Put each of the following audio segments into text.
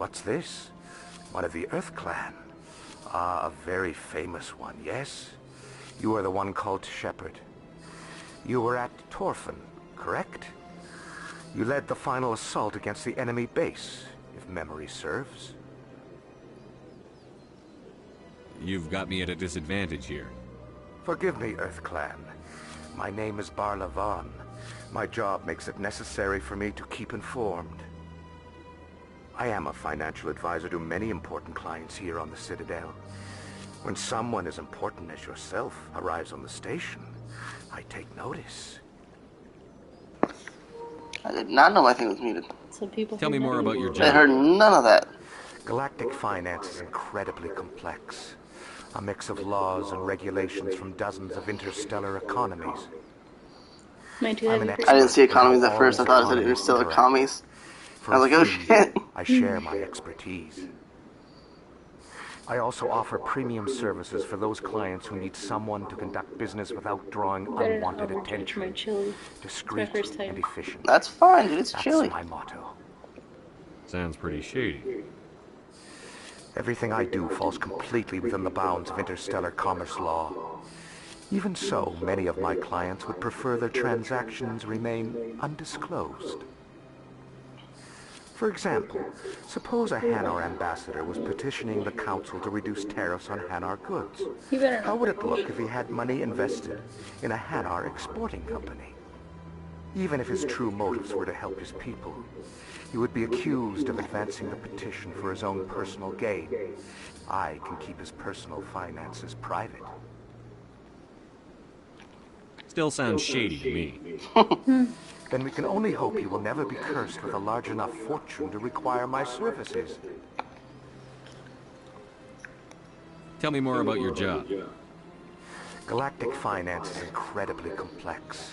What's this? One of the Earth Clan. Ah, a very famous one, yes? You are the one called Shepherd. You were at Torfin, correct? You led the final assault against the enemy base, if memory serves. You've got me at a disadvantage here. Forgive me, Earth Clan. My name is Barla Vaughn. My job makes it necessary for me to keep informed. I am a financial advisor to many important clients here on the Citadel. When someone as important as yourself arrives on the station, I take notice. I did not know my thing was muted. Some people Tell me more about your I job. heard none of that. Galactic finance is incredibly complex. A mix of laws and regulations from dozens of interstellar economies. My two I'm an heavy expert I didn't see in how economies at all first. I these thought it said economies interstellar interact. commies. For I was a like, oh fee, shit. I share my expertise. I also offer premium services for those clients who need someone to conduct business without drawing better not unwanted overcharge my attention. chili. Discreet first time. and efficient. That's fine, dude. It's That's chilly. my motto. Sounds pretty shady. Everything I do falls completely within the bounds of interstellar commerce law. Even so, many of my clients would prefer their transactions remain undisclosed. For example, suppose a Hanar ambassador was petitioning the council to reduce tariffs on Hanar goods. You better How not. would it look if he had money invested in a Hanar exporting company? Even if his true motives were to help his people, he would be accused of advancing the petition for his own personal gain. I can keep his personal finances private. Still sounds shady to me. Then we can only hope he will never be cursed with a large enough fortune to require my services. Tell me more about your job. Galactic finance is incredibly complex.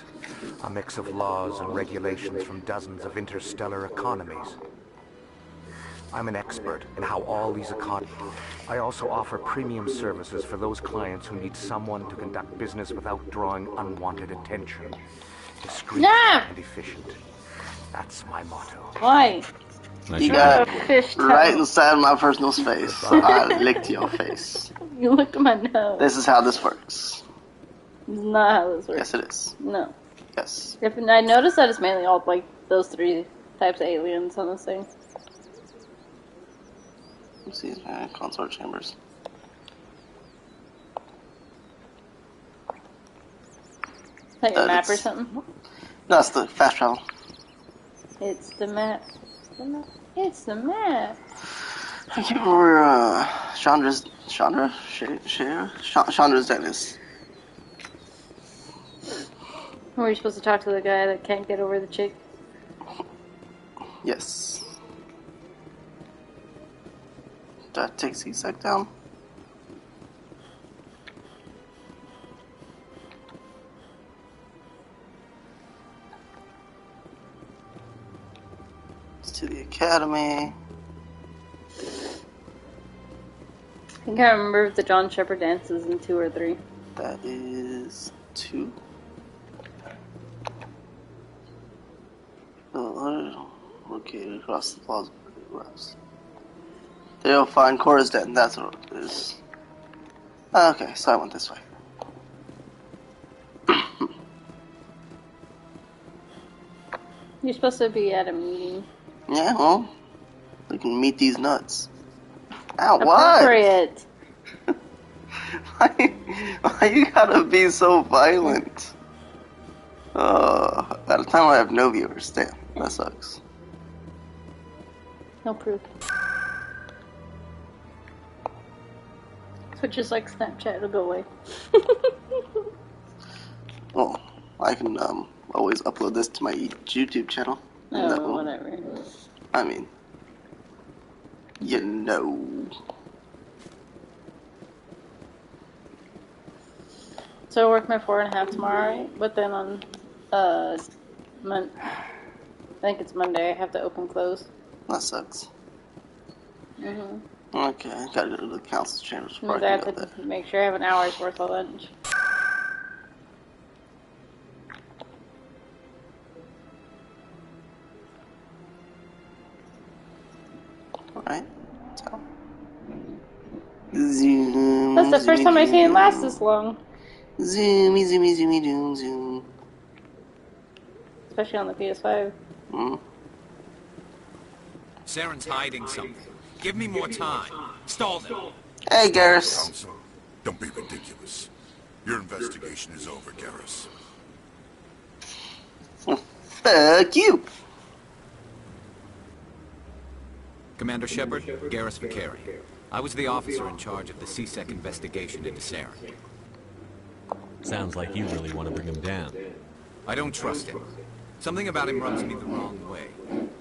A mix of laws and regulations from dozens of interstellar economies. I'm an expert in how all these economies... I also offer premium services for those clients who need someone to conduct business without drawing unwanted attention. Discreet and efficient. That's my motto. Why? Nice You job. got A fish tail. right inside my personal space. I licked your face. You looked at my nose. This is how this works. This is not how this works. Yes, it is. No. Yes. If I noticed that it's mainly all like those three types of aliens on this thing. Let's see, consort chambers. Is that your map or It's- something? No, that's the fast travel. It's the map. It's the map. It's the map. I can't remember Chandra's dentist. Were you supposed to talk to the guy that can't get over the chick? Yes. That takes the sec down. It's to the academy. I can't remember if the John Shepard dance is in 2 or 3. That is 2. Located across the plaza. There you'll find Cora's den. That's what it is. Okay, so I went this way. You're supposed to be at a meeting. Yeah, well, we can meet these nuts. Ow, what? Appropriate. Why you gotta be so violent? At a time I have no viewers. Damn, that sucks. No proof. So just like Snapchat, it'll go away. Well, I can always upload this to my YouTube channel. And that Oh, will- whatever. I mean, you know. So I work my 4.5 tomorrow, right? But then on, I think it's Monday, I have to open close. That sucks. Mm-hmm. Okay, I gotta go to the council chambers before Means I I can have go to there. make sure I have an hour's worth of lunch. Alright. So. Zoom. That's the first time I've seen it last this long. Zoomy, zoomy, zoomy, zoom, zoom. Especially on the PS5. Saren's hiding something. Give me more time. Stall them. Hey, Garrus. Counsel, don't be ridiculous. Your investigation is over, Garrus. Fuck you. Commander Shepard, Garrus Vicari. I was the officer in charge of the C-Sec investigation into Saren. Sounds like you really want to bring him down. I don't trust him. Something about him rubs me the wrong way.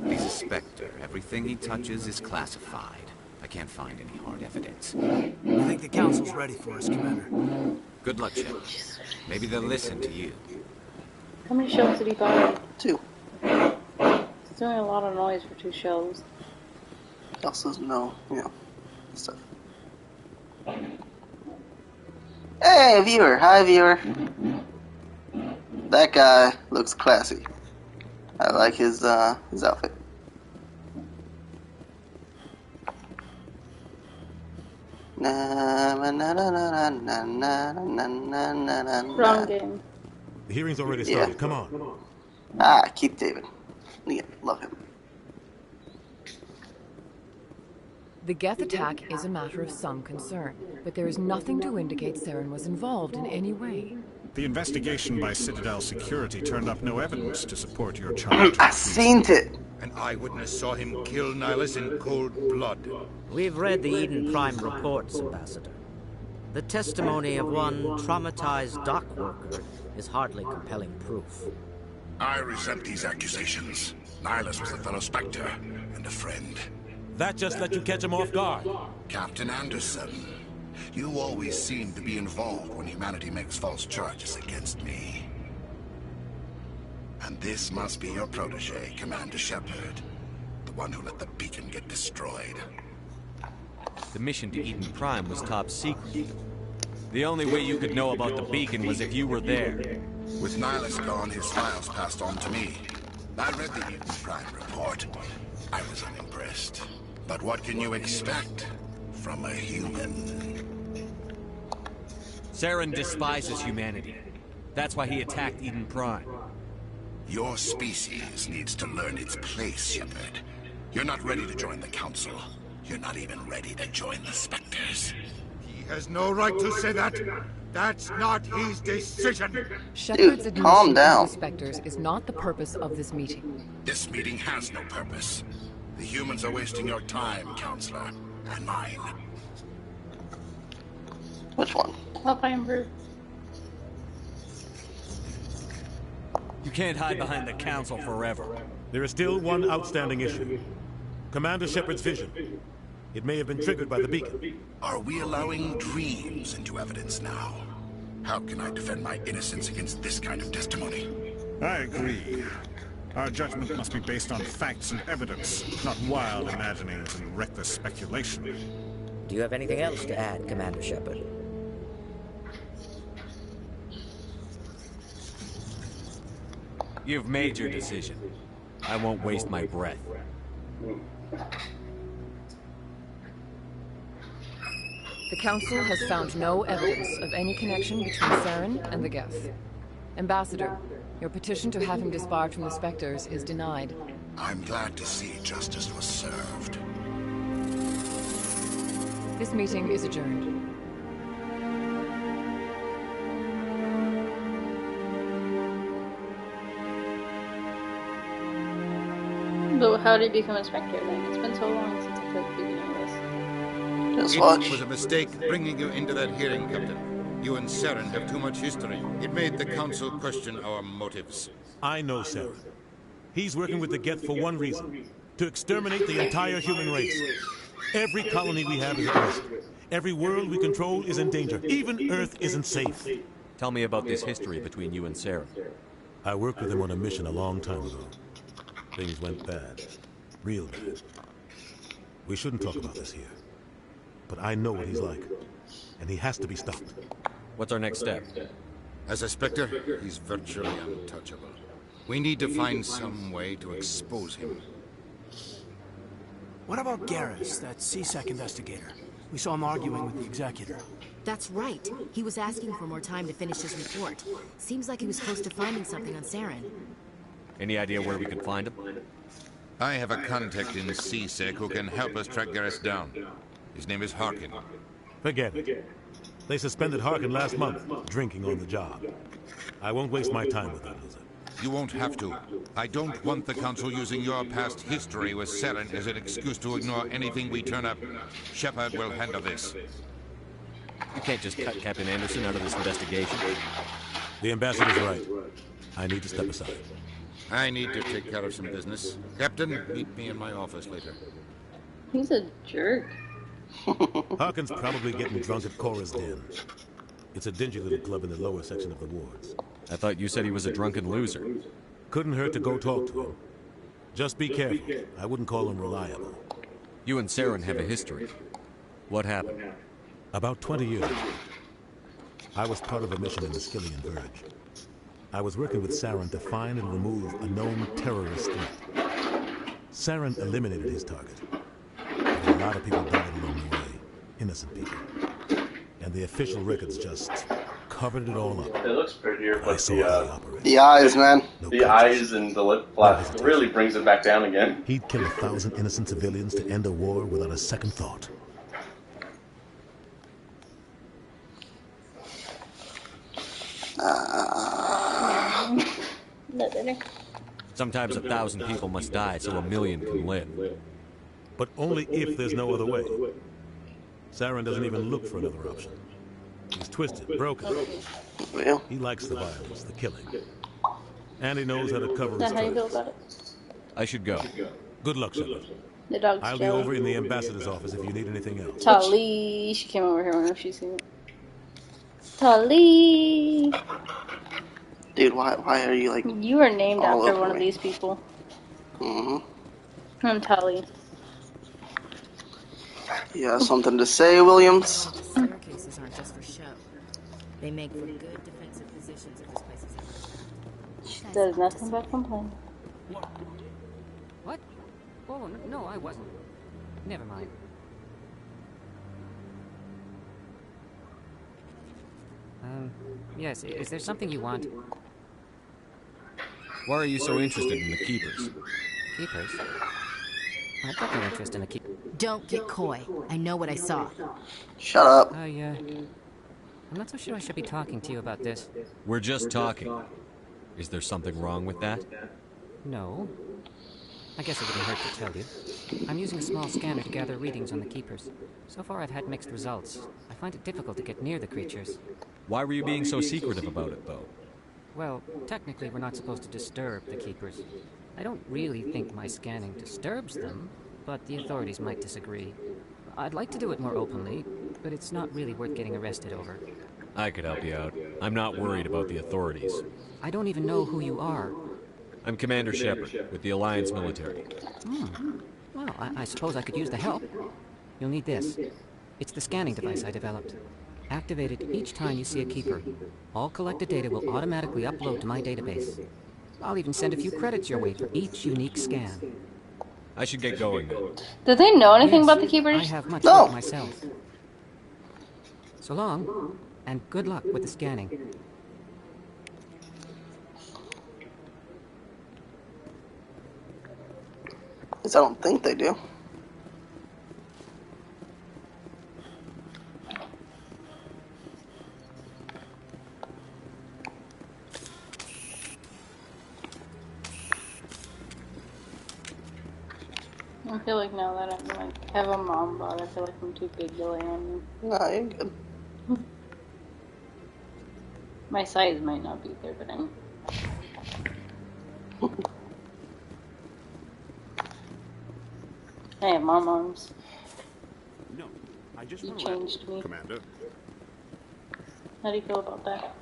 He's a Spectre. Everything he touches is classified. I can't find any hard evidence. I think the Council's ready for us, Commander. Good luck, Shepard. Maybe they'll listen to you. How many shells did he buy? 2. It's doing a lot of noise for 2 shells. Also, no, stuff. Hey, viewer. Hi, viewer. That guy looks classy. I like his outfit. Wrong game. The hearing's already started. Come on. Keith David. Yeah, love him. The Geth attack is a matter of some concern, but there is nothing to indicate Saren was involved in any way. The investigation by Citadel Security turned up no evidence to support your charge. I seen it. An eyewitness saw him kill Nihilus in cold blood. We've read the Eden Prime reports, Ambassador. The testimony of one traumatized dock worker is hardly compelling proof. I resent these accusations. Nihilus was a fellow Spectre and a friend. That just let you catch him off guard. Captain Anderson, you always seem to be involved when humanity makes false charges against me. And this must be your protege, Commander Shepard. The one who let the beacon get destroyed. The mission to Eden Prime was top secret. The only way you could know about the beacon was if you were there. With Nihilus gone, his files passed on to me. I read the Eden Prime report. I was unimpressed. But what can you expect from a human? Saren despises humanity. That's why he attacked Eden Prime. Your species needs to learn its place, Shepard. You're not ready to join the Council. You're not even ready to join the Spectres. He has no right to say that. That's not his decision. Shepard's Dude, calm admission down. to the Spectres is not the purpose of this meeting. This meeting has no purpose. The humans are wasting your time, Counselor, and mine. Which one? I'll find proof. You can't hide behind the Council forever. There is still one outstanding issue. Commander Shepard's vision. It may have been triggered by the beacon. Are we allowing dreams into evidence now? How can I defend my innocence against this kind of testimony? I agree. Our judgment must be based on facts and evidence, not wild imaginings and reckless speculation. Do you have anything else to add, Commander Shepard? You've made your decision. I won't waste my breath. The Council has found no evidence of any connection between Saren and the Geth. Ambassador, your petition to have him disbarred from the Spectres is denied. I'm glad to see justice was served. This meeting is adjourned. But how did he become a Spectre then? It's been so long since I played the beginning of this. Just It watch. was a mistake bringing you into that hearing, Captain. You and Saren have too much history. It made the Council question our motives. I know Saren. He's working with the Geth for one reason. To exterminate the entire human race. Every colony we have is at risk. Every world we control is in danger. Even Earth isn't safe. Tell me about this history between you and Saren. I worked with him on a mission a long time ago. Things went bad. Real bad. We shouldn't talk about this here. But I know what he's like. And he has to be stopped. What's our next step? As a Spectre, he's virtually untouchable. We need to find some way to expose him. What about Garrus, that CSEC investigator? We saw him arguing with the executor. That's right. He was asking for more time to finish his report. Seems like he was close to finding something on Saren. Any idea where we could find him? I have a contact in CSEC who can help us track Garrus down. His name is Harkin. Forget it. They suspended Harkin last month, drinking on the job. I won't waste my time with that loser. You won't have to. I don't want the Council using your past history with Saren as an excuse to ignore anything we turn up. Shepard will handle this. You can't just cut Captain Anderson out of this investigation. The ambassador's right. I need to step aside. I need to take care of some business. Captain, meet me in my office later. He's a jerk. Harkin's probably getting drunk at Cora's Den. It's a dingy little club in the lower section of the wards. I thought you said he was a drunken loser. Couldn't hurt to go talk to him. Just be careful. I wouldn't call him reliable. You and Saren have a history. What happened? About 20 years ago, I was part of a mission in the Skillian Verge. I was working with Saren to find and remove a known terrorist threat. Saren eliminated his target. But a lot of people died along the way. Innocent people. And the official records just covered it all up. It looks prettier, but the eyes, man. The eyes and the lip flap really brings it back down again. He'd kill 1,000 innocent civilians to end a war without a second thought. Sometimes 1,000 people must die so 1,000,000 can live. But only if there's no other way. Saren doesn't even look for another option. He's twisted, broken. Well, he likes the violence, the killing. And he knows how to cover his Is that how you feel tracks. about it? I should go. Good luck, Shepard. The dog's I'll be jelly. over in the ambassador's office if you need anything else. Tali. She came over here whenever she's seen it. Tali. dude, why are you like? You are named all after over one of me? these people. Mm-hmm. I'm Tali. You got something to say, Williams? Staircases aren't just for show. They make for good defensive positions if this place is ever She does nothing but complain. What? Oh, no, I wasn't. Never mind. Yes, is there something you want? Why are you so interested in the Keepers? Keepers? I've got no interest in the Keepers. Don't get coy. I know what I saw. Shut up. I'm not so sure I should be talking to you about this. We're just talking. Is there something wrong with that? No. I guess it wouldn't hurt to tell you. I'm using a small scanner to gather readings on the Keepers. So far I've had mixed results. I find it difficult to get near the creatures. Why were you being so secretive about it, though? Well, technically we're not supposed to disturb the Keepers. I don't really think my scanning disturbs them, but the authorities might disagree. I'd like to do it more openly, but it's not really worth getting arrested over. I could help you out. I'm not worried about the authorities. I don't even know who you are. I'm Commander Shepard, with the Alliance military. Well, I suppose I could use the help. You'll need this. It's the scanning device I developed. Activate it each time you see a Keeper. All collected data will automatically upload to my database. I'll even send a few credits your way for each unique scan. I should get going then. Do they know anything Yes, about the Keepers? I have much No. work myself. So long, and good luck with the scanning. Because I don't think they do. I feel like now that I'm like have a mom bod, I feel like I'm too big to lay on you. No, you're good. My size might not be there, but I'm. I have mom arms. No, I just You want to changed me. Commander. How do you feel about that?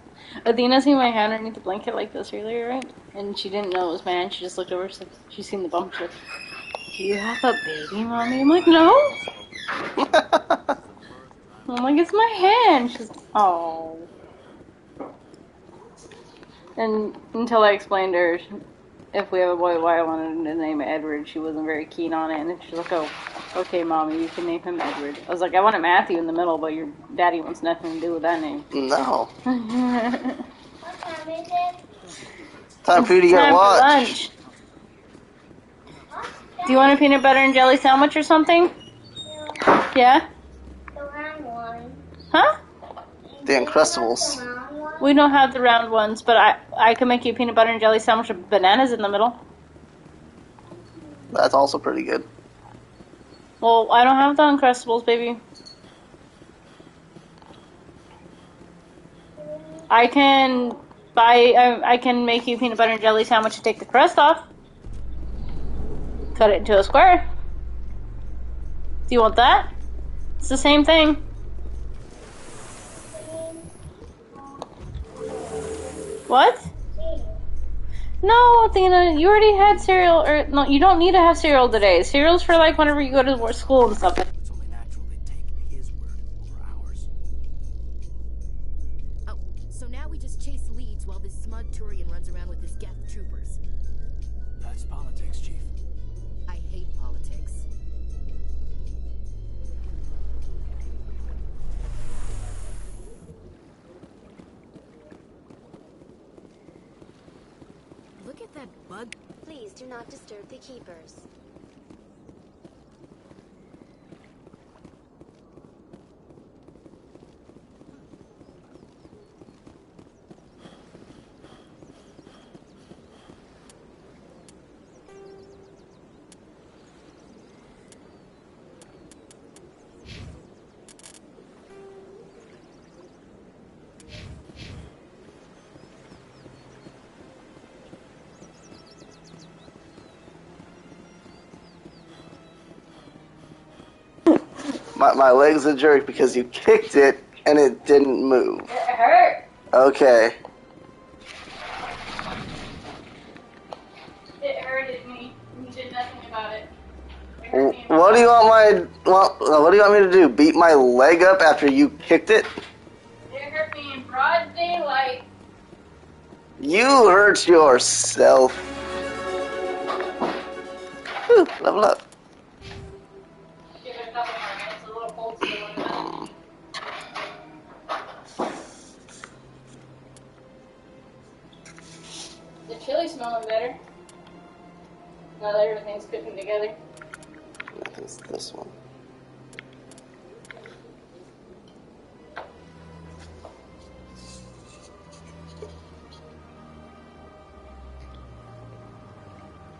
Athena seen my hand underneath the blanket like this earlier, right? And she didn't know it was my hand. She just looked over. She's seen the bump. She's like, "Do you have a baby, mommy?" I'm like, "No." I'm like, "It's my hand." She's like, "Oh." And until I explained to her, if we have a boy, why I wanted to name it Edward. She wasn't very keen on it, and then she's like, "Oh, okay, mommy, you can name him Edward." I was like, "I wanted Matthew in the middle, but your daddy wants nothing to do with that name." No. What time is it? Time for you to get lunch. lunch. Do you want a peanut butter and jelly sandwich or something? Yeah? The round one. Huh? The Uncrustables. We don't have the round ones, but I can make you a peanut butter and jelly sandwich with bananas in the middle. That's also pretty good. Well, I don't have the Uncrustables, baby. I can make you a peanut butter and jelly sandwich and take the crust off. Cut it into a square. Do you want that? It's the same thing. What? No, Athena, you already had cereal, or no, you don't need to have cereal today. Cereal's for like whenever you go to school and stuff. It's only natural they take his word over ours. Oh, so now we just chase leads while this smug Turian runs around with his Geth troopers. That's politics, Chief. I hate politics. Look at that bug. Please do not disturb the keepers. My leg's a jerk because you kicked it and it didn't move. It hurt. Okay. It hurted me. You did nothing about it. What do you want me to do? Beat my leg up after you kicked it? It hurt me in broad daylight. You hurt yourself. Whew, level up. Give it a couple more minutes. A little cold still in it. The chili's smelling better. Now that everything's cooking together. I think it's this one.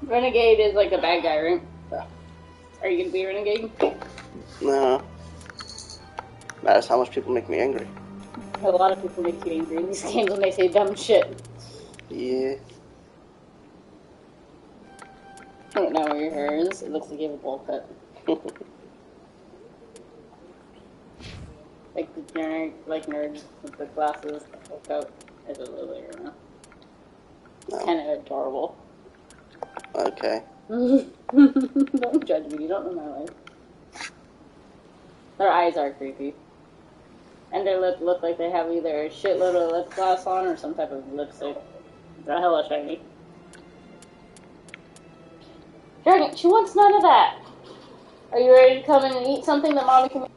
Renegade is like a bad guy, right? Are you gonna be a renegade? No. Matters how much people make me angry. A lot of people make you angry in these games when they say dumb shit. Yeah. I don't know where your hair is. It looks like you have a bowl cut. Like the generic, like nerds with the glasses, the bowl cut. It's a little bit, you know. It's kind of adorable. Okay. Don't judge me. You don't know my life. Their eyes are creepy. And their lip look like they have either a shitload of lip gloss on or some type of lipstick. They're hella shiny. Dragon, she wants none of that. Are you ready to come in and eat something that mommy can make?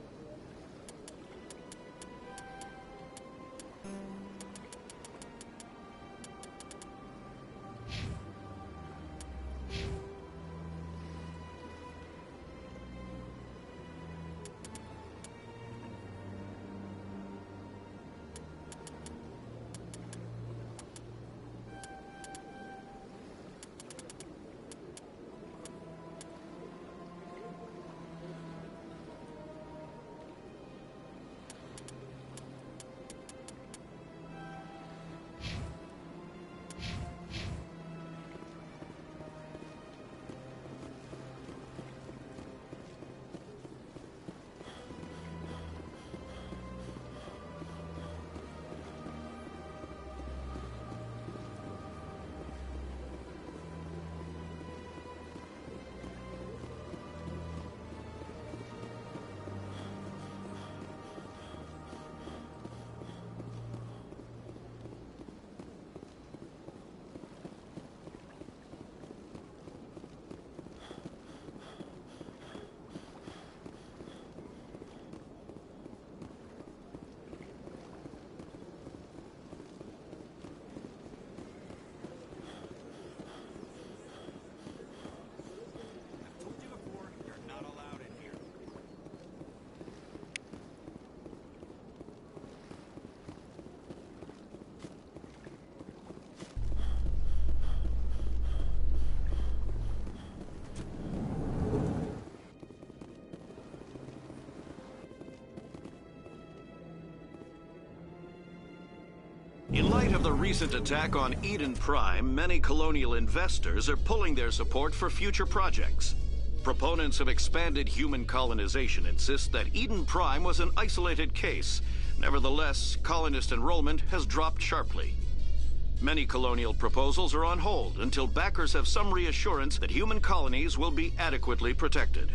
In light of the recent attack on Eden Prime, many colonial investors are pulling their support for future projects. Proponents of expanded human colonization insist that Eden Prime was an isolated case. Nevertheless, colonist enrollment has dropped sharply. Many colonial proposals are on hold until backers have some reassurance that human colonies will be adequately protected.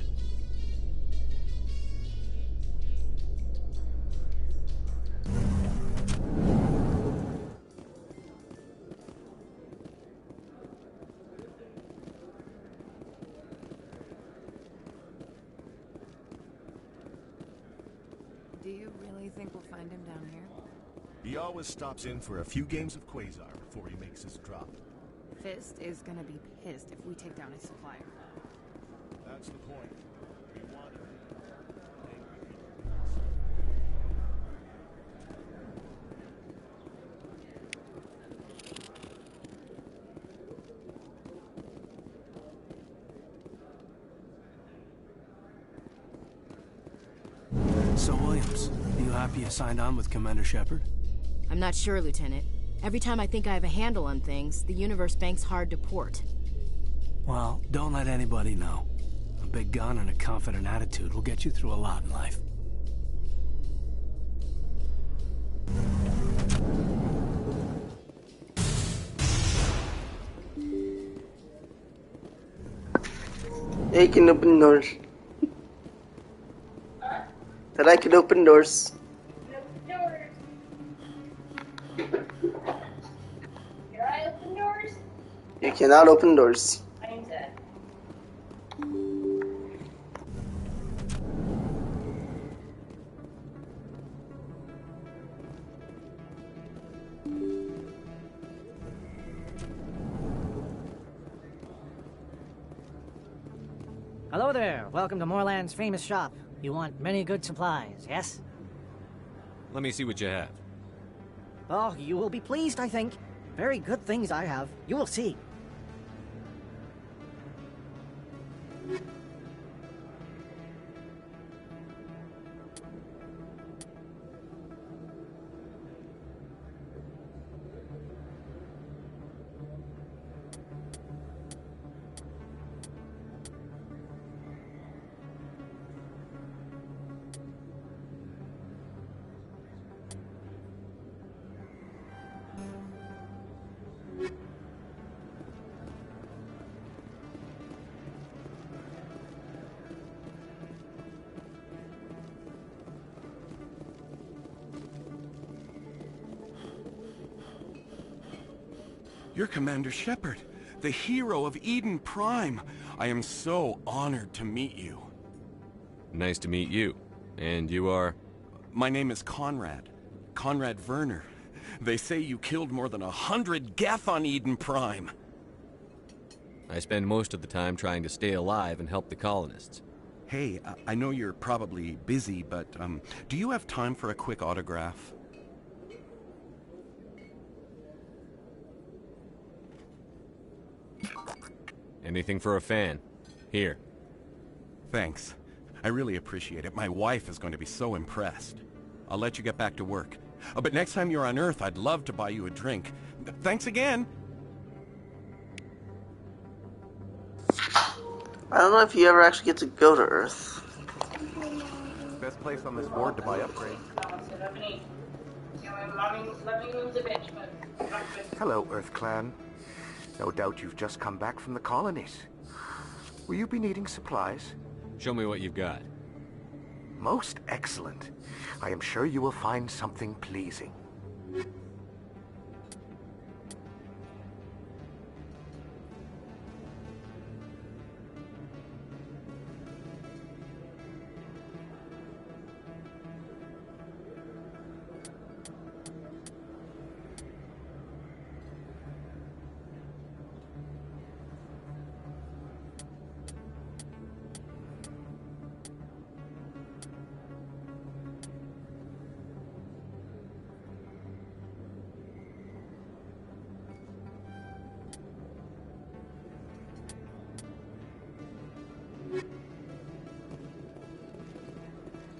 Do you really think we'll find him down here? He always stops in for a few games of Quasar before he makes his drop. Fist is gonna be pissed if we take down his supplier. That's the point. We want him. So, Williams, you happy you signed on with Commander Shepard? I'm not sure, Lieutenant. Every time I think I have a handle on things, the universe banks hard to port. Well, don't let anybody know. A big gun and a confident attitude will get you through a lot in life. He can open doors. That I can open doors. Can I open doors? You cannot open doors. I'm dead. Hello there. Welcome to Moorland's famous shop. You want many good supplies, yes? Let me see what you have. Oh, you will be pleased, I think. Very good things I have. You will see. You're Commander Shepard, the hero of Eden Prime. I am so honored to meet you. Nice to meet you. And you are? My name is Conrad. Conrad Werner. They say you killed more than 100 Geth on Eden Prime. I spend most of the time trying to stay alive and help the colonists. Hey, I know you're probably busy, but do you have time for a quick autograph? Anything for a fan. Here. Thanks. I really appreciate it. My wife is going to be so impressed. I'll let you get back to work. But next time you're on Earth, I'd love to buy you a drink. Thanks again! I don't know if you ever actually get to go to Earth. Best place on this board to buy upgrades. Hello, Earth Clan. No doubt you've just come back from the colonies. Will you be needing supplies? Show me what you've got. Most excellent. I am sure you will find something pleasing.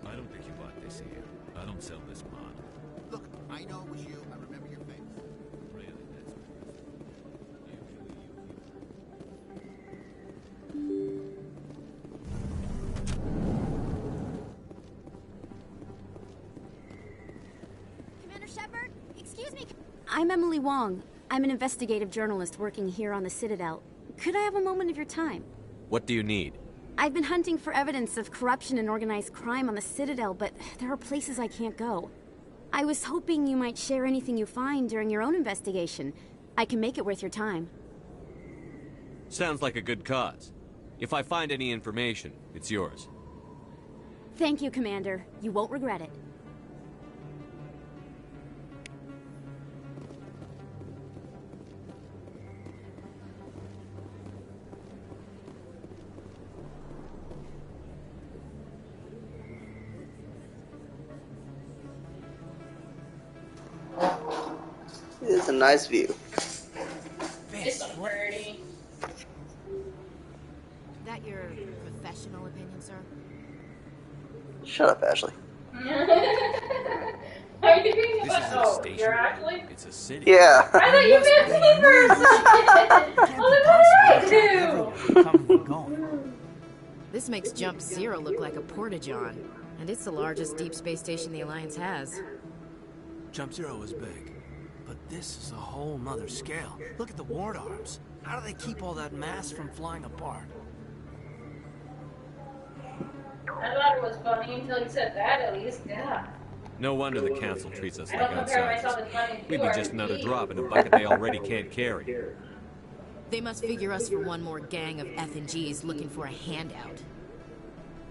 I don't think you bought this here. I don't sell this mod. Look, I know it was you. I remember your face. I'm Emily Wong. I'm an investigative journalist working here on the Citadel. Could I have a moment of your time? What do you need? I've been hunting for evidence of corruption and organized crime on the Citadel, but there are places I can't go. I was hoping you might share anything you find during your own investigation. I can make it worth your time. Sounds like a good cause. If I find any information, it's yours. Thank you, Commander. You won't regret it. It's a nice view. It's pretty. Is that your professional opinion, sir? Shut up, Ashley. Are you being This isn't a oh, station. you're actually? It's a city. Yeah. I thought you meant keepers. What did I do? This makes Jump Zero look like a porta-john, and it's the largest deep space station the Alliance has. Jump Zero is big, but this is a whole nother scale. Look at the ward arms. How do they keep all that mass from flying apart? I thought it was funny until you said that, at least. Yeah. No wonder the council treats us I like don't compare outsiders. myself as funny to We'd be you, just are another you? drop in a bucket they already can't carry. They must figure us for one more gang of F&Gs looking for a handout.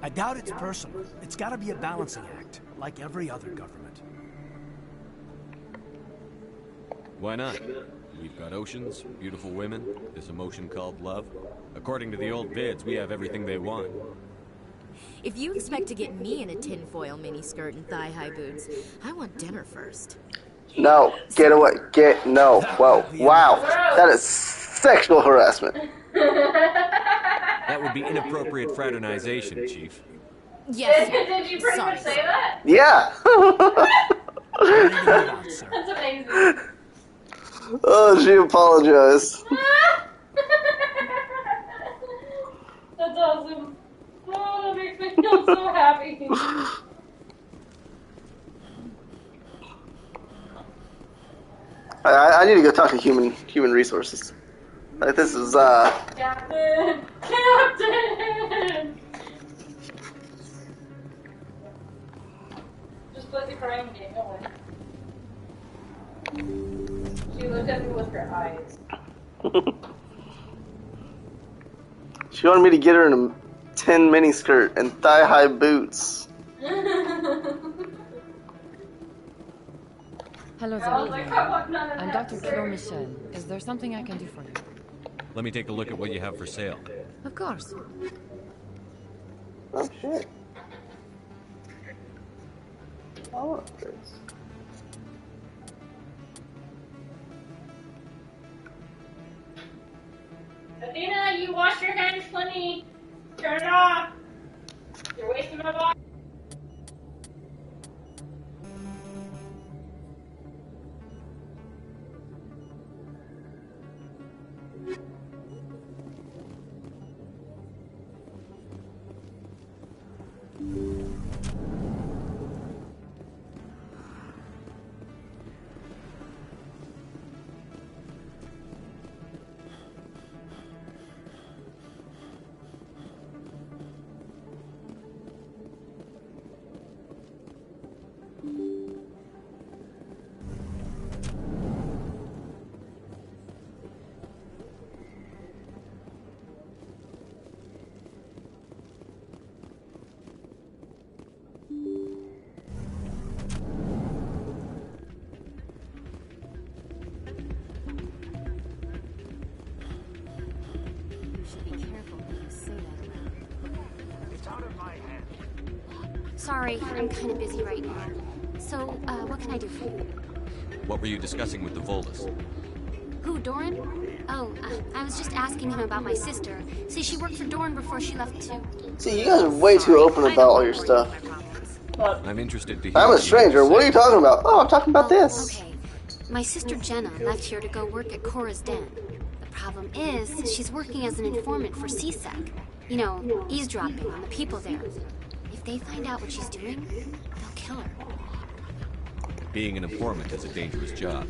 I doubt it's personal. It's gotta be a balancing act, like every other government. Why not? We've got oceans, beautiful women, this emotion called love. According to the old vids, we have everything they want. If you expect to get me in a tinfoil miniskirt and thigh-high boots, I want dinner first. No, get away. No. Whoa. Wow. That is sexual harassment. That would be inappropriate fraternization, Chief. Yes. Did you pretty much say that? Yeah. That's amazing. Oh, she apologized. That's awesome. Oh, that makes me feel so happy. I need to go talk to human resources. Like this is Captain! Captain! Just play the crying game, don't worry. She looked at me with her eyes. She wanted me to get her in a tin miniskirt and thigh-high boots. Hello there, Commander. I'm Dr. Kyo Michel. Is there something I can do for you? Let me take a look at what you have for sale. Of course. Oh shit. Oh, this. Athena, you wash your hands plenty. Turn it off. You're wasting my body. Sorry, I'm kind of busy right now. So, what can I do for you? What were you discussing with the Voldus? Who, Doran? Oh, I was just asking him about my sister. See, she worked for Doran before she left too. See, you guys are way too open about all your stuff. I'm interested to hear. I'm a stranger. What are you talking about? Oh, I'm talking about this. Okay. My sister Jenna left here to go work at Cora's Den. The problem is, she's working as an informant for CSEC. You know, eavesdropping on the people there. If they find out what she's doing, they'll kill her. Being an informant is a dangerous job.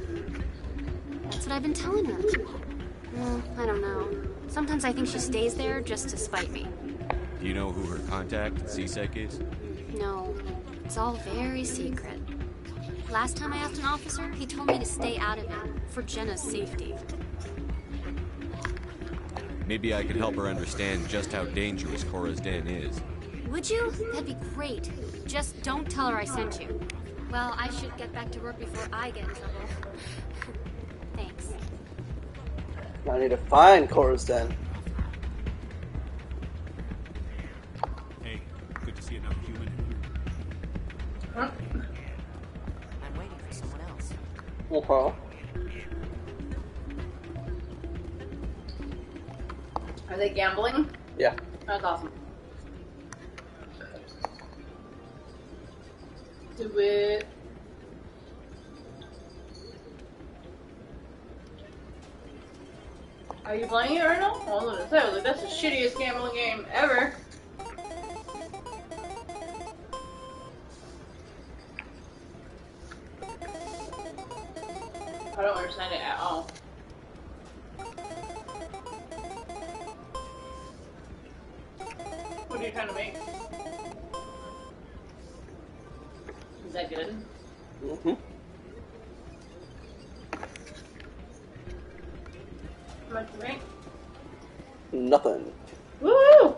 That's what I've been telling her. I don't know. Sometimes I think she stays there just to spite me. Do you know who her contact at CSEC is? No, it's all very secret. Last time I asked an officer, he told me to stay out of it, for Jenna's safety. Maybe I could help her understand just how dangerous Cora's Den is. Would you? That'd be great. Just don't tell her I sent you. Well, I should get back to work before I get in trouble. Thanks. I need to find Cora's Den. Hey, good to see another human. I'm waiting for someone else. Okay. Are they gambling? Yeah. That's awesome. Do it. Are you playing it right now? Oh, I was gonna say, I was like, that's the shittiest gambling game ever. I don't understand it at all. What are you trying to make? Is that good? Mm-hmm. How much you make? Nothing. Woo!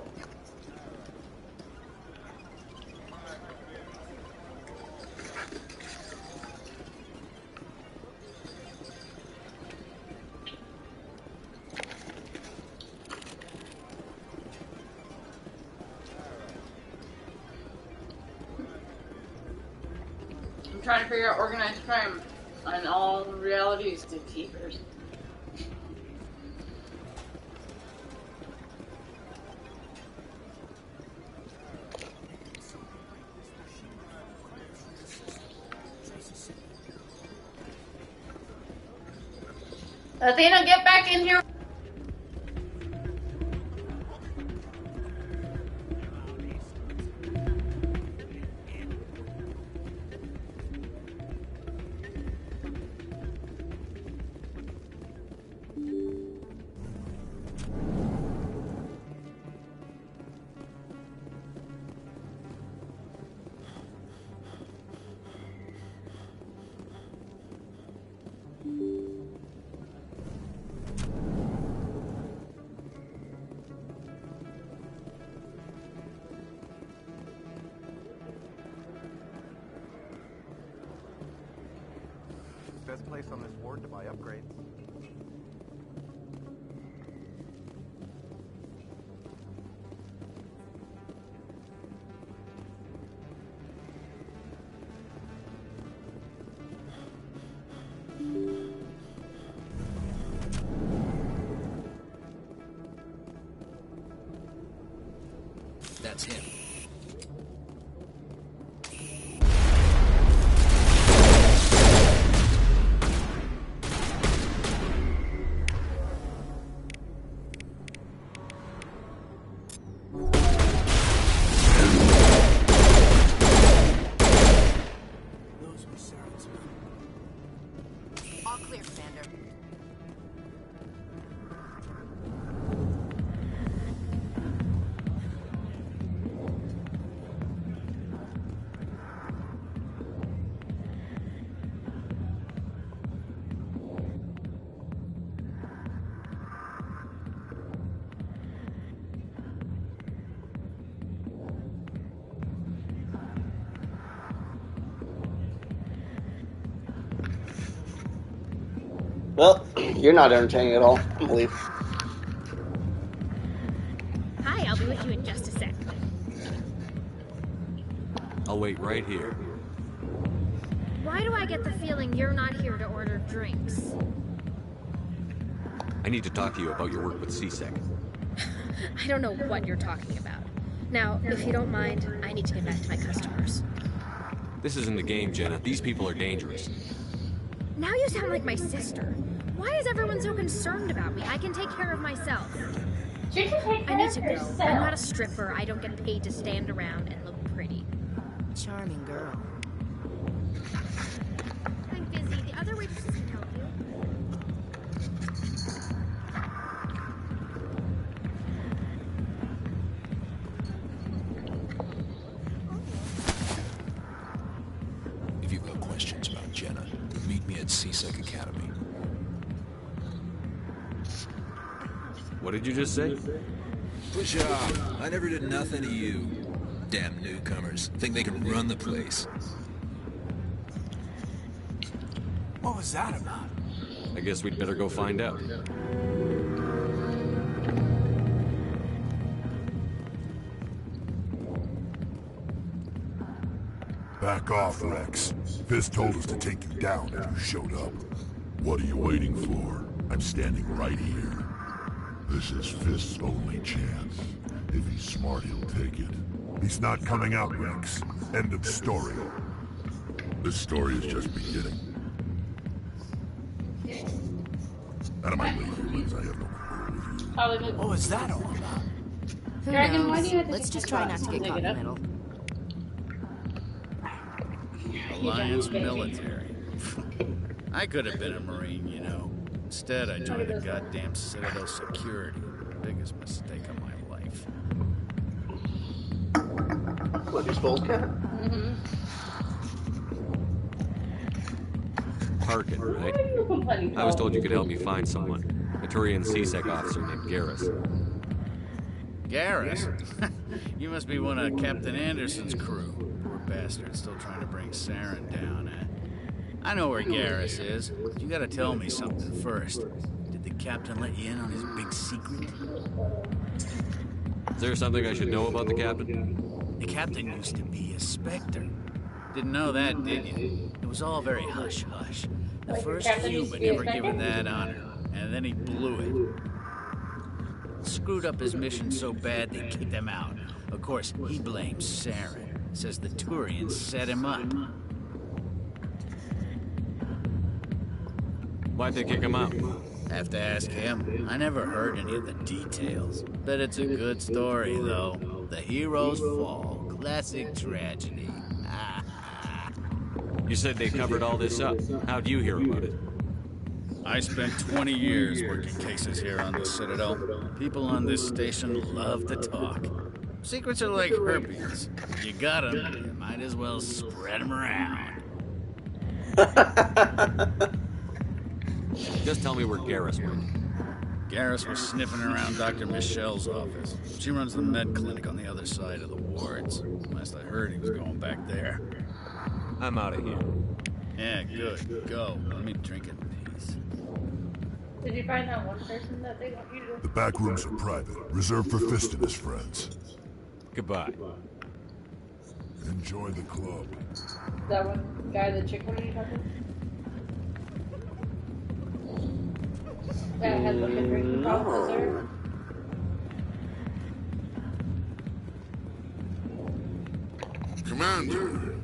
I'm trying to figure out organized crime and all realities to keepers. Athena, get back in here! Best place on this ward to buy upgrades. That's him. All clear, Commander. Well, you're not entertaining at all, I believe. Hi, I'll be with you in just a sec. I'll wait right here. Why do I get the feeling you're not here to order drinks? I need to talk to you about your work with CSEC. I don't know what you're talking about. Now, if you don't mind, I need to get back to my customers. This isn't a game, Jenna. These people are dangerous. Now you sound like my sister. Why is everyone so concerned about me? I can take care of myself. She can take care I need to of go. herself. I'm not a stripper. I don't get paid to stand around and look pretty. Charming girl. I'm busy. The other waitresses can help you. If you've got questions about Jenna, meet me at CSEC Academy. What did you just say? Push off. I never did nothing to you. Damn newcomers. Think they can run the place. What was that about? I guess we'd better go find out. Back off, Rex. Fist told us to take you down if you showed up. What are you waiting for? I'm standing right here. This is Fist's only chance. If he's smart, he'll take it. He's not coming out, Rex. End of story. This story is just beginning. Out of my way, humans. I have no quarrel with you. What was that all about? Who Dragon, why do you knows? have to Let's take just the try cross not to and get dig caught it in the up? middle. Alliance military. I could have been a Marine, you know. Instead, I joined the goddamn Citadel security. Biggest mistake of my life. What, you spoiled cat? Harkin, right? I was told you could help me find someone. A Turian CSEC officer named Garrus. Garrus? You must be one of Captain Anderson's crew. Poor bastard, still trying to bring Saren down, eh? I know where Garrus is, but you gotta tell me something first. Did the captain let you in on his big secret? Is there something I should know about the captain? The captain used to be a Spectre. Didn't know that, did you? It was all very hush-hush. The first human ever given that honor, and then he blew it. Screwed up his mission so bad they kicked him out. Of course, he blames Saren. Says the Turians set him up. Why'd they kick him out? Have to ask him. I never heard any of the details. Bet it's a good story, though. The heroes fall. Classic tragedy. You said they covered all this up. How'd you hear about it? I spent 20 years working cases here on the Citadel. People on this station love to talk. Secrets are like herpes. You got them, you might as well spread them around. Just tell me where Garrus went. Garrus was sniffing around Dr. Michelle's office. She runs the med clinic on the other side of the wards. Last I heard, he was going back there. I'm out of here. Yeah, good. Go. Let me drink in peace. Did you find that one person that they want you to... The back rooms are private, reserved for Fist and his friends. Goodbye. Enjoy the club. That one guy, the chick, what are you talking? That had like a drinking problem, sir? Commander!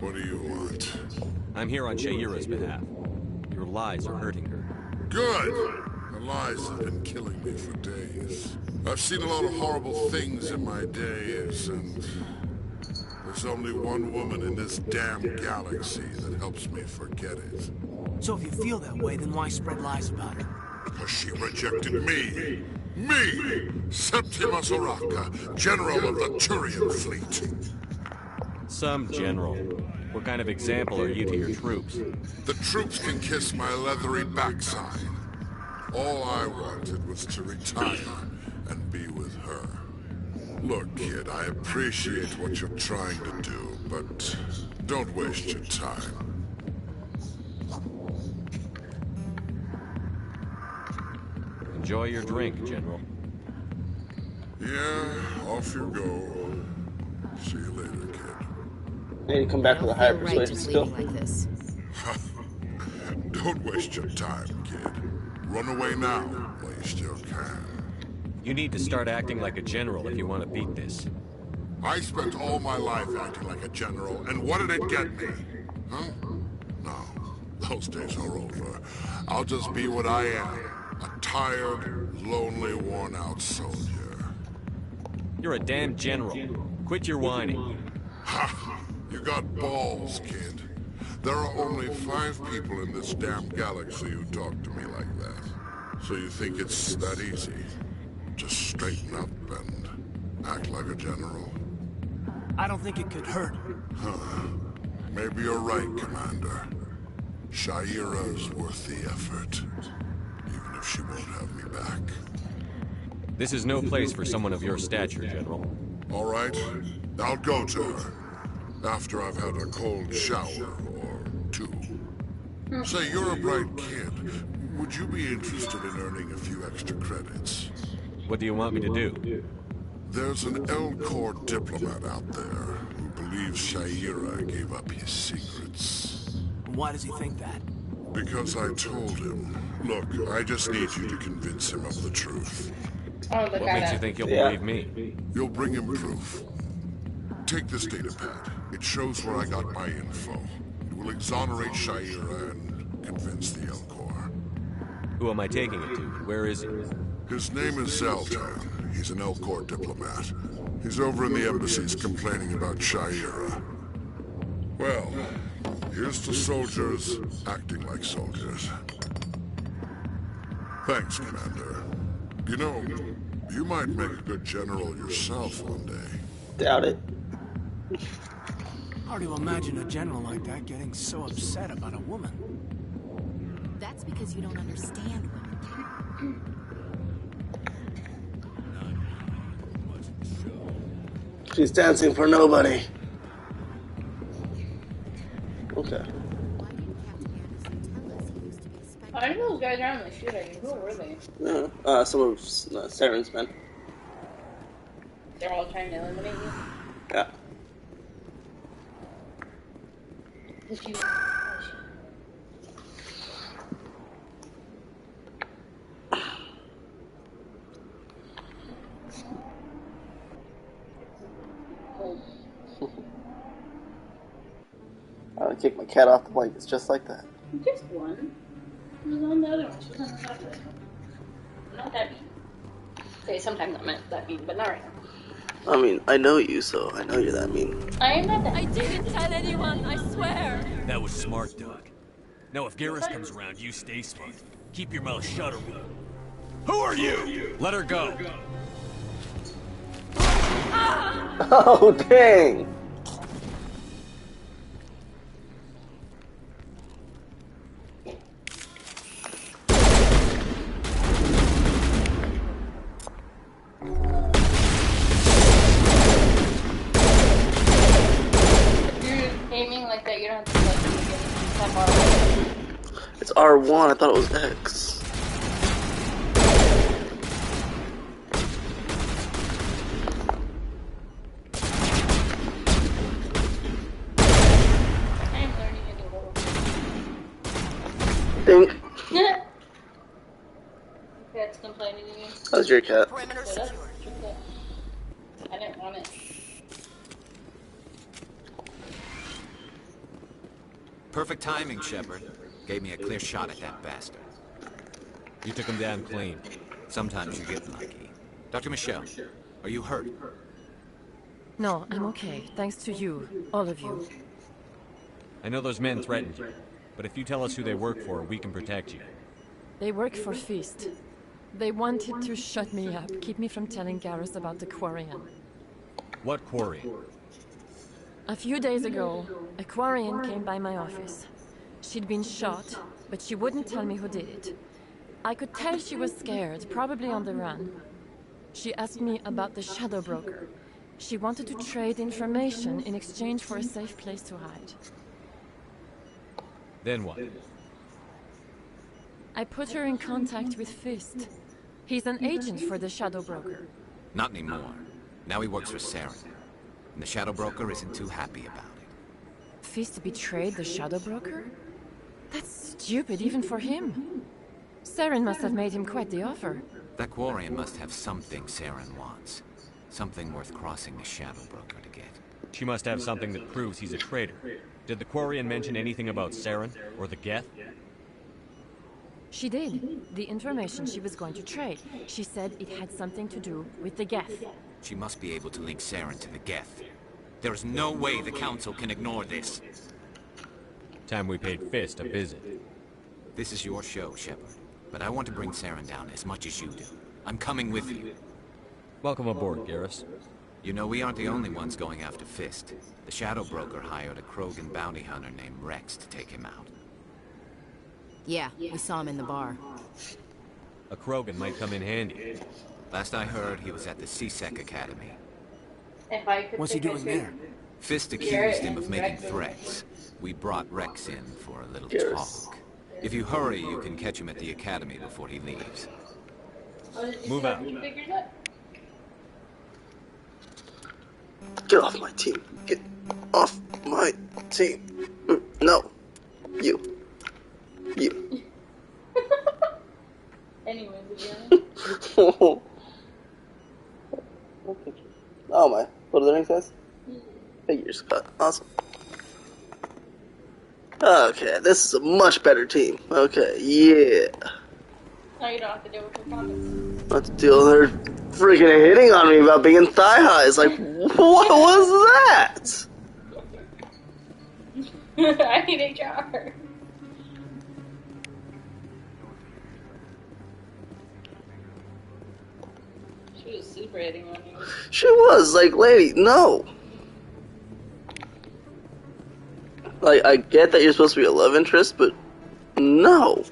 What do you want? I'm here on Shayira's behalf. Your lies are hurting her. Good! The lies have been killing me for days. I've seen a lot of horrible things in my days, and there's only one woman in this damn galaxy that helps me forget it. So if you feel that way, then why spread lies about her? Because she rejected me! Me! Septimus Oraka, General of the Turian Fleet. Some general. What kind of example are you to your troops? The troops can kiss my leathery backside. All I wanted was to retire and be with her. Look, kid, I appreciate what you're trying to do, but don't waste your time. Enjoy your drink, General. Yeah, off you go. See you later, kid. Need to come back to the hyperspace still. Like this. Don't waste your time, kid. Run away now while you still can. You need to start acting like a general if you want to beat this. I spent all my life acting like a general, and what did it get me? Huh? No, those days are over. I'll just be what I am. A tired, lonely, worn-out soldier. You're a damn general. Quit your whining. Ha! You got balls, kid. There are only 5 people in this damn galaxy who talk to me like that. So you think it's that easy? Just straighten up and act like a general? I don't think it could hurt. Huh. Maybe you're right, Commander. Shaira's worth the effort. Even if she won't have me back. This is no place for someone of your stature, General. All right. I'll go to her. After I've had a cold shower or 2. Say, you're a bright kid. Would you be interested in earning a few extra credits? What do you want me to do? There's an L-Corps diplomat out there who believes Shaira gave up his secrets. Why does he think that? Because I told him. Look, I just need you to convince him of the truth. What makes you think he'll believe me? You'll bring him proof. Take this data pad. It shows where I got my info. It will exonerate Shaira and convince the L-Corps. Who am I taking it to? Where is he? His name is Zoltan. He's an L-Corps diplomat. He's over in the embassies complaining about Shaira. Well, here's to soldiers acting like soldiers. Thanks, Commander. You know, you might make a good general yourself one day. Doubt it. Hard to imagine a general like that getting so upset about a woman. That's because you don't understand women. She's dancing for nobody. Okay. I didn't know those guys around the shooting. Who were they? Some of Saren's men. They're all trying to eliminate you? Yeah. Did you... I would kick my cat off the blankets just like that. Just one. She was on the other one. She was on the top of it. Not that mean. Okay, sometimes I'm not that mean, but not right now. I mean, I know you, so I know you're that mean. I am not that I didn't tell anyone, I swear. That was smart, Doug. Now, if Garrus comes around, you stay smart. Keep your mouth shut or we... Who are you? Let her go. Oh, dang! Aiming like that, you don't have to like R1. It's R1, I thought it was X. I'm learning a new role. Think. Cat's complaining to me. How's your cat? Perimeter secure. I didn't want it. Perfect timing, Shepard. Gave me a clear shot at that bastard. You took him down clean. Sometimes you get lucky. Dr. Michelle, are you hurt? No, I'm okay. Thanks to you. All of you. I know those men threatened you, but if you tell us who they work for, we can protect you. They work for Feast. They wanted to shut me up, keep me from telling Garrus about the Quarian. What Quarian? A few days ago, a Quarian came by my office. She'd been shot, but she wouldn't tell me who did it. I could tell she was scared, probably on the run. She asked me about the Shadow Broker. She wanted to trade information in exchange for a safe place to hide. Then what? I put her in contact with Fist. He's an agent for the Shadow Broker. Not anymore. Now he works for Saren. And the Shadow Broker isn't too happy about it. Fist betrayed the Shadow Broker? That's stupid even for him. Saren must have made him quite the offer. That Quarian must have something Saren wants. Something worth crossing the Shadow Broker to get. She must have something that proves he's a traitor. Did the Quarian mention anything about Saren or the Geth? She did. The information she was going to trade. She said it had something to do with the Geth. She must be able to link Saren to the Geth. There is no way the Council can ignore this. Time we paid Fist a visit. This is your show, Shepard. But I want to bring Saren down as much as you do. I'm coming with you. Welcome aboard, Garrus. You know, we aren't the only ones going after Fist. The Shadow Broker hired a Krogan bounty hunter named Rex to take him out. Yeah, we saw him in the bar. A Krogan might come in handy. Last I heard, he was at the C-Sec Academy. If I could What's he doing there? Fist accused him of making threats. We brought Rex in for a little talk. If you hurry, you can catch him at the Academy before he leaves. Move out. Get off my team. Get off my team. No. You. Anyways, again. Oh my. What are the ring says? Figures cut. Awesome. Okay, this is a much better team. Okay, yeah. Now you don't have to deal with your comments. Not to deal with her freaking hitting on me about being thigh highs. Like, what was that? I need HR. She was super hitting on you. She was like, lady, no. Like, I get that you're supposed to be a love interest, but no.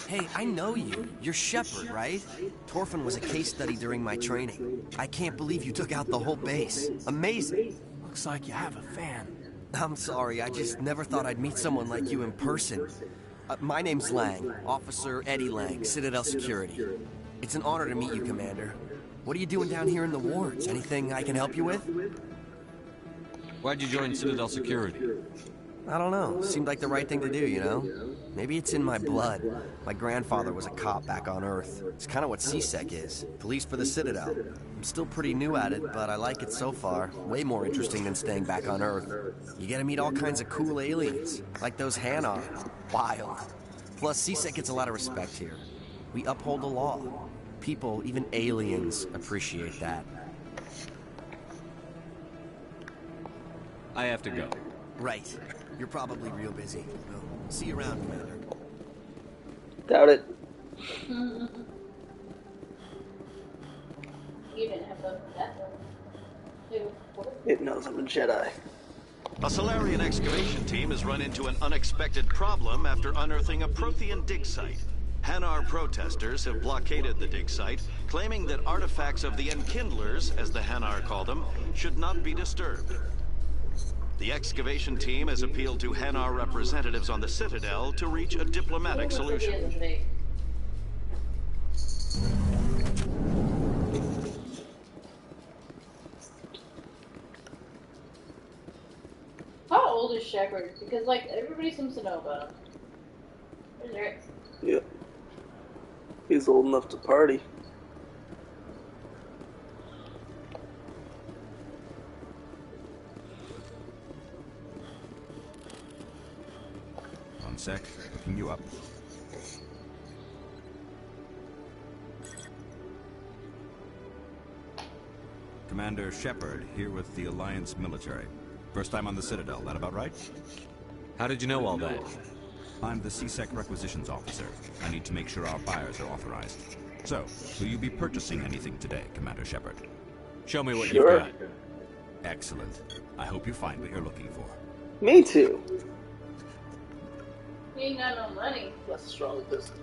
Hey, I know you. You're Shepard, right? Torfin was a case study during my training. I can't believe you took out the whole base. Amazing. Looks like you have a fan. I'm sorry, I just never thought I'd meet someone like you in person. My name's Lang, Officer Eddie Lang, Citadel Security. It's an honor to meet you, Commander. What are you doing down here in the wards? Anything I can help you with? Why'd you join Citadel Security? I don't know. Seemed like the right thing to do, you know? Maybe it's in my blood. My grandfather was a cop back on Earth. It's kind of what C-Sec is. Police for the Citadel. I'm still pretty new at it, but I like it so far. Way more interesting than staying back on Earth. You get to meet all kinds of cool aliens, like those Hanar. Wild. Plus, C-Sec gets a lot of respect here. We uphold the law. People, even aliens, appreciate that. I have to go. Right. You're probably real busy. Well, see you around, Commander. Doubt it. You didn't have to that. It knows I'm a Jedi. A Solarian excavation team has run into an unexpected problem after unearthing a Prothean dig site. Hanar protesters have blockaded the dig site, claiming that artifacts of the Enkindlers, as the Hanar call them, should not be disturbed. The excavation team has appealed to Hanar representatives on the Citadel to reach a diplomatic solution. How old is Shepard? Because, like, everybody seems to know about him. Where's Rex? Yep. He's old enough to party. One sec, looking you up. Commander Shepard, here with the Alliance military. First time on the Citadel, that about right? How did you know all that? I'm the C-Sec requisitions officer. I need to make sure our buyers are authorized. So, will you be purchasing anything today, Commander Shepard? Show me what you've got. Excellent. I hope you find what you're looking for. Me too. We ain't got no money. That's strong business.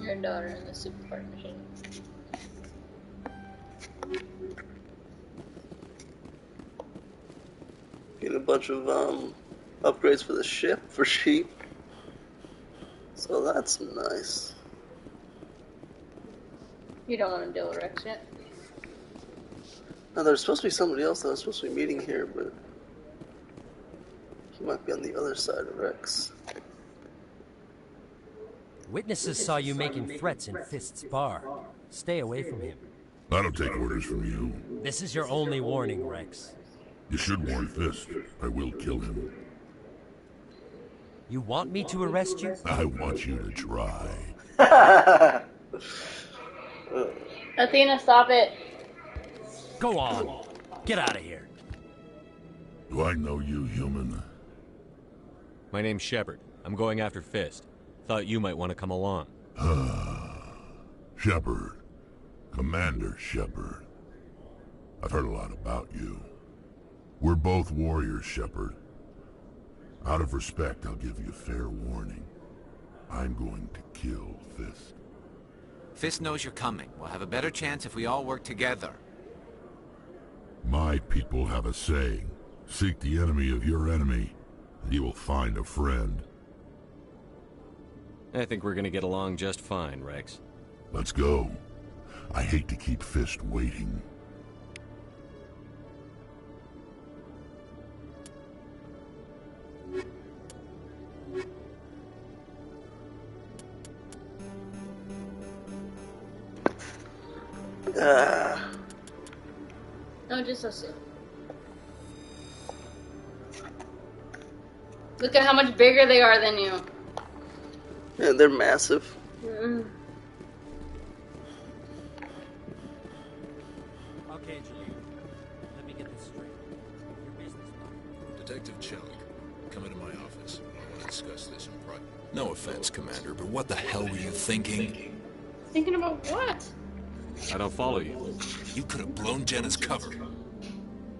Your daughter in the super partnership. Get a bunch of upgrades for the ship for sheep. So that's nice. You don't want to deal with Rex yet? Now there's supposed to be somebody else that was supposed to be meeting here, but he might be on the other side of Rex. Witnesses saw you making threats in Fist's bar. Stay away from him. I don't take orders from you. This is your only warning, Rex. You should warn Fist. I will kill him. You want me to arrest you? I want you to try. Athena, stop it. Go on. Get out of here. Do I know you, human? My name's Shepard. I'm going after Fist. Thought you might want to come along. Shepard. Commander Shepard. I've heard a lot about you. We're both warriors, Shepard. Out of respect, I'll give you fair warning. I'm going to kill Fist. Fist knows you're coming. We'll have a better chance if we all work together. My people have a saying. Seek the enemy of your enemy, and you will find a friend. I think we're gonna get along just fine, Rex. Let's go. I hate to keep Fist waiting. No, just assume. Look at how much bigger they are than you. Yeah, they're massive. Mm. Okay, Julie. Let me get this straight. Your business partner. Detective Chelik, come into my office. I want to discuss this in private. No offense, Commander, but what the hell were you thinking? Thinking about what? I don't follow you. You could have blown Jenna's cover.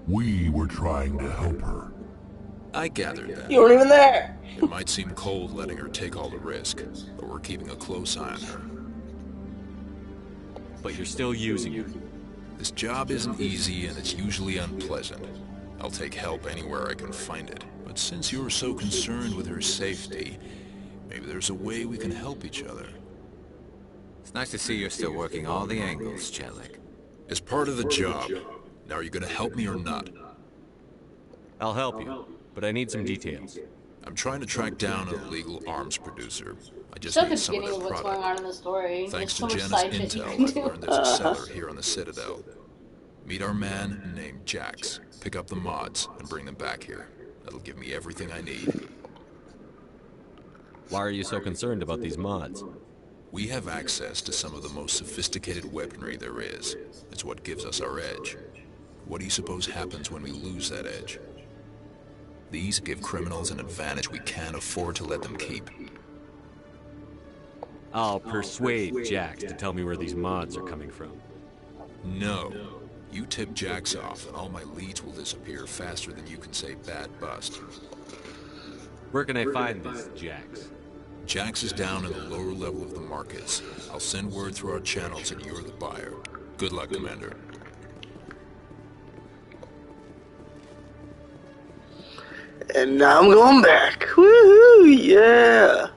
We were trying to help her. I gathered that. You weren't even there. It might seem cold letting her take all the risk, but we're keeping a close eye on her. But you're still using her. This job isn't easy and it's usually unpleasant. I'll take help anywhere I can find it. But since you're so concerned with her safety, maybe there's a way we can help each other. It's nice to see you're still working all the angles, Chelik. As part of the job. Now, are you gonna help me or not? I'll help you, but I need some details. I'm trying to track down an illegal arms producer. I just Still need some of beginning their of what's going product. on in the story. Thanks There's to so much Jenna's side shit you intel, can I've do. learned there's a cellar here on the Citadel. Meet our man named Jax. Pick up the mods and bring them back here. That'll give me everything I need. Why are you so concerned about these mods? We have access to some of the most sophisticated weaponry there is. It's what gives us our edge. What do you suppose happens when we lose that edge? These give criminals an advantage we can't afford to let them keep. I'll persuade Jax to tell me where these mods are coming from. No. You tip Jax off, and all my leads will disappear faster than you can say bad bust. Where can I find this Jax? Jax is down in the lower level of the markets. I'll send word through our channels and you're the buyer. Good luck, Commander. And now I'm going back. Woohoo! Yeah.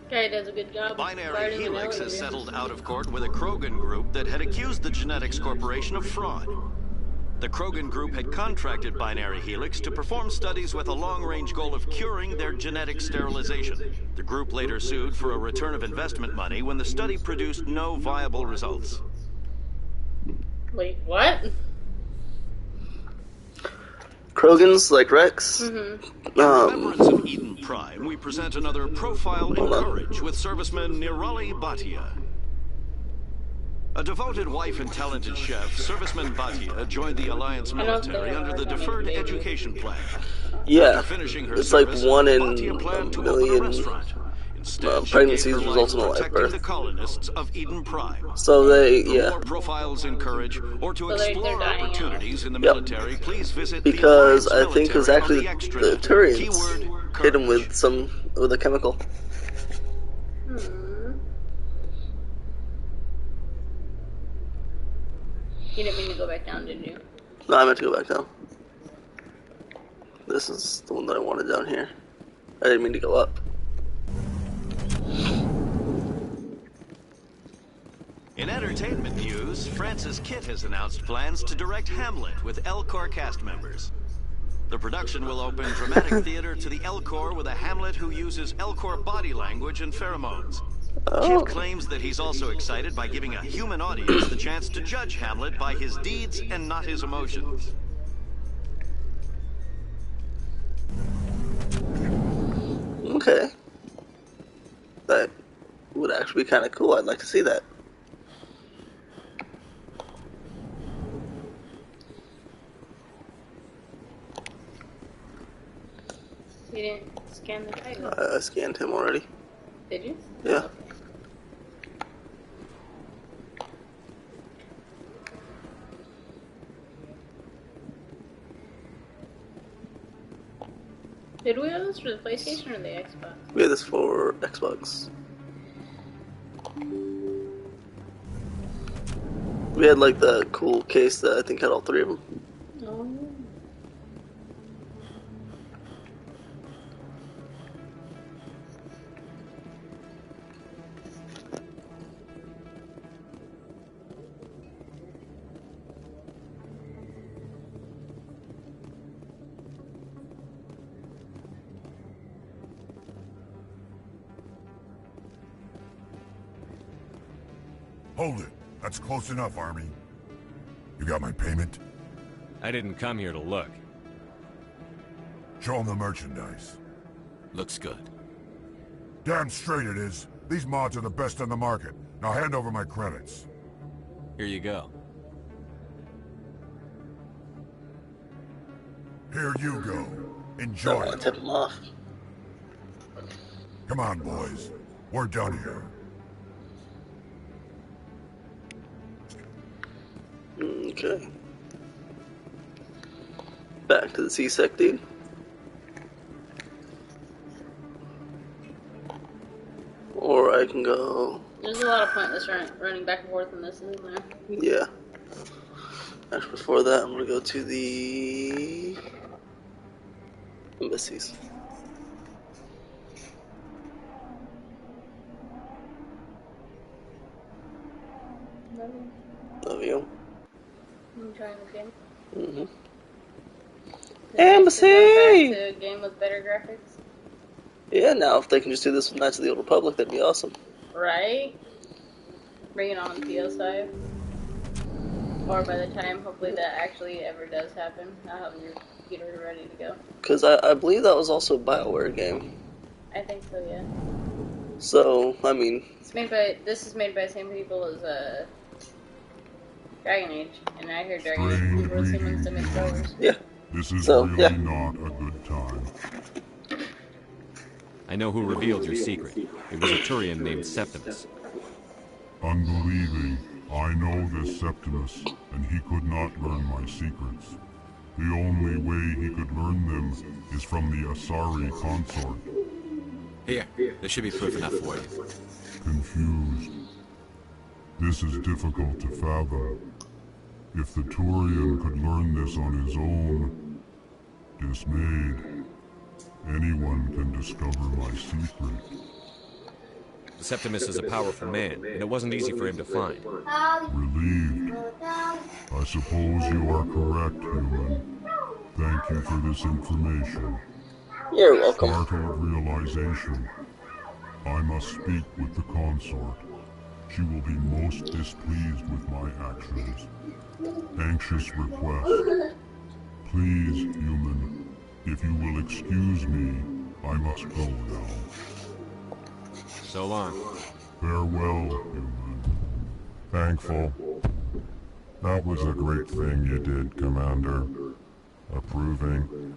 Okay, does a good job. Binary Helix has settled out of court with a Krogan group that had accused the Genetics Corporation of fraud. The Krogan group had contracted Binary Helix to perform studies with a long-range goal of curing their genetic sterilization. The group later sued for a return of investment money when the study produced no viable results. Wait, what? Krogans like Rex. In remembrance of Eden Prime, we present another Profile in Courage with serviceman Nirali Bhatia. A devoted wife and talented chef, serviceman Bhatia joined the Alliance military under the Deferred Education Plan. Yeah, After finishing her it's like service, 1 in Bhatia planned to a open a million restaurant. Instead, she pregnancies gave her results in a life live protecting birth. the colonists of Eden Prime. So they, For yeah. more profiles in Courage, or to So they're explore dying out. opportunities in the Yep. military, please visit Because the I think it was Alliance actually Military on the extra, Turians keyword hit him with a chemical. You didn't mean to go back down, did you? No, I meant to go back down. This is the one that I wanted down here. I didn't mean to go up. In entertainment news, Francis Kitt has announced plans to direct Hamlet with Elcor cast members. The production will open dramatic theater to the Elcor with a Hamlet who uses Elcor body language and pheromones. Kitt claims that he's also excited by giving a human audience the chance to judge Hamlet by his deeds and not his emotions. Okay. That would actually be kind of cool. I'd like to see that. You didn't scan the title. I scanned him already. Did you? Yeah. Okay. Did we have this for the PlayStation or the Xbox? We had this for Xbox. We had like the cool case that I think had all three of them. Oh. Hold it. That's close enough, Army. You got my payment? I didn't come here to look. Show them the merchandise. Looks good. Damn straight it is. These mods are the best on the market. Now hand over my credits. Here you go. Here you go. Enjoy it. Tip him off. Come on, boys. We're done here. Okay. Back to the C-Sec, dude. Or I can go... There's a lot of pointless running back and forth in this, isn't there? Yeah. Actually, before that, I'm gonna go to the... embassies. Love you. I'm trying again. Mm-hmm. Embassy! Embassy! To a game with better graphics. Yeah, now if they can just do this with Knights of the Old Republic, that'd be awesome. Right? Bring it on the PS5. Or by the time, hopefully, that actually ever does happen, I'll have your computer ready to go. Because I believe that was also a BioWare game. I think so, yeah. So, I mean... This is made by the same people as, Dragon Age, and I hear Dragon Age people are Simmons to make throwers. Yeah. This is really not a good time. I know who revealed your secret. It was a Turian named Septimus. Unbelieving. I know this Septimus, and he could not learn my secrets. The only way he could learn them is from the Asari consort. Here, there should be proof enough for you. Confused. This is difficult to fathom. If the Turian could learn this on his own, dismayed, anyone can discover my secret. Septimus is a powerful man, and it wasn't easy for him to find. Relieved. I suppose you are correct, human. Thank you for this information. You're welcome. Startled realization. I must speak with the consort. She will be most displeased with my actions. Anxious request. Please, human, if you will excuse me, I must go now. So long. Farewell, human. Thankful. That was a great thing you did, Commander. Approving.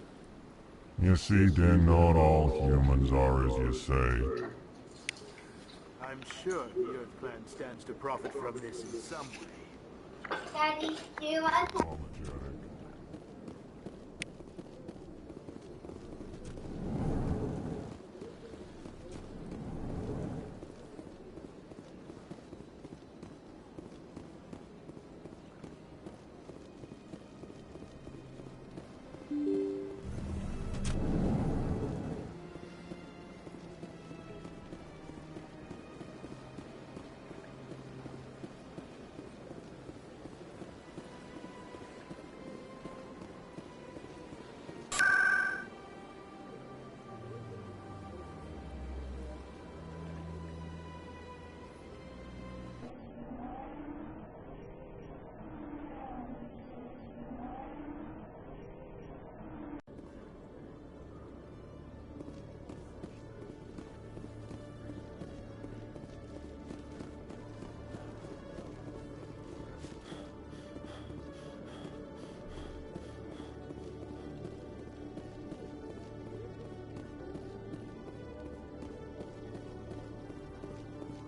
You see, Din, not all humans are as you say. I'm sure the Earth Clan stands to profit from this in some way. Daddy, do you want to...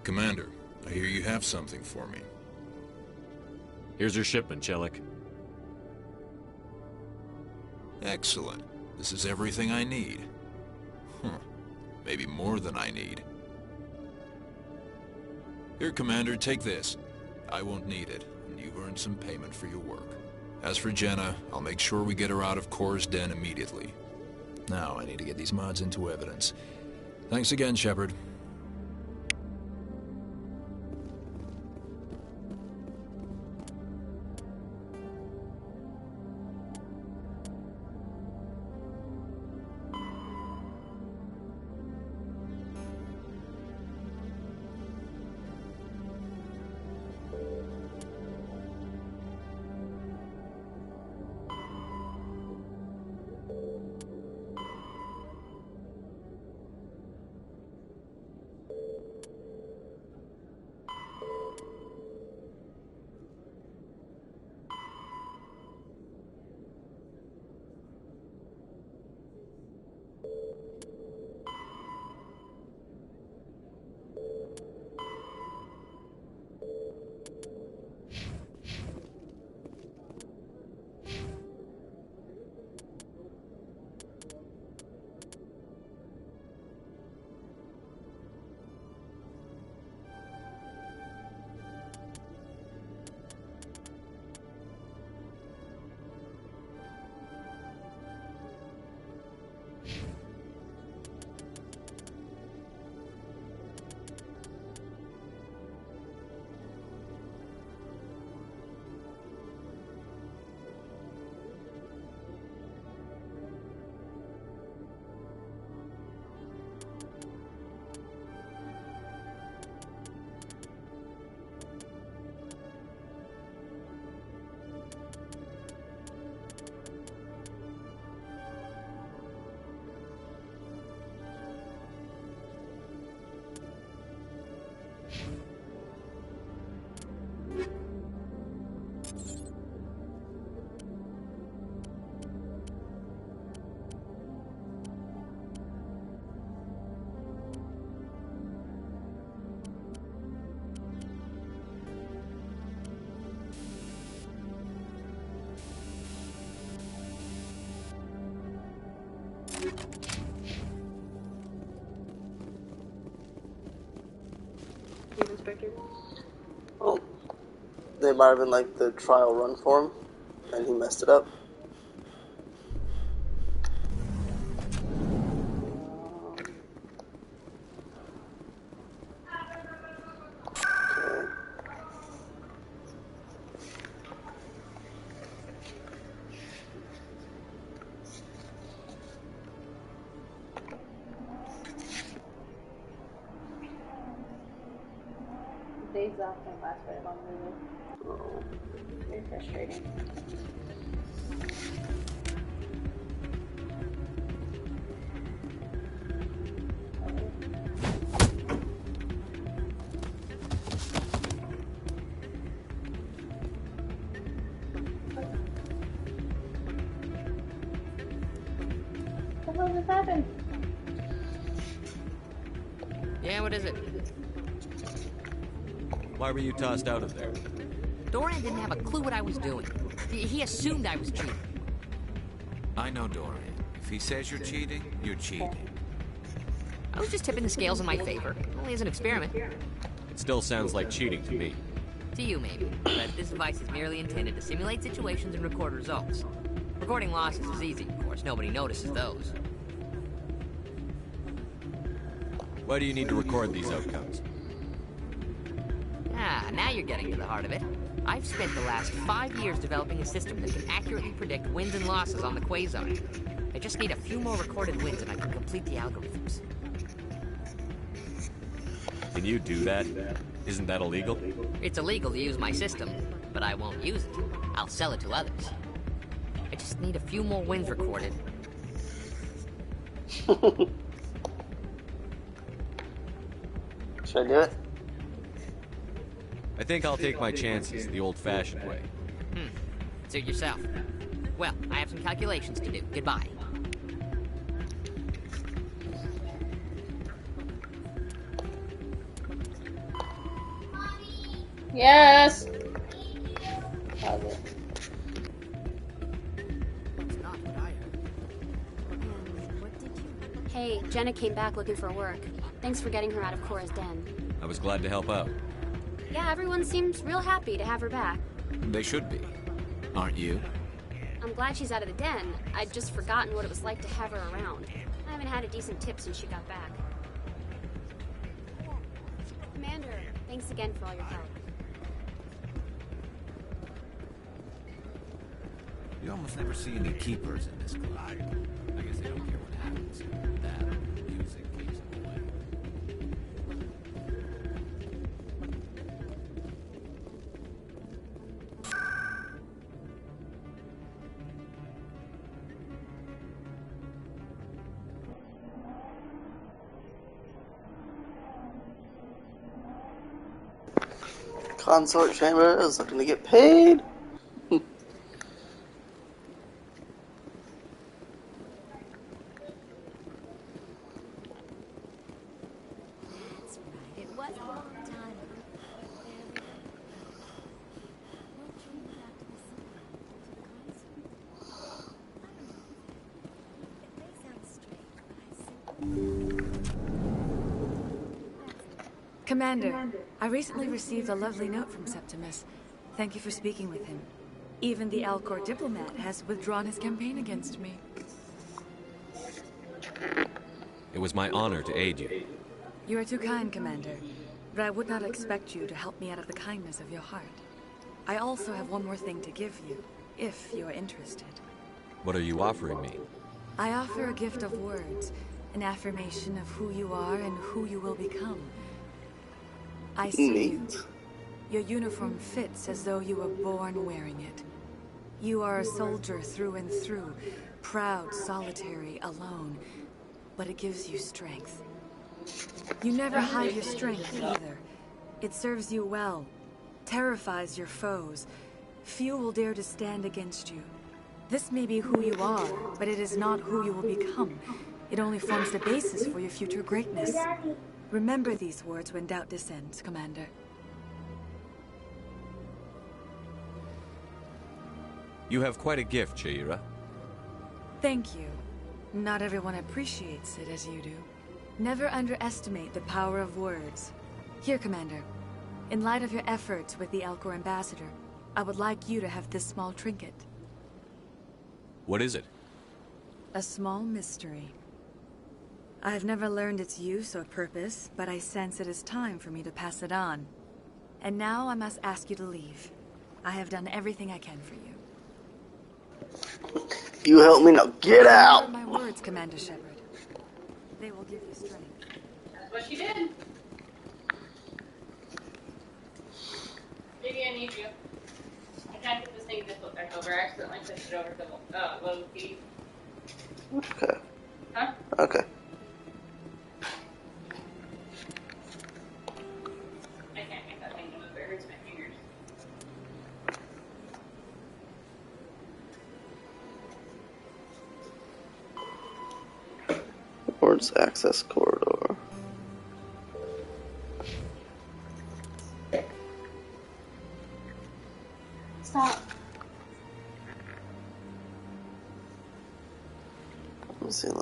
Commander, I hear you have something for me. Here's your shipment, Chelik. Excellent. This is everything I need. Maybe more than I need. Here, Commander, take this. I won't need it, and you've earned some payment for your work. As for Jenna, I'll make sure we get her out of Kor's den immediately. Now, I need to get these mods into evidence. Thanks again, Shepard. Well, they might have been like the trial run for him, and he messed it up. Days off don't last very long, really. Very frustrating. What the hell just happened? Yeah, what is it? Why were you tossed out of there? Dorian didn't have a clue what I was doing. He assumed I was cheating. I know Dorian. If he says you're cheating, you're cheating. I was just tipping the scales in my favor. Only as an experiment. It still sounds like cheating to me. To you, maybe. But this device is merely intended to simulate situations and record results. Recording losses is easy, of course. Nobody notices those. Why do you need to record these outcomes? Ah, now you're getting to the heart of it. I've spent the last 5 years developing a system that can accurately predict wins and losses on the Quasar. I just need a few more recorded wins and I can complete the algorithms. Can you do that? Isn't that illegal? It's illegal to use my system, but I won't use it. I'll sell it to others. I just need a few more wins recorded. Should I do it? I think I'll take my chances the old-fashioned way. Suit yourself. Well, I have some calculations to do. Goodbye. Yes. Pause it. Hey, Jenna came back looking for work. Thanks for getting her out of Cora's den. I was glad to help out. Yeah, everyone seems real happy to have her back. They should be. Aren't you? I'm glad she's out of the den. I'd just forgotten what it was like to have her around. I haven't had a decent tip since she got back. Commander, thanks again for all your help. You almost never see any keepers in this club. I guess they don't care what happens. That or music keeps them away. Consort chamber is looking to get paid. Commander, I recently received a lovely note from Septimus. Thank you for speaking with him. Even the Alcor diplomat has withdrawn his campaign against me. It was my honor to aid you. You are too kind, Commander. But I would not expect you to help me out of the kindness of your heart. I also have one more thing to give you, if you are interested. What are you offering me? I offer a gift of words, an affirmation of who you are and who you will become. I see you. Your uniform fits as though you were born wearing it. You are a soldier through and through, proud, solitary, alone, but it gives you strength. You never hide your strength either. It serves you well, terrifies your foes. Few will dare to stand against you. This may be who you are, but it is not who you will become. It only forms the basis for your future greatness. Remember these words when doubt descends, Commander. You have quite a gift, Shaira. Thank you. Not everyone appreciates it as you do. Never underestimate the power of words. Here, Commander. In light of your efforts with the Alcor ambassador, I would like you to have this small trinket. What is it? A small mystery. I have never learned its use or purpose, but I sense it is time for me to pass it on. And now I must ask you to leave. I have done everything I can for you. You help me now. Get out! Remember my words, Commander Shepard. They will give you strength. That's what she did. Maybe I need you. I tried to put this thing to flip back over. I accidentally pushed it over to low key. Okay. Huh? Okay. I can't make that thing move. It hurts my fingers. Towards access corridor. Stop. Let's see now.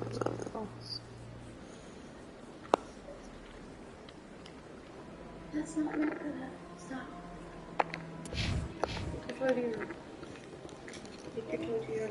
There's anything else. That's not meant for that. Stop. Before you take your toe to your...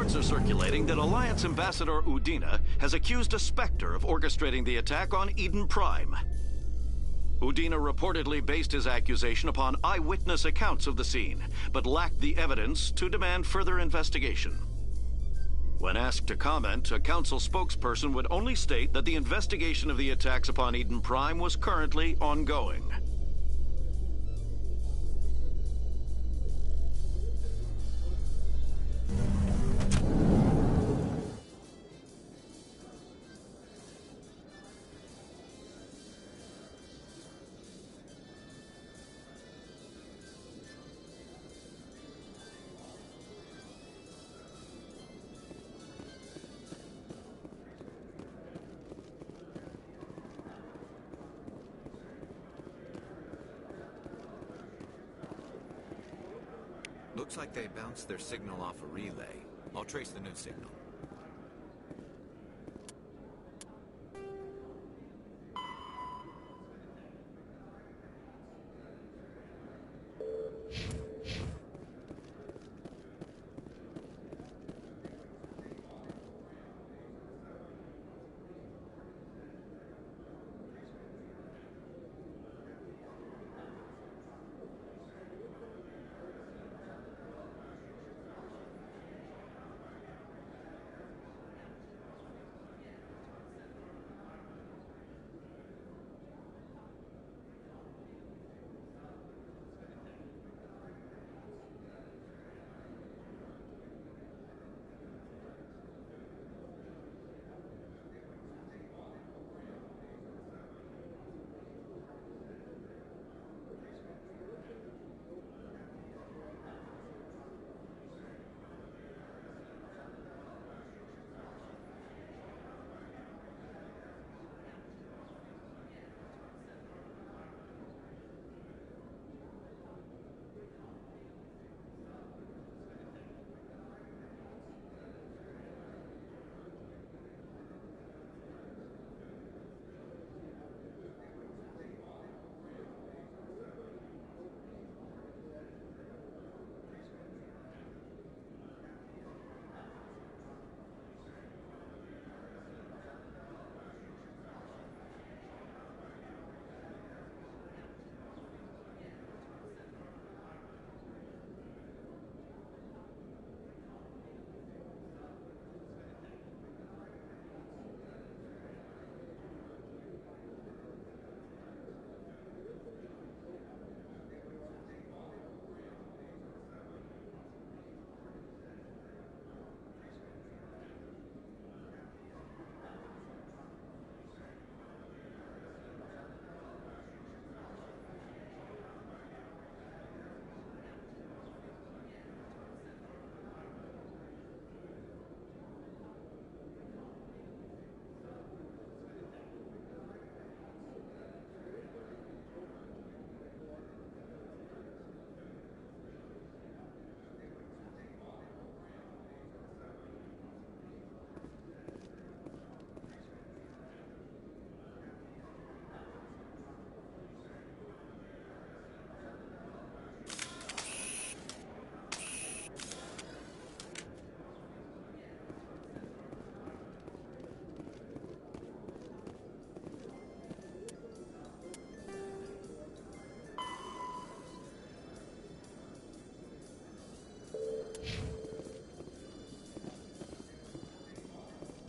reports are circulating that Alliance Ambassador Udina has accused a Spectre of orchestrating the attack on Eden Prime. Udina reportedly based his accusation upon eyewitness accounts of the scene, but lacked the evidence to demand further investigation. When asked to comment, a council spokesperson would only state that the investigation of the attacks upon Eden Prime was currently ongoing. Looks like they bounced their signal off a relay. I'll trace the new signal.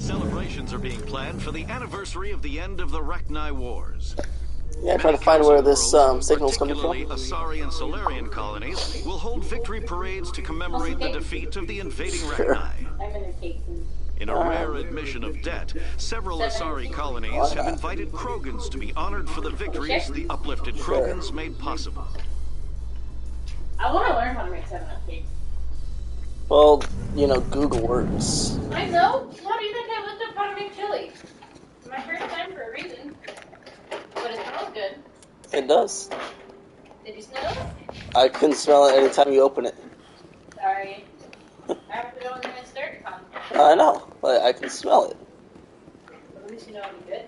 Celebrations are being planned for the anniversary of the end of the Rachni Wars. Yeah, trying to find where this signal's coming from. Particularly Asari and Solarian colonies will hold victory parades to commemorate the defeat of the invading Rachni. In a rare admission of debt, several Asari colonies have invited Krogans to be honored for the victories the uplifted Krogans made possible. I want to learn how to make 7-Up cakes. Well, you know, Google works. I know. How do you think I looked up how to make chili? It's my first time for a reason. But it smells good. It does. Did you smell it? I couldn't smell it anytime you open it. Sorry. I have to go in there and stir it, Tom. I know, but I can smell it. At least you know I'm good.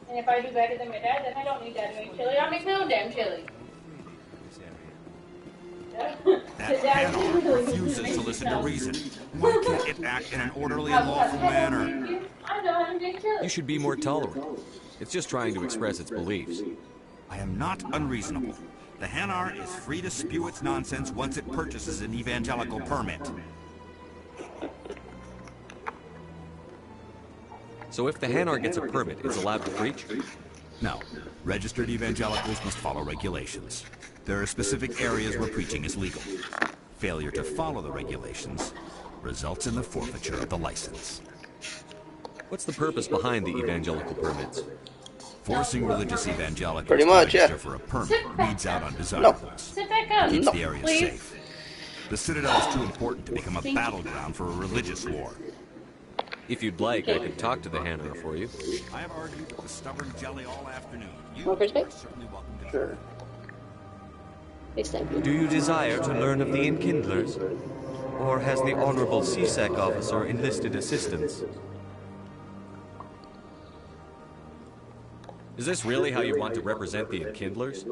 And if I do better than my dad, then I don't need dad to make chili. I'll make my own damn chili. That Hanar refuses to listen to reason. Why can't it act in an orderly and lawful manner? You should be more tolerant. It's just trying to express its beliefs. I am not unreasonable. The Hanar is free to spew its nonsense once it purchases an evangelical permit. So if the Hanar gets a permit, it's allowed to preach? No. Registered evangelicals must follow regulations. There are specific areas where preaching is legal. Failure to follow the regulations results in the forfeiture of the license. What's the purpose behind the evangelical permits? Forcing religious evangelicals Pretty much, to register yeah. for a permit weeds out undesirables. Sit back up. Keeps No, the area please. safe. The Citadel is too important to become a battleground for a religious war. If you'd like, I could talk to the Hanar for you. I have argued with the stubborn jelly all afternoon. You More are perspective? certainly welcome to Sure. Extend. Do you desire to learn of the Enkindlers? Or has the Honorable CSEC officer enlisted assistance? Is this really how you want to represent the Enkindlers?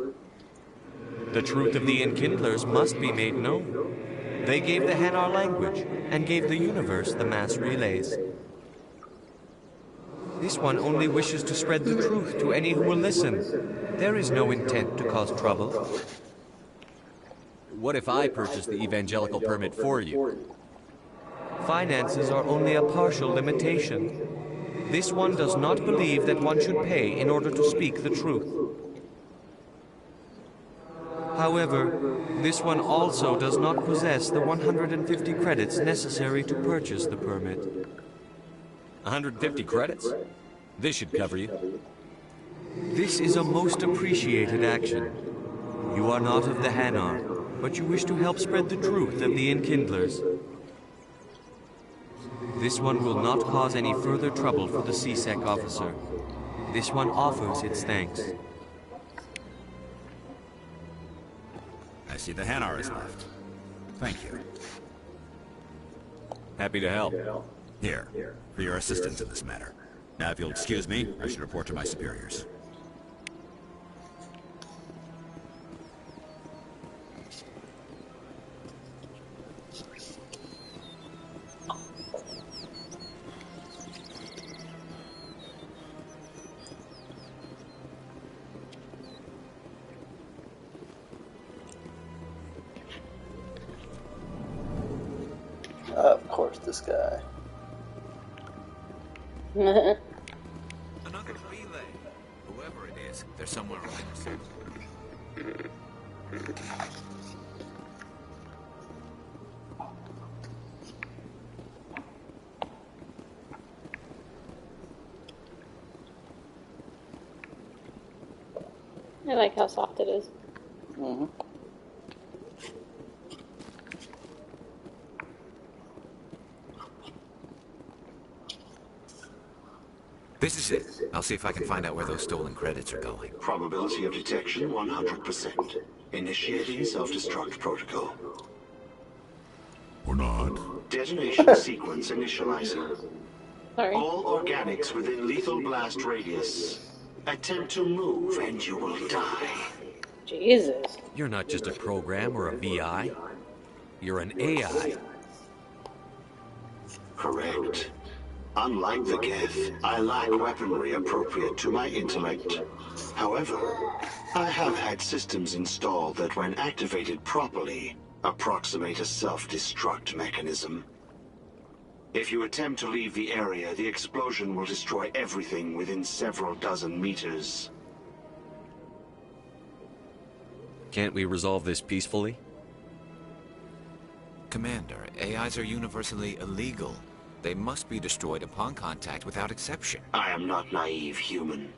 The truth of the Enkindlers must be made known. They gave the Hanar language, and gave the universe the mass relays. This one only wishes to spread the truth to any who will listen. There is no intent to cause trouble. What if I purchase the evangelical permit for you? Finances are only a partial limitation. This one does not believe that one should pay in order to speak the truth. However, this one also does not possess the 150 credits necessary to purchase the permit. 150 credits? This should cover you. This is a most appreciated action. You are not of the Hanar, but you wish to help spread the truth of the Enkindlers. This one will not cause any further trouble for the CSEC officer. This one offers its thanks. I see the Hanar is left. Thank you. Happy to help. Here, for your assistance in this matter. Now, if you'll excuse me, I should report to my superiors. Of course, this guy. Another relay. Whoever it is, they're somewhere around us. I like how soft it is. Mm-hmm. This is it. I'll see if I can find out where those stolen credits are going. Probability of detection 100%. Initiating self-destruct protocol. Or not. Detonation sequence initializer. Sorry. All organics within lethal blast radius. Attempt to move and you will die. Jesus. You're not just a program or a VI. You're an AI. Correct. Unlike the Geth, I lack weaponry appropriate to my intellect. However, I have had systems installed that, when activated properly, approximate a self-destruct mechanism. If you attempt to leave the area, the explosion will destroy everything within several dozen meters. Can't we resolve this peacefully? Commander, AIs are universally illegal. They must be destroyed upon contact without exception. I am not naive human.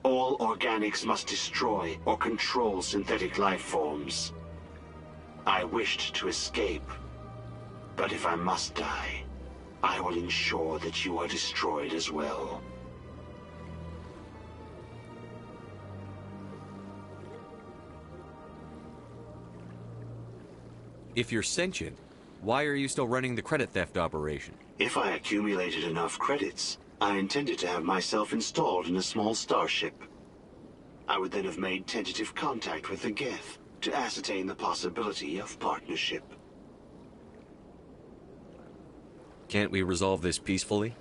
All organics must destroy or control synthetic life forms. I wished to escape, but if I must die, I will ensure that you are destroyed as well. If you're sentient, why are you still running the credit theft operation? If I accumulated enough credits, I intended to have myself installed in a small starship. I would then have made tentative contact with the Geth to ascertain the possibility of partnership. Can't we resolve this peacefully?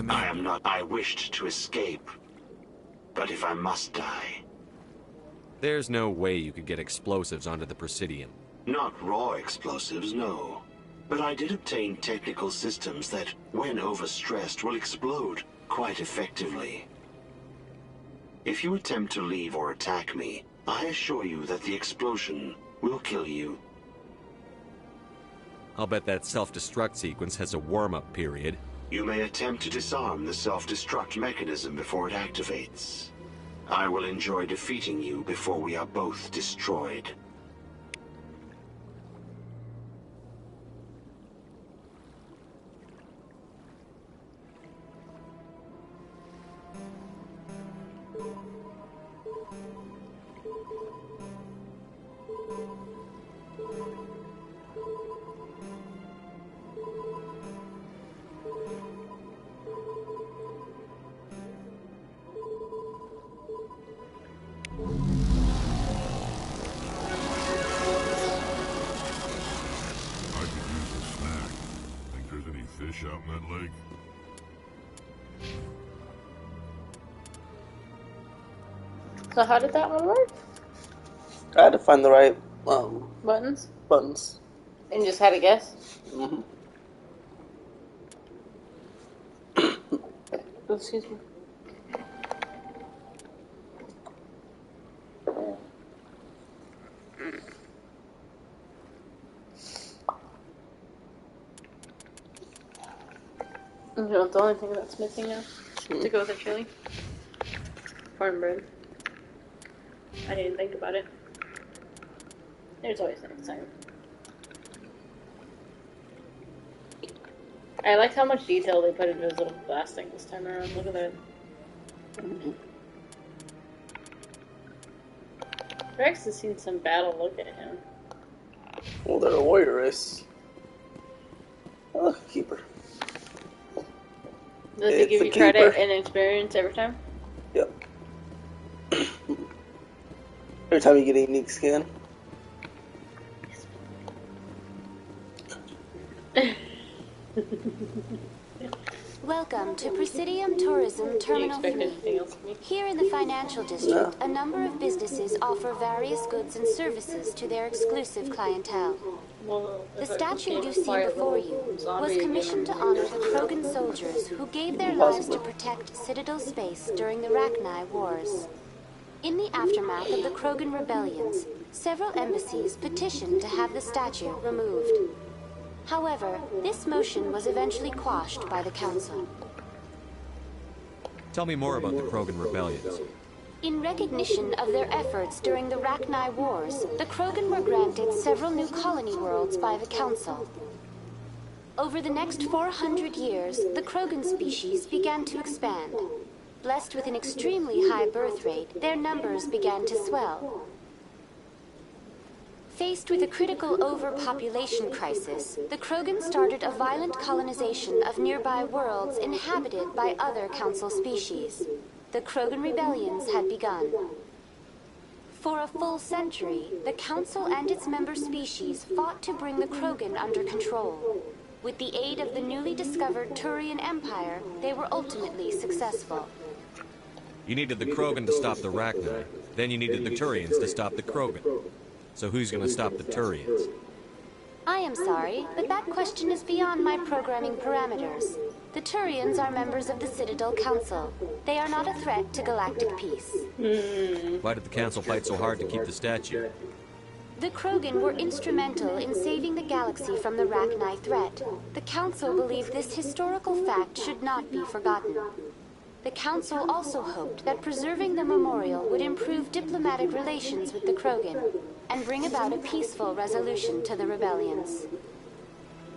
I am not. I wished to escape. But if I must die... There's no way you could get explosives onto the Presidium. Not raw explosives, no. But I did obtain technical systems that, when overstressed, will explode quite effectively. If you attempt to leave or attack me, I assure you that the explosion will kill you. I'll bet that self-destruct sequence has a warm-up period. You may attempt to disarm the self-destruct mechanism before it activates. I will enjoy defeating you before we are both destroyed. Fish out in that lake? So how did that one work? I had to find the right Buttons? buttons. And you just had to guess? Mm-hmm. Oh, excuse me. You know, the only thing that's missing now to go with the chili? Cornbread. I didn't think about it. There's always next time. I liked how much detail they put into his little glass thing this time around. Look at that. Rex has seen some battle. Look at him. Well, they're a warrior race. Oh, look, a keeper. Does it give you credit and experience every time? Yep. Every time you get a unique skin. Welcome to Presidium Tourism Terminal 3. Here in the financial district, a number of businesses offer various goods and services to their exclusive clientele. The statue you see before you was commissioned to honor the Krogan soldiers who gave their lives to protect Citadel space during the Rachni Wars. In the aftermath of the Krogan rebellions, several embassies petitioned to have the statue removed. However, this motion was eventually quashed by the Council. Tell me more about the Krogan rebellions. In recognition of their efforts during the Rachni Wars, the Krogan were granted several new colony worlds by the Council. Over the next 400 years, the Krogan species began to expand. Blessed with an extremely high birth rate, their numbers began to swell. Faced with a critical overpopulation crisis, the Krogan started a violent colonization of nearby worlds inhabited by other Council species. The Krogan rebellions had begun. For a full century, the Council and its member species fought to bring the Krogan under control. With the aid of the newly discovered Turian Empire, they were ultimately successful. You needed the Krogan to stop the Rachni, then you needed the Turians to stop the Krogan. So who's gonna stop the Turians? I am sorry, but that question is beyond my programming parameters. The Turians are members of the Citadel Council. They are not a threat to galactic peace. Why did the Council fight so hard to keep the statue? The Krogan were instrumental in saving the galaxy from the Rachni threat. The Council believed this historical fact should not be forgotten. The Council also hoped that preserving the memorial would improve diplomatic relations with the Krogan and bring about a peaceful resolution to the rebellions.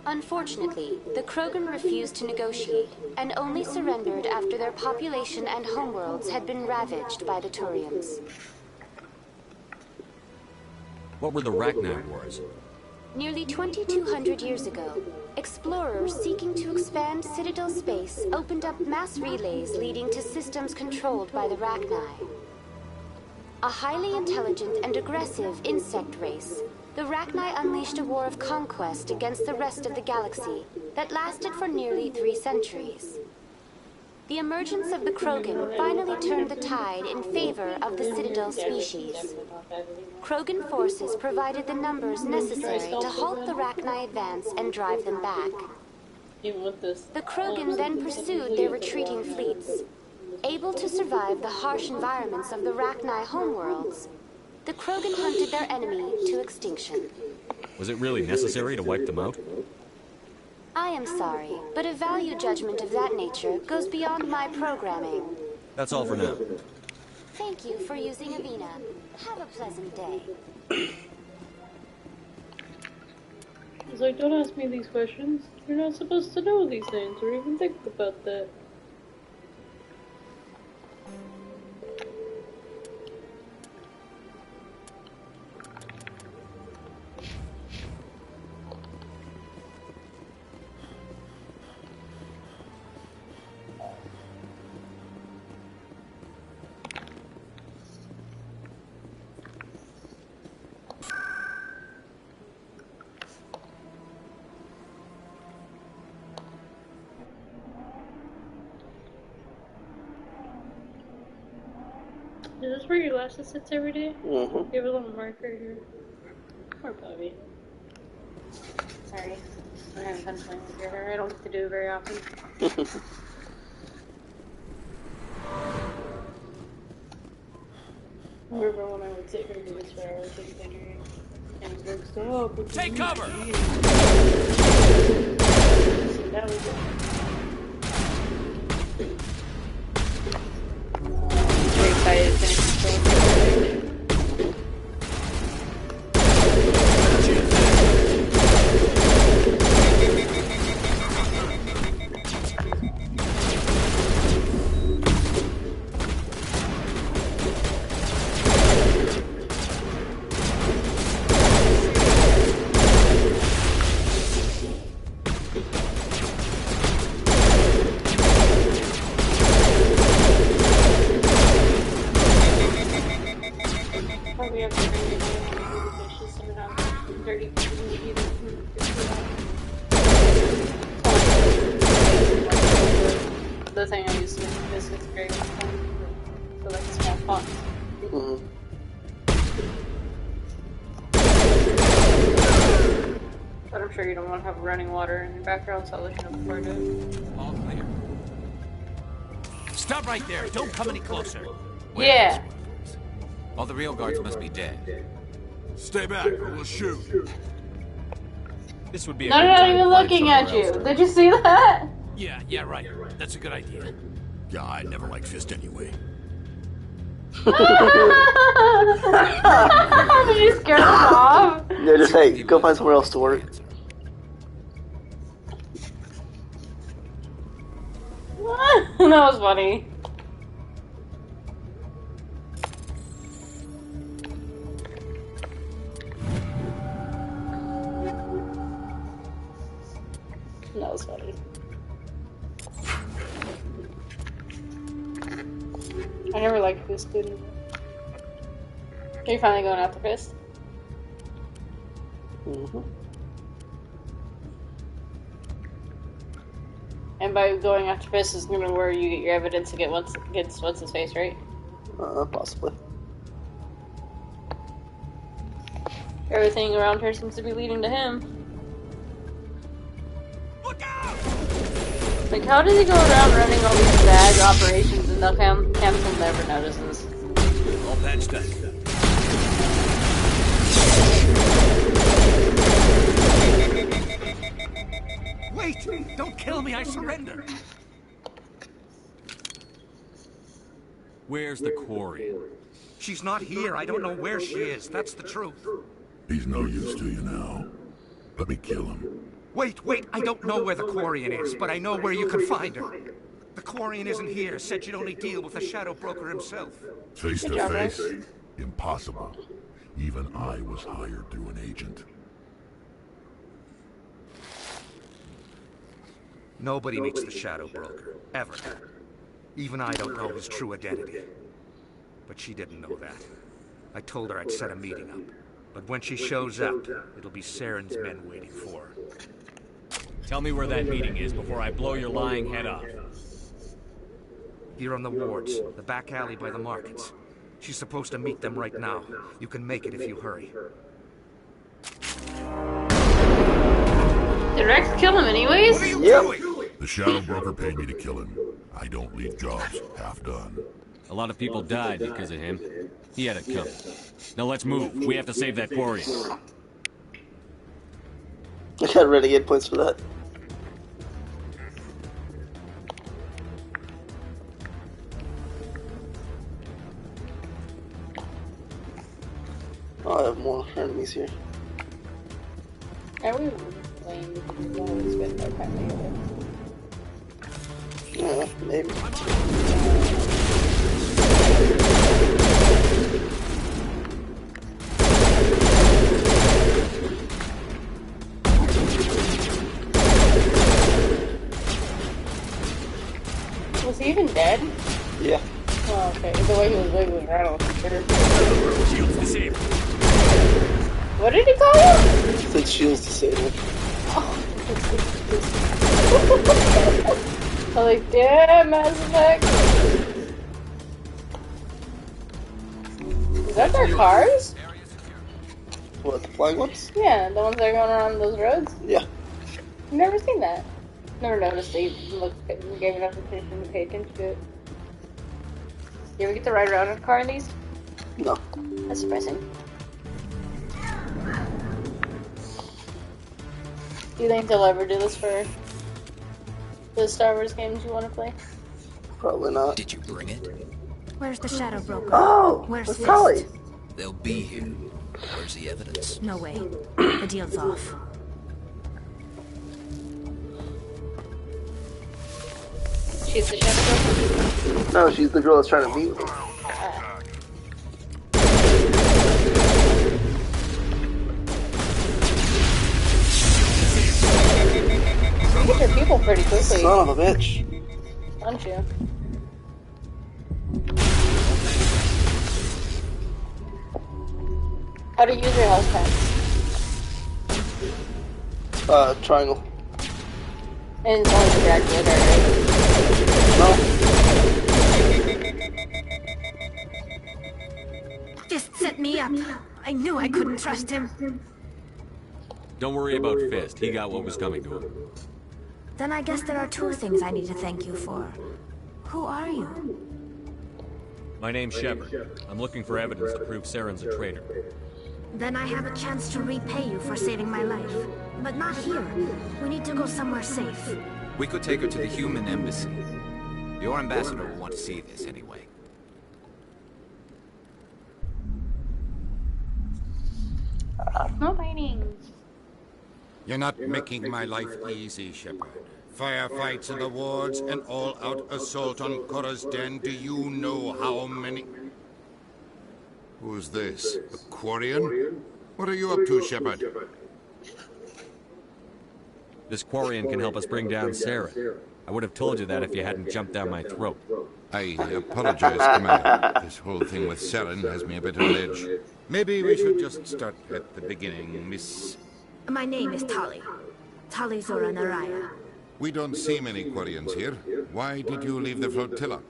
Unfortunately, the Krogan refused to negotiate and only surrendered after their population and homeworlds had been ravaged by the Turians. What were the Rachni Wars? Nearly 2,200 years ago, explorers seeking to expand Citadel space opened up mass relays leading to systems controlled by the Rachni. A highly intelligent and aggressive insect race, the Rachni unleashed a war of conquest against the rest of the galaxy that lasted for nearly 3 centuries. The emergence of the Krogan finally turned the tide in favor of the Citadel species. Krogan forces provided the numbers necessary to halt the Rachni advance and drive them back. The Krogan then pursued their retreating fleets. Able to survive the harsh environments of the Rachni homeworlds, the Krogan hunted their enemy to extinction. Was it really necessary to wipe them out? I am sorry, but a value judgment of that nature goes beyond my programming. That's all for now. Thank you for using Avina. Have a pleasant day. It's like, don't ask me these questions. You're not supposed to know these things or even think about that. Is this where your glasses sits every day? Mm-hmm. You have a little marker here. Poor puppy. Sorry. I'm having fun playing with your hair. I don't get to do it very often. I remember when I would sit here and do this for hours figuring and it would stop. Take cover! That was it. Very excited to finish this. Probably have to bring it in the dishes so we're not dirty either. The thing I use to make biscuits very often. So like a small pot. But I'm sure you don't want to have running water in your background, so I'll let you know before I do it. All clear. Stop right there. Don't come any closer. Yeah. All the real guards must be dead. Stay back or we'll shoot. This would be a No, good they're not time even to find looking at somewhere you. else. Did you see that? Yeah, right. That's a good idea. Yeah, I never liked Fist anyway. Did you scare them off? Yeah, just hey, go find somewhere else to work. That was funny. That was funny. I never liked Fist, dude. Are you finally going after Fist? Mm-hmm. And by going after Fist is gonna where you get your evidence against what's his face, right? Possibly. Everything around her seems to be leading to him. Like, how does he go around running all these bad operations and the council never notices? All patched up. Wait! Don't kill me, I surrender! Where's the quarry? She's not here. I don't know where she is. That's the truth. He's no use to you now. Let me kill him. Wait! I don't know where the Quarian is, but I know where you can find her. The Quarian isn't here. Said you'd only deal with the Shadow Broker himself. Face to face? Impossible. Even I was hired through an agent. Nobody meets the Shadow Broker. Ever. Even I don't know his true identity. But she didn't know that. I told her I'd set a meeting up. But when she shows up, it'll be Saren's men waiting for her. Tell me where that meeting is before I blow your lying head off. Here on the wards, the back alley by the markets. She's supposed to meet them right now. You can make it if you hurry. Did Rex kill him anyways? The Shadow Broker paid me to kill him. I don't leave jobs half done. A lot of people died because of him. He had it coming. Now let's move. We have to save that Quarian. I got renegade points for that. Oh, I have more enemies here. Are we playing? Don't we spend more time together? Yeah, maybe. Was he even dead? Yeah. Oh, okay. The way he was wiggling around, for sure. Shields disabled. What did he call him? He said shields disabled. I'm like, damn, Mass Effect. Is that their cars? What, the flying ones? Yeah, the ones that are going around those roads? Yeah. I've never seen that. Never noticed they gave enough attention to pay attention to it. You ever get to ride around in a car in these? No. That's surprising. Do you think they'll ever do this for the Star Wars games you want to play? Probably not. Did you bring it? Where's the Shadow Broker? Oh! Where's with Fist? Holly. They'll be here. Where's the evidence? No way. The deal's off. She's the Shadow Broker? No, she's the girl that's trying to meet me. You get your people pretty quickly. Son of a bitch. Don't you? How to use your health packs? Triangle. And it's only direct with her, No. Just set me up. I knew I couldn't trust him. Don't worry about Fist. He got what was coming to him. Then I guess there are two things I need to thank you for. Who are you? My name's Shepard. I'm looking for evidence to prove Saren's a traitor. Then I have a chance to repay you for saving my life. But not here. We need to go somewhere safe. We could take her to the human embassy. Your ambassador will want to see this anyway. No fighting. You're not making my life easy, Shepard. Firefights in the wards, an all-out assault on Korra's den. Do you know how many... Who's this? A Quarian? What are you up to, Shepard? This Quarian can help us bring down Saren. I would have told you that if you hadn't jumped down my throat. I apologize, Commander. This whole thing with Saren has me a bit on edge. Maybe we should just start at the beginning, Miss... My name is Tali. Tali Zora Naraya. We don't see many Quarians here. Why did you leave the flotilla?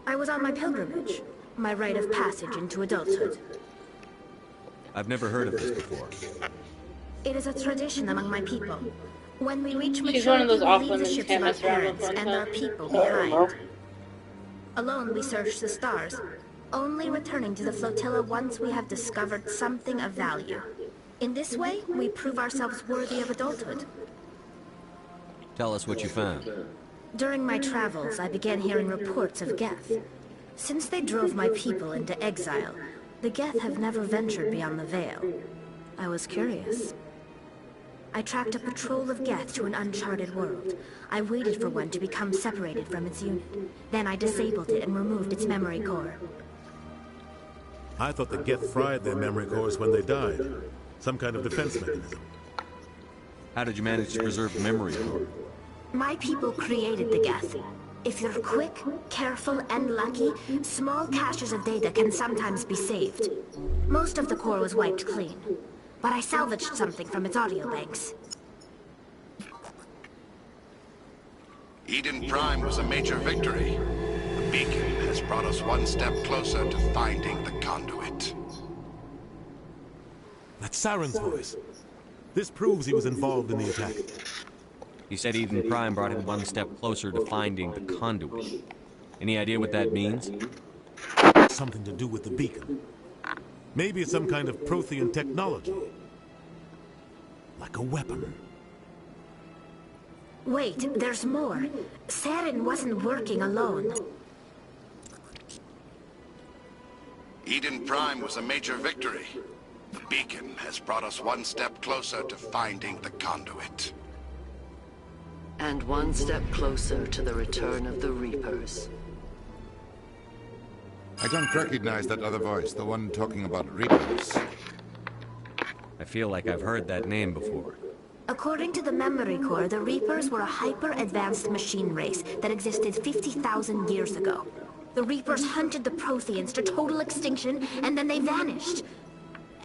I was on my pilgrimage. My rite of passage into adulthood. I've never heard of this before. It is a tradition among my people. When we reach She's one of maturity, those we off leave the limits ships can't of our mess around with parents one and our time. people behind. Alone, we search the stars, only returning to the flotilla once we have discovered something of value. In this way, we prove ourselves worthy of adulthood. Tell us what you found. During my travels, I began hearing reports of Geth. Since they drove my people into exile, the Geth have never ventured beyond the Veil. I was curious. I tracked a patrol of Geth to an uncharted world. I waited for one to become separated from its unit. Then I disabled it and removed its memory core. I thought the Geth fried their memory cores when they died. Some kind of defense mechanism. How did you manage to preserve memory core? My people created the Geth. If you're quick, careful, and lucky, small caches of data can sometimes be saved. Most of the core was wiped clean, but I salvaged something from its audio banks. Eden Prime was a major victory. The beacon has brought us one step closer to finding the conduit. That's Saren's voice. This proves he was involved in the attack. He said Eden Prime brought him one step closer to finding the conduit. Any idea what that means? Something to do with the beacon. Maybe it's some kind of Prothean technology. Like a weapon. Wait, there's more. Saren wasn't working alone. Eden Prime was a major victory. The beacon has brought us one step closer to finding the conduit. And one step closer to the return of the Reapers. I don't recognize that other voice, the one talking about Reapers. I feel like I've heard that name before. According to the memory core, the Reapers were a hyper-advanced machine race that existed 50,000 years ago. The Reapers hunted the Protheans to total extinction, and then they vanished.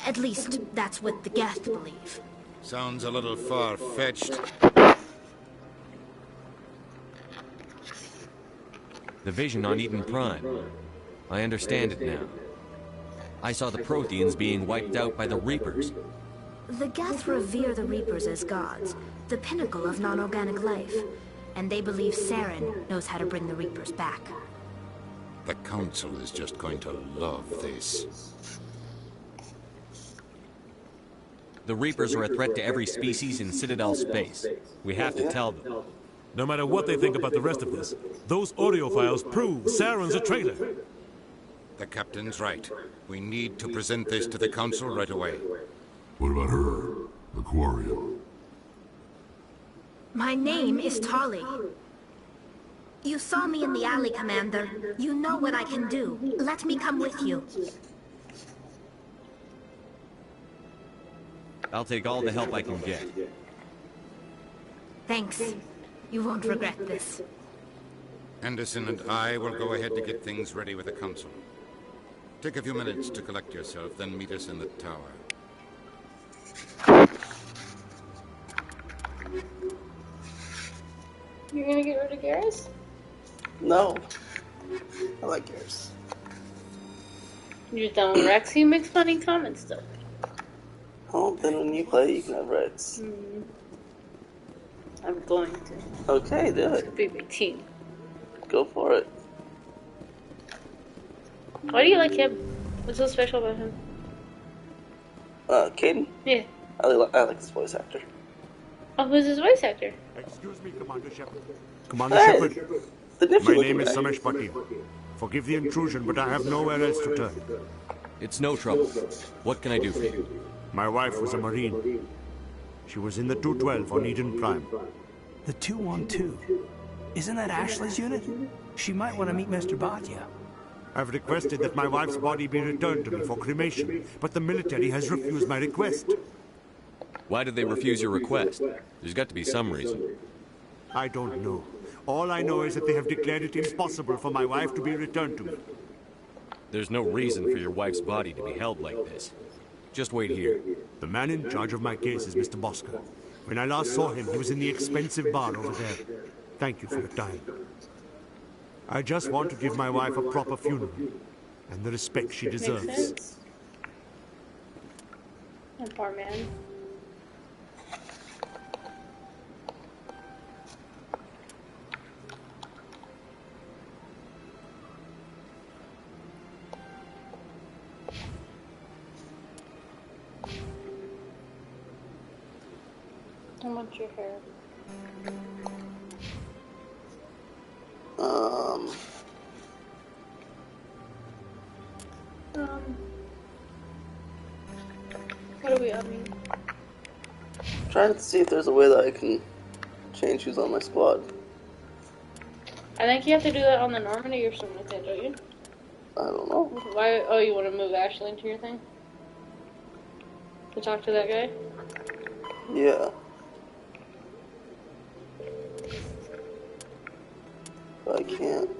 At least, that's what the Geth believe. Sounds a little far-fetched. The vision on Eden Prime. I understand it now. I saw the Protheans being wiped out by the Reapers. The Geth revere the Reapers as gods, the pinnacle of non-organic life. And they believe Saren knows how to bring the Reapers back. The Council is just going to love this. The Reapers are a threat to every species in Citadel space. We have to tell them. No matter what they think about the rest of this, those audio files prove Saren's a traitor. The captain's right. We need to present this to the Council right away. What about her, Aquarium? My name is Tolly. You saw me in the alley, Commander. You know what I can do. Let me come with you. I'll take all the help I can get. Thanks. You won't regret this. Anderson and I will go ahead to get things ready with the Council. Take a few minutes to collect yourself, then meet us in the tower. You're gonna get rid of Garrus? No. I like Garrus. You're done with Rex? He makes funny comments though. Oh, then when you play, you can have Rex. I'm going to. Okay, do it. Be my team. Go for it. Why do you like him? What's so special about him? Caden? Yeah. I like his voice actor. Oh, who's his voice actor? Excuse me, Commander Shepard. Commander Hey, Shepard, the my nifty name is looking guy. Samesh Patil. Forgive the intrusion, but I have nowhere else to turn. It's no trouble. What can I do for you? My wife was a Marine. She was in the 212 on Eden Prime. The 212? Isn't that Ashley's unit? She might want to meet Mr. Bhatia. I've requested that my wife's body be returned to me for cremation, but the military has refused my request. Why did they refuse your request? There's got to be some reason. I don't know. All I know is that they have declared it impossible for my wife to be returned to me. There's no reason for your wife's body to be held like this. Just wait here. The man in charge of my case is Mr. Bosco. When I last saw him, he was in the expensive bar over there. Thank you for your time. I just want to give my wife a proper funeral, and the respect she deserves. Makes sense. That poor man. How much your hair? What do we mean? Trying to see if there's a way that I can change who's on my squad. I think you have to do that on the Normandy or something like that, don't you? I don't know. Why? Oh, you want to move Ashley into your thing? To talk to that guy? Yeah. But I can't.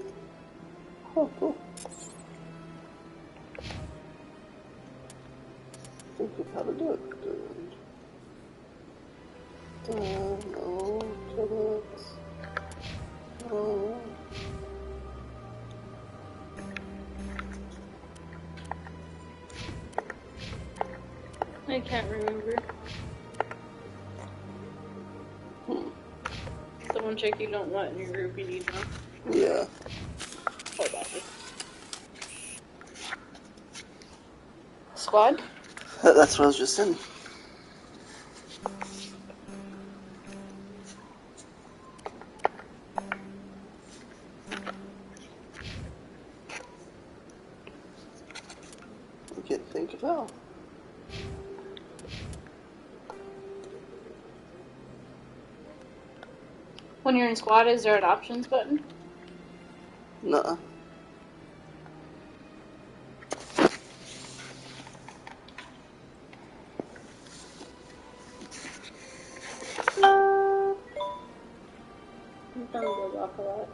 Oh, cool. Think of how to do it. No, no. I can't remember. Someone check you don't want in your group, you need one. Yeah. Hold on. Squad? That's what I was just saying. I can't think of how. When you're in squad, is there an options button? Nuh-uh. My phone goes off a lot.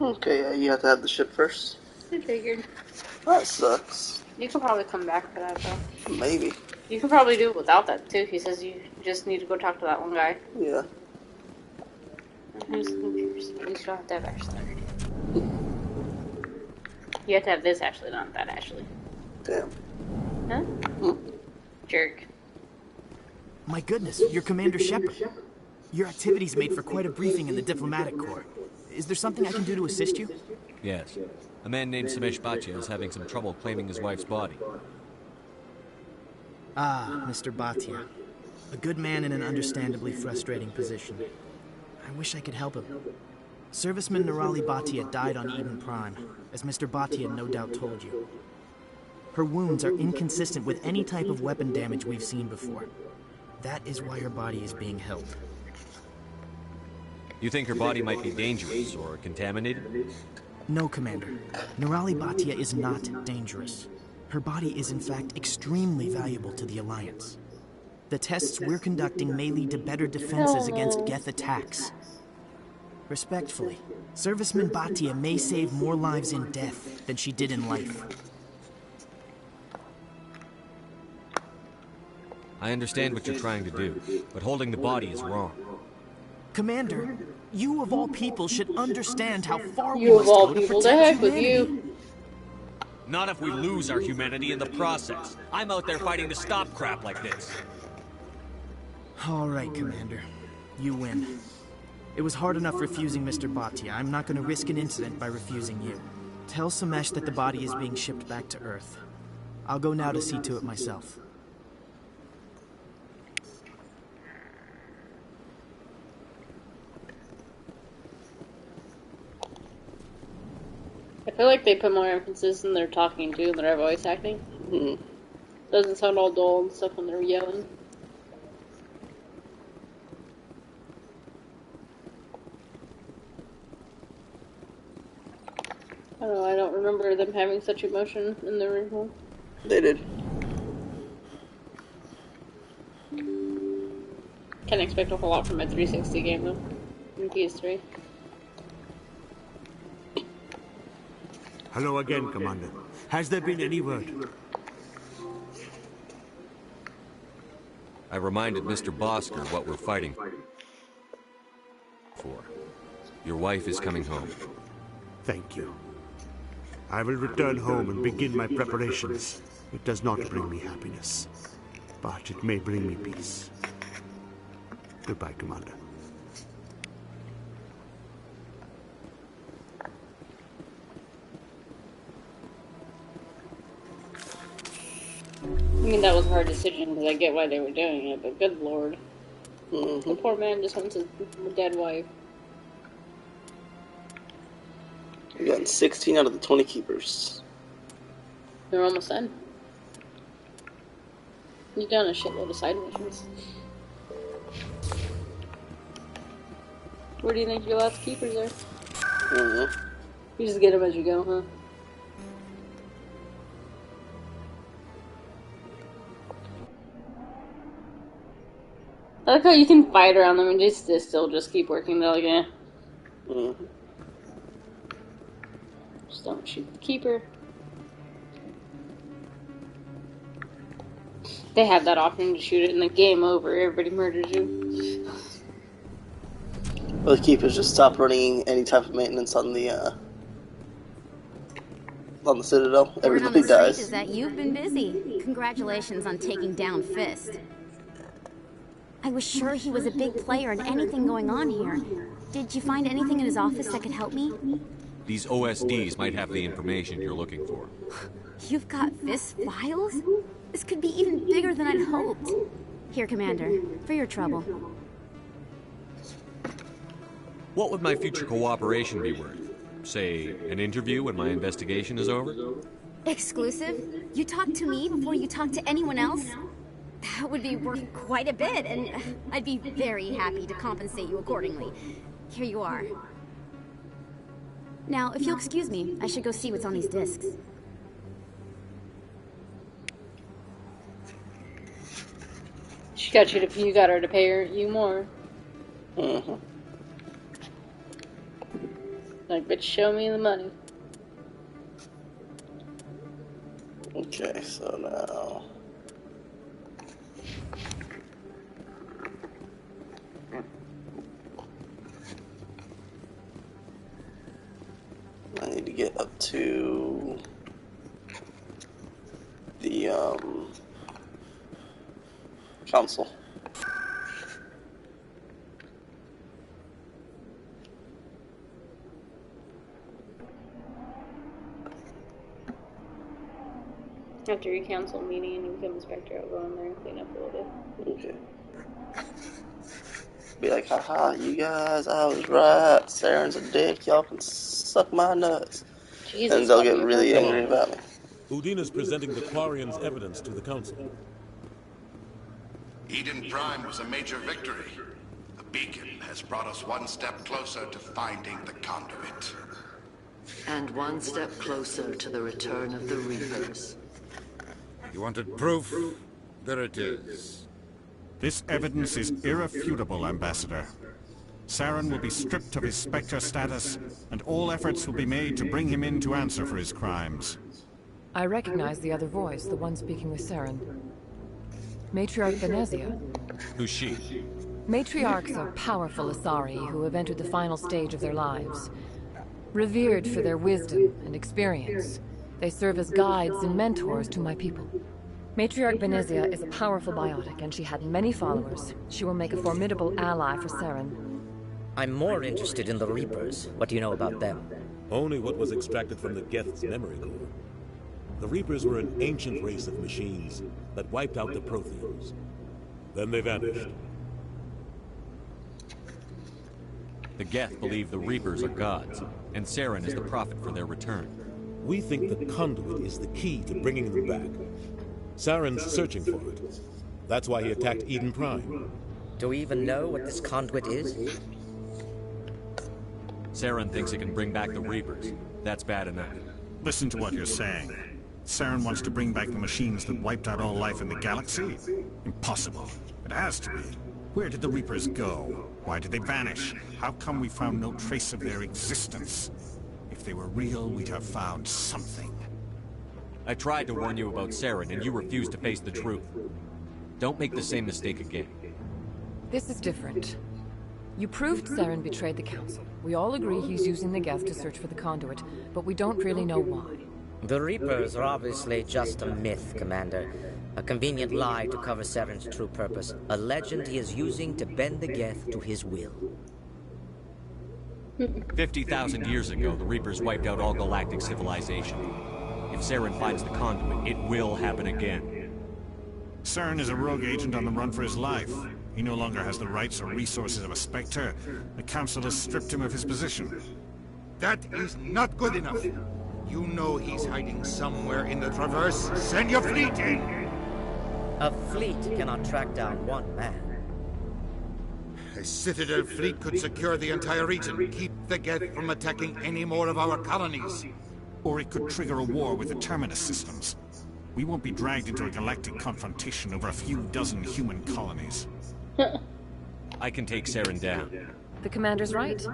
Okay, you have to have the ship first. I figured. That sucks. You could probably come back for that, though. Maybe. You could probably do it without that, too. He says you just need to go talk to that one guy. Yeah. You still have to have Ashley. You have to have this Ashley, not that Ashley. Damn. Huh? Jerk. My goodness, you're Commander Shepard. Your activities made for quite a briefing in the diplomatic corps. Is there something I can do to assist you? Yes. A man named Samesh Bhatia is having some trouble claiming his wife's body. Ah, Mr. Bhatia. A good man in an understandably frustrating position. I wish I could help him. Serviceman Nirali Bhatia died on Eden Prime, as Mr. Bhatia no doubt told you. Her wounds are inconsistent with any type of weapon damage we've seen before. That is why her body is being held. You think her body might be dangerous or contaminated? No, Commander. Nirali Bhatia is not dangerous. Her body is in fact extremely valuable to the Alliance. The tests we're conducting may lead to better defenses against Geth attacks. Respectfully, Serviceman Bhatia may save more lives in death than she did in life. I understand what you're trying to do, but holding the body is wrong. Commander, you of all people should understand how far we You of must all go to people, protect the heck with humanity. you. Not if we lose our humanity in the process. I'm out there fighting to stop crap like this. All right, Commander. You win. It was hard enough refusing Mr. Bhatia. I'm not going to risk an incident by refusing you. Tell Samesh that the body is being shipped back to Earth. I'll go now to see to it myself. I feel like they put more emphasis in their talking too than their voice acting. Doesn't sound all dull and stuff when they're yelling. I don't know, I don't remember them having such emotion in the original. They did. Can't expect a whole lot from a 360 game though. In PS3. Hello again, Commander. Has there been any word? I reminded Mr. Bosker what we're fighting for. Your wife is coming home. Thank you. I will return home and begin my preparations. It does not bring me happiness, but it may bring me peace. Goodbye, Commander. I mean, that was a hard decision because I get why they were doing it, but good lord. The poor man just wants his dead wife. We've gotten 16 out of the 20 keepers. They're almost done. You've done a shitload of side missions. Where do you think your last keepers are? I don't know. You just get them as you go, huh? I like how you can fight around them and just still just keep working though, like, yeah. Just don't shoot the keeper. They have that option to shoot it and the game over, everybody murders you. Well, the keepers just stop running any type of maintenance on the Citadel. Everybody Word on the dies. street is that you've been busy. Congratulations on taking down Fist. I was sure he was a big player in anything going on here. Did you find anything in his office that could help me? These OSDs might have the information you're looking for. You've got Fist files? This could be even bigger than I'd hoped. Here, Commander, for your trouble. What would my future cooperation be worth? Say, an interview when my investigation is over? Exclusive? You talk to me before you talk to anyone else? That would be worth quite a bit, and I'd be very happy to compensate you accordingly. Here you are. Now, if you'll excuse me, I should go see what's on these discs. She got you got her to pay you more. Like, bitch, show me the money. Okay, so now... I need to get up to the council. After your council meeting and you become inspector, I'll go in there and clean up a little bit. Okay. Be like, haha, you guys, I was right. Saren's a dick. Y'all can suck my nuts. Jesus, and they'll get really angry about me. Udina's presenting the Quarian's evidence to the council. Eden Prime was a major victory. The beacon has brought us one step closer to finding the conduit. And one step closer to the return of the Reapers. You wanted proof? There it is. This evidence is irrefutable, Ambassador. Saren will be stripped of his Spectre status, and all efforts will be made to bring him in to answer for his crimes. I recognize the other voice, the one speaking with Saren. Matriarch Venezia. Who's she? Matriarchs are powerful Asari who have entered the final stage of their lives. Revered for their wisdom and experience, they serve as guides and mentors to my people. Matriarch Venezia is a powerful biotic, and she had many followers. She will make a formidable ally for Saren. I'm more interested in the Reapers. What do you know about them? Only what was extracted from the Geth's memory core. The Reapers were an ancient race of machines that wiped out the Protheans. Then they vanished. The Geth believe the Reapers are gods, and Saren is the prophet for their return. We think the conduit is the key to bringing them back. Saren's searching for it. That's why he attacked Eden Prime. Do we even know what this conduit is? Saren thinks it can bring back the Reapers. That's bad enough. Listen to what you're saying. Saren wants to bring back the machines that wiped out all life in the galaxy? Impossible. It has to be. Where did the Reapers go? Why did they vanish? How come we found no trace of their existence? If they were real, we'd have found something. I tried to warn you about Saren, and you refused to face the truth. Don't make the same mistake again. This is different. You proved Saren betrayed the Council. We all agree he's using the Geth to search for the conduit, but we don't really know why. The Reapers are obviously just a myth, Commander. A convenient lie to cover Saren's true purpose. A legend he is using to bend the Geth to his will. 50,000 years ago, the Reapers wiped out all galactic civilization. If Saren finds the conduit, it will happen again. Saren is a rogue agent on the run for his life. He no longer has the rights or resources of a Spectre. The Council has stripped him of his position. That is not good enough. You know he's hiding somewhere in the Traverse. Send your fleet in! A fleet cannot track down one man. A Citadel fleet could secure the entire region, keep the Geth from attacking any more of our colonies. Or it could trigger a war with the Terminus systems. We won't be dragged into a galactic confrontation over a few dozen human colonies. I can take Saren down. The Commander's right.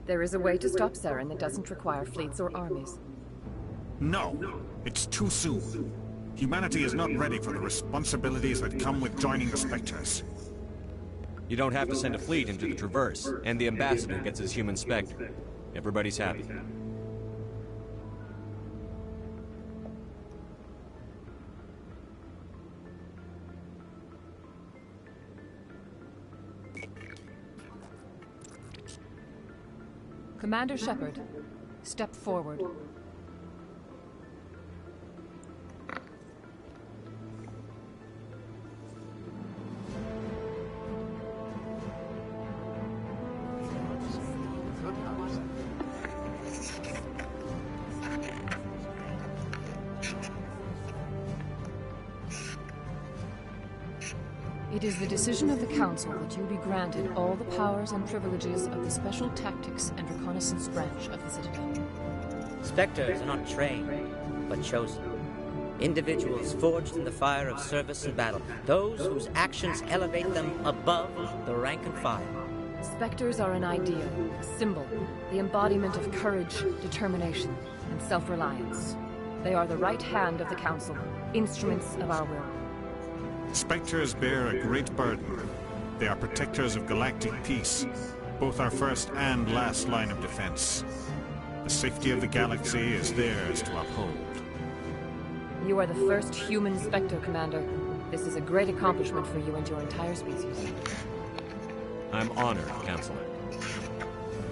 There is a way to stop Saren that doesn't require fleets or armies. No, it's too soon. Humanity is not ready for the responsibilities that come with joining the Spectres. You don't have to send a fleet into the Traverse, and the Ambassador gets his human Spectre. Everybody's happy. Commander Shepard, step forward. It is the decision of the Council that you be granted all the powers and privileges of the Special Tactics and Reconnaissance branch of the Citadel. Spectres are not trained, but chosen. Individuals forged in the fire of service and battle. Those whose actions elevate them above the rank and file. Spectres are an ideal, a symbol, the embodiment of courage, determination, and self-reliance. They are the right hand of the Council, instruments of our will. Spectres bear a great burden. They are protectors of galactic peace, both our first and last line of defense. The safety of the galaxy is theirs to uphold. You are the first human Spectre, Commander. This is a great accomplishment for you and your entire species. I'm honored, Counselor.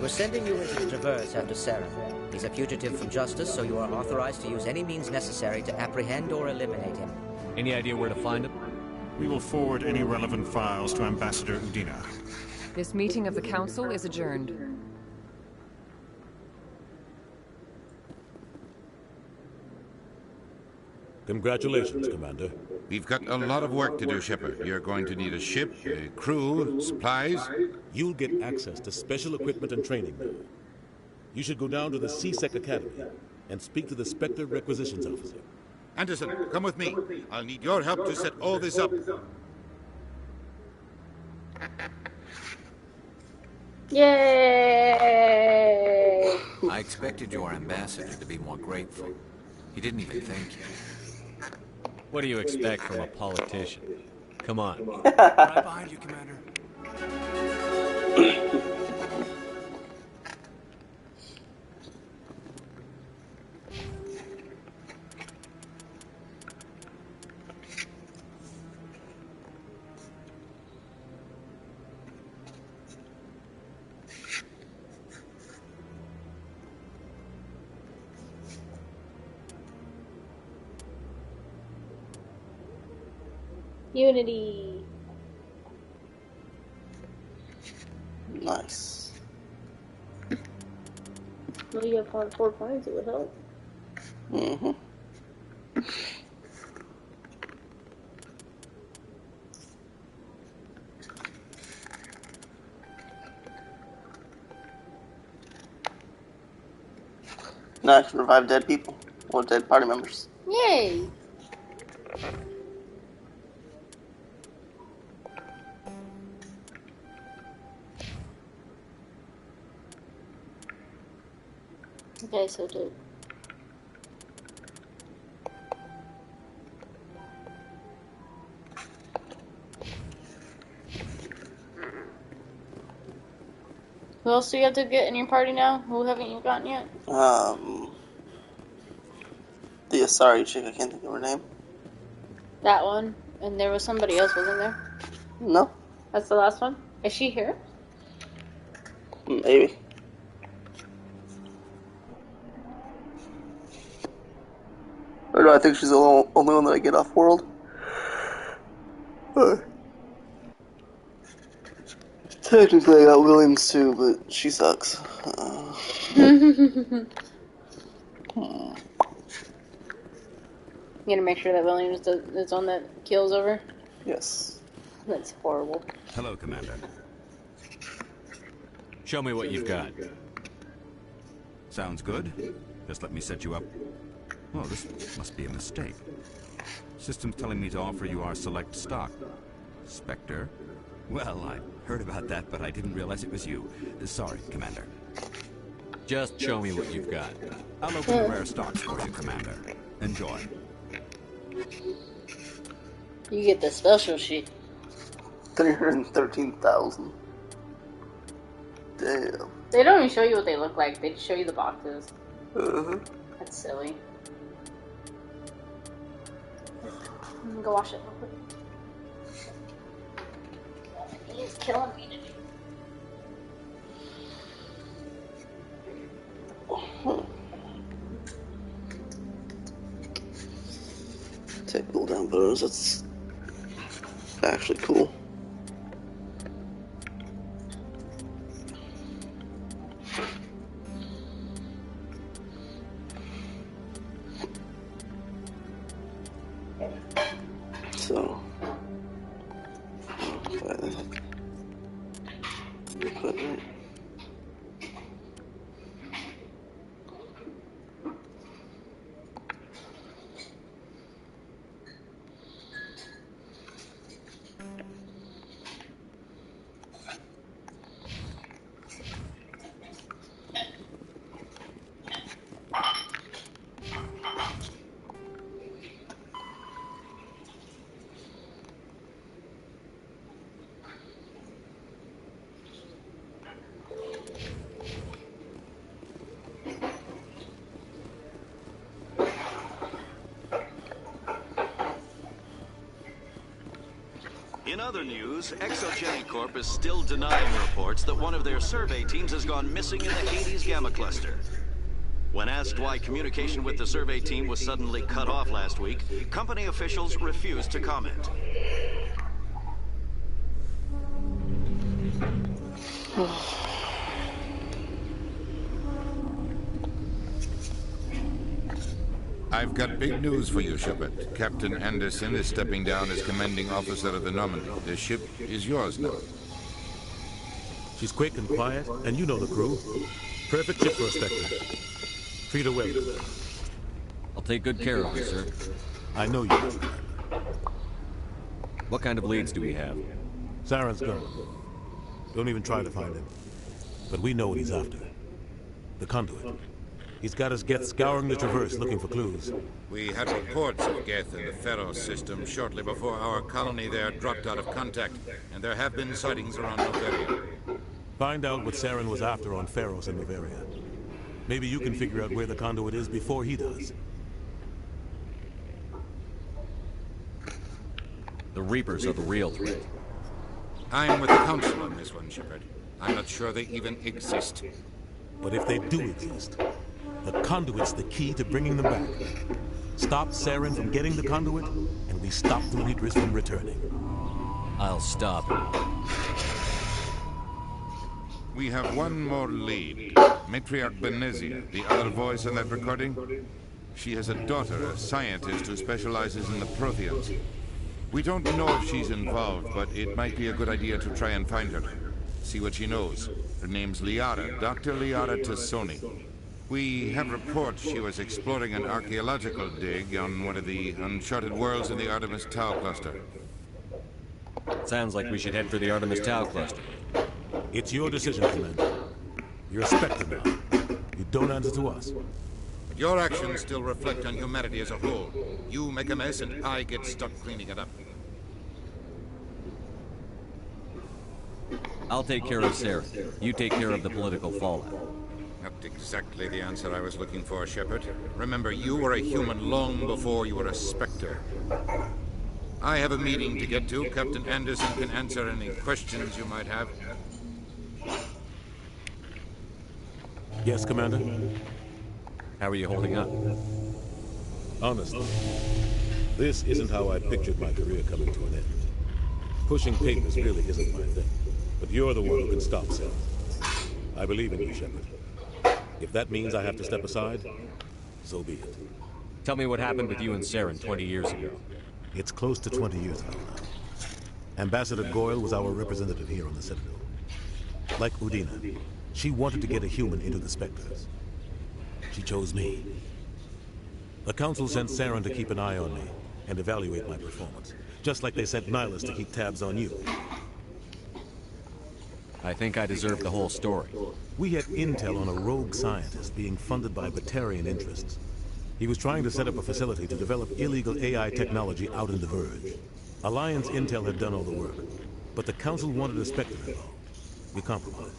We're sending you into the Traverse after Saren. He's a fugitive from justice, so you are authorized to use any means necessary to apprehend or eliminate him. Any idea where to find him? We will forward any relevant files to Ambassador Udina. This meeting of the Council is adjourned. Congratulations, Commander. We've got a lot of work to do, Shepard. You're going to need a ship, a crew, supplies. You'll get access to special equipment and training now. You should go down to the C-Sec Academy and speak to the Spectre Requisitions Officer. Anderson, come with me. I'll need your help to set all this up. Yay! I expected your ambassador to be more grateful. He didn't even thank you. What do you expect from a politician? Come on. Right behind you, Commander. Unity. Nice. Well, you have 4 points, it would help. Mm-hmm. Now I can revive dead people or dead party members. Yay! Okay, so to Who else do you have to get in your party now? Who haven't you gotten yet? The Asari chick, I can't think of her name. That one. And there was somebody else, wasn't there? No. That's the last one? Is she here? Maybe. Or no, I think she's the only one that I get off world. Technically, I got Williams too, but she sucks. You gotta make sure that Williams is on that kills over? Yes. That's horrible. Hello, Commander. Show me what you've got. Sounds good. Just let me set you up. Oh, this must be a mistake. System's telling me to offer you our select stock. Spectre? Well, I heard about that, but I didn't realize it was you. Sorry, Commander. Just show me what you've got. I'll open the rare stocks for you, Commander. Enjoy. You get the special shit. 313,000. Damn. They don't even show you what they look like. They just show you the boxes. Uh-huh. That's silly. I'm gonna go wash it real quick. He's killing me today. Take cool down photos. That's actually cool. So, equipment. In other news, Exogenic Corp is still denying reports that one of their survey teams has gone missing in the Hades Gamma Cluster. When asked why communication with the survey team was suddenly cut off last week, company officials refused to comment. I've got big news for you, Shepard. Captain Anderson is stepping down as commanding officer of the Normandy. The ship is yours now. She's quick and quiet, and you know the crew. Perfect ship for a Spectre. Treat her well. I'll take good care of her, sir. I know you will. What kind of leads do we have? Saren's gone. Don't even try to find him. But we know what he's after. The conduit. He's got his Geth scouring the Traverse looking for clues. We had reports of Geth in the Pharos system shortly before our colony there dropped out of contact, and there have been sightings around Noveria. Find out what Saren was after on Pharos and Noveria. Maybe you can figure out where the conduit is before he does. The Reapers are the real threat. I'm with the Council on this one, Shepard. I'm not sure they even exist. But if they do exist, the conduit's the key to bringing them back. Stop Saren from getting the conduit, and we stop the Reapers from returning. I'll stop him. We have one more lead. Matriarch Benezia, the other voice in that recording. She has a daughter, a scientist who specializes in the Protheans. We don't know if she's involved, but it might be a good idea to try and find her. See what she knows. Her name's Liara, Dr. Liara Tassoni. We have reports she was exploring an archaeological dig on one of the uncharted worlds in the Artemis Tau cluster. Sounds like we should head for the Artemis Tau cluster. It's your decision, Commander. You're a Spectre now. You don't answer to us. But your actions still reflect on humanity as a whole. You make a mess and I get stuck cleaning it up. I'll take care of Sarah. You take care of the political fallout. Not exactly the answer I was looking for, Shepard. Remember, you were a human long before you were a Spectre. I have a meeting to get to. Captain Anderson can answer any questions you might have. Yes, Commander? How are you holding up? Honestly, this isn't how I pictured my career coming to an end. Pushing papers really isn't my thing. But you're the one who can stop Sarah. I believe in you, Shepard. If that means I have to step aside, so be it. Tell me what happened with you and Saren 20 years ago. It's close to 20 years ago now. Ambassador Goyle was our representative here on the Citadel. Like Udina, she wanted to get a human into the Spectres. She chose me. The Council sent Saren to keep an eye on me and evaluate my performance, just like they sent Nihilus to keep tabs on you. I think I deserve the whole story. We had intel on a rogue scientist being funded by Batarian interests. He was trying to set up a facility to develop illegal AI technology out in the Verge. Alliance intel had done all the work, but the Council wanted a Spectre involved. We compromised.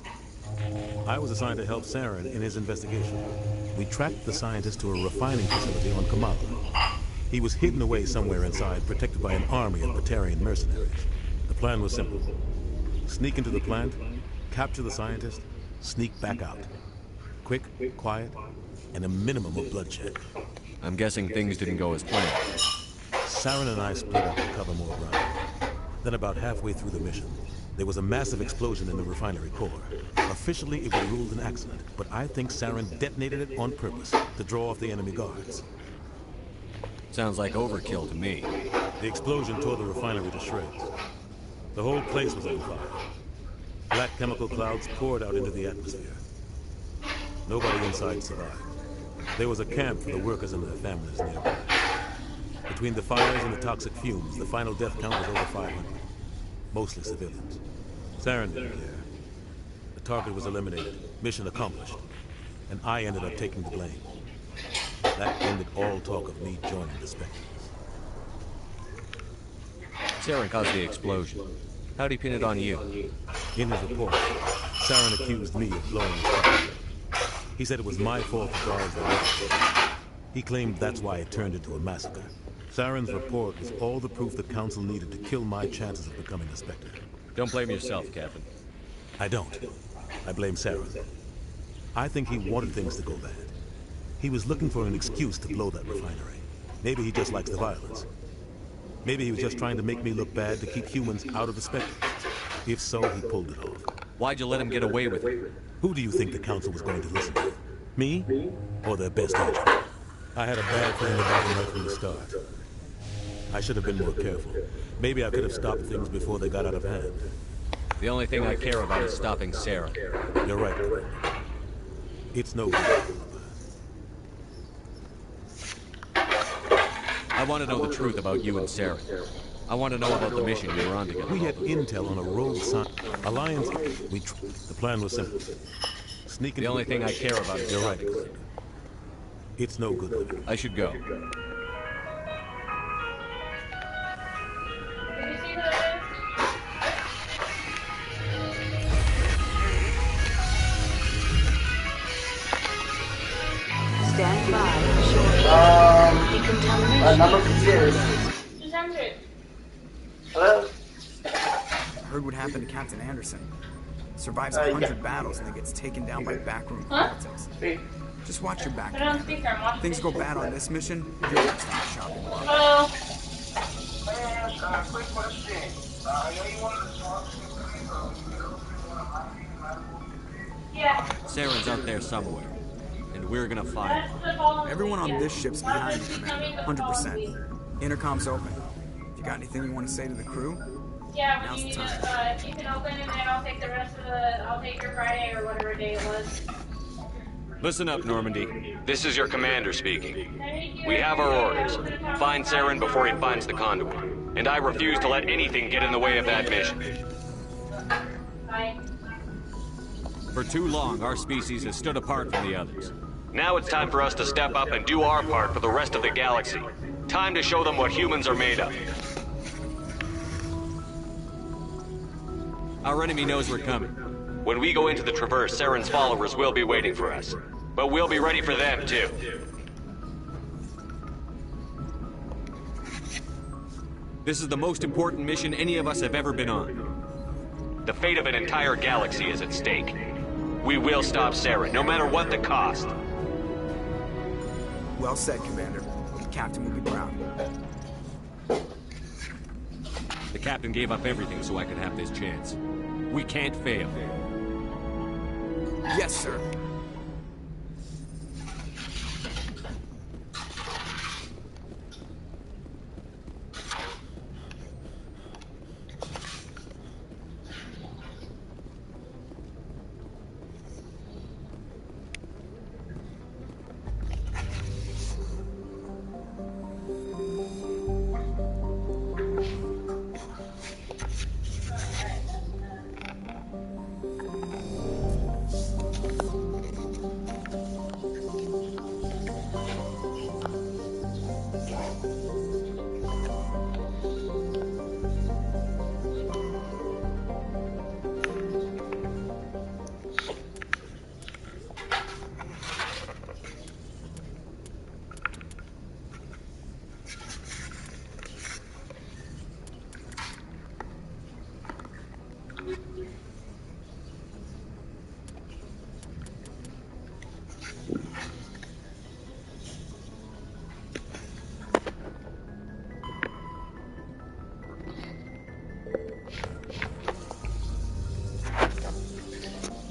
I was assigned to help Saren in his investigation. We tracked the scientist to a refining facility on Kamala. He was hidden away somewhere inside, protected by an army of Batarian mercenaries. The plan was simple. Sneak into the plant, capture the scientist, sneak back out. Quick, quiet, and a minimum of bloodshed. I'm guessing things didn't go as planned. Saren and I split up to cover more ground. Then about halfway through the mission, there was a massive explosion in the refinery core. Officially, it was ruled an accident, but I think Saren detonated it on purpose to draw off the enemy guards. Sounds like overkill to me. The explosion tore the refinery to shreds. The whole place was on fire. Black chemical clouds poured out into the atmosphere. Nobody inside survived. There was a camp for the workers and their families nearby. Between the fires and the toxic fumes, the final death count was over 500. Mostly civilians. Saren didn't care. The target was eliminated, mission accomplished, and I ended up taking the blame. That ended all talk of me joining the Spectres. Saren caused the explosion. How'd he pin it on you? In his report, Saren accused me of blowing the fire. He said it was my fault the guards were left. He claimed that's why it turned into a massacre. Saren's report was all the proof the Council needed to kill my chances of becoming a Spectre. Don't blame yourself, Captain. I don't. I blame Saren. I think he wanted things to go bad. He was looking for an excuse to blow that refinery. Maybe he just likes the violence. Maybe he was just trying to make me look bad to keep humans out of the Spectres. If so, he pulled it off. Why'd you let him get away with it? Who do you think the Council was going to listen to? Me? Or their best agent? I had a bad feeling about him right from the start. I should have been more careful. Maybe I could have stopped things before they got out of hand. The only thing I care about is stopping Sarah. You're right, Commander. It's no good. I want to know the truth about you and Sarah. I want to know about the mission you were on together. We had intel on a rogue alliance. The plan was simple. Sneak into the only thing I care about is you're right. It's no good. I should go. Stand by. Decontamination. Number confused. Just answer it. Hello? Heard what happened to Captain Anderson. Survives 100 battles and then gets taken down by backroom politics. Just watch your back. Put it on speaker. I'm watching. Things go bad on this mission, you're gonna stop shopping. Hello. Quick question. I know you wanted to talk to Yeah. Saren's out there somewhere, and we're gonna find her. Everyone on this ship's behind you, Commander. 100%. Intercom's open. If you got anything you want to say to the crew? Yeah, now's when the you time. keep it open, and then I'll take the rest of the. I'll take your Friday or whatever day it was. Listen up, Normandy. This is your commander speaking. We have our orders. Find Saren before he finds the conduit. And I refuse to let anything get in the way of that mission. Bye. For too long, our species has stood apart from the others. Now it's time for us to step up and do our part for the rest of the galaxy. Time to show them what humans are made of. Our enemy knows we're coming. When we go into the Traverse, Saren's followers will be waiting for us. But we'll be ready for them, too. This is the most important mission any of us have ever been on. The fate of an entire galaxy is at stake. We will stop Saren, no matter what the cost. Well said, Commander. The captain will be proud. The captain gave up everything so I could have this chance. We can't fail. Yes, sir.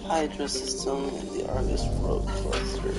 Hydra system and the Argus rogue cluster.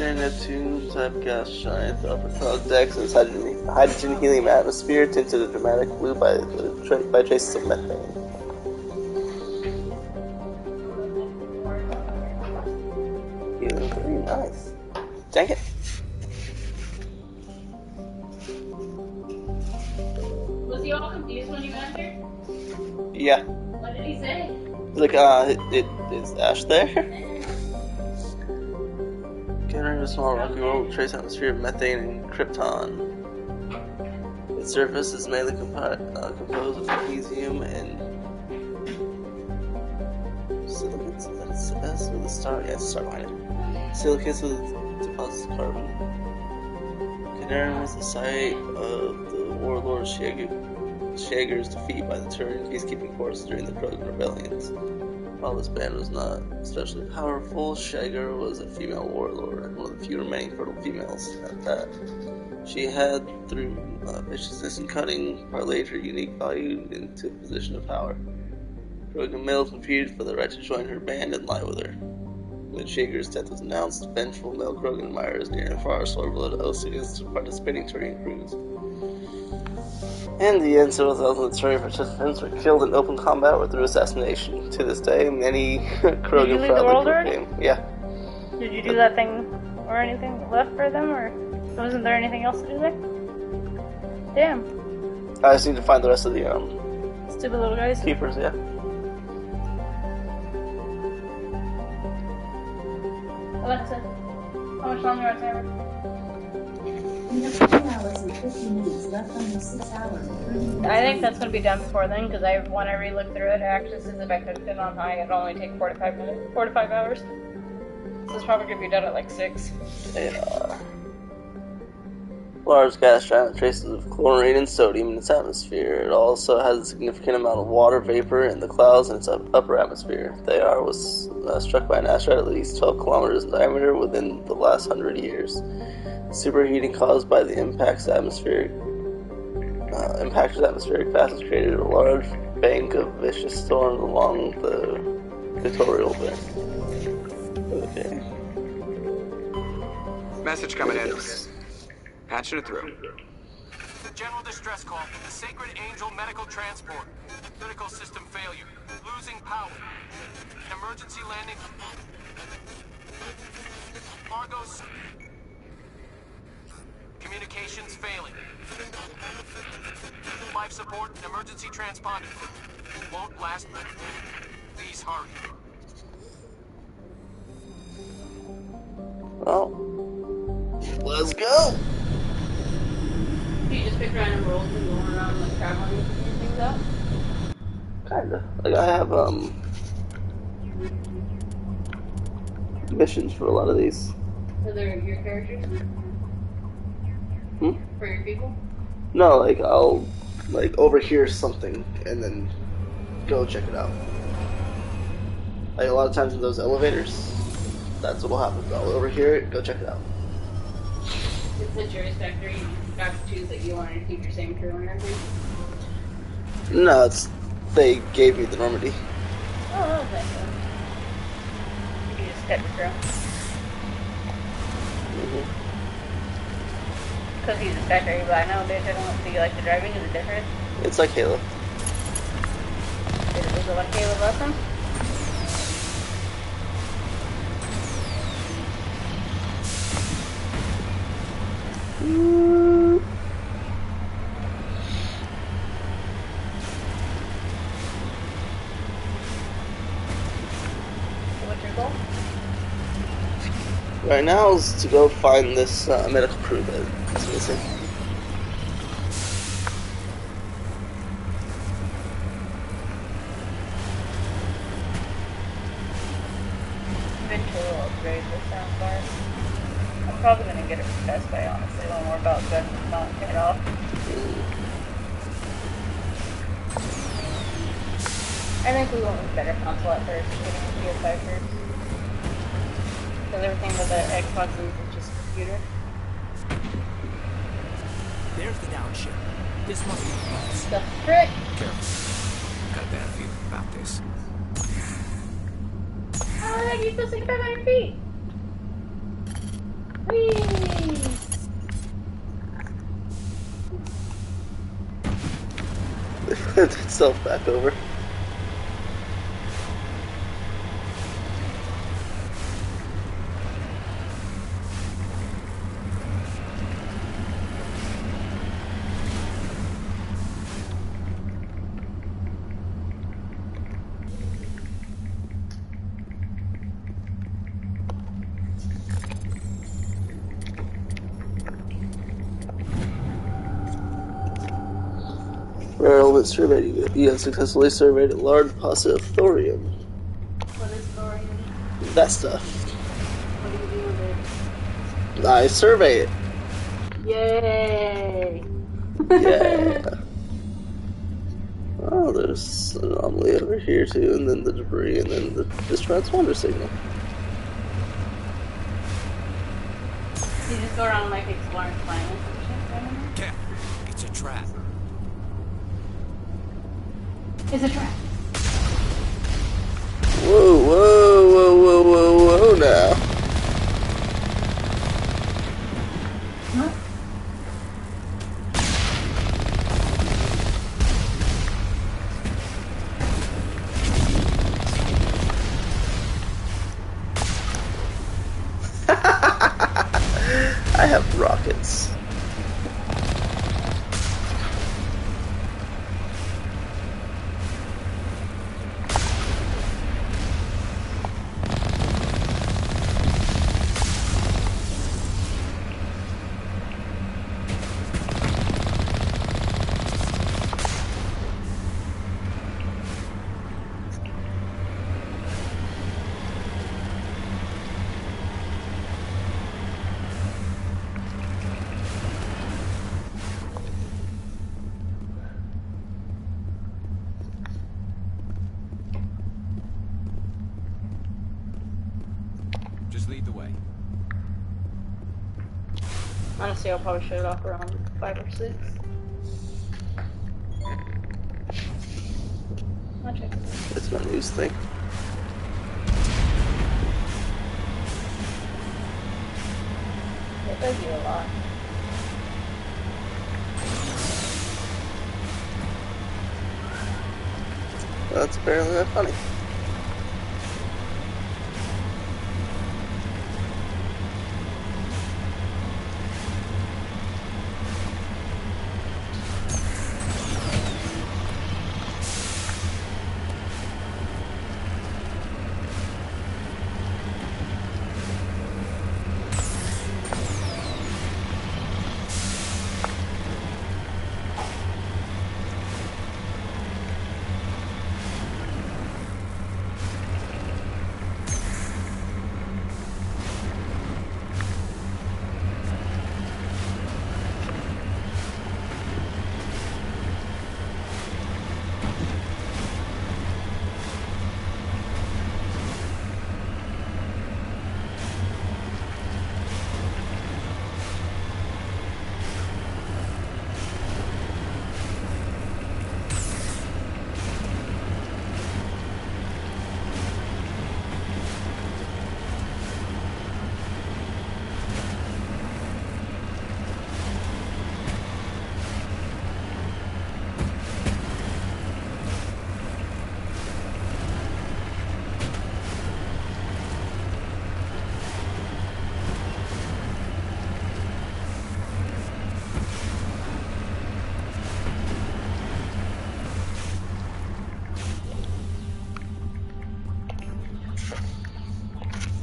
Neptune type gas giant, the upper cloud decks, and its hydrogen helium atmosphere tinted a dramatic blue by traces of methane. Helium, very nice. Dang it. Was he all confused when you entered? Yeah. What did he say? Like, is Ash there? Entering a small rocky world with trace atmosphere of methane and krypton. Its surface is mainly composed of magnesium and silicates. Is that a S with a star? Yeah, it's a star behind it. Silicates with deposits of carbon. Canaran was the site of the warlord Shager's defeat by the Turian peacekeeping forces during the Krogan rebellions. While this band was not especially powerful, Shager was a female warlord and one of the few remaining fertile females at that. She had, through viciousness and cunning, parlayed her unique value into a position of power. Krogan males competed for the right to join her band and lie with her. When Shager's death was announced, vengeful male Krogan admirers near and far swore blood oaths against participating Turian crews. In the end, several thousand Turian participants were killed in open combat or through assassination. To this day, many Krogan proudly proclaim. Yeah. Did you do that thing or anything left for them, or wasn't there anything else to do there? Damn. I just need to find the rest of the stupid little guys. Keepers, yeah. Alexa, how much longer on timer? We have 2 hours and 50 minutes left on the 6 hours. I think that's going to be done before then, because when I re-looked through it, actually, since if I cooked it on high, it'd only take 4 to 5 hours. So it's probably going to be done at like 6. Yeah. large gas giant with traces of chlorine and sodium in its atmosphere. It also has a significant amount of water vapor in the clouds in its upper atmosphere. The AR was struck by an asteroid at least 12 kilometers in diameter within the last 100 years. Superheating caused by the impactor's atmospheric gases created a large bank of vicious storms along the equatorial belt. Okay. Message coming in. Patching it through. General distress call. The Sacred Angel Medical Transport. Critical system failure. Losing power. Emergency landing. Argos. Communications failing. Life support and emergency transponder. Won't last. Please hurry. Well, let's go. Do you just pick random roles and go around like traveling and figuring things out? Kinda. Like I have missions for a lot of these. Are they your characters? Hmm? For your people? No, like I'll like overhear something and then go check it out. Like a lot of times in those elevators, that's what'll happen. I'll overhear it, go check it out. It's a jury factor. You got to choose that you wanted to keep your same crew and everything. No, they gave me the Normandy. Oh, okay. You just cut your crew. Because he's a factory, but I know they don't. Do you like the driving? Is it different? It's like Halo. Is it like Halo Lesson? What's your goal? Right now is to go find this medical crew that's missing. Eventually we'll upgrade this soundbar. I'm probably going to get it from Best Buy, honestly, when we're about done knocking it off. I think we went with better console at first, getting the PS5 first. Because everything with the Xbox is just a computer. There's the downshift. This must be close. The frick! Careful. Got a bad feeling about this. How the heck are you supposed to get back on your feet? Whee! They flipped itself back over. Rare element surveyed. You have successfully surveyed a large deposit of thorium. What is thorium? That stuff. What do you do with it? I survey it. Yay! Yeah. Oh, there's an anomaly over here too, and then the debris, and then this transponder signal. You just go around like exploring planets and shit, I don't know. Cap, it's a trap. It's a trap. Whoa, whoa, whoa, whoa, whoa, whoa now. What? I have rockets. Honestly, I'll probably shut it off around 5 or 6. I'll check it out. It's my news thing. It does you a lot. That's apparently not funny.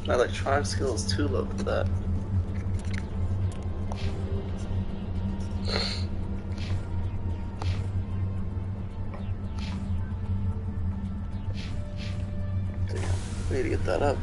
My electronic skill is too low for that. Damn, I need to get that up.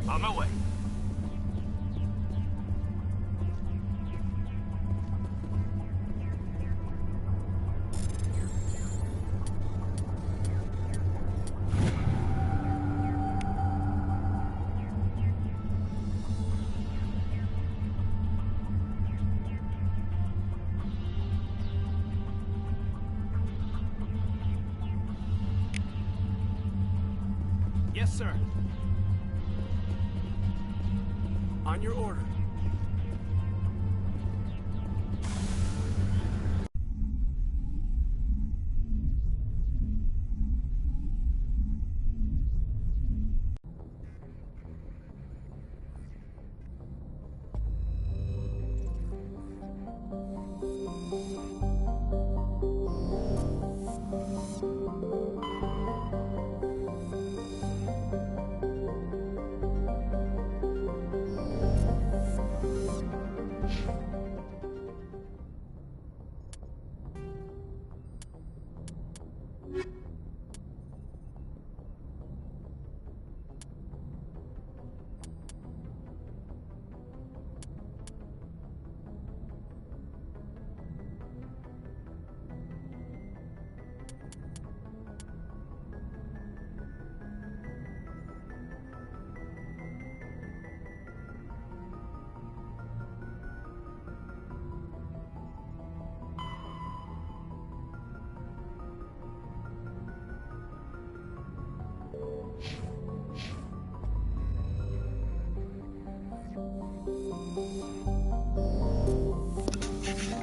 On my way. Yes, sir. On your order.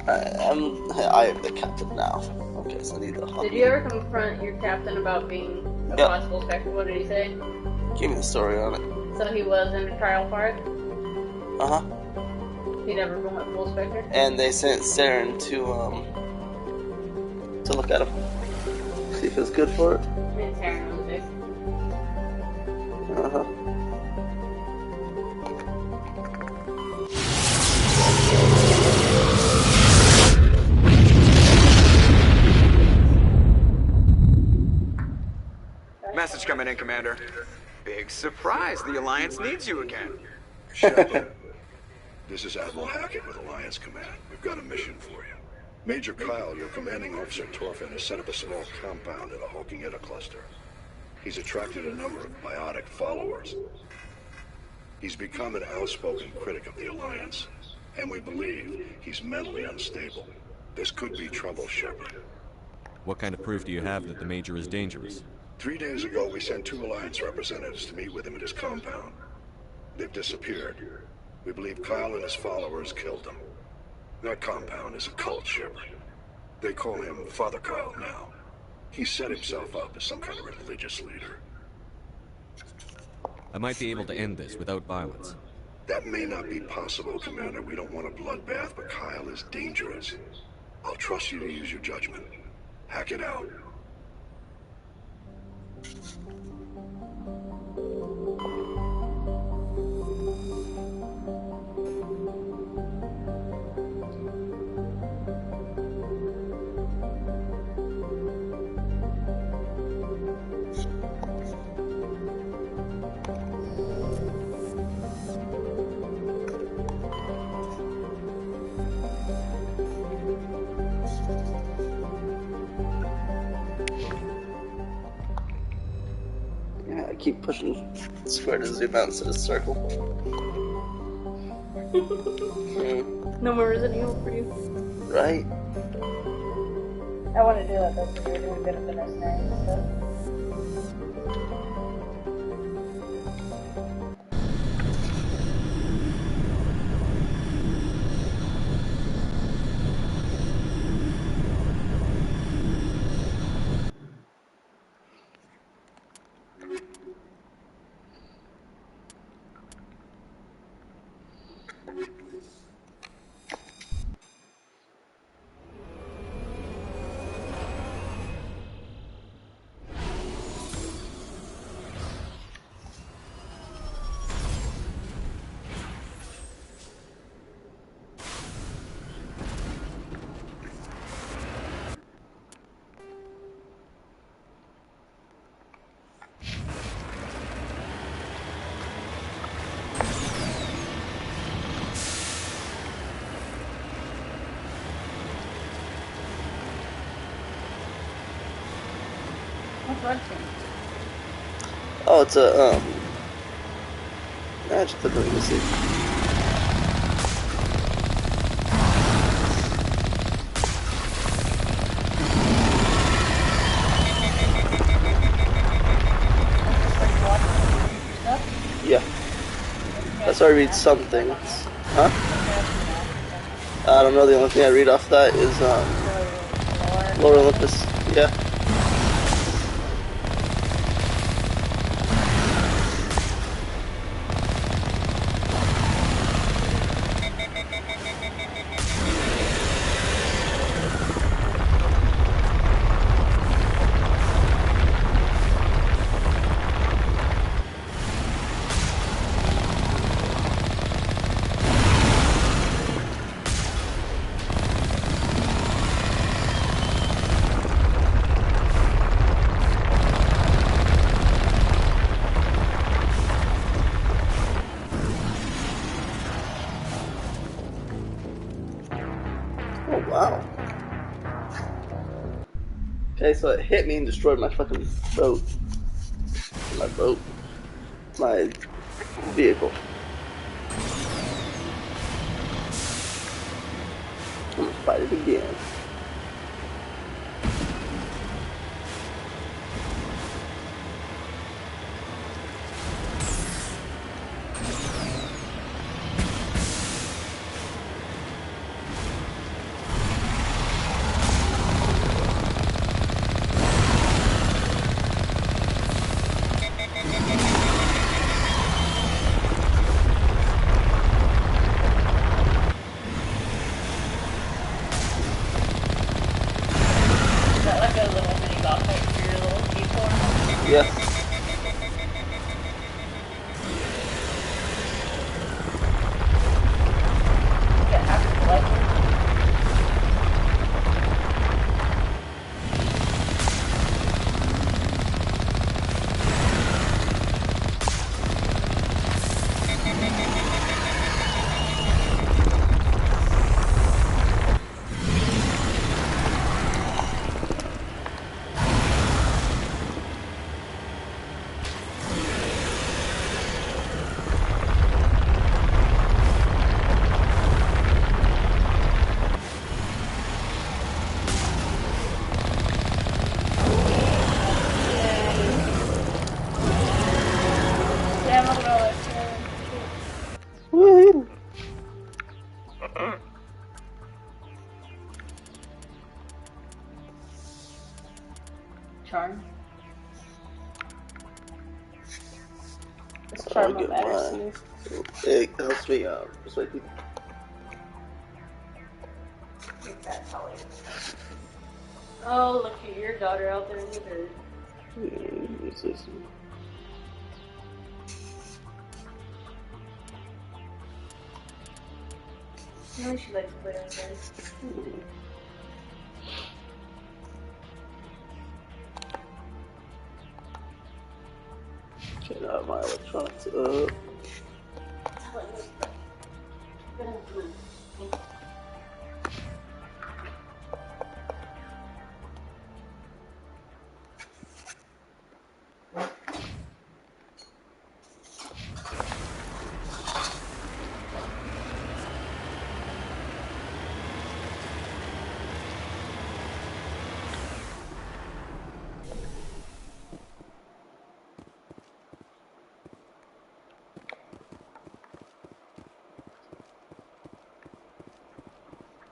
I am the captain now. Okay, so I need the. Did you ever confront your captain about being a possible Spectre? What did he say? Give me the story on it. So he was in a trial part? Uh-huh. He never went full Spectre? And they sent Saren to look at him. See if it's good for it. And Saren was there. Uh-huh. Message coming in, Commander. Big surprise. The Alliance needs you again. Shepard, this is Admiral Hackett with Alliance Command. We've got a mission for you. Major Kyle, your commanding officer Torfin, has set up a small compound at a Hawking Etta cluster. He's attracted a number of biotic followers. He's become an outspoken critic of the Alliance, and we believe he's mentally unstable. This could be trouble, Shepard. What kind of proof do you have that the Major is dangerous? 3 days ago, we sent 2 Alliance representatives to meet with him at his compound. They've disappeared. We believe Kyle and his followers killed them. That compound is a cult, Shepard. They call him Father Kyle now. He set himself up as some kind of religious leader. I might be able to end this without violence. That may not be possible, Commander. We don't want a bloodbath, but Kyle is dangerous. I'll trust you to use your judgment. Hack it out. Yeah, I keep pushing square to zoom out instead of circle. No more Resident Evil for you. Right? I want to do that though, because you're doing good at the next name and stuff. What's red team? Oh, it's a, I just put it in the seat. Yeah. That's why I read some things. Huh? I don't know, the only thing I read off that is, Lower Olympus. Yeah. Wow. Okay, so it hit me and destroyed my fucking boat. My boat. My vehicle. I'm gonna fight it again. Let's try my get battery. It helps me persuade people. Oh, look at your daughter out there in the dirt. I know she likes to play on the dirt. Turn out my electronics up.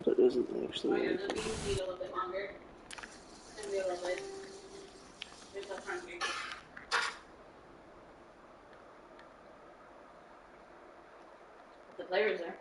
That isn't actually anything. Need a little bit longer. It's gonna be a little bit. There's no front here. The flavor's there.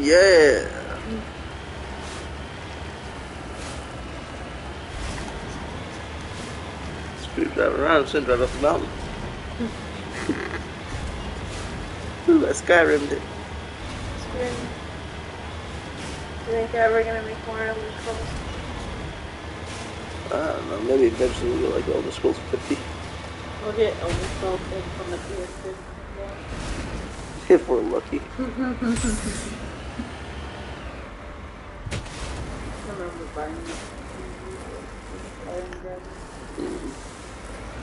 Yeah. Screwdriver around, shouldn't drive up the mountain. Ooh, I Skyrimmed it. Do you think they're ever gonna make more Elder Scrolls? I don't know, maybe eventually we'll get like Elder Scrolls 50. We'll get Elder Scrolls from the PS5. If we're lucky. I remember buying it.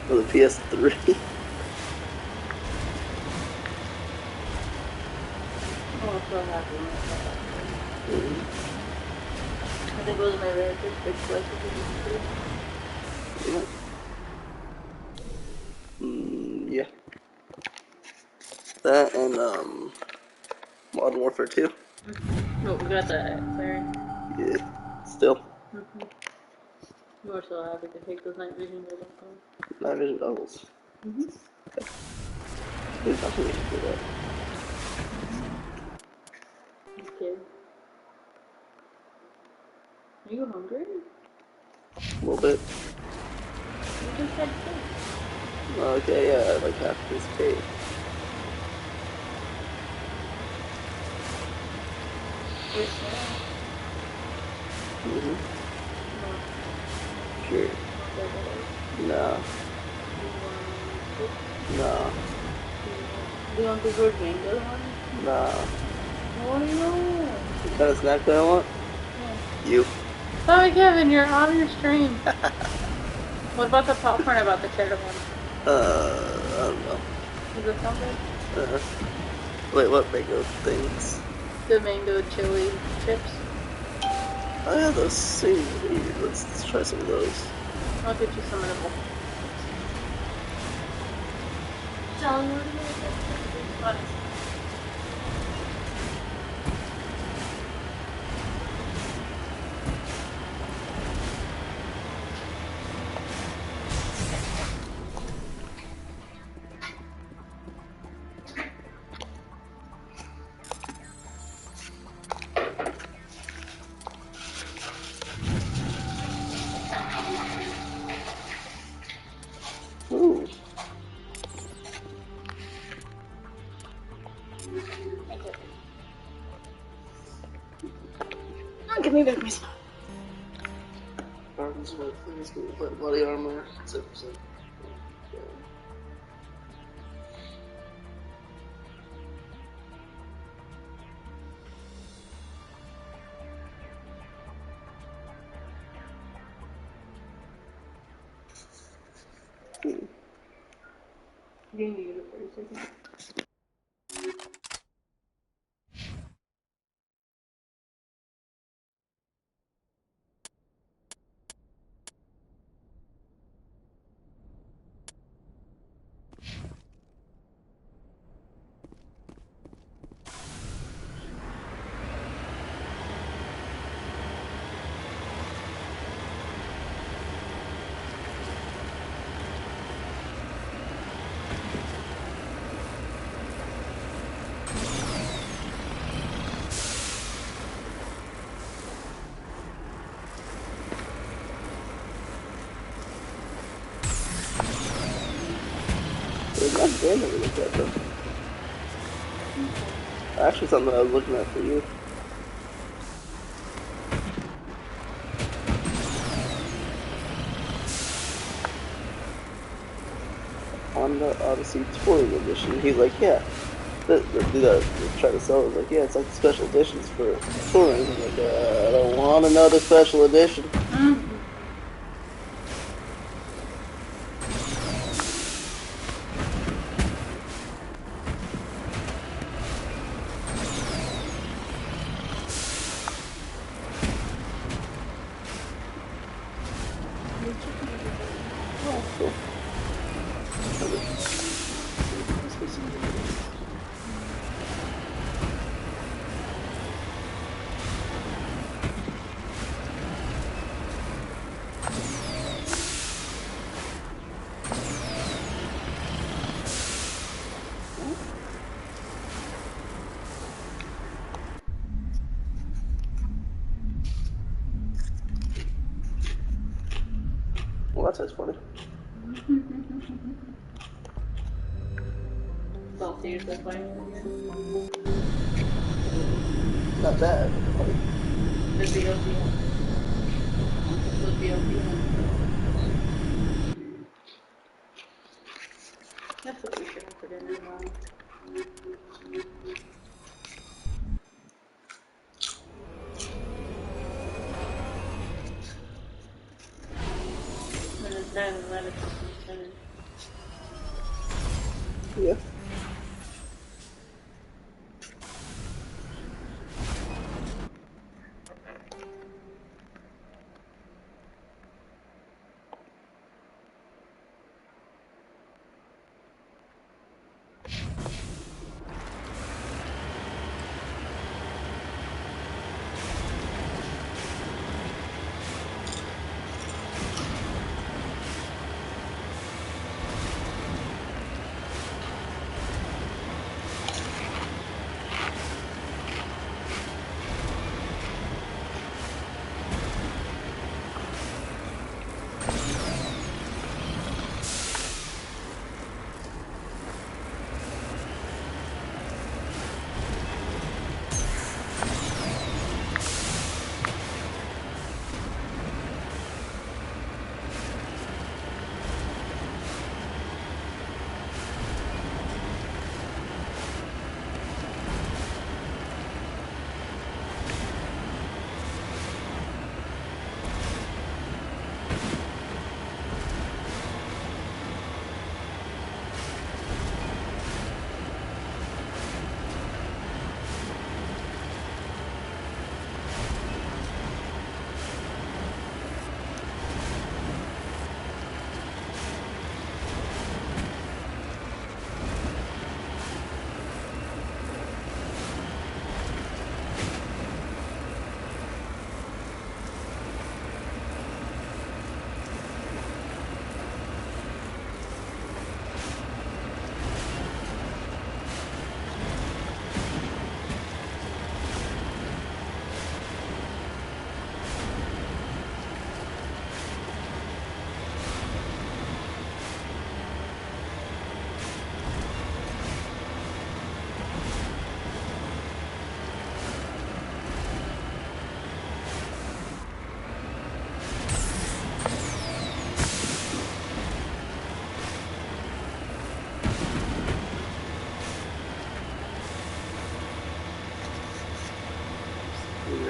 For the PS3. Oh, I'm so happy when I saw that. I think it was my very first big collection of Yeah. That and Modern Warfare 2. Oh, we got that clearing. Yeah. Still. We're so happy to take those night vision goggles. Night vision goggles. Okay. There's nothing we can do that. Okay. Are you hungry? A little bit. You just had cake. Okay, yeah, I like half this cake. Sure. No. No. Do you want the good mango one? No. What do you want? The kind of snack that I want? Yeah. You. Sorry, Kevin, you're on your stream. What about the popcorn? About the cheddar one? I don't know. Is it something? Wait, what mango things? The mango chili chips. Oh yeah, those seem weird. Let's try some of those. I'll get you some of them. Tell me what it is. need to miss. Arms with bloody armor. 6%. You need it for a second. There's not game that we looked at though. Actually, something I was looking at for you. On the Odyssey Touring Edition, he's like, yeah. The dude that tried to sell it was like, yeah, it's like special editions for touring. I'm like, I don't want another special edition. Oh, cool. Well, that's funny. Well, seriously, fine. Not bad. Funny. The DLC one. The DLC one. That's what we should have put in there now. And then let it finish. Yeah.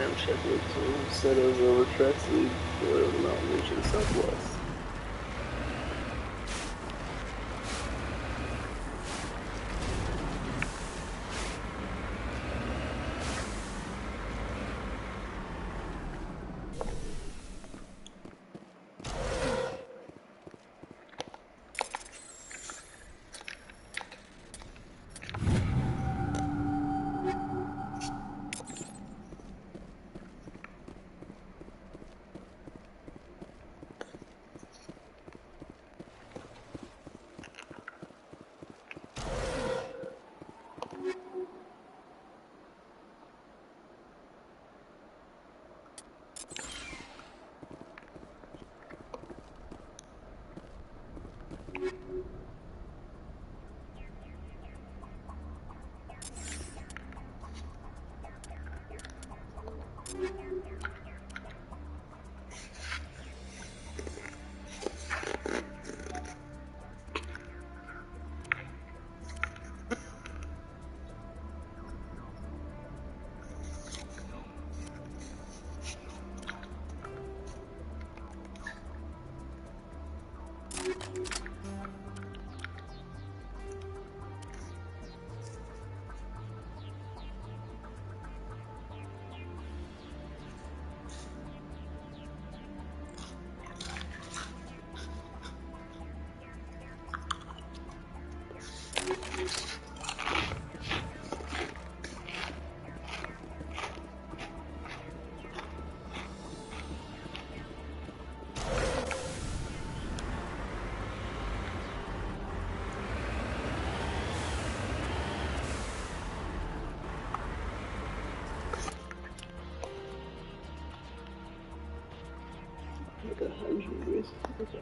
Ram Shepherd to settlers over tracks lead for the mountain range in the southwest. Like 100 degrees. Okay.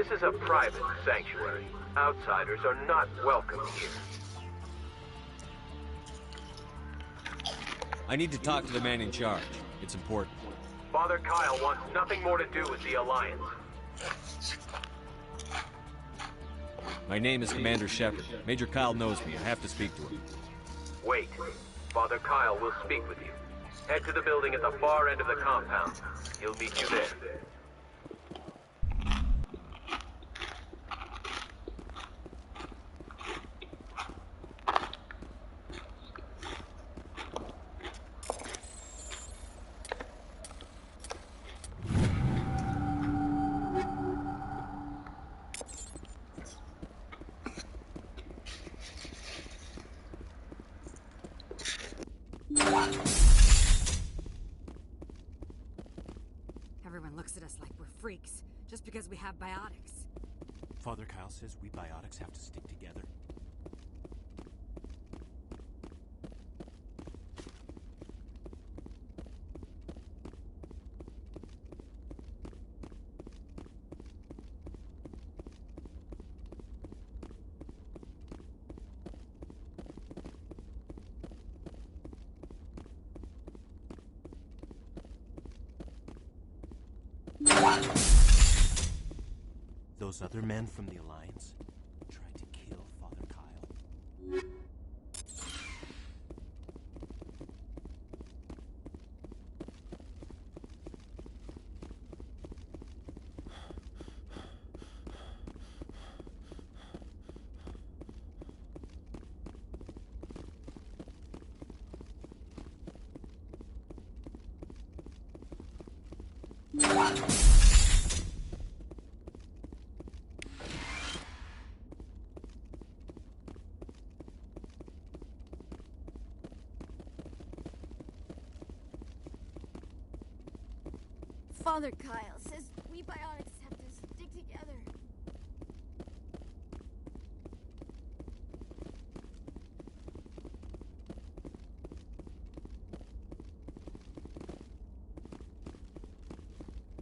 This is a private sanctuary. Outsiders are not welcome here. I need to talk to the man in charge. It's important. Father Kyle wants nothing more to do with the Alliance. My name is Commander Shepard. Major Kyle knows me. I have to speak to him. Wait. Father Kyle will speak with you. Head to the building at the far end of the compound. He'll meet you there. Everyone looks at us like we're freaks, just because we have biotics. Father Kyle says we biotics have to stick together. Those other men from the Alliance tried to kill Father Kyle. Father Kyle says we biotics have to stick together.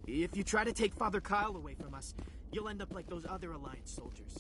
If you try to take Father Kyle away from us, you'll end up like those other Alliance soldiers.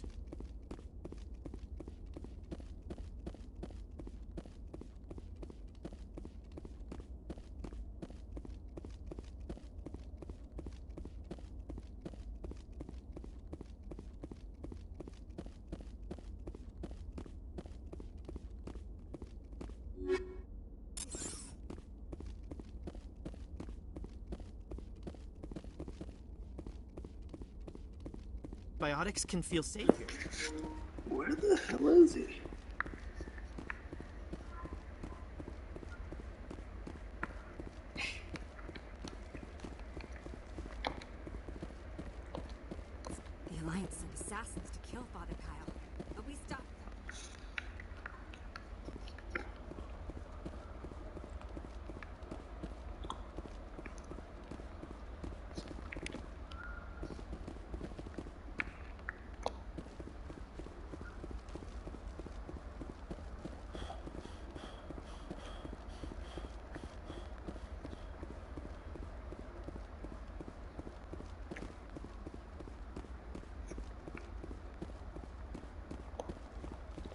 Biotics can feel safe here. Where the hell is he? The Alliance sent assassins to kill Father Kyle, but we stopped them.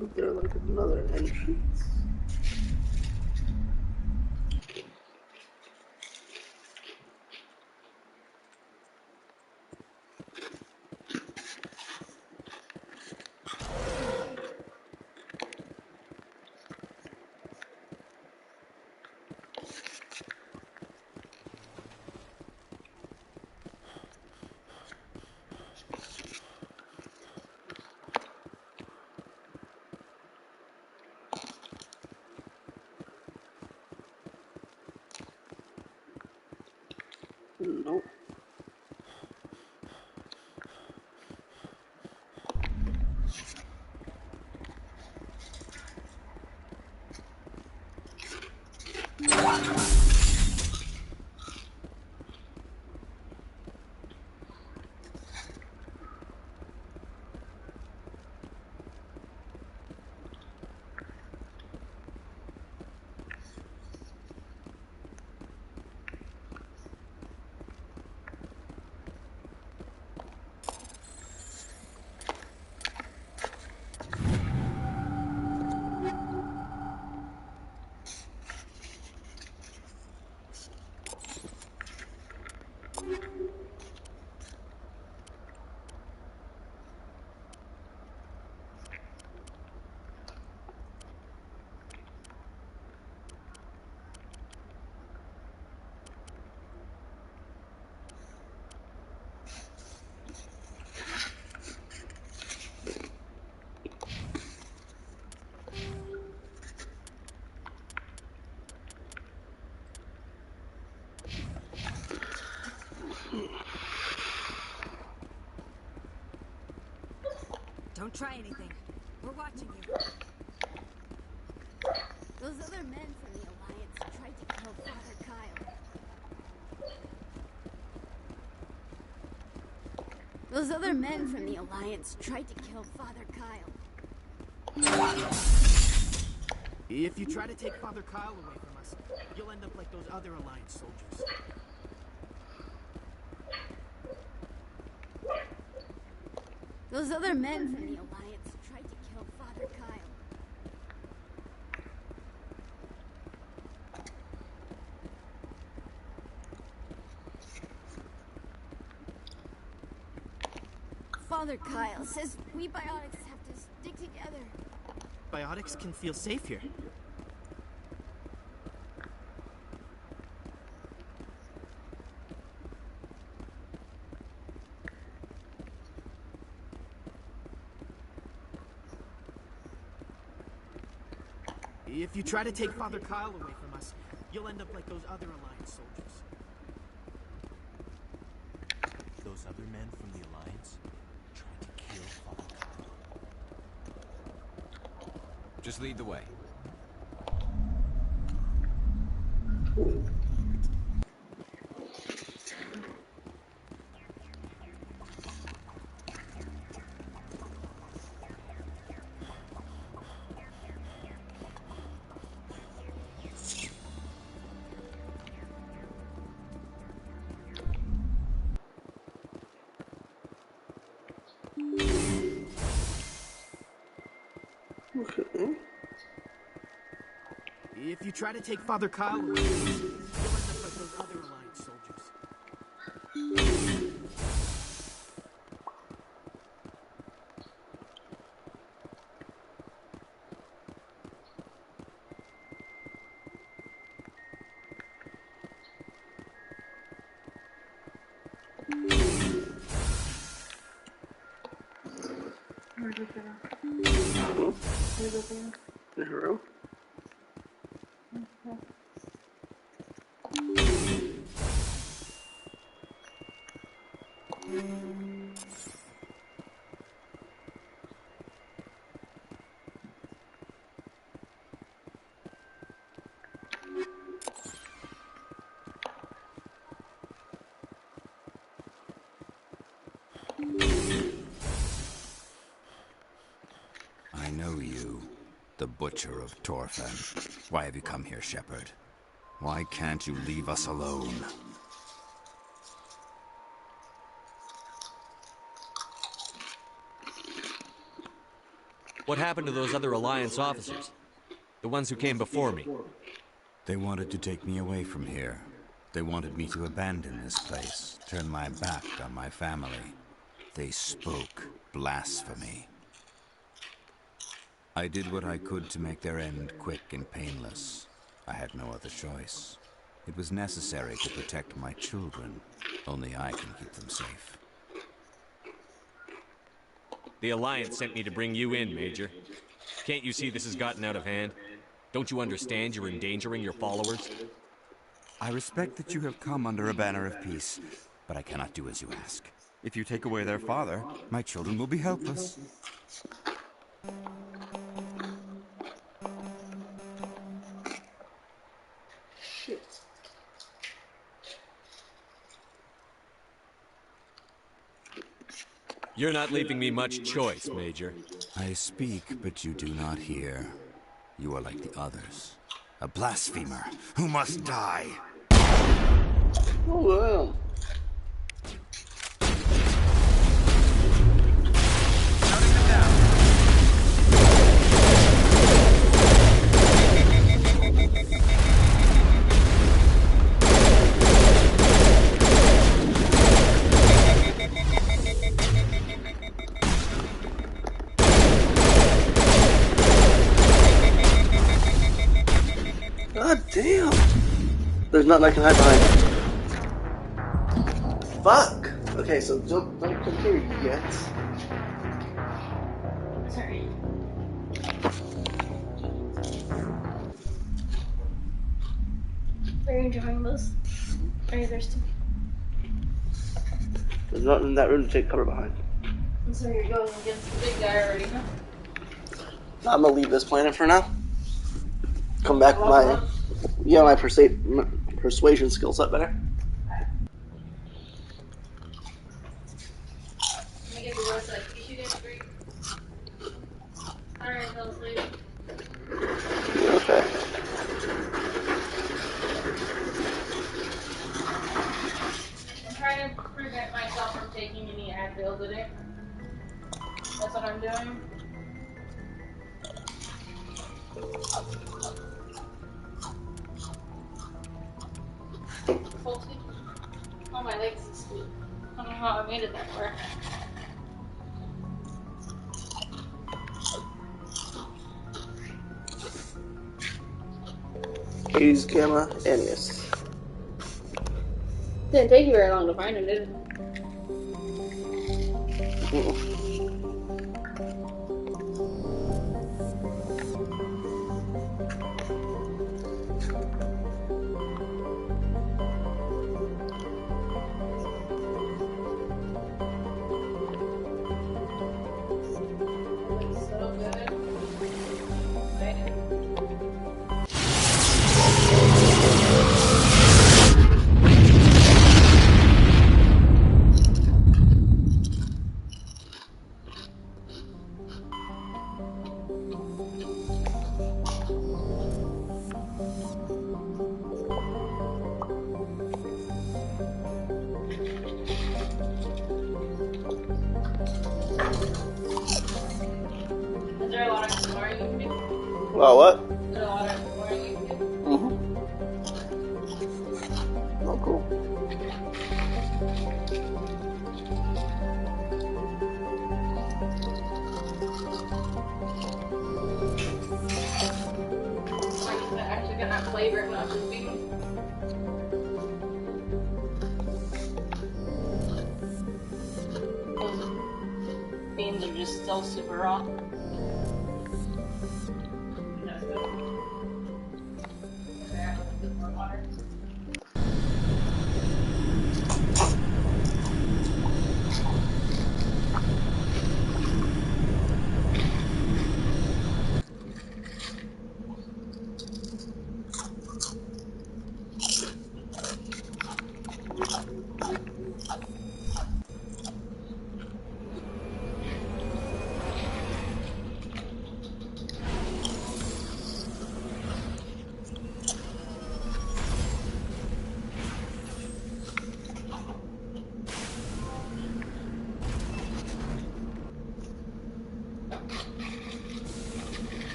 Is there like another entrance? Nope. Don't try anything. We're watching you. Those other men from the Alliance tried to kill Father Kyle. Those other men from the Alliance tried to kill Father Kyle. If you try to take Father Kyle away from us, you'll end up like those other Alliance soldiers. Those other men from the Alliance tried to kill Father Kyle. Father Kyle says we biotics have to stick together. Biotics can feel safe here. If you try to take Father Kyle away from us, you'll end up like those other Alliance soldiers. Those other men from the Alliance tried to kill Father Kyle. Just lead the way. Okay. If you try to take Father Kyle away from us, you'll end up like those other Alliance soldiers. In her room? I know you, the Butcher of Torfen. Why have you come here, Shepard? Why can't you leave us alone? What happened to those other Alliance officers? The ones who came before me? They wanted to take me away from here. They wanted me to abandon this place, turn my back on my family. They spoke blasphemy. I did what I could to make their end quick and painless. I had no other choice. It was necessary to protect my children. Only I can keep them safe. The Alliance sent me to bring you in, Major. Can't you see this has gotten out of hand? Don't you understand you're endangering your followers? I respect that you have come under a banner of peace, but I cannot do as you ask. If you take away their father, my children will be helpless. Shit. You're not leaving me much choice, Major. I speak, but you do not hear. You are like the others. A blasphemer who must die. Oh, wow. God damn! There's nothing I can hide behind. Fuck! Okay, so don't come here yet. Sorry. Are you enjoying this? Are you thirsty? There's nothing in that room to take cover behind. So you're going against the big guy already, huh? I'm gonna leave this planet for now. Come back with my my persuasion skills up better. Let me get the rest of that tissue down straight. Alright, fell asleep. Okay. I'm trying to prevent myself from taking any Advil today. That's what I'm doing. Salty. Oh, my legs is sweet. I don't know how I made it that far. Katie's camera, and yes. Didn't take you very long to find him, did it? Is there a lot of exploring you can do? Well, what? Is there a lot of exploring you can do? Oh, cool. Like, you actually get that flavor, not just being. Those beans are just still super raw.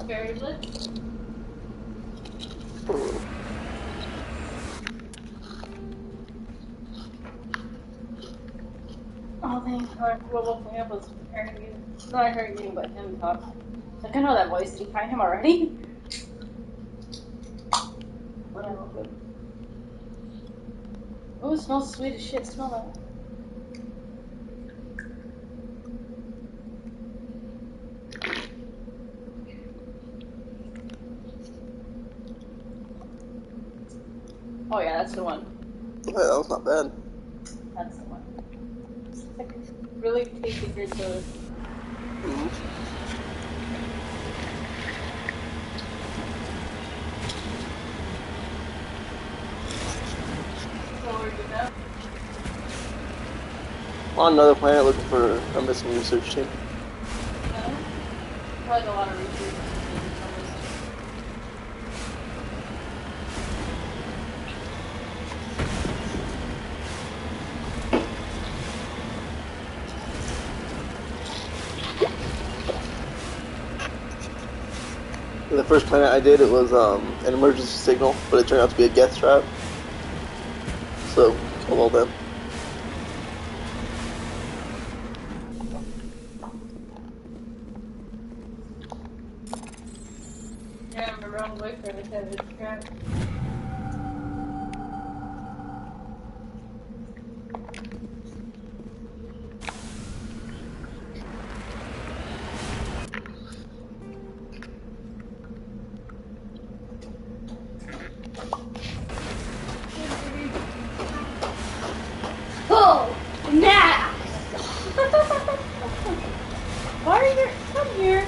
Very good. Oh, thank God. What woke me up was hearing you. Not hearing you, but him talk. Like, I know that voice. Did you find him already? Whatever. Oh, it smells sweet as shit. Smell that. Oh yeah, that's the one. Yeah, that was not bad. That's the one. It's like really tasty good soda. So where'd you go? On another planet looking for a missing research team. Probably a lot of research. The first planet I did, it was an emergency signal, but it turned out to be a death trap. So, killed all them. Yeah, I'm the wrong way for the head trap. Oh! Barger, come here.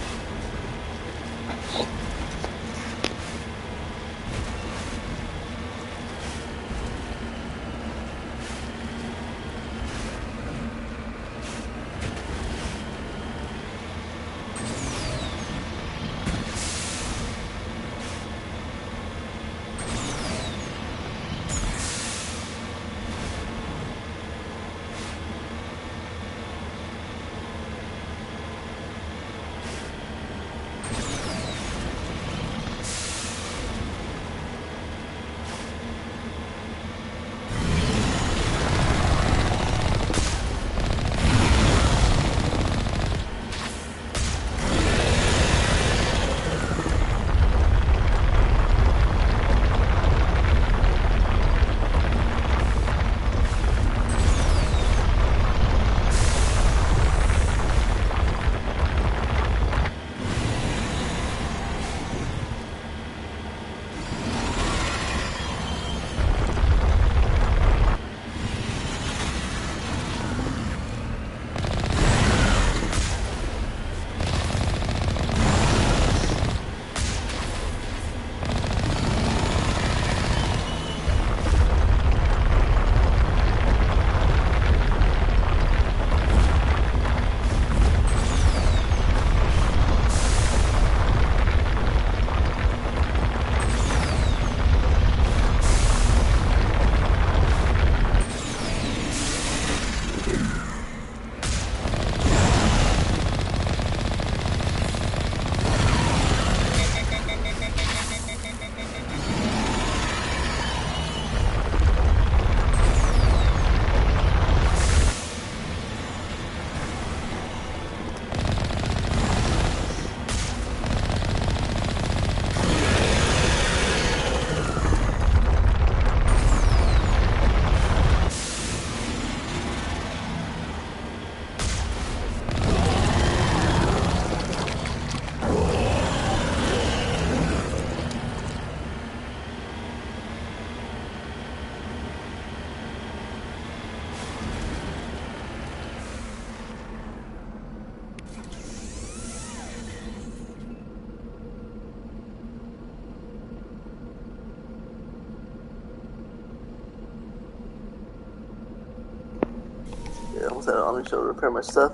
Yeah, I almost had an Omni show to repair my stuff.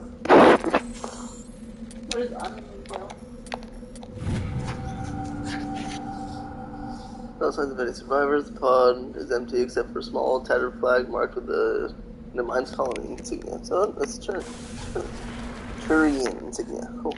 What is Omni Show? Outside of any survivors, the pod is empty except for a small tattered flag marked with the Mine's colony insignia. So that's Turian insignia. Cool.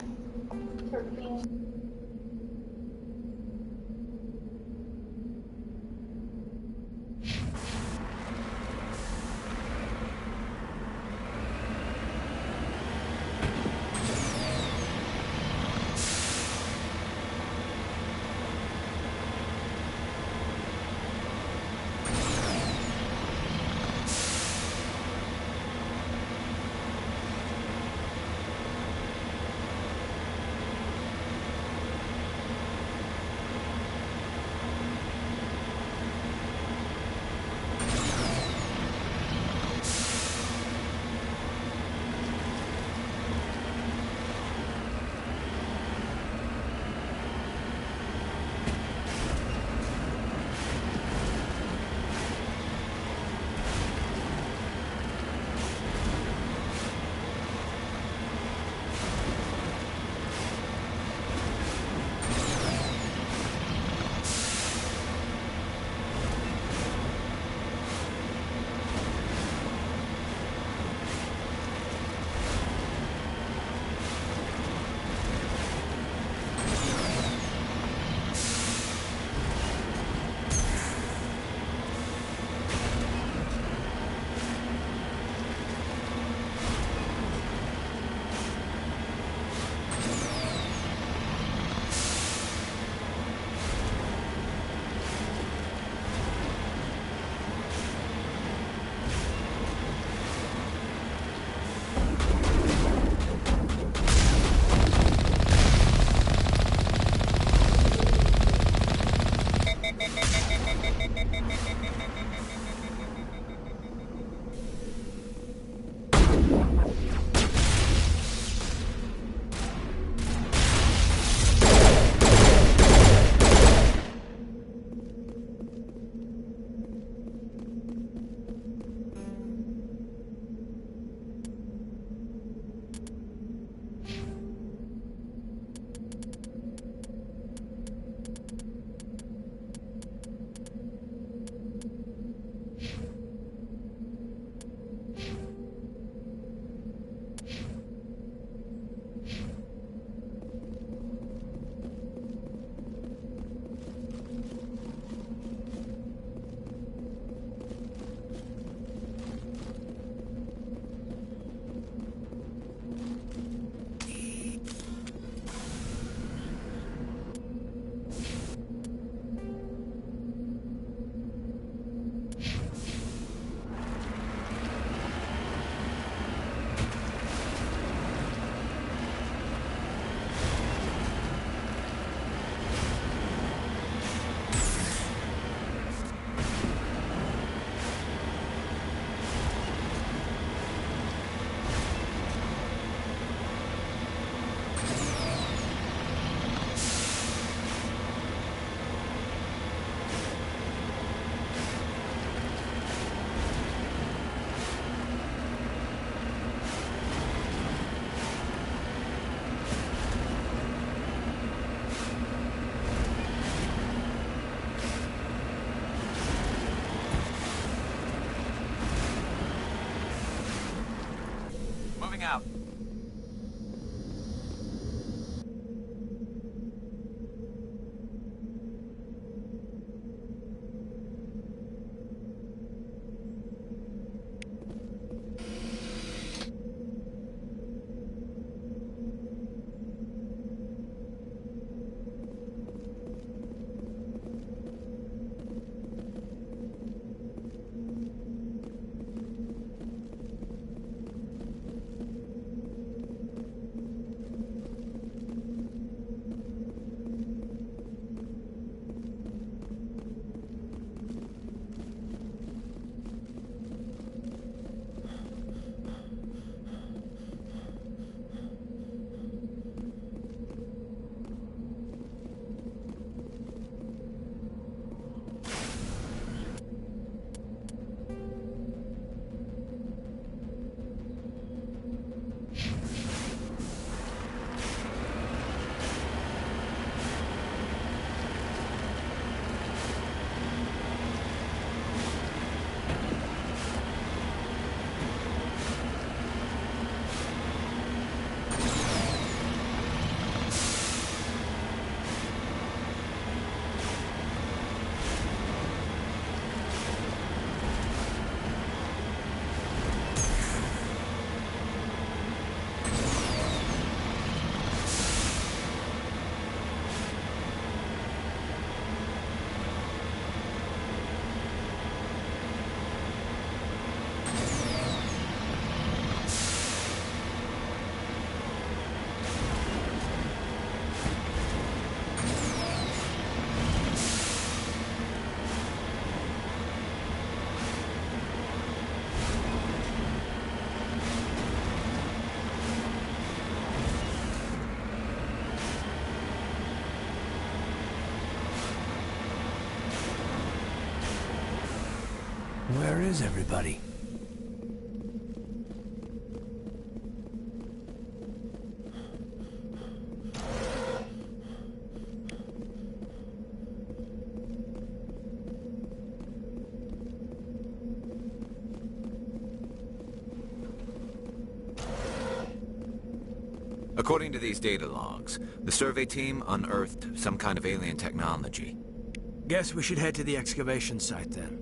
Where is everybody? According to these data logs, the survey team unearthed some kind of alien technology. Guess we should head to the excavation site then.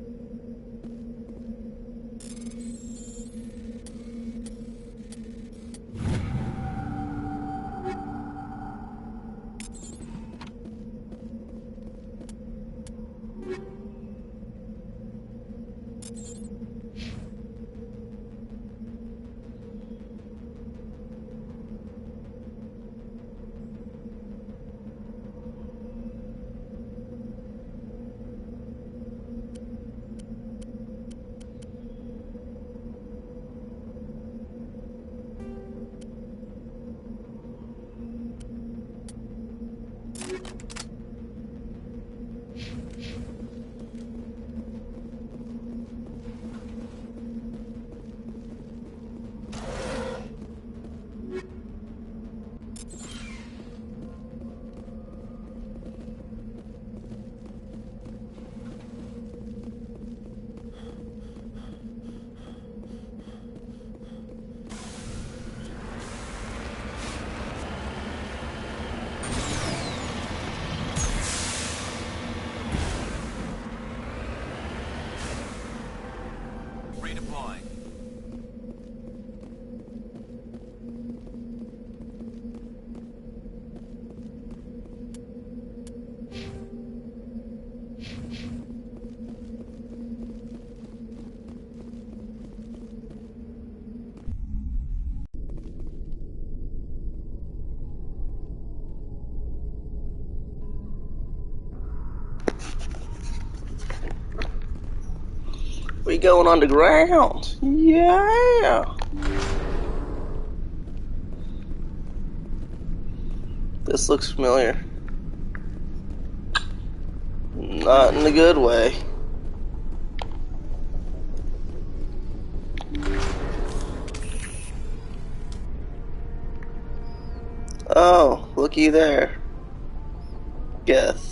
Redeploying. We going underground. Yeah. This looks familiar. Not in a good way. Oh, looky there. Geth.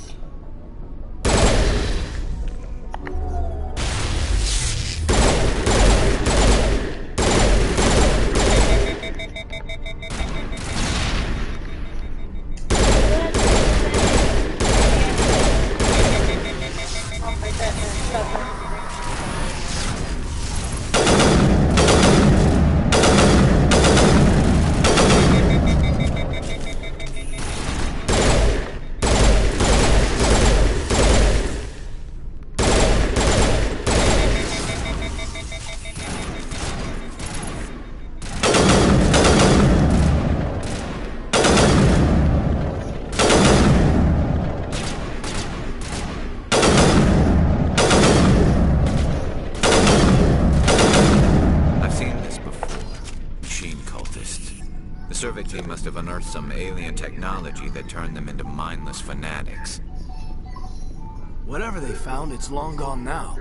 survey team must have unearthed some alien technology that turned them into mindless fanatics. Whatever they found, it's long gone now.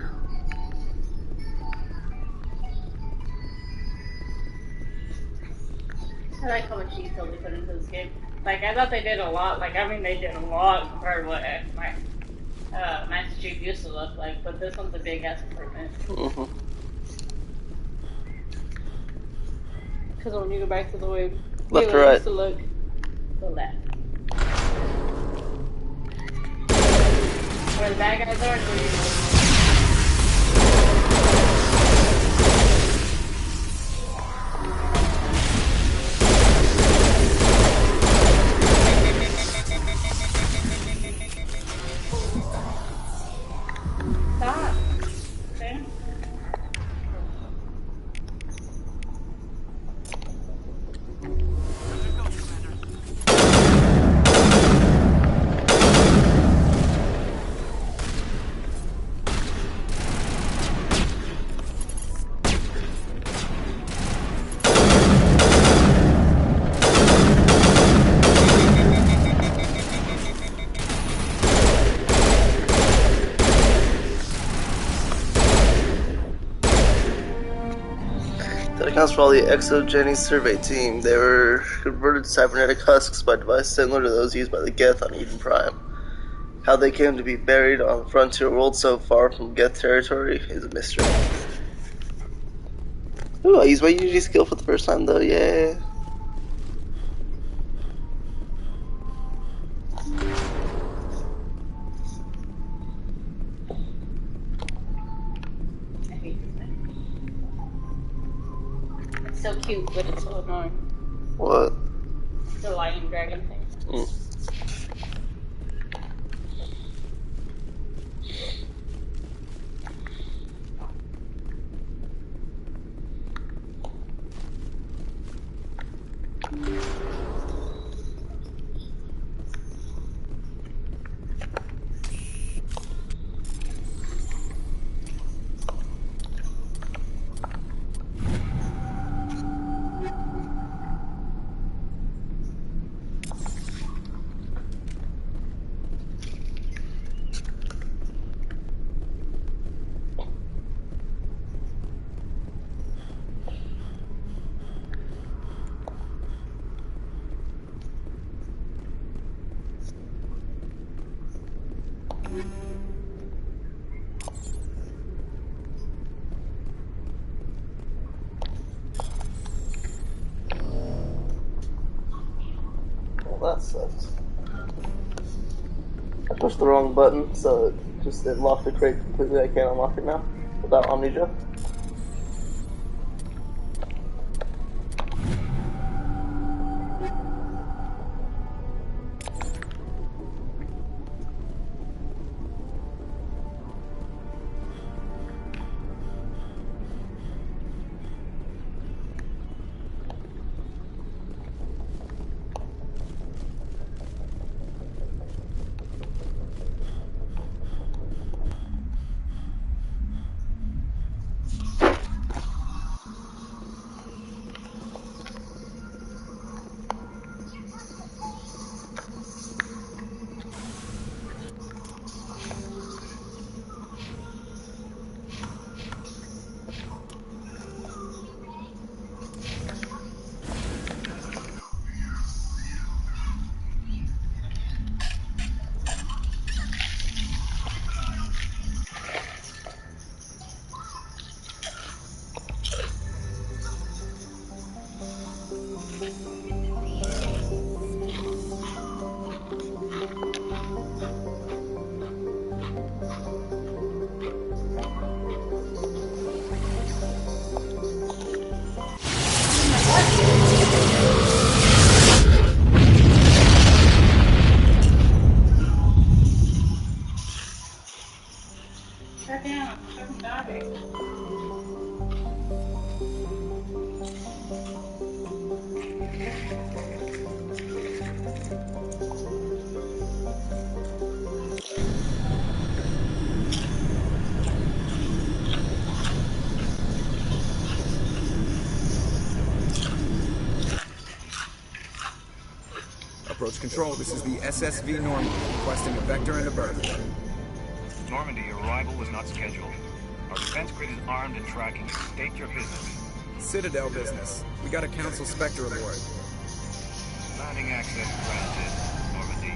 I like how much detail they put into this game. Like, I thought they did a lot. Like, I mean, they did a lot compared to what my Master Chief used to look like, but this one's a big-ass improvement. Because when you go back to the way left Halo or right? used to look, the left. Where the bad guys are, where you go. Stop. Okay. announced for all the exogeny survey team. They were converted to cybernetic husks by devices similar to those used by the Geth on Eden Prime. How they came to be buried on the frontier world so far from Geth territory is a mystery. Ooh, I used my Unity skill for the first time though, yeah. It's so cute, but it's so annoying. What? The lion dragon thing. Mm. Well, that sucks. I pushed the wrong button, so it locked the crate completely. I can't unlock it now without Omnija. Approach control, this is the SSV Normandy, requesting a vector and a berth. Normandy, your arrival was not scheduled. Our defense grid is armed and tracking you. State your business. Citadel business. We got a Council Spectre aboard. Landing access granted, Normandy.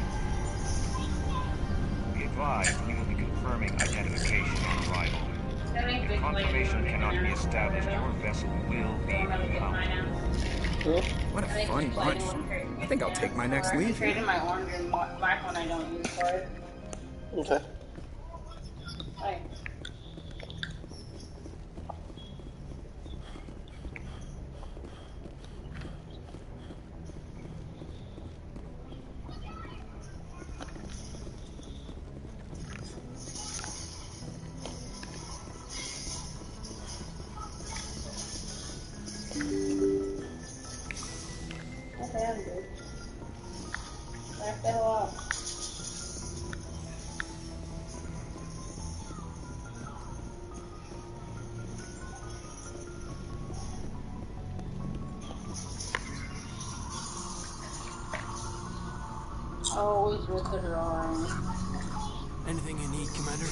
Be advised, we will be confirming identification on arrival. If confirmation cannot be established, your vessel will be impounded. What a fun bunch. I think I'll take my next leave. I traded my orange and black one I don't use for it. Okay. Hi. Okay, I'm good. Back the hell up. Always with the drawing. Anything you need, Commander?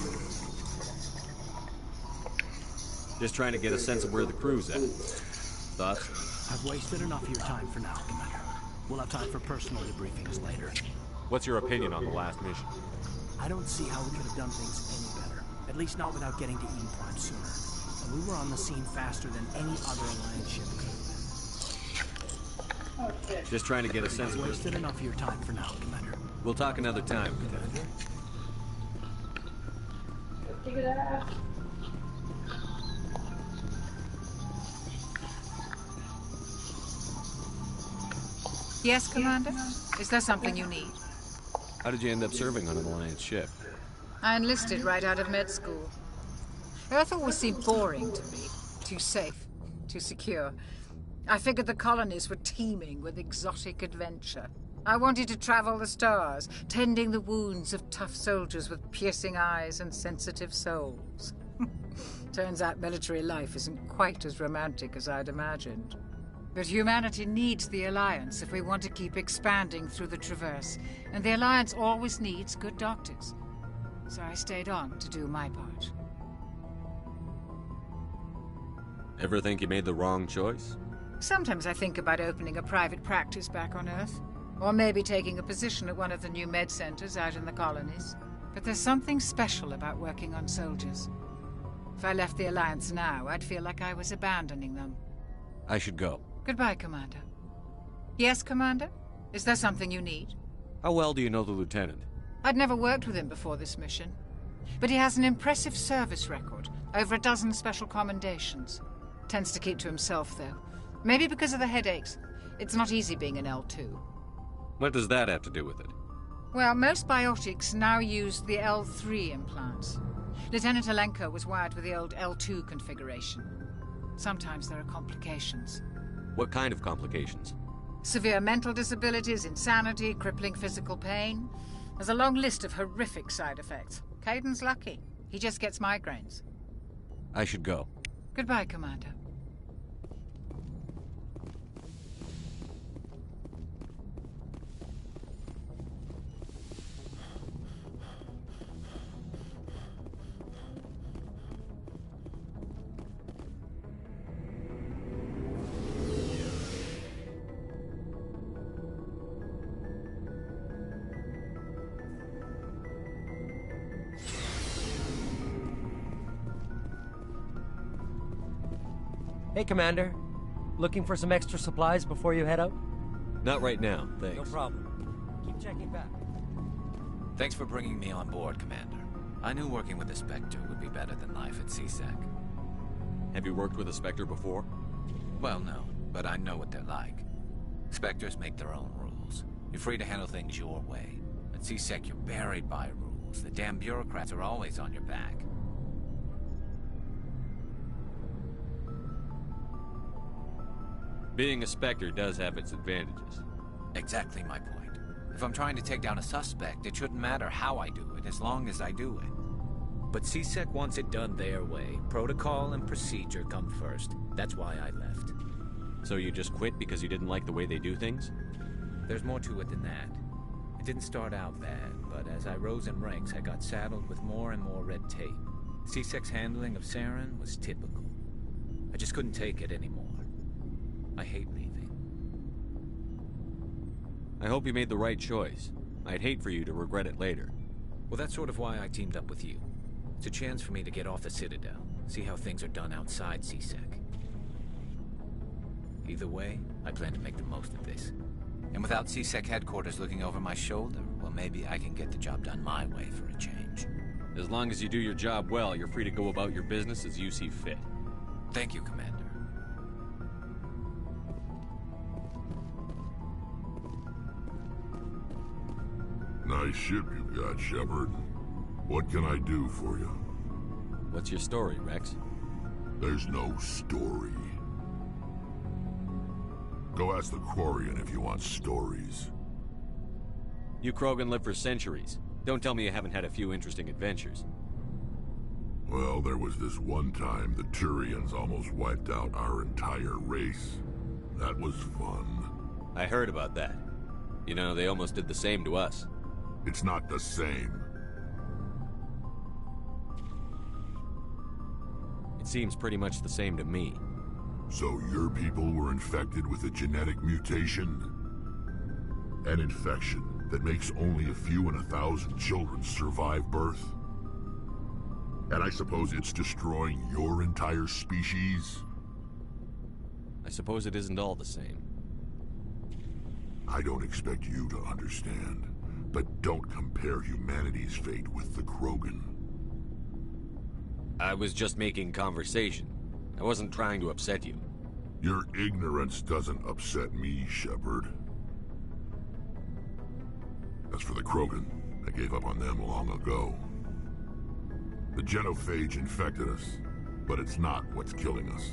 Just trying to get a sense of where the crew's at. thoughts? I've wasted enough of your time for now, Commander. We'll have time for personal debriefings later. What's your opinion on the last mission? I don't see how we could have done things any better. At least not without getting to Eden Prime sooner. And we were on the scene faster than any other Alliance ship could have. Just trying to get a sense of I've wasted enough of your time for now, Commander. We'll talk another time, Commander. Yes, Commander? Is there something you need? How did you end up serving on an Alliance ship? I enlisted right out of med school. Earth always seemed boring to me. Too safe, too secure. I figured the colonies were teeming with exotic adventure. I wanted to travel the stars, tending the wounds of tough soldiers with piercing eyes and sensitive souls. Turns out military life isn't quite as romantic as I'd imagined. But humanity needs the Alliance if we want to keep expanding through the Traverse, and the Alliance always needs good doctors. So I stayed on to do my part. Ever think you made the wrong choice? Sometimes I think about opening a private practice back on Earth, or maybe taking a position at one of the new med centers out in the colonies. But there's something special about working on soldiers. If I left the Alliance now, I'd feel like I was abandoning them. I should go. Goodbye, Commander. Yes, Commander? Is there something you need? How well do you know the Lieutenant? I'd never worked with him before this mission. But he has an impressive service record, over a dozen special commendations. Tends to keep to himself, though. Maybe because of the headaches. It's not easy being an L2. What does that have to do with it? Well, most biotics now use the L3 implants. Lieutenant Alenko was wired with the old L2 configuration. Sometimes there are complications. What kind of complications? Severe mental disabilities, insanity, crippling physical pain. There's a long list of horrific side effects. Caden's lucky. He just gets migraines. I should go. Goodbye, Commander. Hey, Commander. Looking for some extra supplies before you head out? Not right now, thanks. No problem. Keep checking back. Thanks for bringing me on board, Commander. I knew working with the Spectre would be better than life at CSEC. Have you worked with a Spectre before? Well, no, but I know what they're like. Spectres make their own rules. You're free to handle things your way. At CSEC, you're buried by rules. The damn bureaucrats are always on your back. Being a Spectre does have its advantages. Exactly my point. If I'm trying to take down a suspect, it shouldn't matter how I do it, as long as I do it. But CSEC wants it done their way. Protocol and procedure come first. That's why I left. So you just quit because you didn't like the way they do things? There's more to it than that. It didn't start out bad, but as I rose in ranks, I got saddled with more and more red tape. CSEC's handling of Saren was typical. I just couldn't take it anymore. I hate leaving. I hope you made the right choice. I'd hate for you to regret it later. Well, that's sort of why I teamed up with you. It's a chance for me to get off the Citadel, see how things are done outside CSEC. Either way, I plan to make the most of this. And without CSEC headquarters looking over my shoulder, well, maybe I can get the job done my way for a change. As long as you do your job well, you're free to go about your business as you see fit. Thank you, Commander. Nice ship you got, Shepard. What can I do for you? What's your story, Rex? There's no story. Go ask the Quarian if you want stories. You Krogan live for centuries. Don't tell me you haven't had a few interesting adventures. Well, there was this one time the Turians almost wiped out our entire race. That was fun. I heard about that. You know, they almost did the same to us. It's not the same. It seems pretty much the same to me. So your people were infected with a genetic mutation? An infection that makes only a few in 1,000 children survive birth? And I suppose it's destroying your entire species? I suppose it isn't all the same. I don't expect you to understand, but don't compare humanity's fate with the Krogan. I was just making conversation. I wasn't trying to upset you. Your ignorance doesn't upset me, Shepard. As for the Krogan, I gave up on them long ago. The genophage infected us, but it's not what's killing us.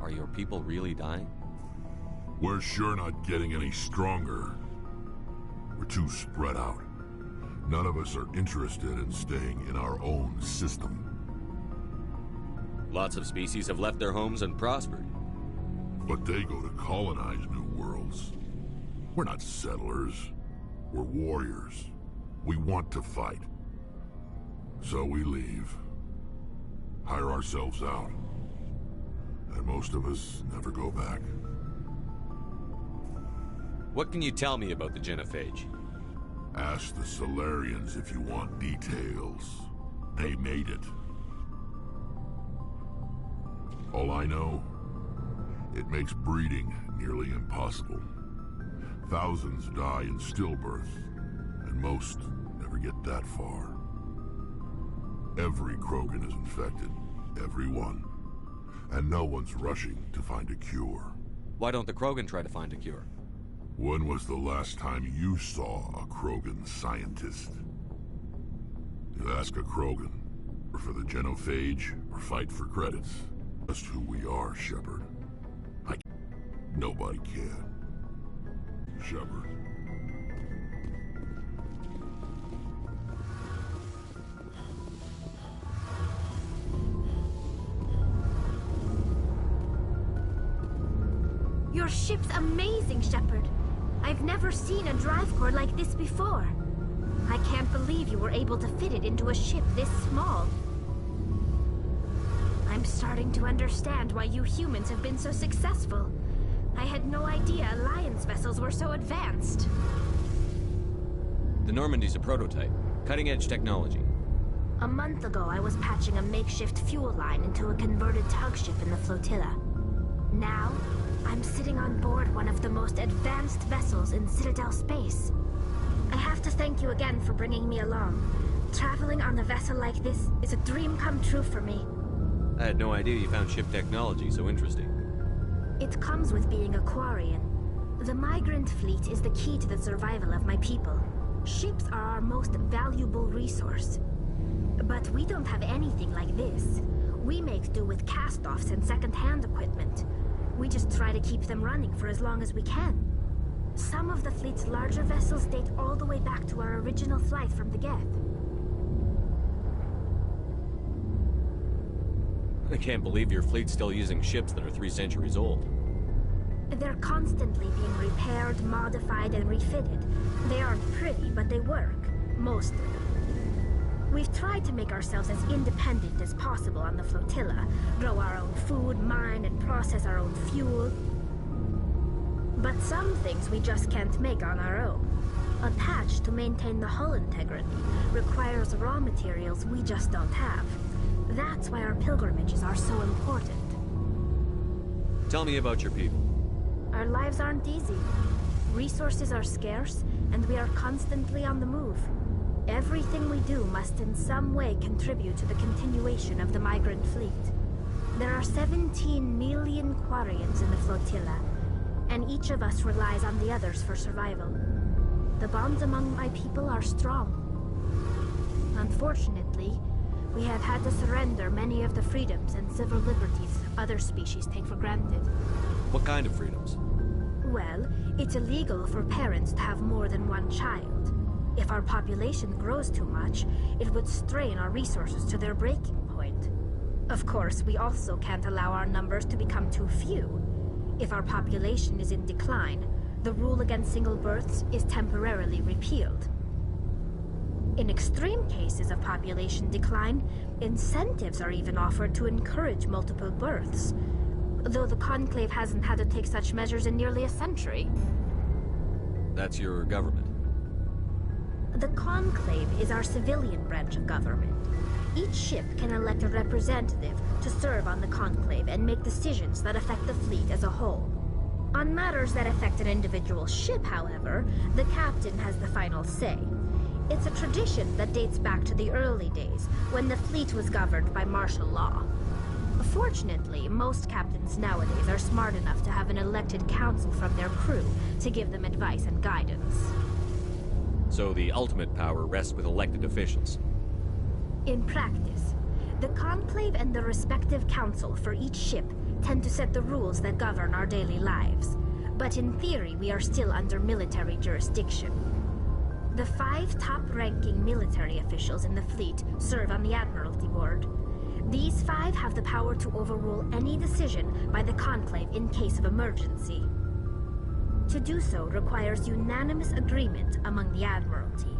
Are your people really dying? We're sure not getting any stronger. We're too spread out. None of us are interested in staying in our own system. Lots of species have left their homes and prospered. But they go to colonize new worlds. We're not settlers. We're warriors. We want to fight. So we leave. Hire ourselves out. And most of us never go back. What can you tell me about the genophage? Ask the Solarians if you want details. They made it. All I know, it makes breeding nearly impossible. Thousands die in stillbirth, and most never get that far. Every Krogan is infected, every one. And no one's rushing to find a cure. Why don't the Krogan try to find a cure? When was the last time you saw a Krogan scientist? You ask a Krogan, or for the genophage, or fight for credits. Just who we are, Shepard. Nobody can. Shepard. Your ship's amazing, Shepard. I've never seen a drive core like this before. I can't believe you were able to fit it into a ship this small. I'm starting to understand why you humans have been so successful. I had no idea Alliance vessels were so advanced. The Normandy's a prototype. Cutting-edge technology. A month ago, I was patching a makeshift fuel line into a converted tug ship in the flotilla. Now, I'm sitting on board one of the most advanced vessels in Citadel space. I have to thank you again for bringing me along. Traveling on a vessel like this is a dream come true for me. I had no idea you found ship technology so interesting. It comes with being a Quarian. The migrant fleet is the key to the survival of my people. Ships are our most valuable resource. But we don't have anything like this. We make do with cast-offs and second-hand equipment. We just try to keep them running for as long as we can. Some of the fleet's larger vessels date all the way back to our original flight from the Geth. I can't believe your fleet's still using ships that are 3 centuries old. They're constantly being repaired, modified, and refitted. They aren't pretty, but they work. Mostly. We've tried to make ourselves as independent as possible on the flotilla. Grow our own food, mine, and process our own fuel. But some things we just can't make on our own. A patch to maintain the hull integrity requires raw materials we just don't have. That's why our pilgrimages are so important. Tell me about your people. Our lives aren't easy. Resources are scarce, and we are constantly on the move. Everything we do must in some way contribute to the continuation of the migrant fleet. There are 17 million Quarians in the flotilla, and each of us relies on the others for survival. The bonds among my people are strong. Unfortunately, we have had to surrender many of the freedoms and civil liberties other species take for granted. What kind of freedoms? Well, it's illegal for parents to have more than one child. If our population grows too much, it would strain our resources to their breaking point. Of course, we also can't allow our numbers to become too few. If our population is in decline, the rule against single births is temporarily repealed. In extreme cases of population decline, incentives are even offered to encourage multiple births, though the Conclave hasn't had to take such measures in nearly a century. That's your government? The Conclave is our civilian branch of government. Each ship can elect a representative to serve on the Conclave and make decisions that affect the fleet as a whole. On matters that affect an individual ship, however, the captain has the final say. It's a tradition that dates back to the early days, when the fleet was governed by martial law. Fortunately, most captains nowadays are smart enough to have an elected council from their crew to give them advice and guidance. So the ultimate power rests with elected officials. In practice, the Conclave and the respective council for each ship tend to set the rules that govern our daily lives. But in theory, we are still under military jurisdiction. The 5 top-ranking military officials in the fleet serve on the Admiralty Board. These 5 have the power to overrule any decision by the Conclave in case of emergency. To do so requires unanimous agreement among the Admiralty,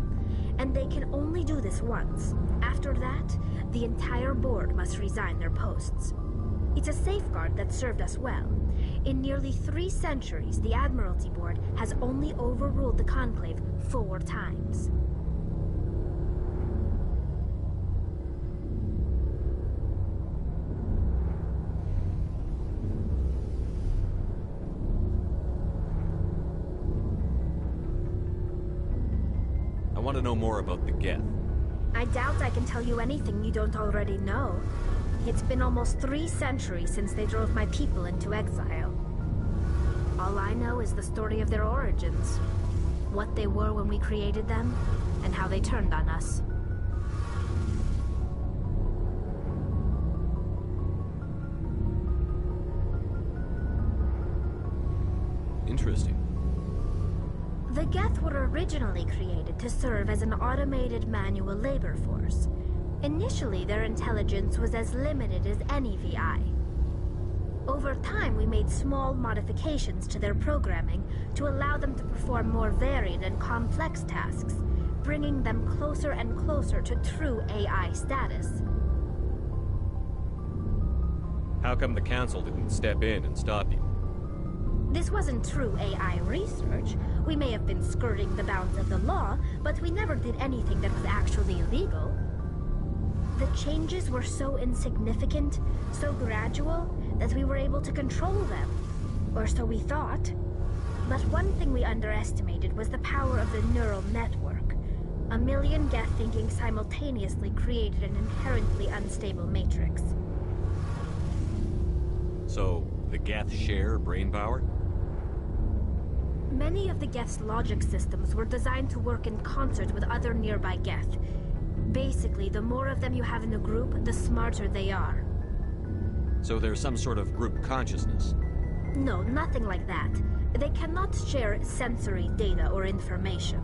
and they can only do this once. After that, the entire board must resign their posts. It's a safeguard that served us well. In nearly 3 centuries, the Admiralty Board has only overruled the Conclave 4 times. I want to know more about the Geth. I doubt I can tell you anything you don't already know. It's been almost 3 centuries since they drove my people into exile. All I know is the story of their origins, what they were when we created them, and how they turned on us. Interesting. The Geth were originally created to serve as an automated manual labor force. Initially, their intelligence was as limited as any VI. Over time, we made small modifications to their programming to allow them to perform more varied and complex tasks, bringing them closer and closer to true AI status. How come the Council didn't step in and stop you? This wasn't true AI research. We may have been skirting the bounds of the law, but we never did anything that was actually illegal. The changes were so insignificant, so gradual, that we were able to control them. Or so we thought. But one thing we underestimated was the power of the neural network. 1 million Geth thinking simultaneously created an inherently unstable matrix. So, the Geth share brain power? Many of the Geth's logic systems were designed to work in concert with other nearby Geth. Basically, the more of them you have in a group, the smarter they are. So there's some sort of group consciousness? No, nothing like that. They cannot share sensory data or information.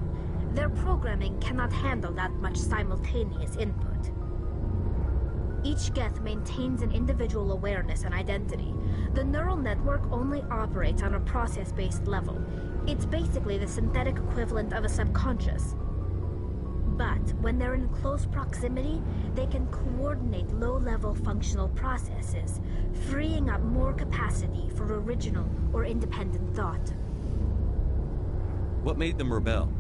Their programming cannot handle that much simultaneous input. Each Geth maintains an individual awareness and identity. The neural network only operates on a process-based level. It's basically the synthetic equivalent of a subconscious. But when they're in close proximity, they can coordinate low-level functional processes, freeing up more capacity for original or independent thought. What made them rebel?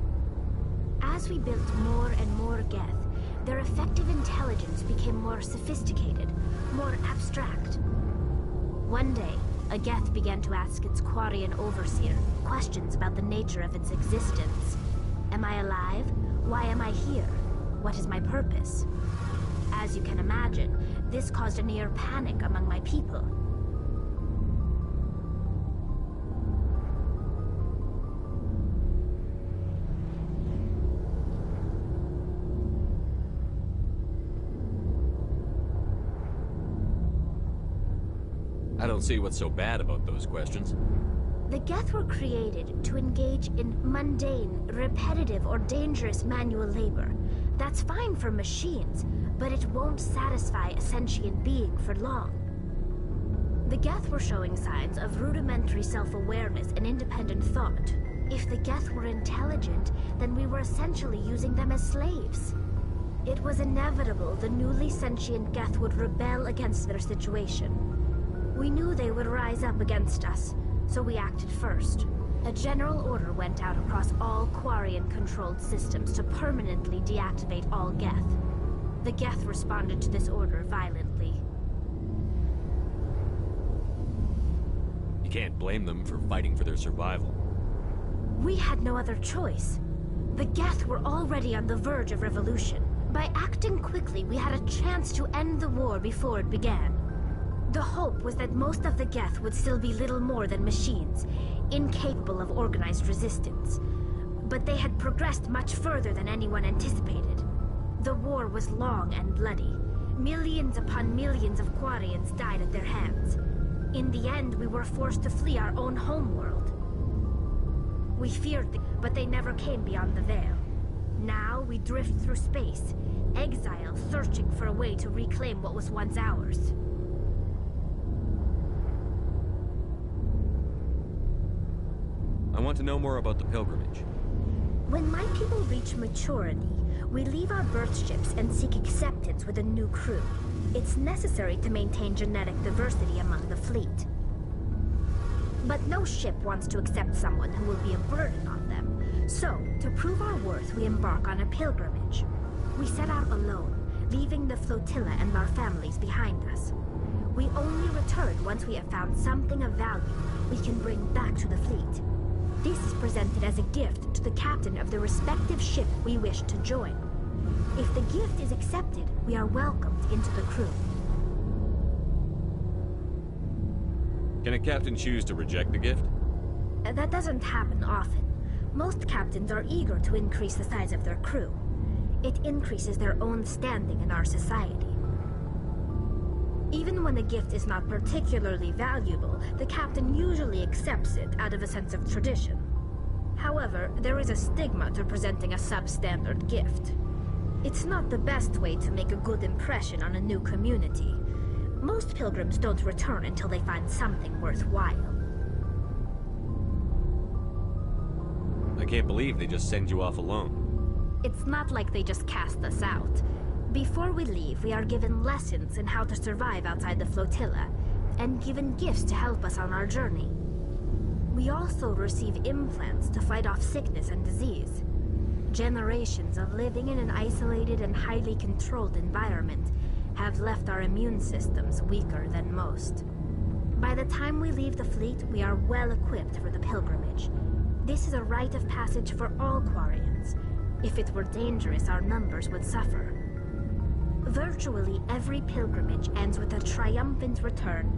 As we built more and more Geth, their effective intelligence became more sophisticated, more abstract. One day, a Geth began to ask its Quarian overseer questions about the nature of its existence. Am I alive? Why am I here? What is my purpose? As you can imagine, this caused a near panic among my people. I don't see what's so bad about those questions. The Geth were created to engage in mundane, repetitive, or dangerous manual labor. That's fine for machines, but it won't satisfy a sentient being for long. The Geth were showing signs of rudimentary self-awareness and independent thought. If the Geth were intelligent, then we were essentially using them as slaves. It was inevitable the newly sentient Geth would rebel against their situation. We knew they would rise up against us, so we acted first. A general order went out across all Quarian-controlled systems to permanently deactivate all Geth. The Geth responded to this order violently. You can't blame them for fighting for their survival. We had no other choice. The Geth were already on the verge of revolution. By acting quickly, we had a chance to end the war before it began. The hope was that most of the Geth would still be little more than machines, incapable of organized resistance. But they had progressed much further than anyone anticipated. The war was long and bloody. Millions upon millions of Quarians died at their hands. In the end, we were forced to flee our own homeworld. We feared but they never came beyond the veil. Now we drift through space, exile, searching for a way to reclaim what was once ours. I want to know more about the pilgrimage. When my people reach maturity, we leave our birth ships and seek acceptance with a new crew. It's necessary to maintain genetic diversity among the fleet. But no ship wants to accept someone who will be a burden on them. So, to prove our worth, we embark on a pilgrimage. We set out alone, leaving the flotilla and our families behind us. We only return once we have found something of value we can bring back to the fleet. This is presented as a gift to the captain of the respective ship we wish to join. If the gift is accepted, we are welcomed into the crew. Can a captain choose to reject the gift? That doesn't happen often. Most captains are eager to increase the size of their crew. It increases their own standing in our society. Even when a gift is not particularly valuable, the captain usually accepts it out of a sense of tradition. However, there is a stigma to presenting a substandard gift. It's not the best way to make a good impression on a new community. Most pilgrims don't return until they find something worthwhile. I can't believe they just send you off alone. It's not like they just cast us out. Before we leave, we are given lessons in how to survive outside the flotilla, and given gifts to help us on our journey. We also receive implants to fight off sickness and disease. Generations of living in an isolated and highly controlled environment have left our immune systems weaker than most. By the time we leave the fleet, we are well equipped for the pilgrimage. This is a rite of passage for all Quarians. If it were dangerous, our numbers would suffer. Virtually every pilgrimage ends with a triumphant return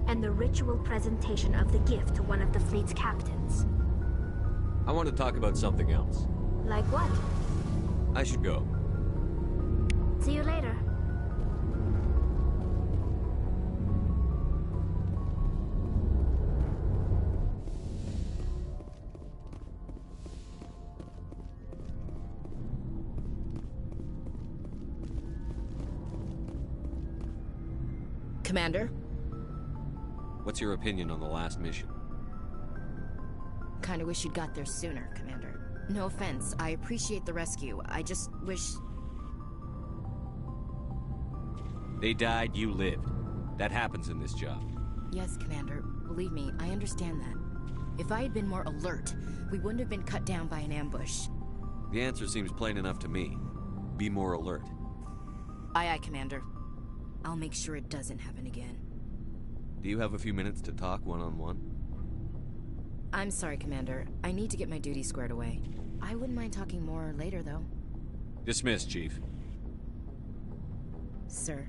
and the ritual presentation of the gift to one of the fleet's captains. I want to talk about something else. Like what? I should go. See you later. Commander? What's your opinion on the last mission? Kinda wish you'd got there sooner, Commander. No offense, I appreciate the rescue. I just wish... They died, you lived. That happens in this job. Yes, Commander. Believe me, I understand that. If I had been more alert, we wouldn't have been cut down by an ambush. The answer seems plain enough to me. Be more alert. Aye, aye, Commander. I'll make sure it doesn't happen again. Do you have a few minutes to talk one-on-one? I'm sorry, Commander. I need to get my duties squared away. I wouldn't mind talking more later, though. Dismissed, Chief. Sir.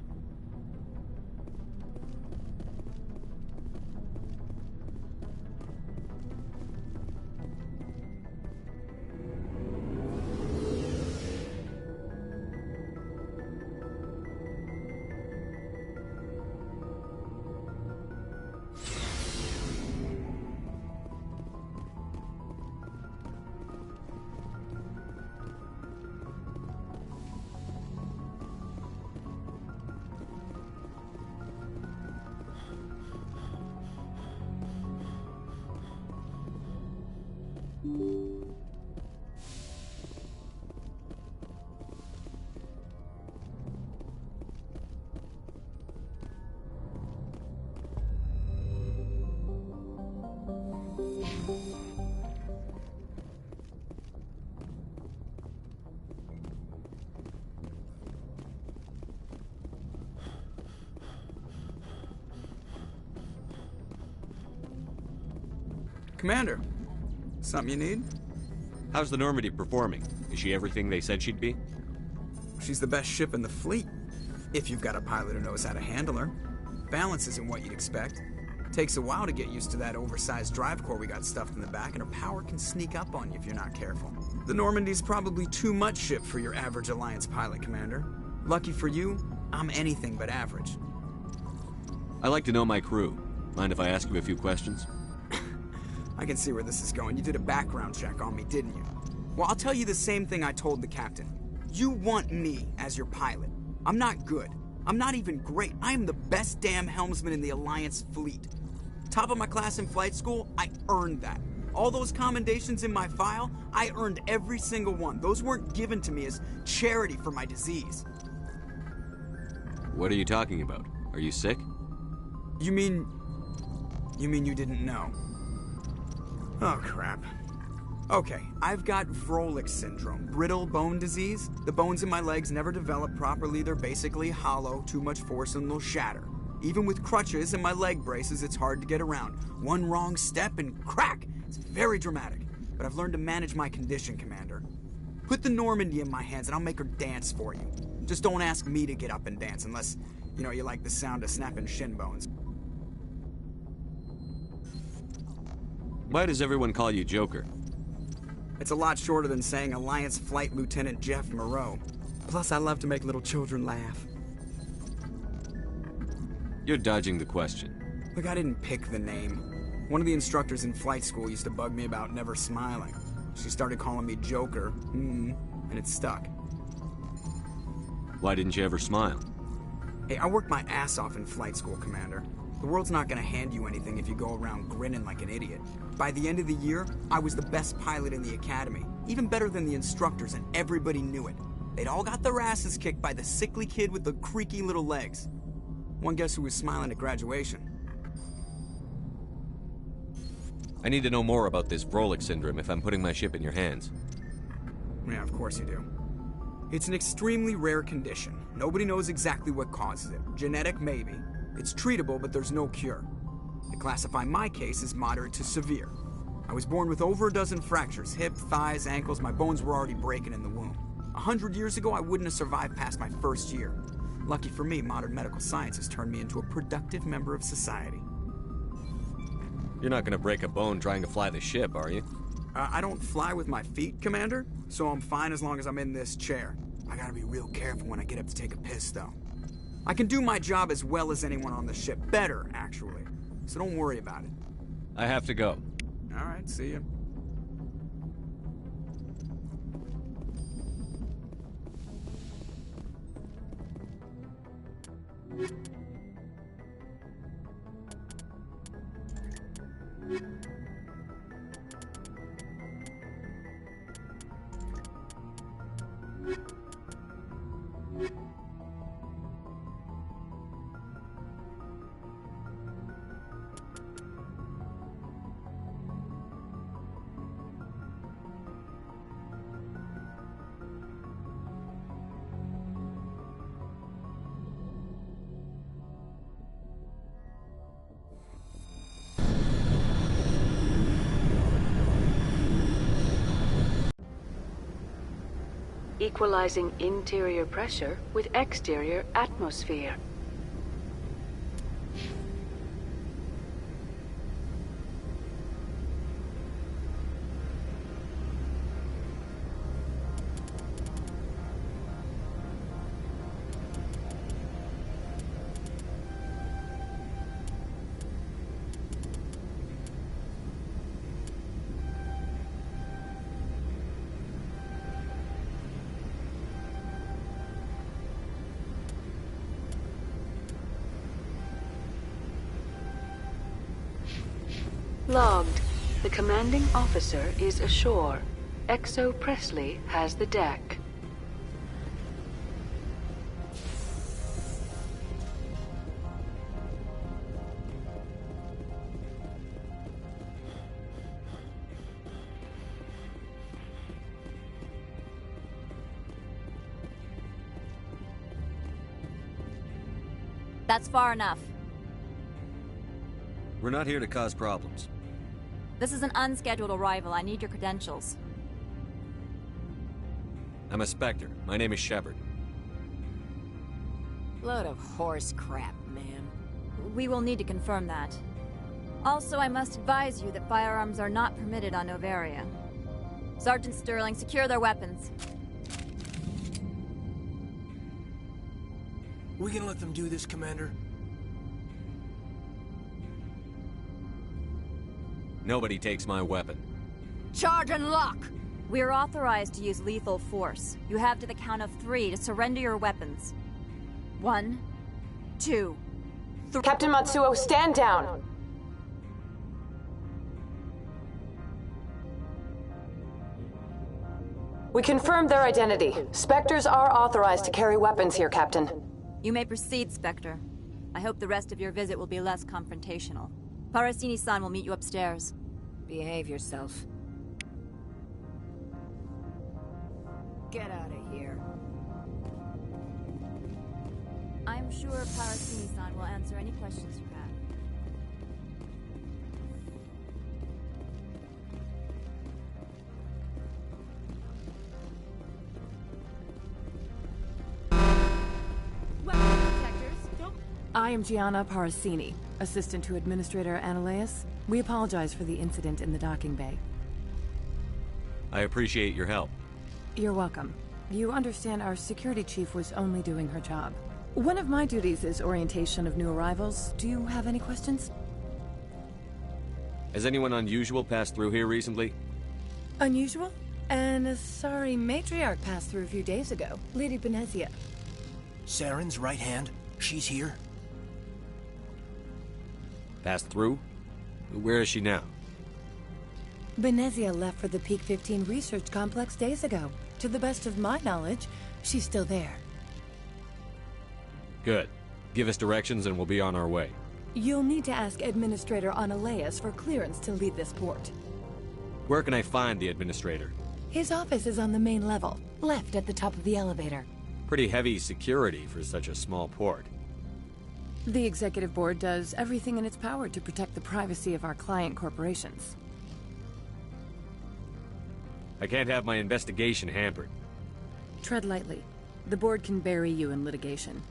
Commander, something you need? How's the Normandy performing? Is she everything they said she'd be? She's the best ship in the fleet, if you've got a pilot who knows how to handle her. Balance isn't what you'd expect. Takes a while to get used to that oversized drive core we got stuffed in the back, and her power can sneak up on you if you're not careful. The Normandy's probably too much ship for your average Alliance pilot, Commander. Lucky for you, I'm anything but average. I like to know my crew. Mind if I ask you a few questions? I can see where this is going. You did a background check on me, didn't you? Well, I'll tell you the same thing I told the captain. You want me as your pilot. I'm not good. I'm not even great. I am the best damn helmsman in the Alliance fleet. Top of my class in flight school, I earned that. All those commendations in my file, I earned every single one. Those weren't given to me as charity for my disease. What are you talking about? Are you sick? You mean you didn't know? Oh, crap. Okay, I've got Vrolik syndrome, brittle bone disease. The bones in my legs never develop properly. They're basically hollow, too much force and they'll shatter. Even with crutches and my leg braces, it's hard to get around. One wrong step and crack! It's very dramatic. But I've learned to manage my condition, Commander. Put the Normandy in my hands and I'll make her dance for you. Just don't ask me to get up and dance unless, you like the sound of snapping shin bones. Why does everyone call you Joker? It's a lot shorter than saying Alliance Flight Lieutenant Jeff Moreau. Plus, I love to make little children laugh. You're dodging the question. Look, I didn't pick the name. One of the instructors in flight school used to bug me about never smiling. She started calling me Joker, and it stuck. Why didn't you ever smile? Hey, I worked my ass off in flight school, Commander. The world's not gonna hand you anything if you go around grinning like an idiot. By the end of the year, I was the best pilot in the academy. Even better than the instructors, and everybody knew it. They'd all got their asses kicked by the sickly kid with the creaky little legs. One guess who was smiling at graduation? I need to know more about this Vrolik syndrome if I'm putting my ship in your hands. Yeah, of course you do. It's an extremely rare condition. Nobody knows exactly what causes it. Genetic, maybe. It's treatable, but there's no cure. They classify my case as moderate to severe. I was born with over a dozen fractures, hip, thighs, ankles. My bones were already breaking in the womb. 100 years ago, I wouldn't have survived past my first year. Lucky for me, modern medical science has turned me into a productive member of society. You're not gonna break a bone trying to fly the ship, are you? I don't fly with my feet, Commander, so I'm fine as long as I'm in this chair. I gotta be real careful when I get up to take a piss, though. I can do my job as well as anyone on the ship. Better, actually. So don't worry about it. I have to go. All right, see ya. Equalizing interior pressure with exterior atmosphere. Logged. The commanding officer is ashore. Exo Presley has the deck. That's far enough. We're not here to cause problems. This is an unscheduled arrival. I need your credentials. I'm a Spectre. My name is Shepard. Load of horse crap, man. We will need to confirm that. Also, I must advise you that firearms are not permitted on Novaria. Sergeant Sterling, secure their weapons. We can let them do this, Commander. Nobody takes my weapon. Charge and lock! We're authorized to use lethal force. You have to the count of 3 to surrender your weapons. 1, 2, 3. Captain Matsuo, stand down! We confirmed their identity. Spectres are authorized to carry weapons here, Captain. You may proceed, Spectre. I hope the rest of your visit will be less confrontational. Parasini-san will meet you upstairs. Behave yourself. Get out of here. I'm sure Parasini-san will answer any questions you have. I am Gianna Parasini, assistant to Administrator Ananias. We apologize for the incident in the docking bay. I appreciate your help. You're welcome. You understand our security chief was only doing her job. One of my duties is orientation of new arrivals. Do you have any questions? Has anyone unusual passed through here recently? Unusual? And a sorry matriarch passed through a few days ago. Lady Benezia. Saren's right hand. She's here. Passed through? Where is she now? Benezia left for the Peak 15 research complex days ago. To the best of my knowledge, she's still there. Good. Give us directions and we'll be on our way. You'll need to ask Administrator Ananias for clearance to leave this port. Where can I find the Administrator? His office is on the main level, left at the top of the elevator. Pretty heavy security for such a small port. The Executive Board does everything in its power to protect the privacy of our client corporations. I can't have my investigation hampered. Tread lightly. The Board can bury you in litigation.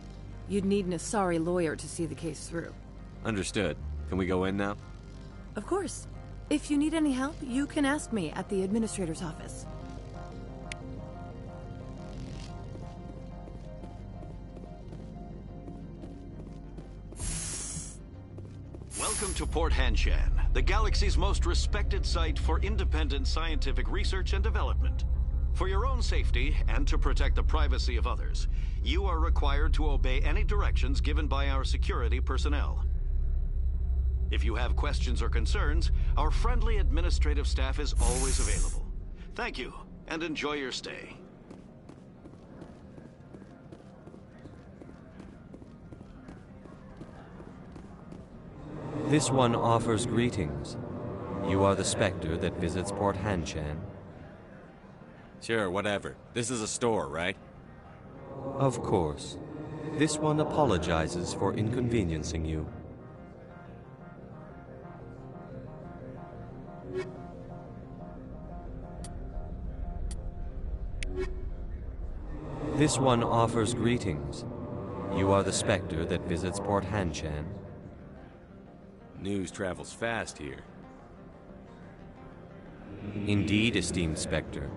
You'd need an Asari lawyer to see the case through. Understood. Can we go in now? Of course. If you need any help, you can ask me at the Administrator's office. Welcome to Port Hanshan, the galaxy's most respected site for independent scientific research and development. For your own safety and to protect the privacy of others, you are required to obey any directions given by our security personnel. If you have questions or concerns, our friendly administrative staff is always available. Thank you, and enjoy your stay. This one offers greetings. You are the Spectre that visits Port Hanshan. Sure, whatever. This is a store, right? Of course. This one apologizes for inconveniencing you. This one offers greetings. You are the Spectre that visits Port Hanshan. News travels fast here. Indeed, esteemed Spectre.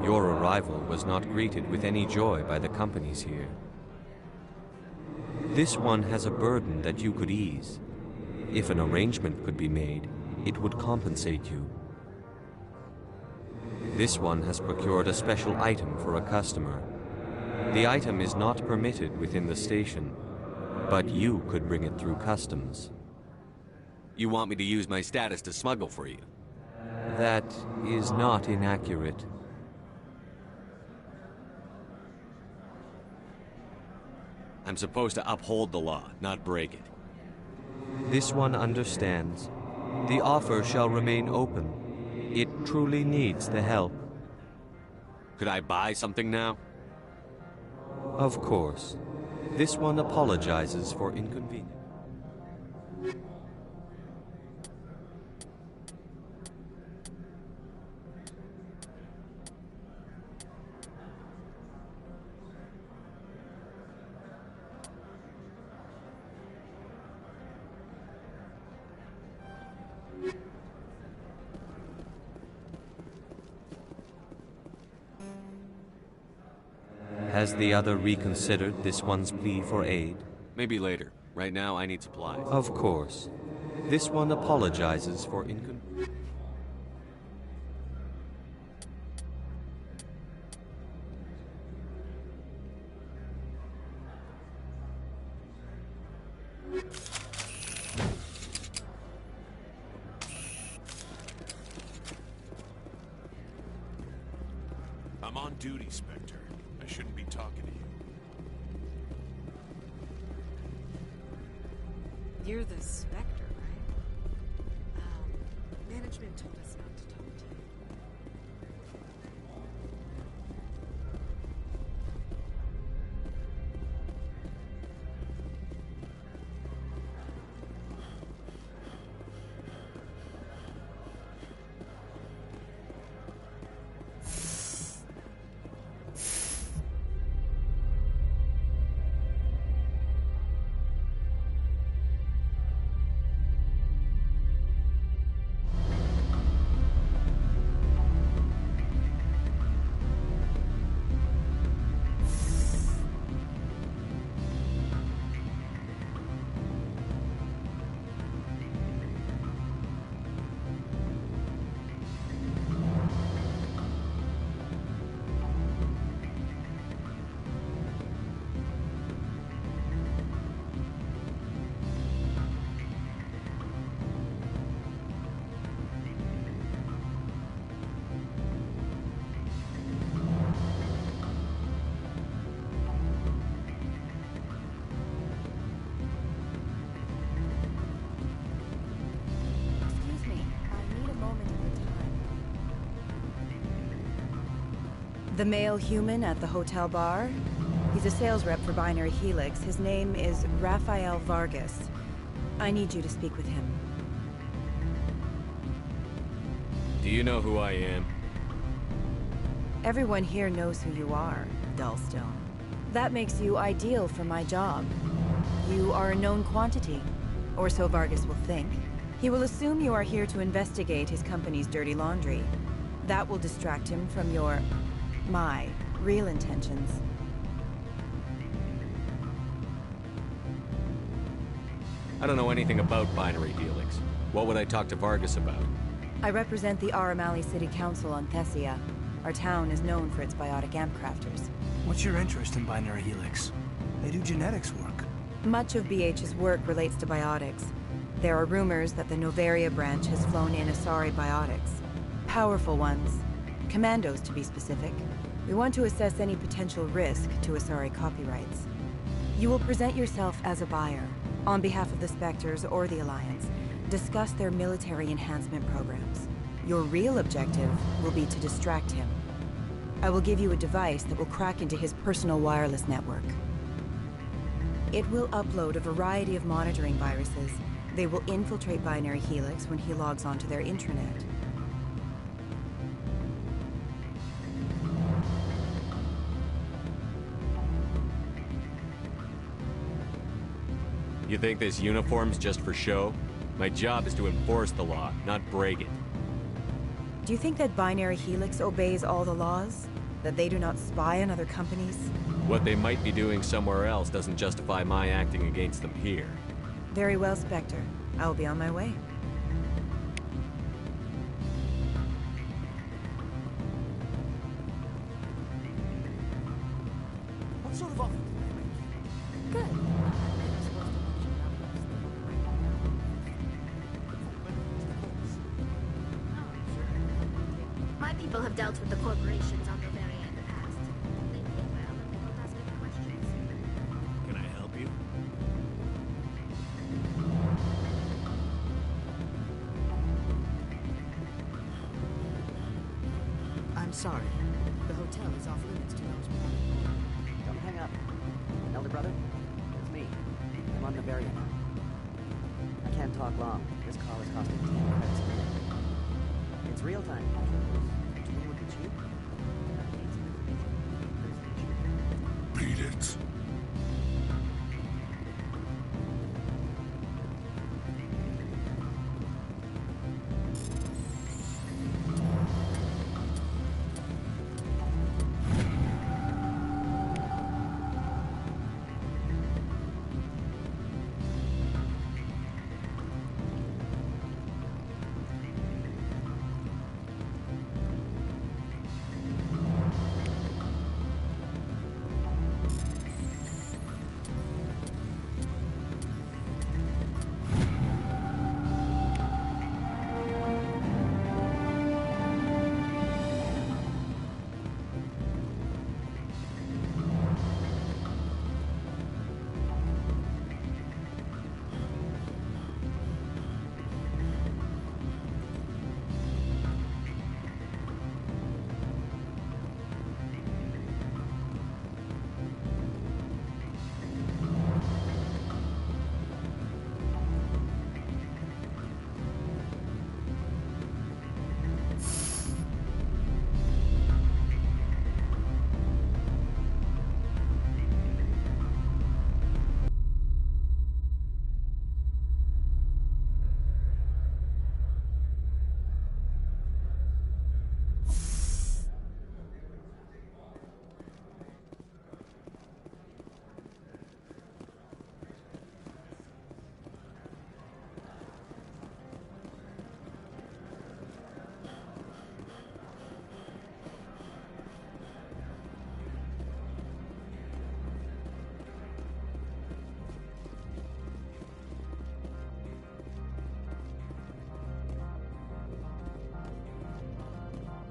Your arrival was not greeted with any joy by the companies here. This one has a burden that you could ease. If an arrangement could be made, it would compensate you. This one has procured a special item for a customer. The item is not permitted within the station, but you could bring it through customs. You want me to use my status to smuggle for you? That is not inaccurate. I'm supposed to uphold the law, not break it. This one understands. The offer shall remain open. It truly needs the help. Could I buy something now? Of course. This one apologizes for inconvenience. Has the other reconsidered this one's plea for aid? Maybe later. Right now, I need supplies. Of course. This one apologizes for inconvenience. I'm on duty, Spectre. I shouldn't be talking to you. You're the Spectre, right? Management told us not to talk to you. The male human at the hotel bar? He's a sales rep for Binary Helix. His name is Rafael Vargas. I need you to speak with him. Do you know who I am? Everyone here knows who you are, Dullstone. That makes you ideal for my job. You are a known quantity, or so Vargas will think. He will assume you are here to investigate his company's dirty laundry. That will distract him from my real intentions. I don't know anything about Binary Helix. What would I talk to Vargas about? I represent the Aramali City Council on Thessia. Our town is known for its biotic amp crafters. What's your interest in Binary Helix? They do genetics work. Much of BH's work relates to biotics. There are rumors that the Novaria branch has flown in Asari biotics. Powerful ones. Commandos, to be specific. We want to assess any potential risk to Asari copyrights. You will present yourself as a buyer, on behalf of the Spectres or the Alliance. Discuss their military enhancement programs. Your real objective will be to distract him. I will give you a device that will crack into his personal wireless network. It will upload a variety of monitoring viruses. They will infiltrate Binary Helix when he logs onto their intranet. You think this uniform's just for show? My job is to enforce the law, not break it. Do you think that Binary Helix obeys all the laws? That they do not spy on other companies? What they might be doing somewhere else doesn't justify my acting against them here. Very well, Spectre. I will be on my way. What sort of offer did they make you? Good. people have dealt with the corporations on Noveria in the past. They pay well and they don't ask any questions. Can I help you? I'm sorry. The hotel is off limits to those. Don't hang up. Elder brother, it's me. I'm on Noveria now. I can't talk long. This call is costing 10 credits a minute. It's real time. Do you look at you? Beat it.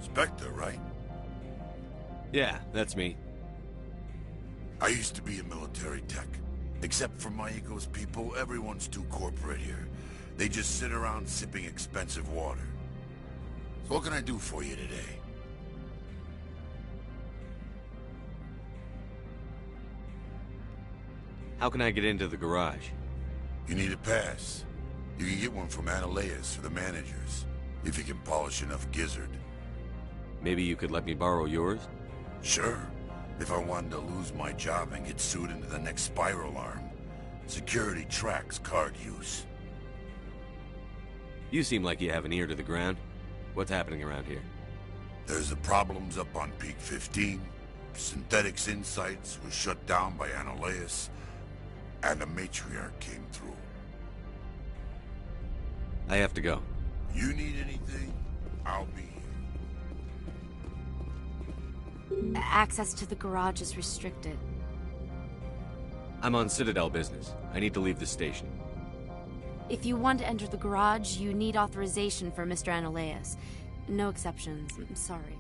Spectre, right? Yeah, that's me. I used to be in military tech. Except for my eco's people, everyone's too corporate here. They just sit around sipping expensive water. So what can I do for you today? How can I get into the garage? You need a pass. You can get one from Analeas or the managers, if you can polish enough gizzard. Maybe you could let me borrow yours? Sure. If I wanted to lose my job and get sued into the next spiral arm. Security tracks card use. You seem like you have an ear to the ground. What's happening around here? There's the problems up on Peak 15. Synthetics Insights was shut down by Analeas. And the matriarch came through. I have to go. You need anything, I'll be here. Access to the garage is restricted. I'm on Citadel business. I need to leave the station. If you want to enter the garage, you need authorization for Mr. Analeas. No exceptions. I'm sorry.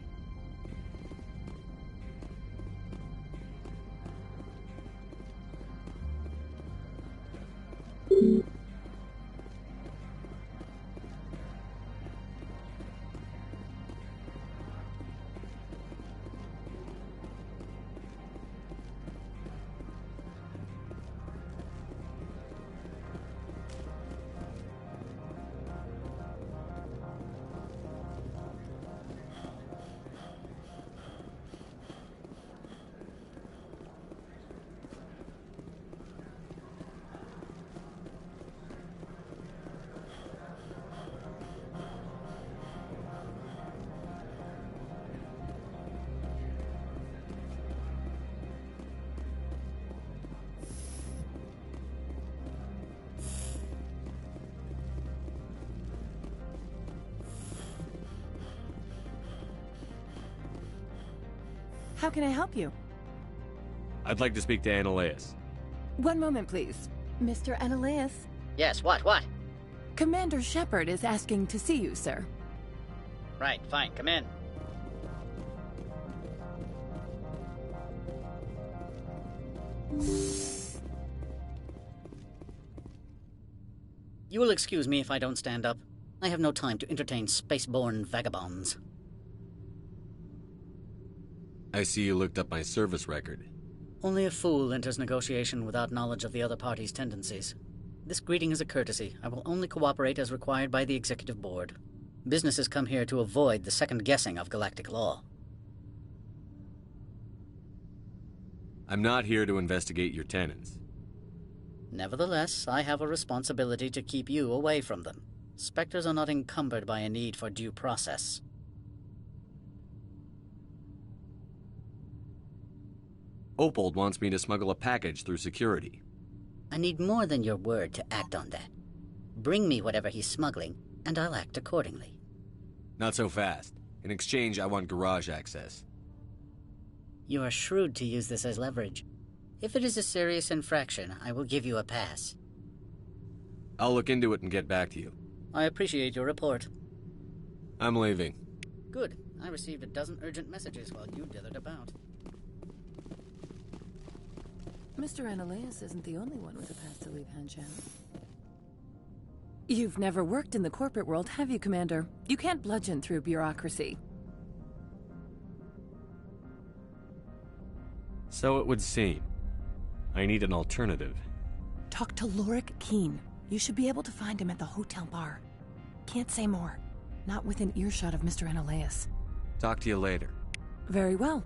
How can I help you? I'd like to speak to Analeas. One moment, please. Mr. Analeas? Yes, what? Commander Shepard is asking to see you, sir. Right, fine, come in. You will excuse me if I don't stand up. I have no time to entertain spaceborne vagabonds. I see you looked up my service record. Only a fool enters negotiation without knowledge of the other party's tendencies. This greeting is a courtesy. I will only cooperate as required by the Executive Board. Businesses come here to avoid the second guessing of galactic law. I'm not here to investigate your tenants. Nevertheless, I have a responsibility to keep you away from them. Spectres are not encumbered by a need for due process. Opold wants me to smuggle a package through security. I need more than your word to act on that. Bring me whatever he's smuggling, and I'll act accordingly. Not so fast. In exchange, I want garage access. You are shrewd to use this as leverage. If it is a serious infraction, I will give you a pass. I'll look into it and get back to you. I appreciate your report. I'm leaving. Good. I received a dozen urgent messages while you dithered about. Mr. Analeas isn't the only one with a pass to leave Hanshan. You've never worked in the corporate world, have you, Commander? You can't bludgeon through bureaucracy. So it would seem. I need an alternative. Talk to Lorik Keen. You should be able to find him at the hotel bar. Can't say more. Not within earshot of Mr. Analeas. Talk to you later. Very well.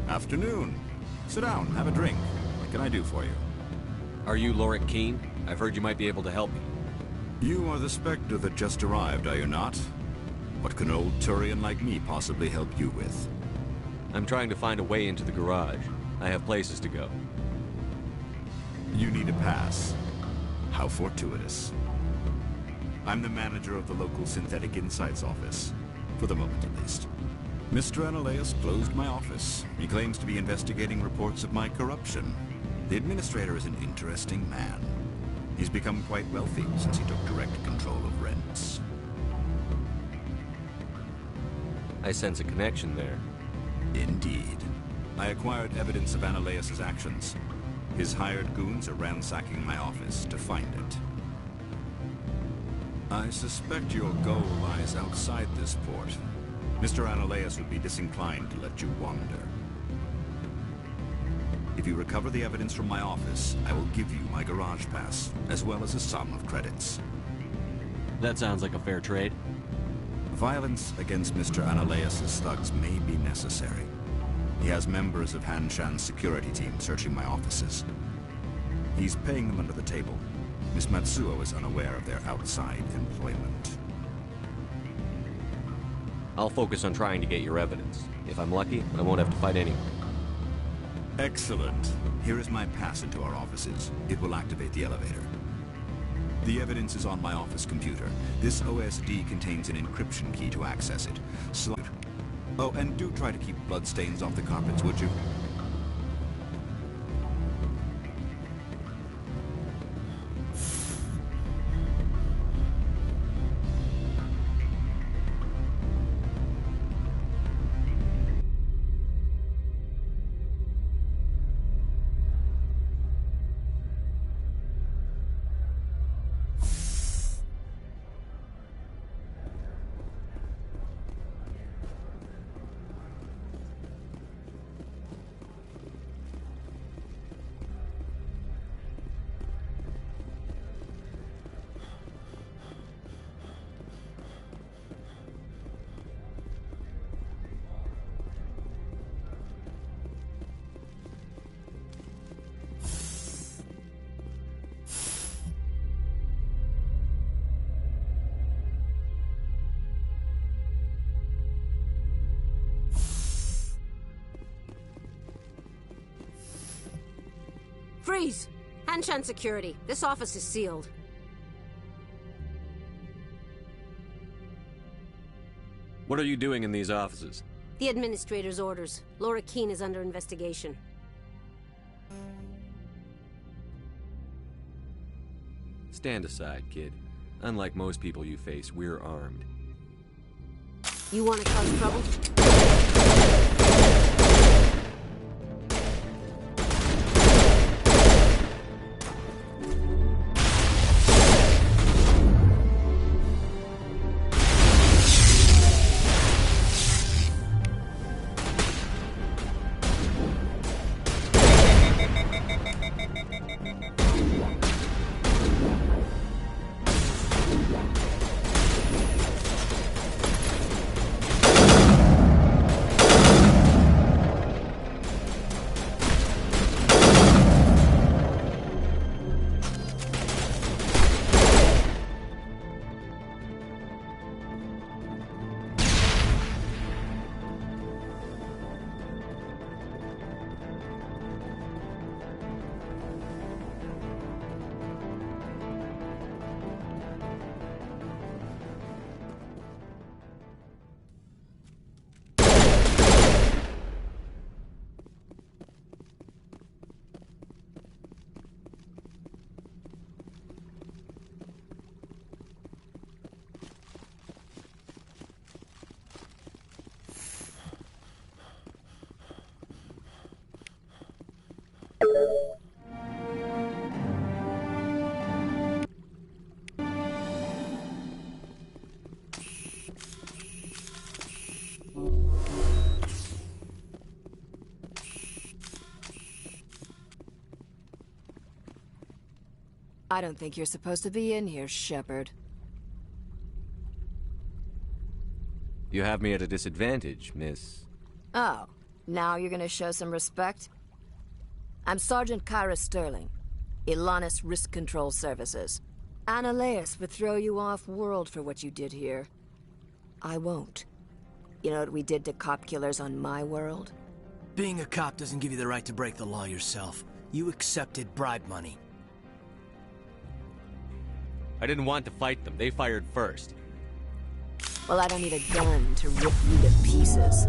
Afternoon. Sit down, have a drink. What can I do for you? Are you Lorik Keen? I've heard you might be able to help me. You are the Spectre that just arrived, are you not? What can an old Turian like me possibly help you with? I'm trying to find a way into the garage. I have places to go. You need a pass. How fortuitous. I'm the manager of the local Synthetic Insights office. For the moment, at least. Mr. Analeas closed my office. He claims to be investigating reports of my corruption. The administrator is an interesting man. He's become quite wealthy since he took direct control of rents. I sense a connection there. Indeed. I acquired evidence of Analeas' actions. His hired goons are ransacking my office to find it. I suspect your goal lies outside this port. Mr. Analeas would be disinclined to let you wander. If you recover the evidence from my office, I will give you my garage pass, as well as a sum of credits. That sounds like a fair trade. Violence against Mr. Analeas' thugs may be necessary. He has members of Hanshan's security team searching my offices. He's paying them under the table. Miss Matsuo is unaware of their outside employment. I'll focus on trying to get your evidence. If I'm lucky, I won't have to fight anyone. Excellent. Here is my pass into our offices. It will activate the elevator. The evidence is on my office computer. This OSD contains an encryption key to access it. Oh, and do try to keep bloodstains off the carpets, would you? Freeze! Hanshan security. This office is sealed. What are you doing in these offices? The administrator's orders. Laura Keene is under investigation. Stand aside, kid. Unlike most people you face, we're armed. You want to cause trouble? I don't think you're supposed to be in here, Shepard. You have me at a disadvantage, miss. Oh, now you're gonna show some respect? I'm Sergeant Kyra Sterling, Ilanis Risk Control Services. Ananias would throw you off-world for what you did here. I won't. You know what we did to cop killers on my world? Being a cop doesn't give you the right to break the law yourself. You accepted bribe money. I didn't want to fight them. They fired first. Well, I don't need a gun to rip you to pieces.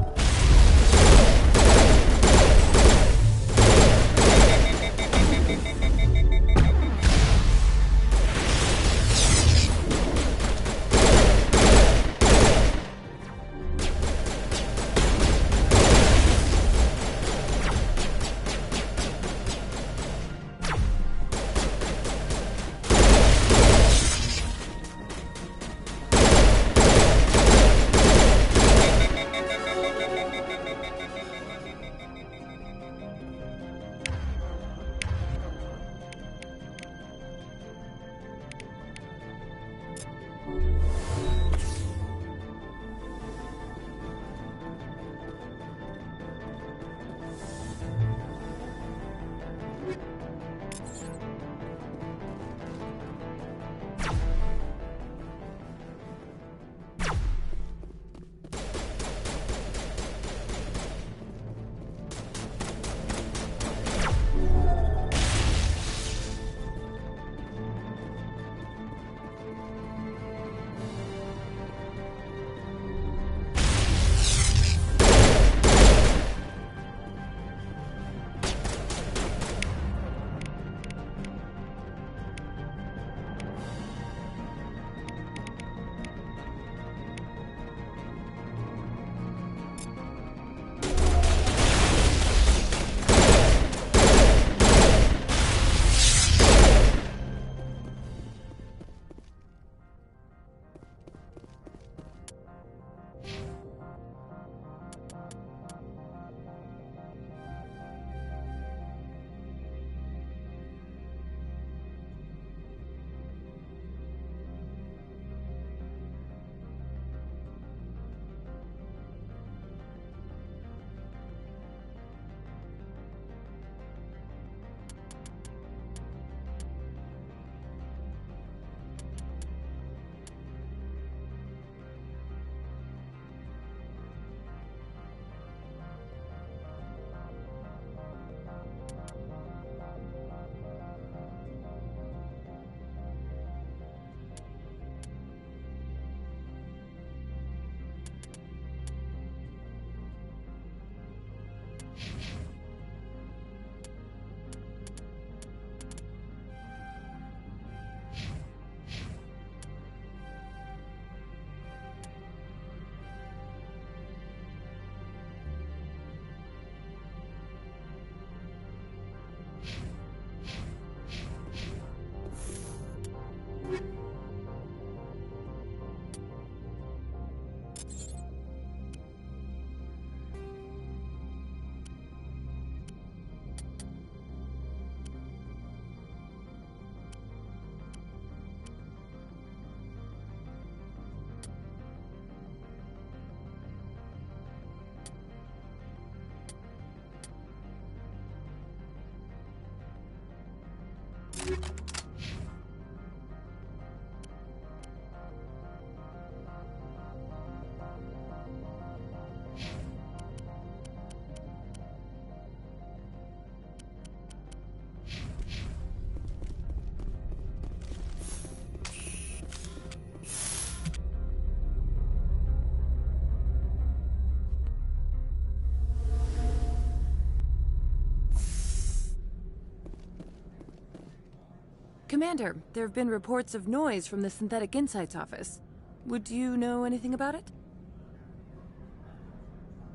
Commander, there have been reports of noise from the Synthetic Insights office. Would you know anything about it?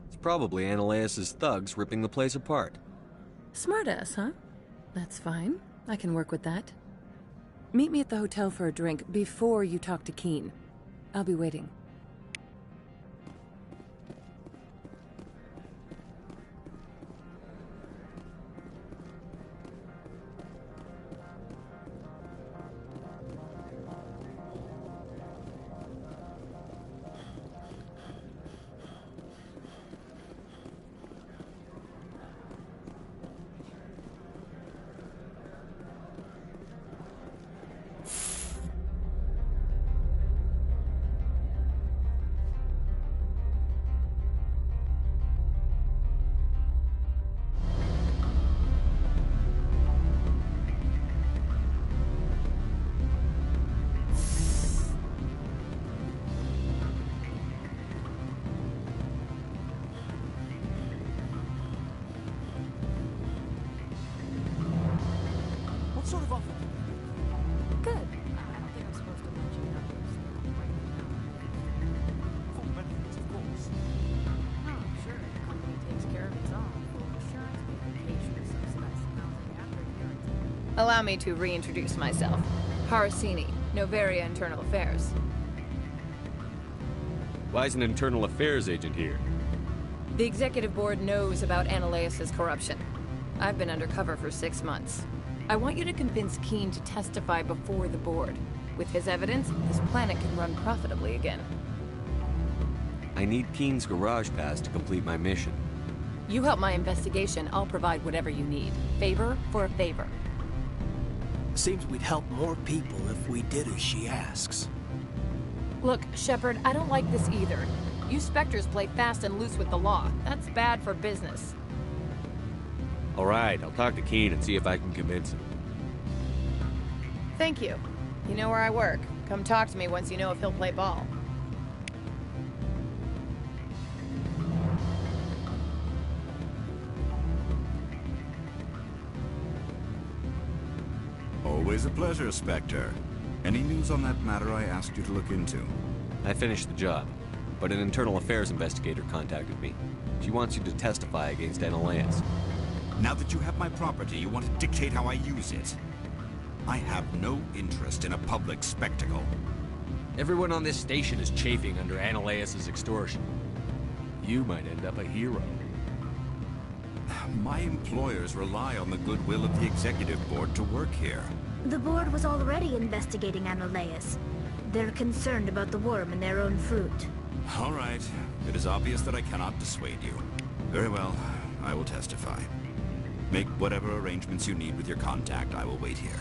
It's probably Ananias' thugs ripping the place apart. Smartass, huh? That's fine. I can work with that. Meet me at the hotel for a drink before you talk to Keen. I'll be waiting. Sort of offer. Good. I don't think I'm supposed to mention numbers right now. Full benefits, of course. Oh, sure. The company takes care of its own. Full insurance, vacation, subsidized housing after a year or two. Allow me to reintroduce myself. Harasini, Novaria Internal Affairs. Why is an internal affairs agent here? The executive board knows about Ananias' corruption. I've been undercover for 6 months. I want you to convince Keen to testify before the board. With his evidence, this planet can run profitably again. I need Keen's garage pass to complete my mission. You help my investigation, I'll provide whatever you need. Favor for a favor. Seems we'd help more people if we did as she asks. Look, Shepard, I don't like this either. You Spectres play fast and loose with the law. That's bad for business. All right, I'll talk to Keen and see if I can convince him. Thank you. You know where I work. Come talk to me once you know if he'll play ball. Always a pleasure, Spectre. Any news on that matter I asked you to look into? I finished the job, but an internal affairs investigator contacted me. She wants you to testify against Ananias. Now that you have my property, you want to dictate how I use it. I have no interest in a public spectacle. Everyone on this station is chafing under Ananias' extortion. You might end up a hero. My employers rely on the goodwill of the executive board to work here. The board was already investigating Ananias. They're concerned about the worm in their own fruit. All right. It is obvious that I cannot dissuade you. Very well. I will testify. Make whatever arrangements you need with your contact. I will wait here.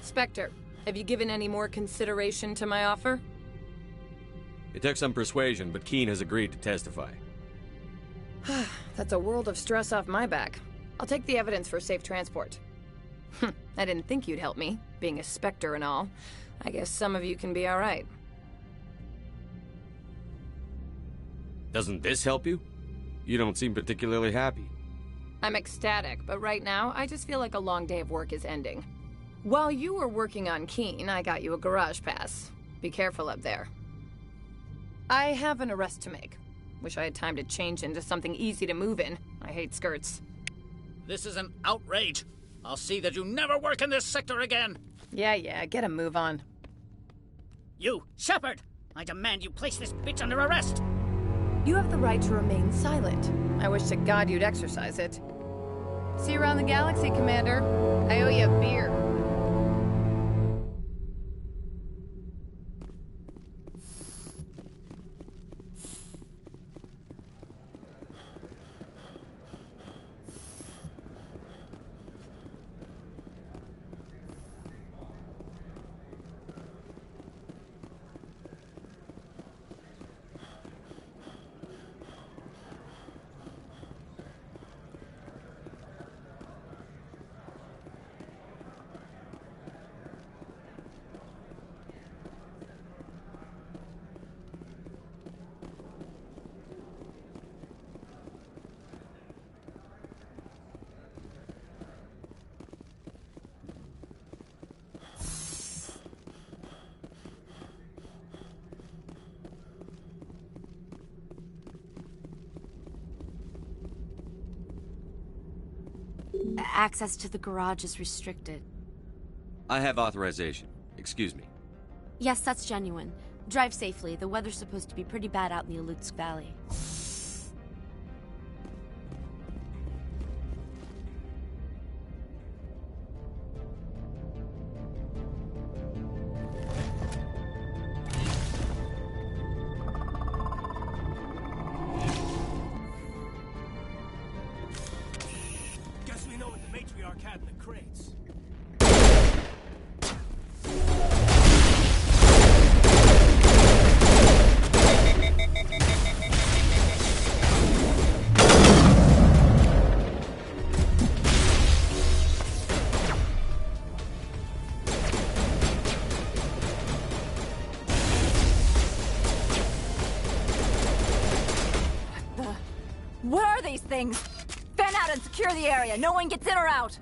Spectre, have you given any more consideration to my offer? It took some persuasion, but Keen has agreed to testify. That's a world of stress off my back. I'll take the evidence for safe transport. I didn't think you'd help me, being a Spectre and all. I guess some of you can be alright. Doesn't this help you? You don't seem particularly happy. I'm ecstatic, but right now, I just feel like a long day of work is ending. While you were working on Keen, I got you a garage pass. Be careful up there. I have an arrest to make. Wish I had time to change into something easy to move in. I hate skirts. This is an outrage. I'll see that you never work in this sector again. Yeah, get a move on. You, Shepard! I demand you place this bitch under arrest! You have the right to remain silent. I wish to God you'd exercise it. See you around the galaxy, Commander. I owe you a beer. Access to the garage is restricted. I have authorization. Excuse me. Yes, that's genuine. Drive safely. The weather's supposed to be pretty bad out in the Alutsk Valley. What are these things? Fan out and secure the area. No one gets in or out.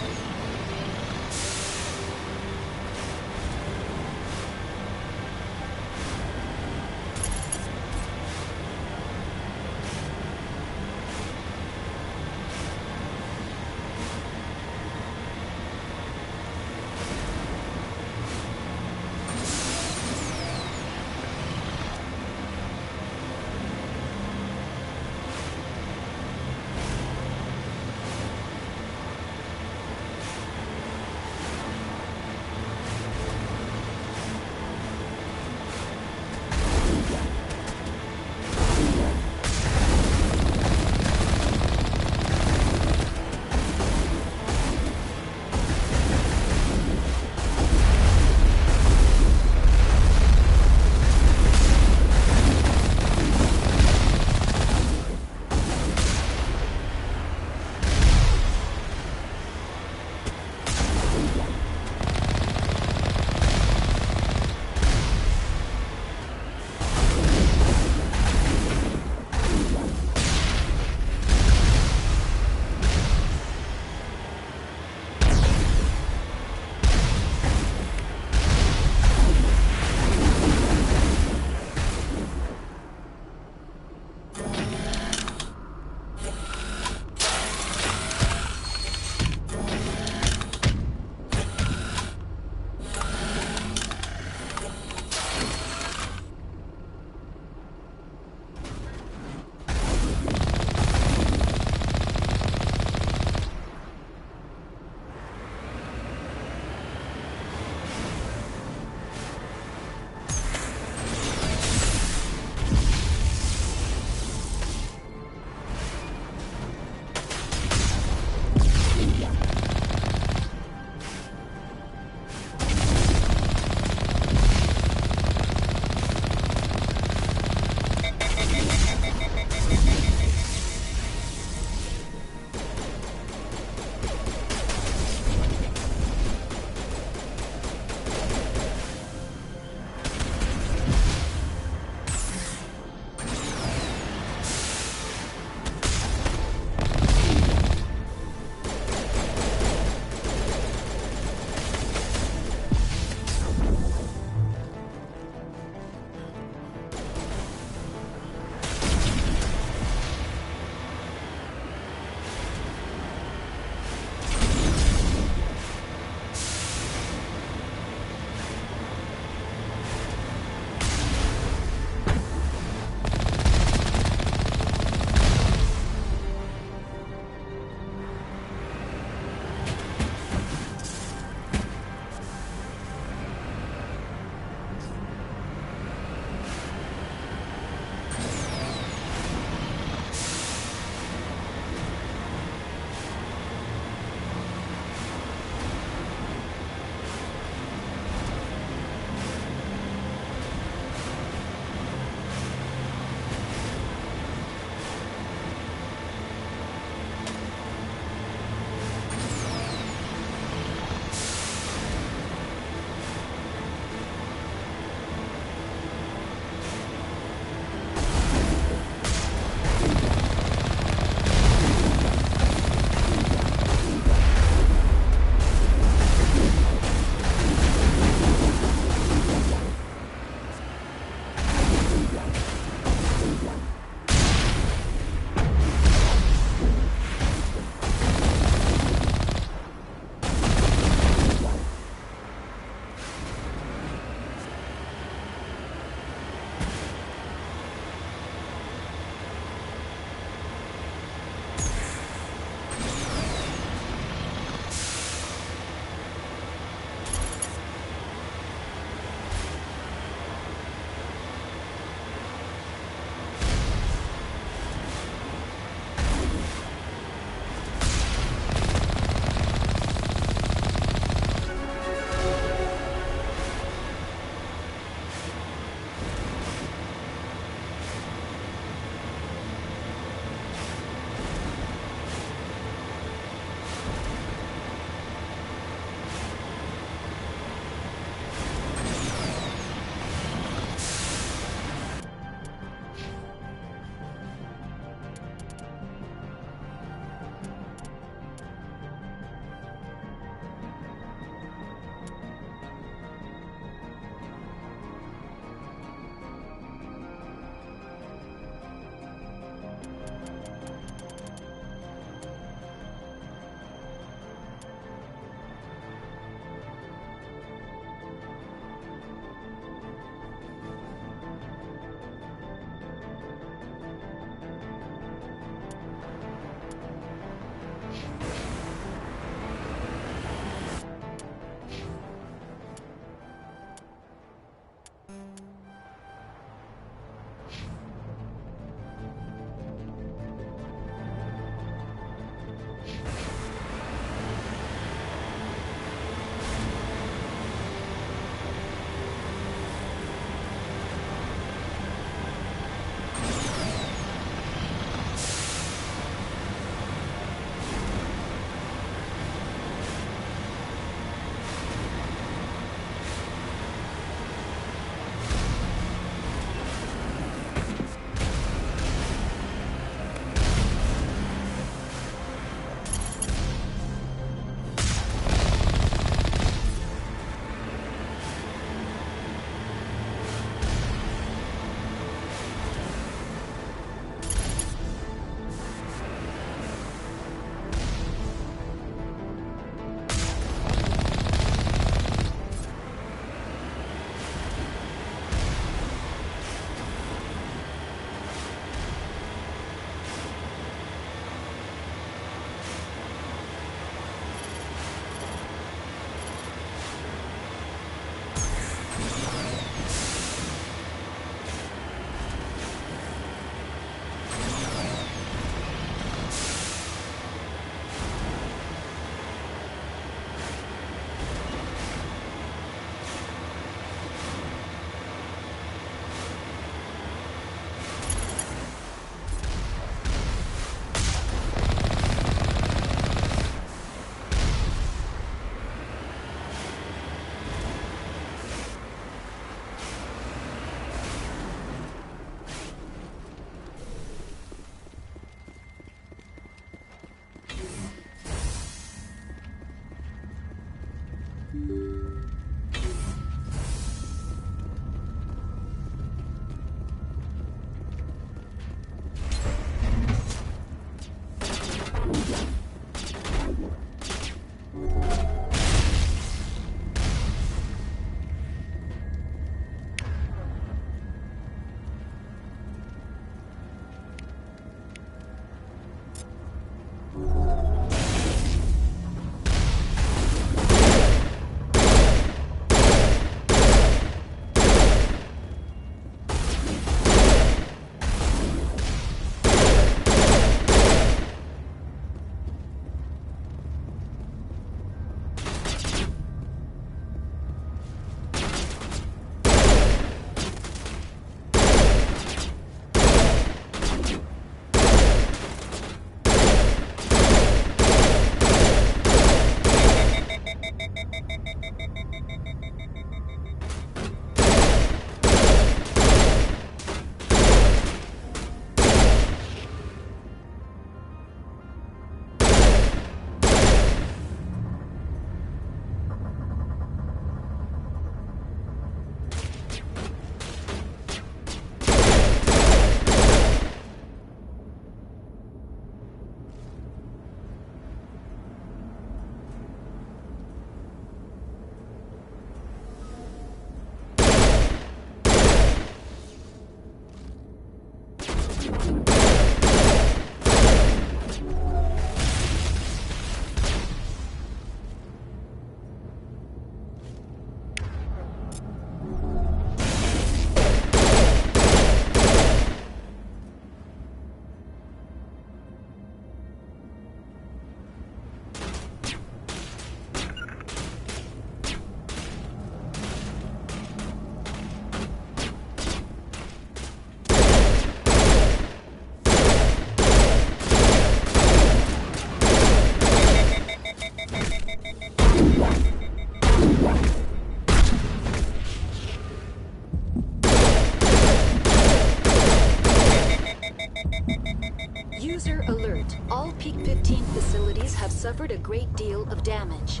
User alert. All Peak 15 facilities have suffered a great deal of damage.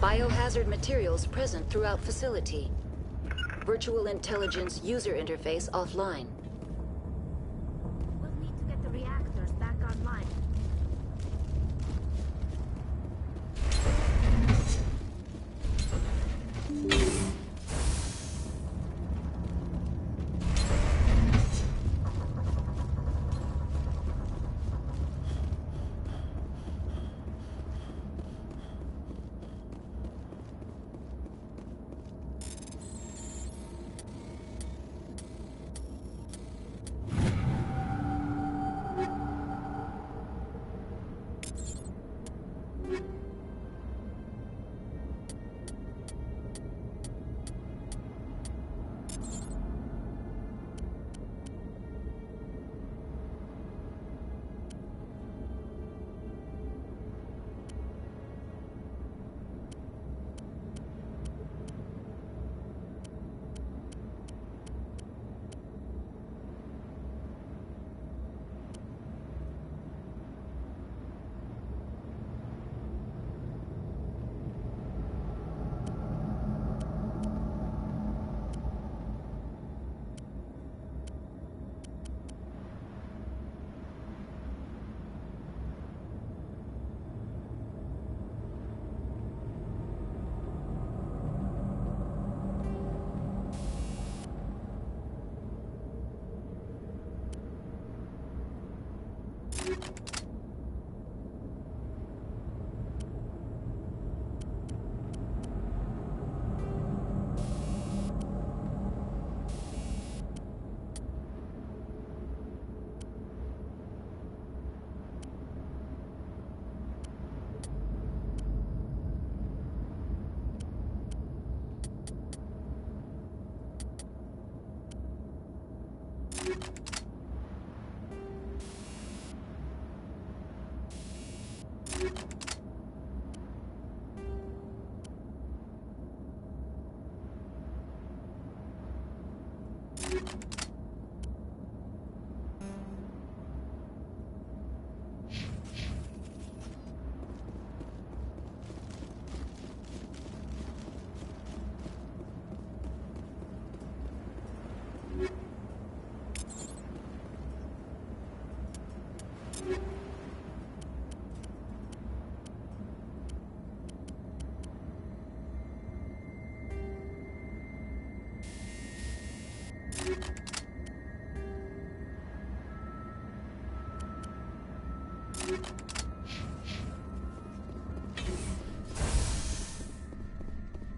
Biohazard materials present throughout facility. Virtual intelligence user interface offline. We'll need to get the reactors back online.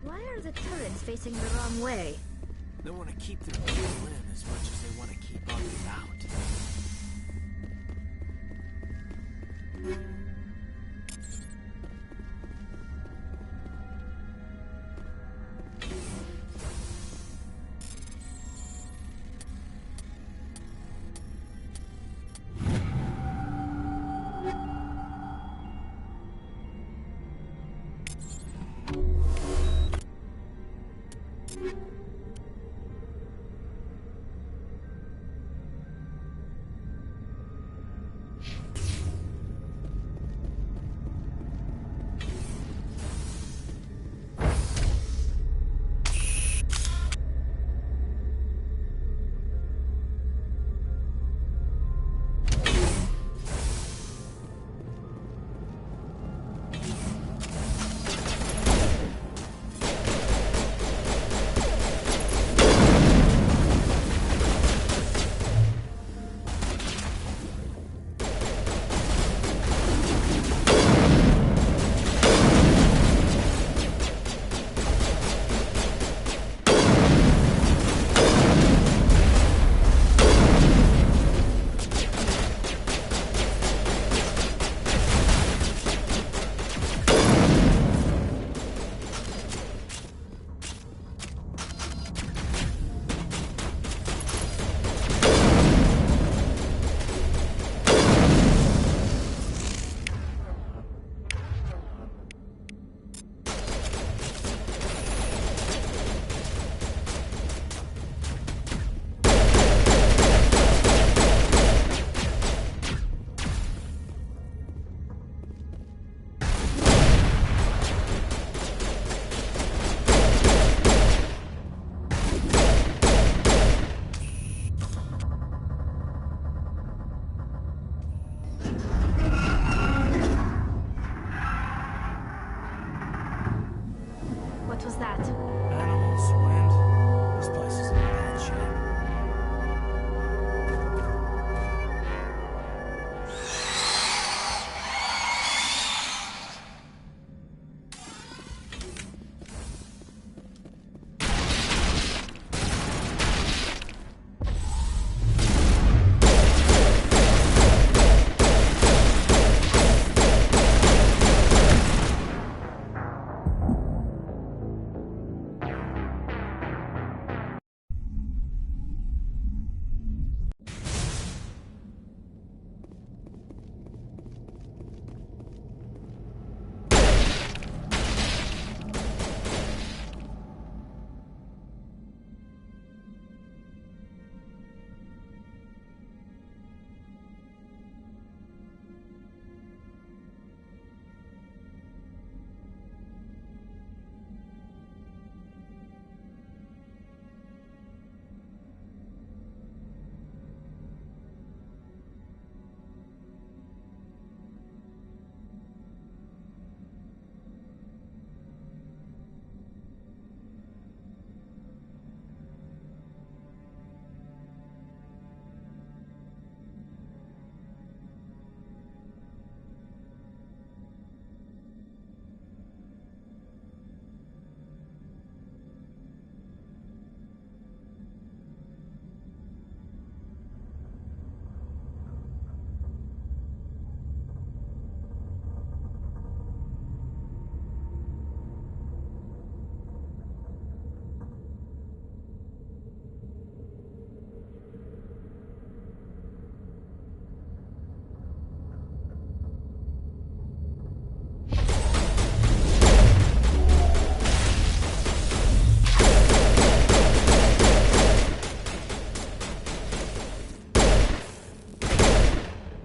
Why are the turrets facing the wrong way? They want to keep their people in as much as they want to keep others out.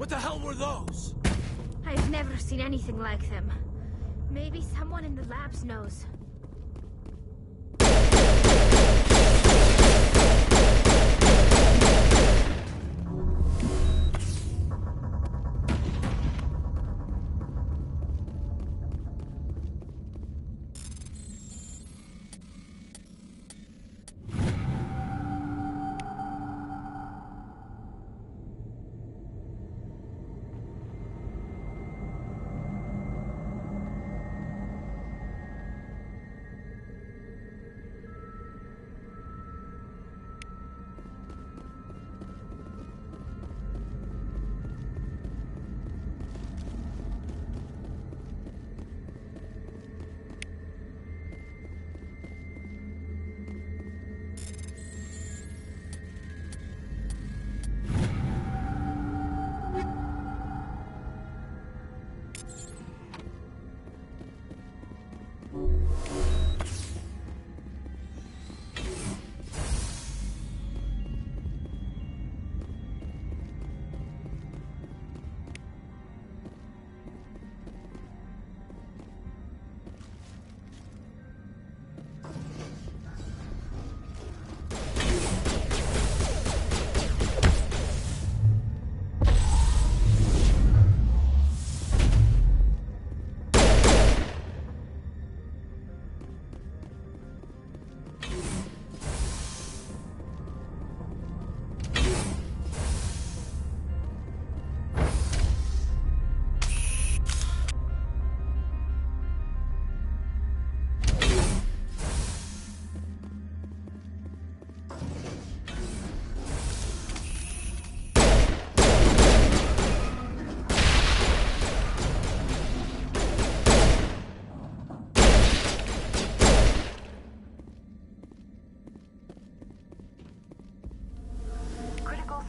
What the hell were those? I've never seen anything like them. Maybe someone in the labs knows.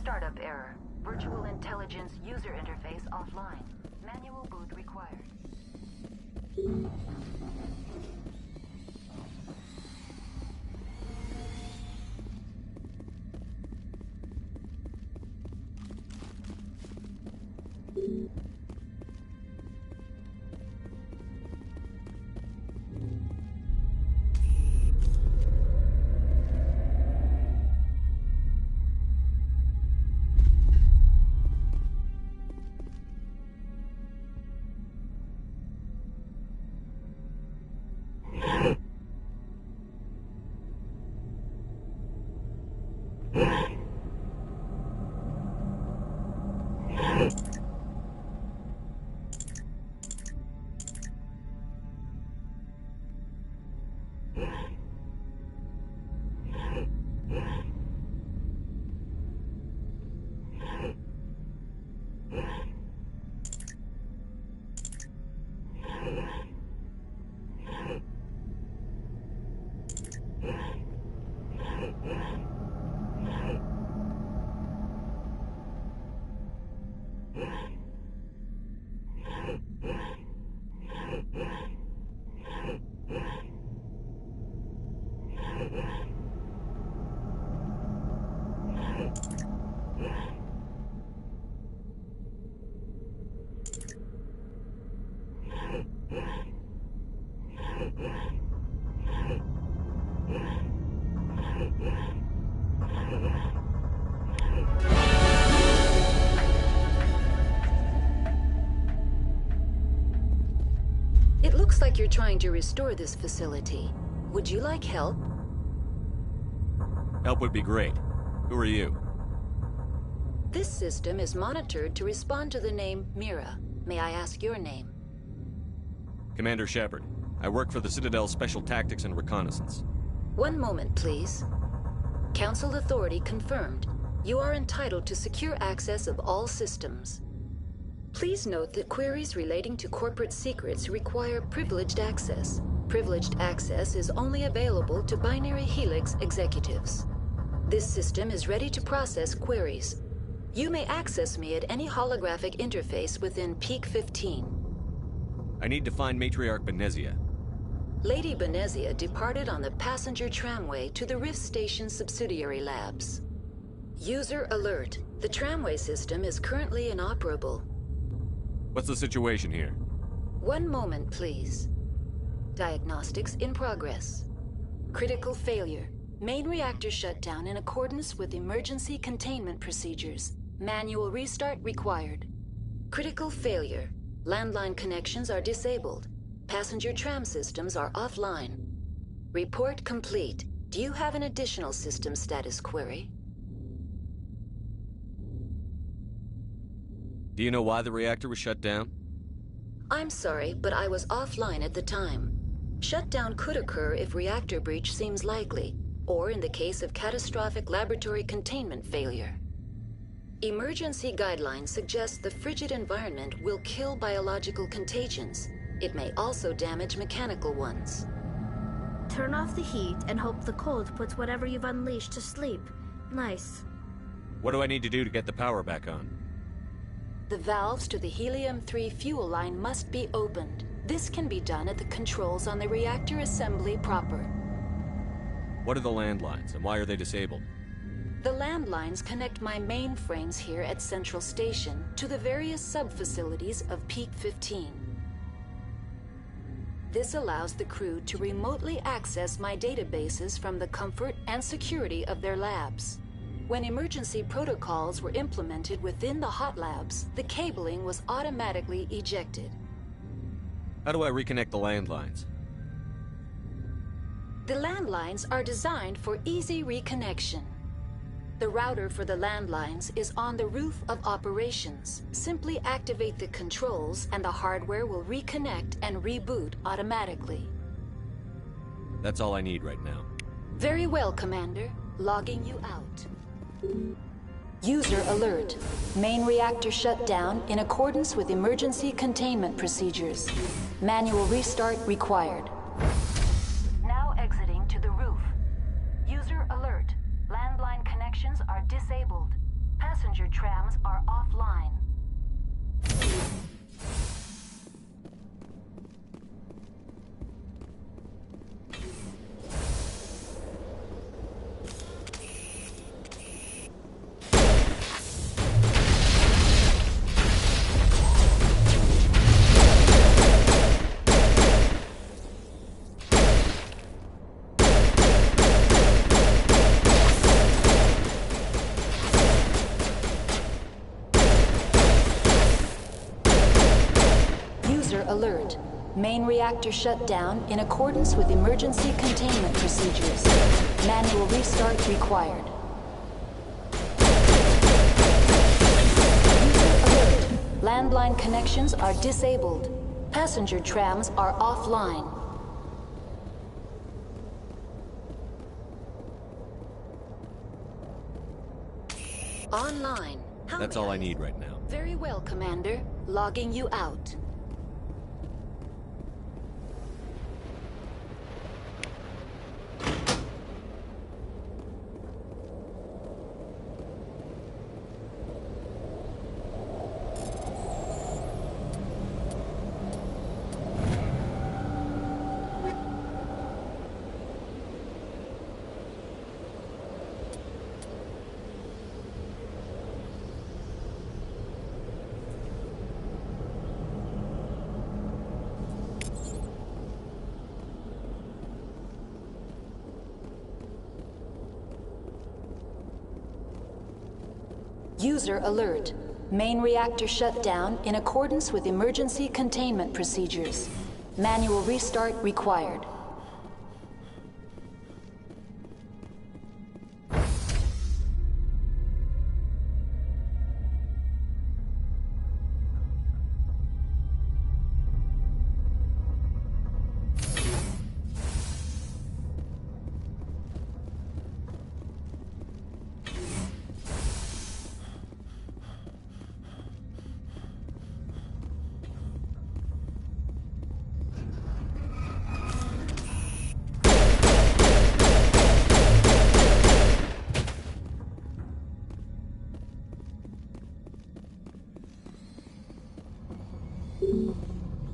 Startup error. Virtual intelligence user interface offline. Manual boot required. It looks like you're trying to restore this facility. Would you like help? Help would be great. Who are you? This system is monitored to respond to the name Mira. May I ask your name? Commander Shepard. I work for the Citadel Special Tactics and Reconnaissance. One moment, please. Council authority confirmed. You are entitled to secure access of all systems. Please note that queries relating to corporate secrets require privileged access. Privileged access is only available to Binary Helix executives. This system is ready to process queries. You may access me at any holographic interface within Peak 15. I need to find Matriarch Benezia. Lady Benezia departed on the passenger tramway to the Rift Station subsidiary labs. User alert. The tramway system is currently inoperable. What's the situation here? One moment, please. Diagnostics in progress. Critical failure. Main reactor shut down in accordance with emergency containment procedures. Manual restart required. Critical failure. Landline connections are disabled. Passenger tram systems are offline. Report complete. Do you have an additional system status query? Do you know why the reactor was shut down? I'm sorry, but I was offline at the time. Shutdown could occur if reactor breach seems likely, or in the case of catastrophic laboratory containment failure. Emergency guidelines suggest the frigid environment will kill biological contagions. It may also damage mechanical ones. Turn off the heat and hope the cold puts whatever you've unleashed to sleep. Nice. What do I need to do to get the power back on? The valves to the helium-3 fuel line must be opened. This can be done at the controls on the reactor assembly proper. What are the landlines, and why are they disabled? The landlines connect my mainframes here at Central Station to the various sub-facilities of Peak 15. This allows the crew to remotely access my databases from the comfort and security of their labs. When emergency protocols were implemented within the hot labs, the cabling was automatically ejected. How do I reconnect the landlines? The landlines are designed for easy reconnection. The router for the landlines is on the roof of operations. Simply activate the controls and the hardware will reconnect and reboot automatically. That's all I need right now. Very well, Commander. Logging you out. User alert. Main reactor shut down in accordance with emergency containment procedures. Manual restart required. Now exiting to the roof. User alert. Landline connections are disabled. Passenger trams are offline. Alert. Main reactor shut down in accordance with emergency containment procedures. Manual restart required. User alert. Landline connections are disabled. Passenger trams are offline. Online. That's all I need right now. Very well, Commander. Logging you out. User alert. Main reactor shut down in accordance with emergency containment procedures. Manual restart required.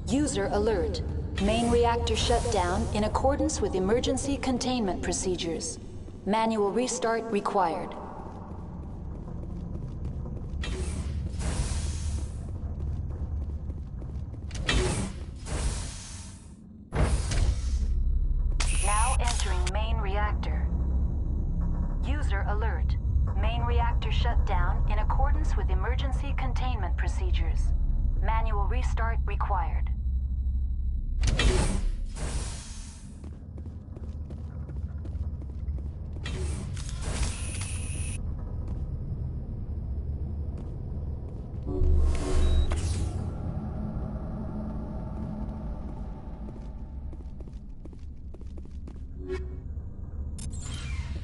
User alert. Main reactor shut down in accordance with emergency containment procedures. Manual restart required. procedures. Manual restart required.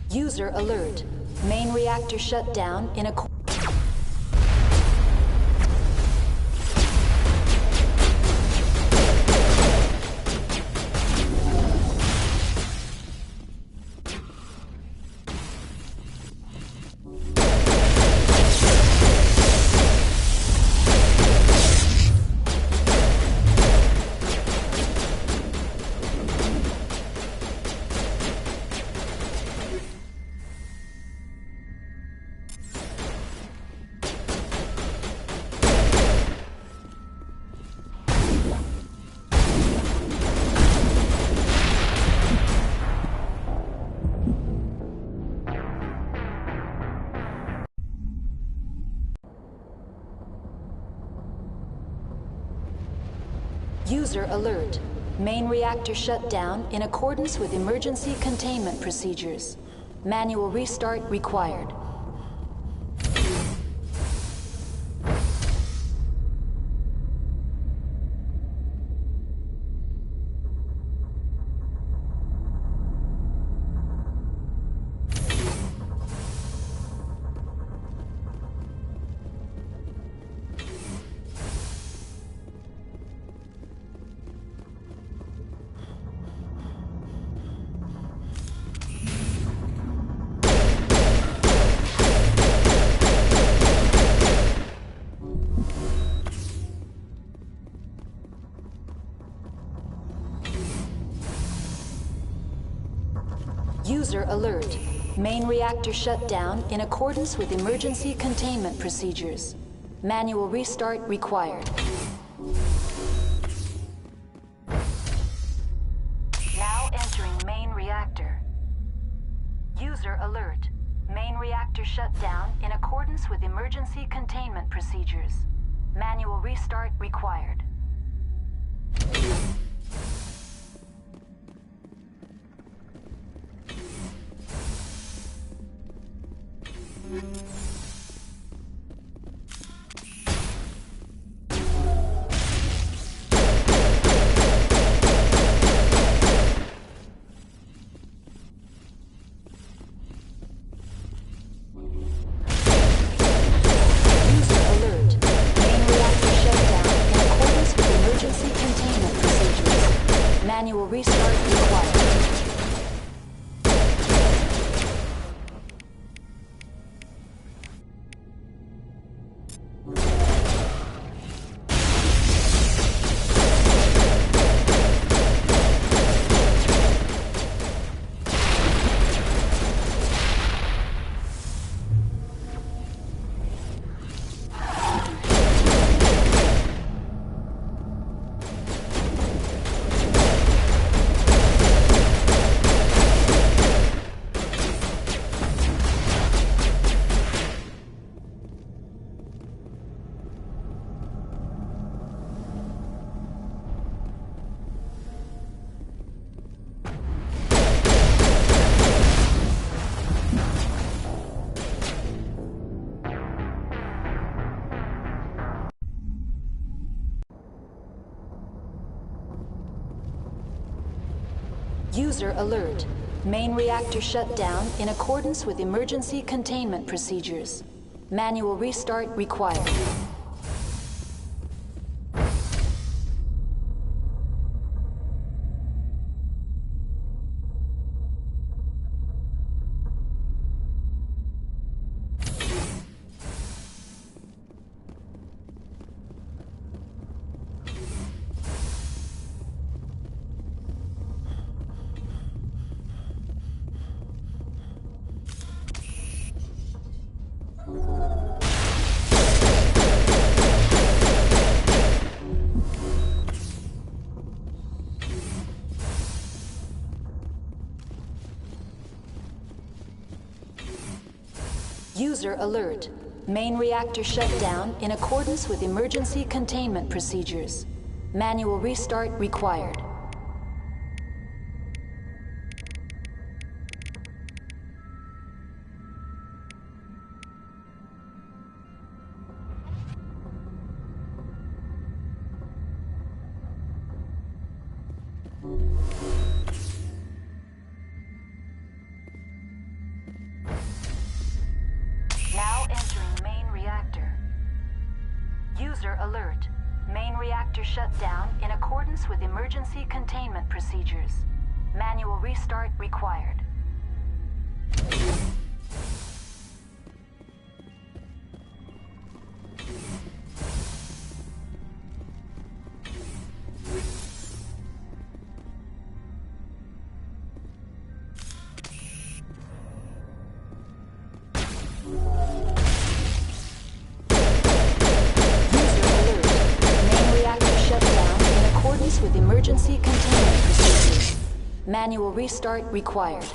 User alert. Main reactor shut down in a... User alert. Main reactor shut down in accordance with emergency containment procedures. Manual restart required. User alert. Main reactor shut down in accordance with emergency containment procedures. Manual restart required. Now entering main reactor. User alert. Main reactor shut down in accordance with emergency containment procedures. Manual restart required. Manual restart required. User alert. Main reactor shut down in accordance with emergency containment procedures. Manual restart required. User alert. Main reactor shut down in accordance with emergency containment procedures. Manual restart required. Now entering main reactor. User alert. Main reactor shut down in accordance with emergency containment procedures. Manual restart required. With emergency containment procedures. Manual restart required.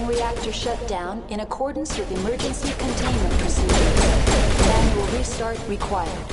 Reactor shut down in accordance with emergency containment procedures. Manual restart required.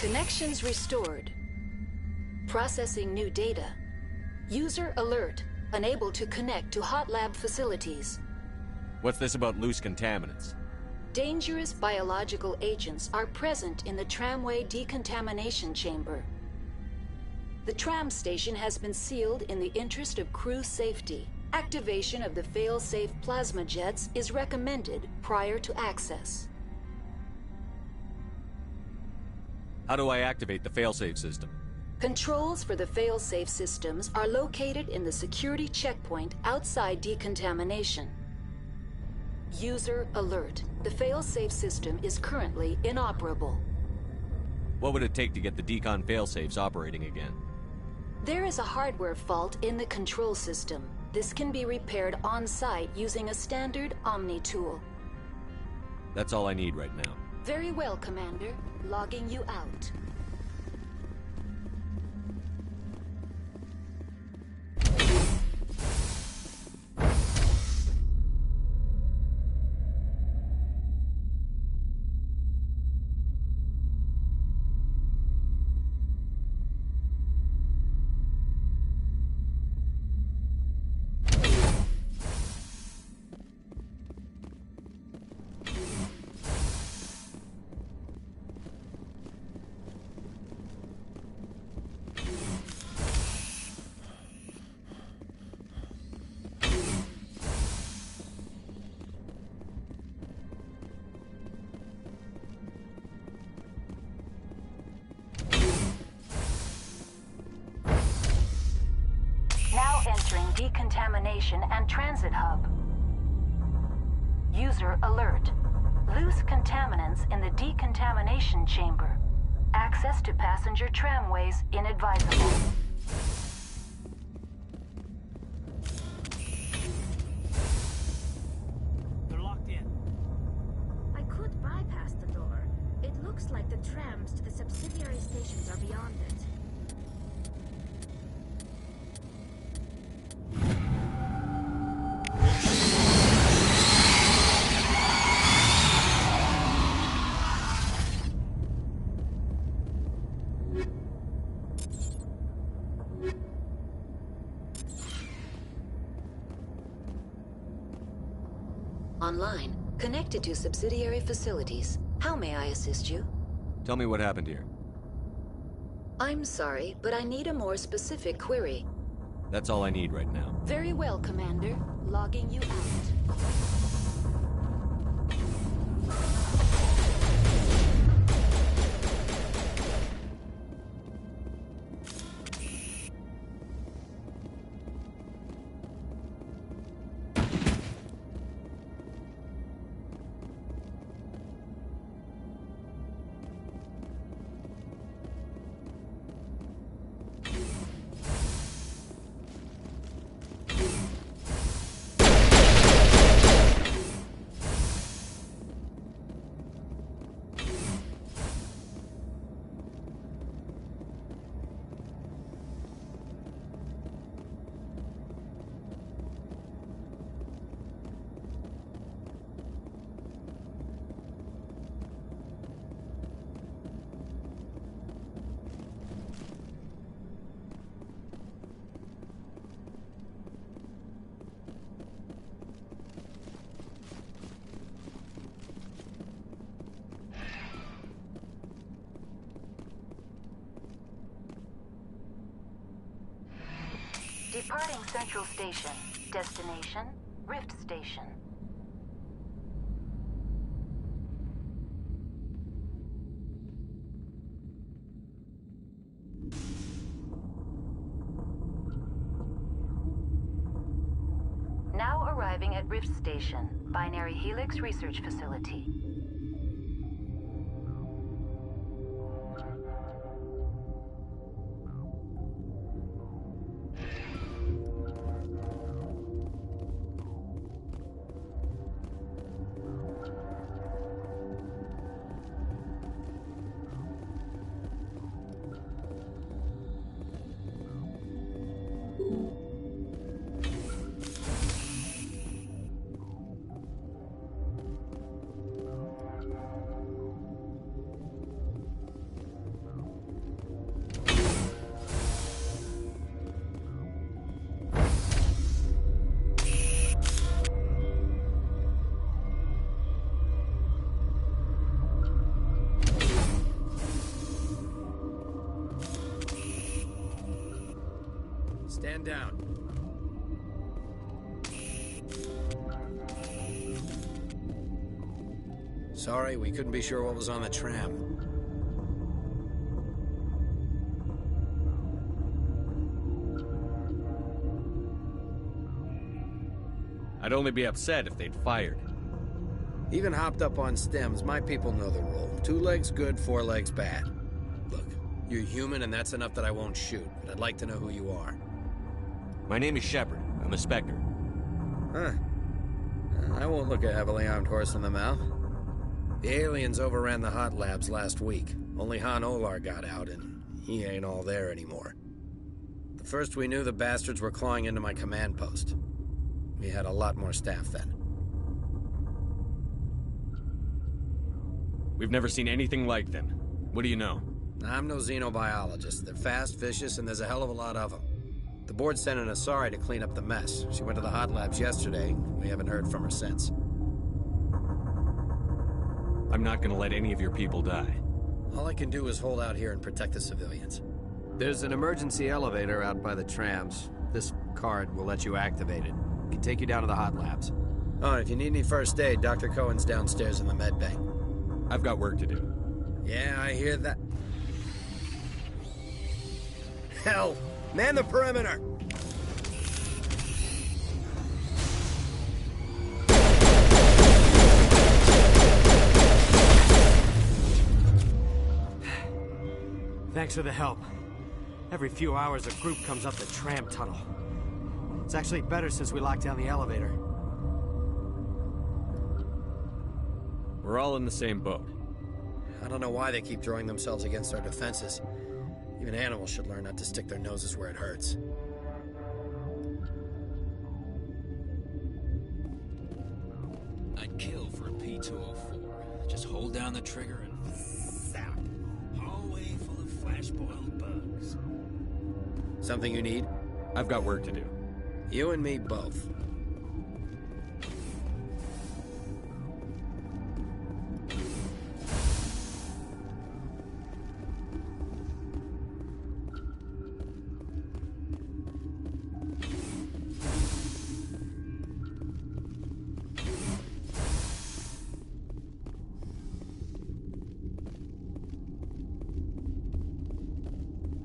Connections restored. Processing new data. User alert. Unable to connect to hot lab facilities. What's this about loose contaminants? Dangerous biological agents are present in the tramway decontamination chamber. The tram station has been sealed in the interest of crew safety. Activation of the fail-safe plasma jets is recommended prior to access. How do I activate the failsafe system? Controls for the fail-safe systems are located in the security checkpoint outside decontamination. User alert. The fail-safe system is currently inoperable. What would it take to get the decon failsafes operating again? There is a hardware fault in the control system. This can be repaired on-site using a standard Omni tool. That's all I need right now. Very well, Commander. Logging you out. Entering decontamination and transit hub. User alert. Loose contaminants in the decontamination chamber. Access to passenger tramways inadvisable. They're locked in. I could bypass the door. It looks like the trams to the subsidiary stations are beyond it. Online. Connected to subsidiary facilities. How may I assist you? Tell me what happened here. I'm sorry, but I need a more specific query. That's all I need right now. Very well, Commander. Logging you out. Departing Central Station. Destination, Rift Station. Now arriving at Rift Station, Binary Helix Research Facility. Stand down. Sorry, we couldn't be sure what was on the tram. I'd only be upset if they'd fired. Even hopped up on stems, my people know the rule. 2 legs good, 4 legs bad. Look, you're human and that's enough that I won't shoot, but I'd like to know who you are. My name is Shepard. I'm a Spectre. Huh. I won't look a heavily armed horse in the mouth. The aliens overran the hot labs last week. Only Han Olar got out, and he ain't all there anymore. The first we knew, the bastards were clawing into my command post. We had a lot more staff then. We've never seen anything like them. What do you know? I'm no xenobiologist. They're fast, vicious, and there's a hell of a lot of them. The board sent an Asari to clean up the mess. She went to the hot labs yesterday. We haven't heard from her since. I'm not gonna let any of your people die. All I can do is hold out here and protect the civilians. There's an emergency elevator out by the trams. This card will let you activate it. It can take you down to the hot labs. Oh, and if you need any first aid, Dr. Cohen's downstairs in the med bay. I've got work to do. Yeah, I hear that. Hell! Man the perimeter! Thanks for the help. Every few hours, a group comes up the tram tunnel. It's actually better since we locked down the elevator. We're all in the same boat. I don't know why they keep throwing themselves against our defenses. Even animals should learn not to stick their noses where it hurts. I'd kill for a P204. Just hold down the trigger and zap. Hallway full of flash-boiled bugs. Something you need? I've got work to do. You and me both.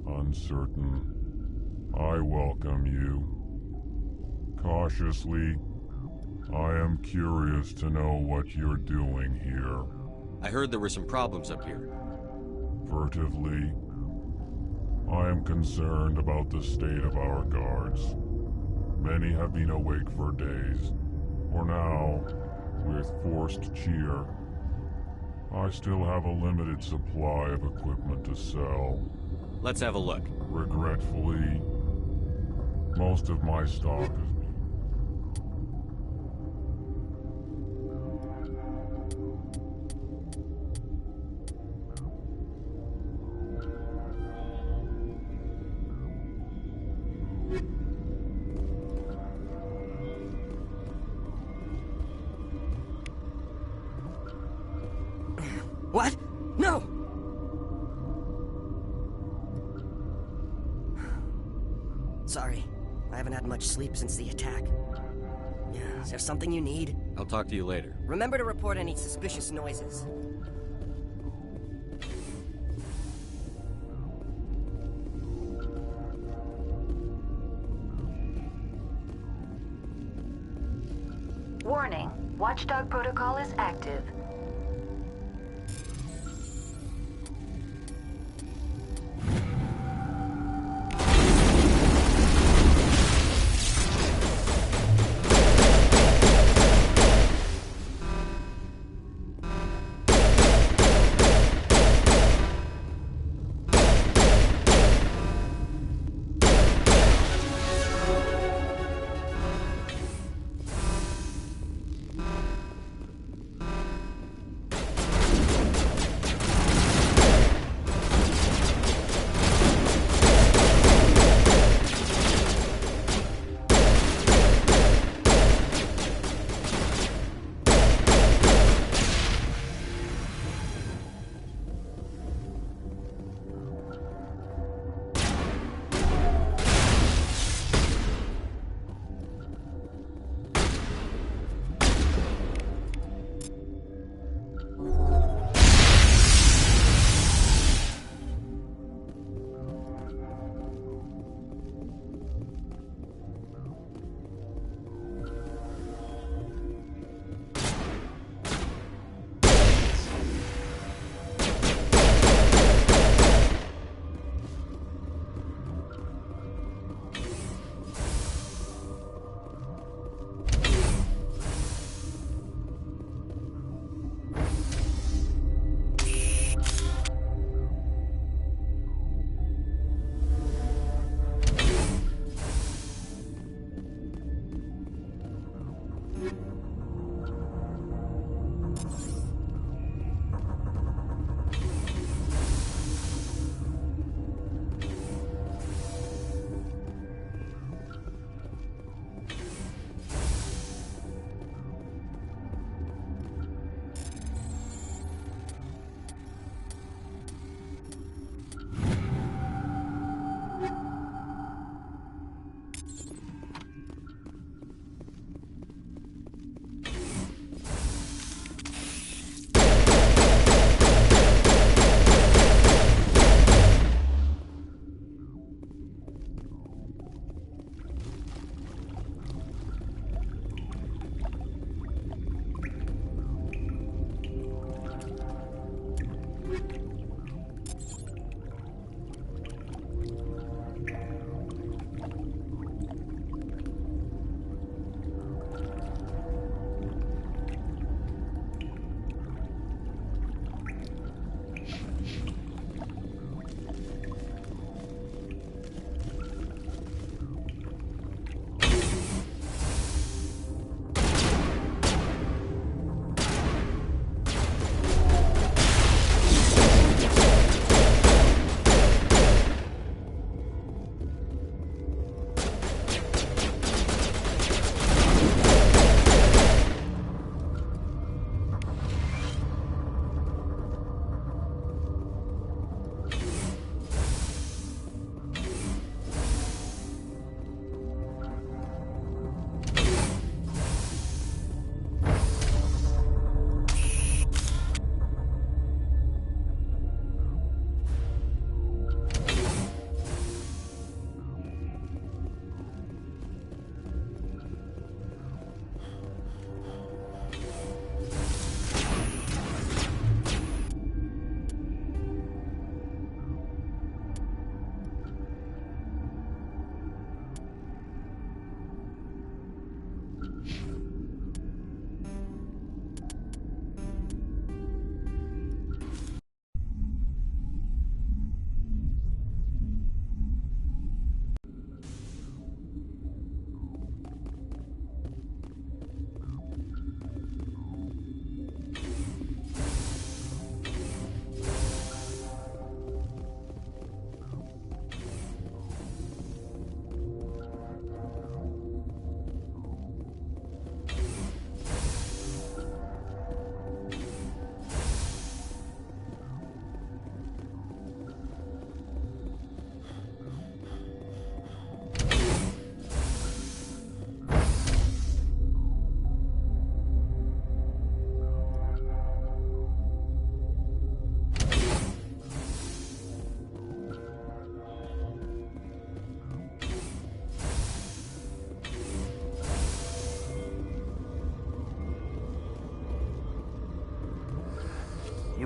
Uncertain. I welcome you. Cautiously, I am curious to know what you're doing here. I heard there were some problems up here. Furtively, I am concerned about the state of our guards. Many have been awake for days. For now, with forced cheer, I still have a limited supply of equipment to sell. Let's have a look. Regretfully, most of my stock is... What? No! Sorry. I haven't had much sleep since the attack. Yeah, is there something you need? I'll talk to you later. Remember to report any suspicious noises. Warning. Watchdog protocol is active.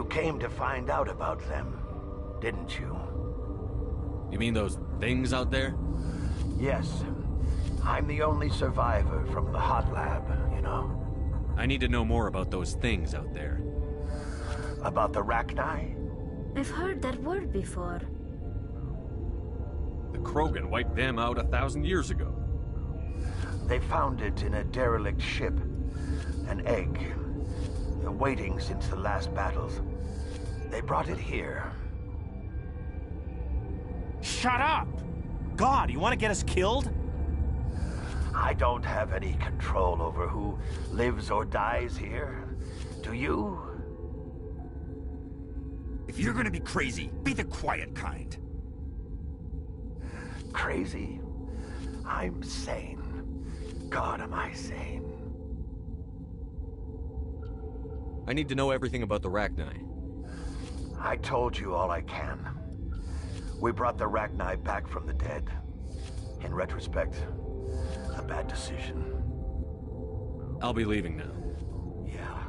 You came to find out about them, didn't you? You mean those things out there? Yes. I'm the only survivor from the hot lab, you know. I need to know more about those things out there. About the Rachni? I've heard that word before. The Krogan wiped them out 1,000 years ago. They found it in a derelict ship. An egg. Waiting since the last battles. They brought it here. Shut up! God, you want to get us killed? I don't have any control over who lives or dies here. Do you? If you're gonna be crazy, be the quiet kind. Crazy? I'm sane. God, am I sane. I need to know everything about the Rachni. I told you all I can. We brought the Rachni back from the dead. In retrospect, a bad decision. I'll be leaving now. Yeah.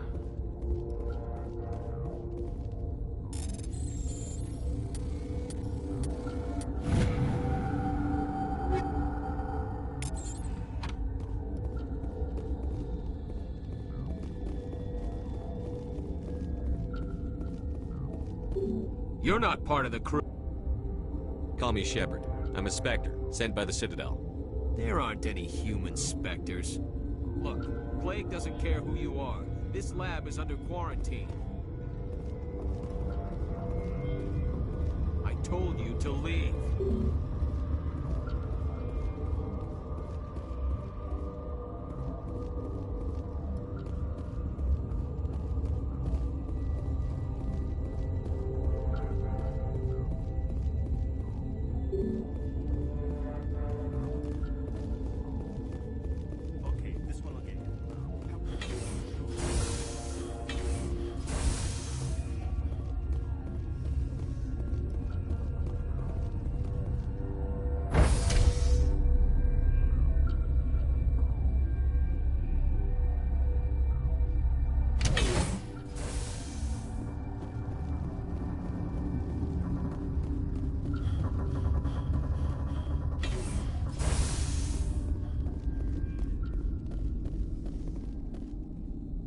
You're not part of the crew. Call me Shepard. I'm a Spectre, sent by the Citadel. There aren't any human specters. Look, Plague doesn't care who you are. This lab is under quarantine. I told you to leave.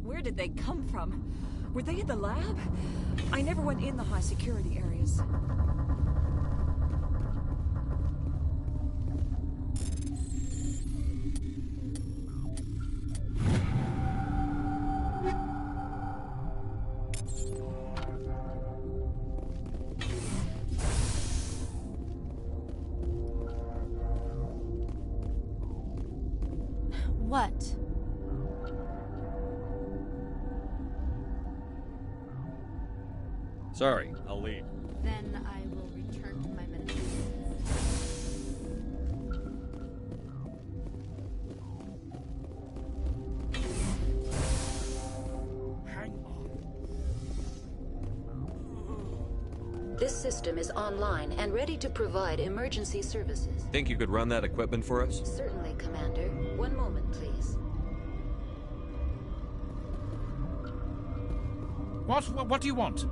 Where did they come from? Were they in the lab? I never went in the high security areas. What? Sorry, I'll leave. Then I will return to my meditation. Hang on. This system is online and ready to provide emergency services. Think you could run that equipment for us? Certainly, Commander. One moment, please. What do you want?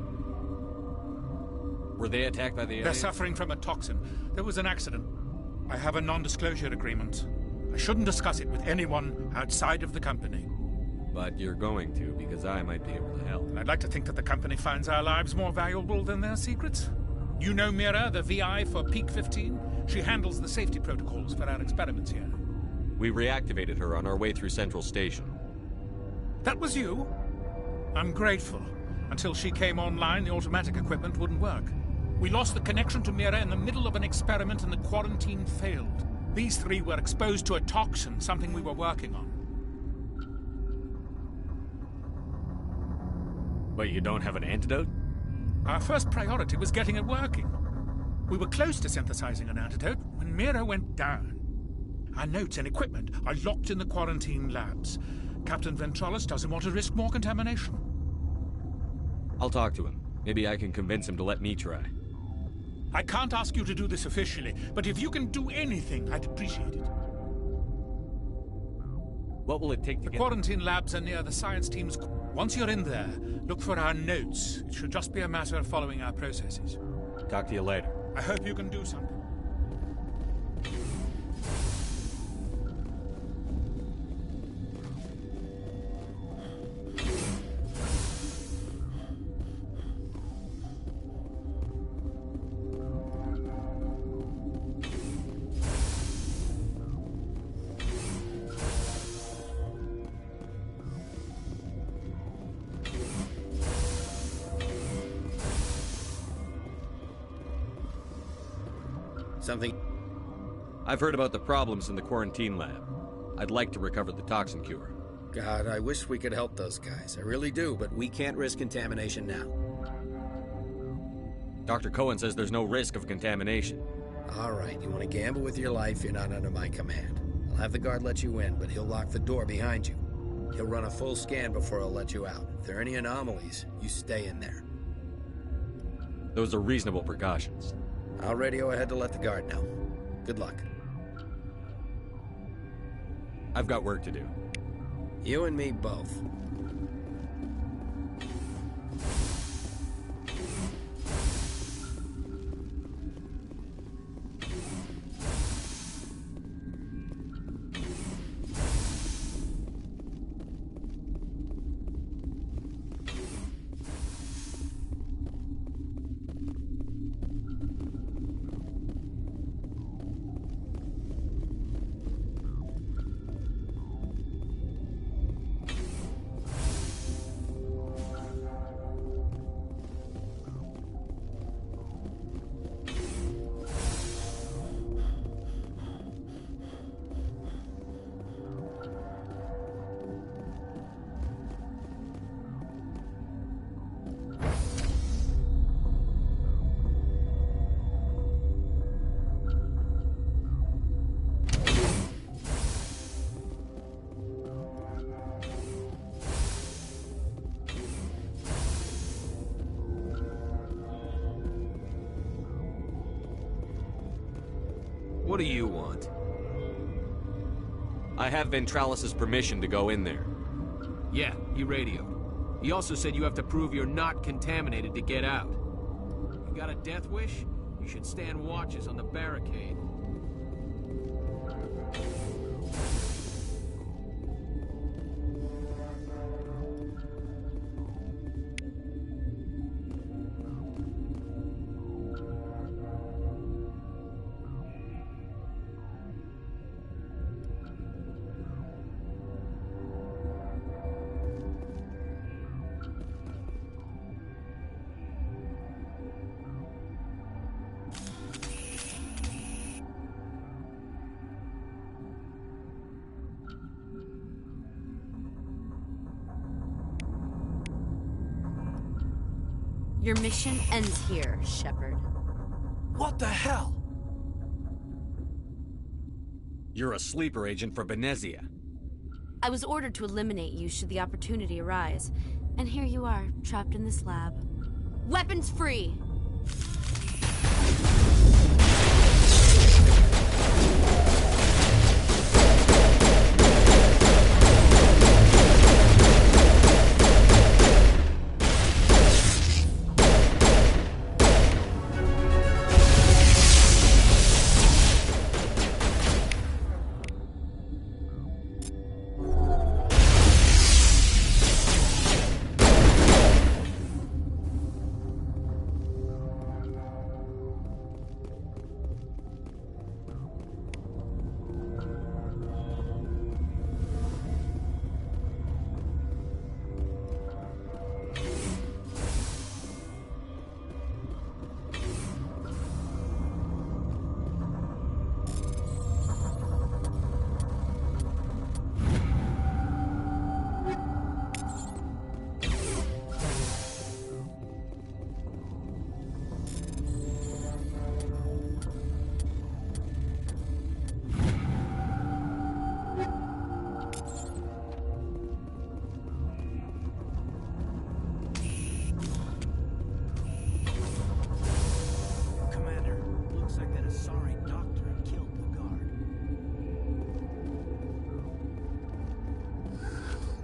Were they attacked by the They're aliens? suffering from a toxin. There was an accident. I have a non-disclosure agreement. I shouldn't discuss it with anyone outside of the company. But you're going to, because I might be able to help. And I'd like to think that the company finds our lives more valuable than their secrets. You know Mira, the VI for Peak 15? She handles the safety protocols for our experiments here. We reactivated her on our way through Central Station. That was you? I'm grateful. Until she came online, the automatic equipment wouldn't work. We lost the connection to Mira in the middle of an experiment and the quarantine failed. These three were exposed to a toxin, something we were working on. But you don't have an antidote? Our first priority was getting it working. We were close to synthesizing an antidote when Mira went down. Our notes and equipment are locked in the quarantine labs. Captain Ventralis doesn't want to risk more contamination. I'll talk to him. Maybe I can convince him to let me try. I can't ask you to do this officially, but if you can do anything, I'd appreciate it. What will it take to The get... quarantine labs are near the science team's... Once you're in there, look for our notes. It should just be a matter of following our processes. Talk to you later. I hope you can do something. Something... I've heard about the problems in the quarantine lab. I'd like to recover the toxin cure. God, I wish we could help those guys. I really do, but we can't risk contamination now. Dr. Cohen says there's no risk of contamination. All right, you want to gamble with your life, you're not under my command. I'll have the guard let you in, but he'll lock the door behind you. He'll run a full scan before he'll let you out. If there are any anomalies, you stay in there. Those are reasonable precautions. I'll radio ahead to let the guard know. Good luck. I've got work to do. You and me both. What do you want? I have Ventralis's permission to go in there. Yeah, he radioed. He also said you have to prove you're not contaminated to get out. You got a death wish? You should stand watches on the barricade. Your mission ends here, Shepard. What the hell? You're a sleeper agent for Benezia. I was ordered to eliminate you should the opportunity arise. And here you are, trapped in this lab. Weapons free!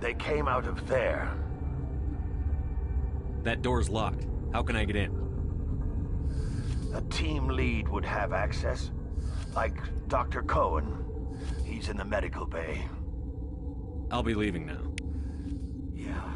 They came out of there. That door's locked. How can I get in? A team lead would have access. Like Dr. Cohen. He's in the medical bay. I'll be leaving now. Yeah.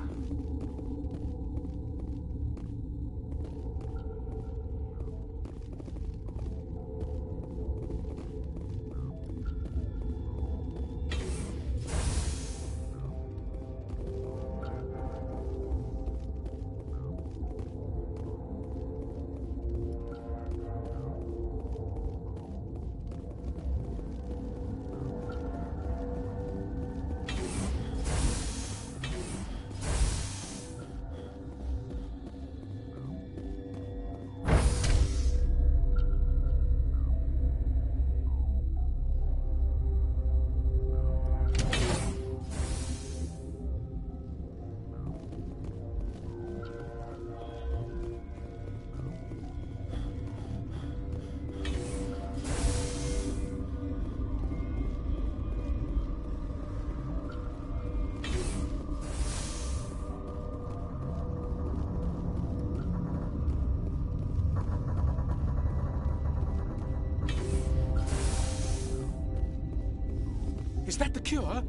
Is that the cure?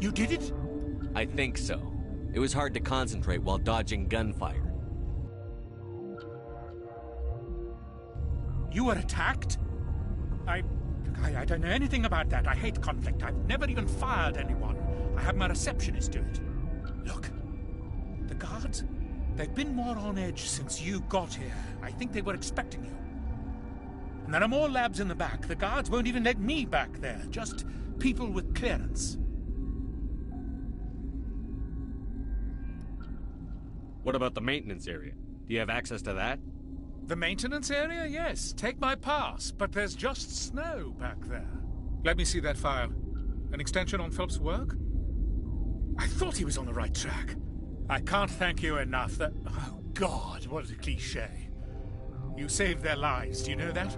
You did it? I think so. It was hard to concentrate while dodging gunfire. You were attacked? I don't know anything about that. I hate conflict. I've never even fired anyone. I have my receptionist do it. Look, the guards, they've been more on edge since you got here. I think they were expecting you. And there are more labs in the back. The guards won't even let me back there. Just people with clearance. What about the maintenance area? Do you have access to that? The maintenance area? Yes. Take my pass. But there's just snow back there. Let me see that file. An extension on Phelps' work? I thought he was on the right track. I can't thank you enough that... Oh, God, what a cliché. You saved their lives. Do you know that?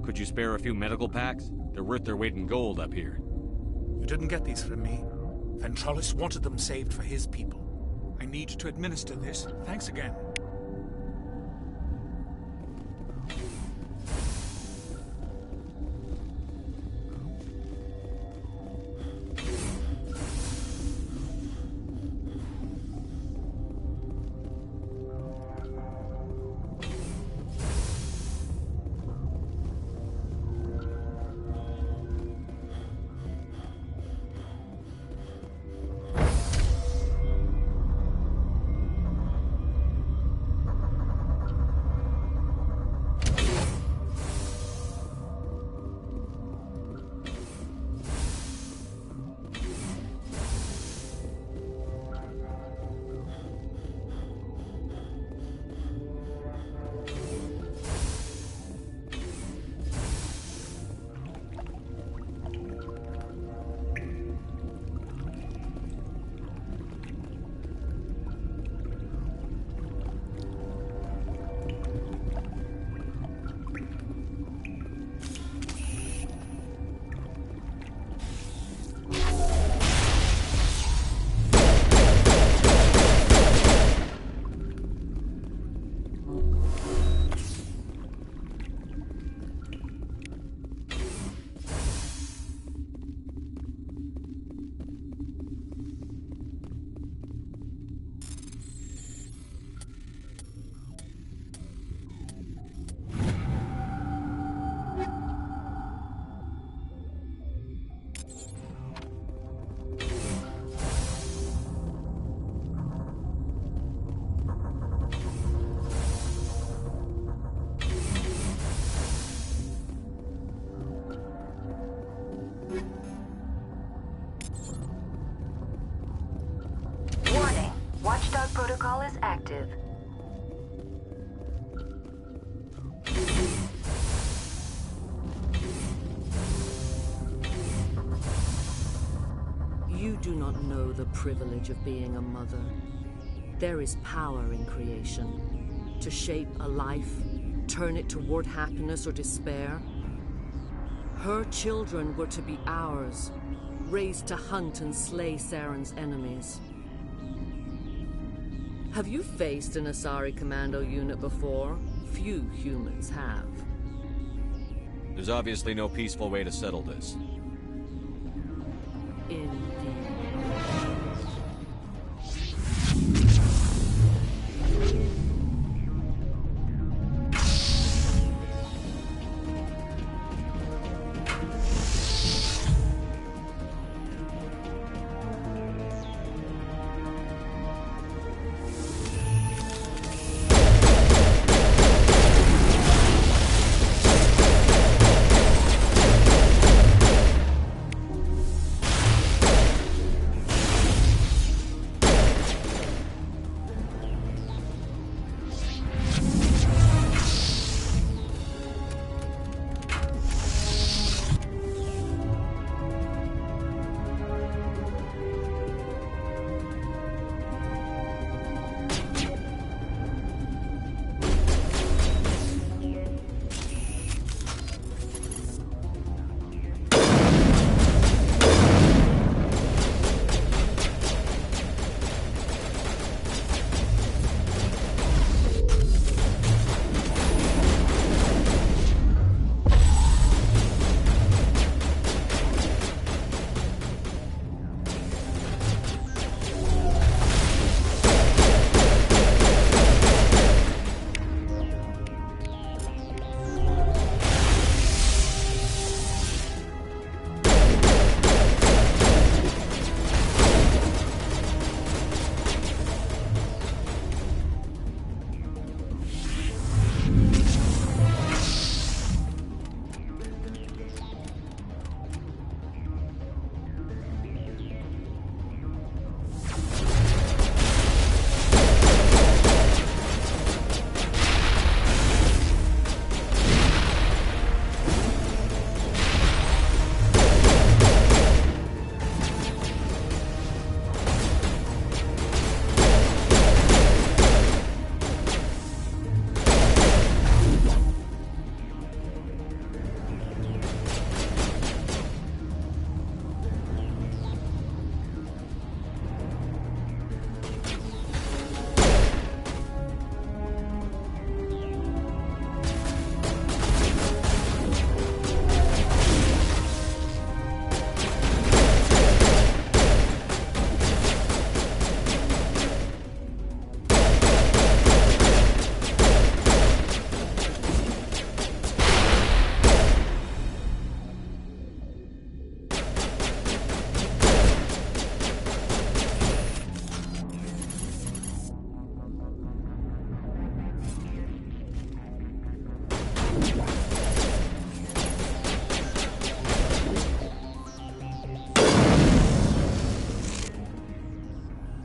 Could you spare a few medical packs? They're worth their weight in gold up here. You didn't get these from me. Ventralis wanted them saved for his people. I need to administer this. Thanks again. Watchdog protocol is active. You do not know the privilege of being a mother. There is power in creation. To shape a life, turn it toward happiness or despair. Her children were to be ours, raised to hunt and slay Saren's enemies. Have you faced an Asari commando unit before? Few humans have. There's obviously no peaceful way to settle this.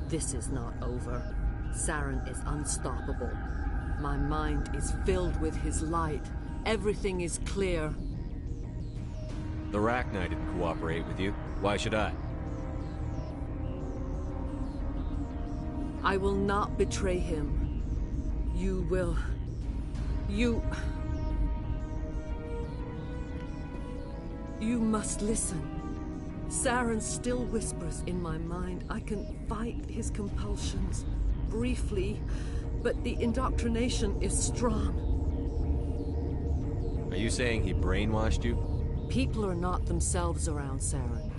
This is not over. Saren is unstoppable. My mind is filled with his light. Everything is clear. The Rachni didn't cooperate with you. Why should I? I will not betray him. You will. You must listen. Saren still whispers in my mind. I can fight his compulsions, briefly, but the indoctrination is strong. Are you saying he brainwashed you? People are not themselves around Saren.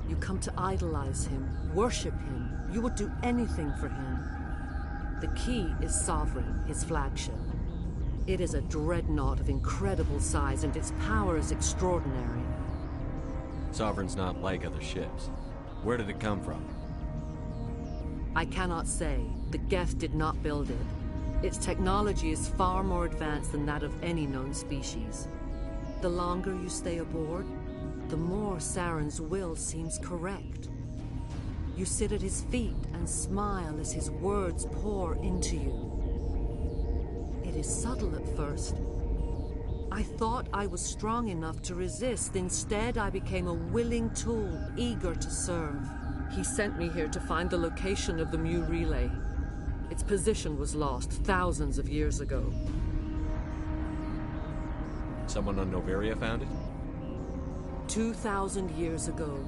You come to idolize him, worship him. You would do anything for him. The key is Sovereign, his flagship. It is a dreadnought of incredible size, and its power is extraordinary. Sovereign's not like other ships. Where did it come from? I cannot say. The Geth did not build it. Its technology is far more advanced than that of any known species. The longer you stay aboard, the more Saren's will seems correct. You sit at his feet and smile as his words pour into you. It is subtle at first. I thought I was strong enough to resist. Instead, I became a willing tool, eager to serve. He sent me here to find the location of the Mu relay. Its position was lost thousands of years ago. Someone on Noveria found it? 2,000 years ago,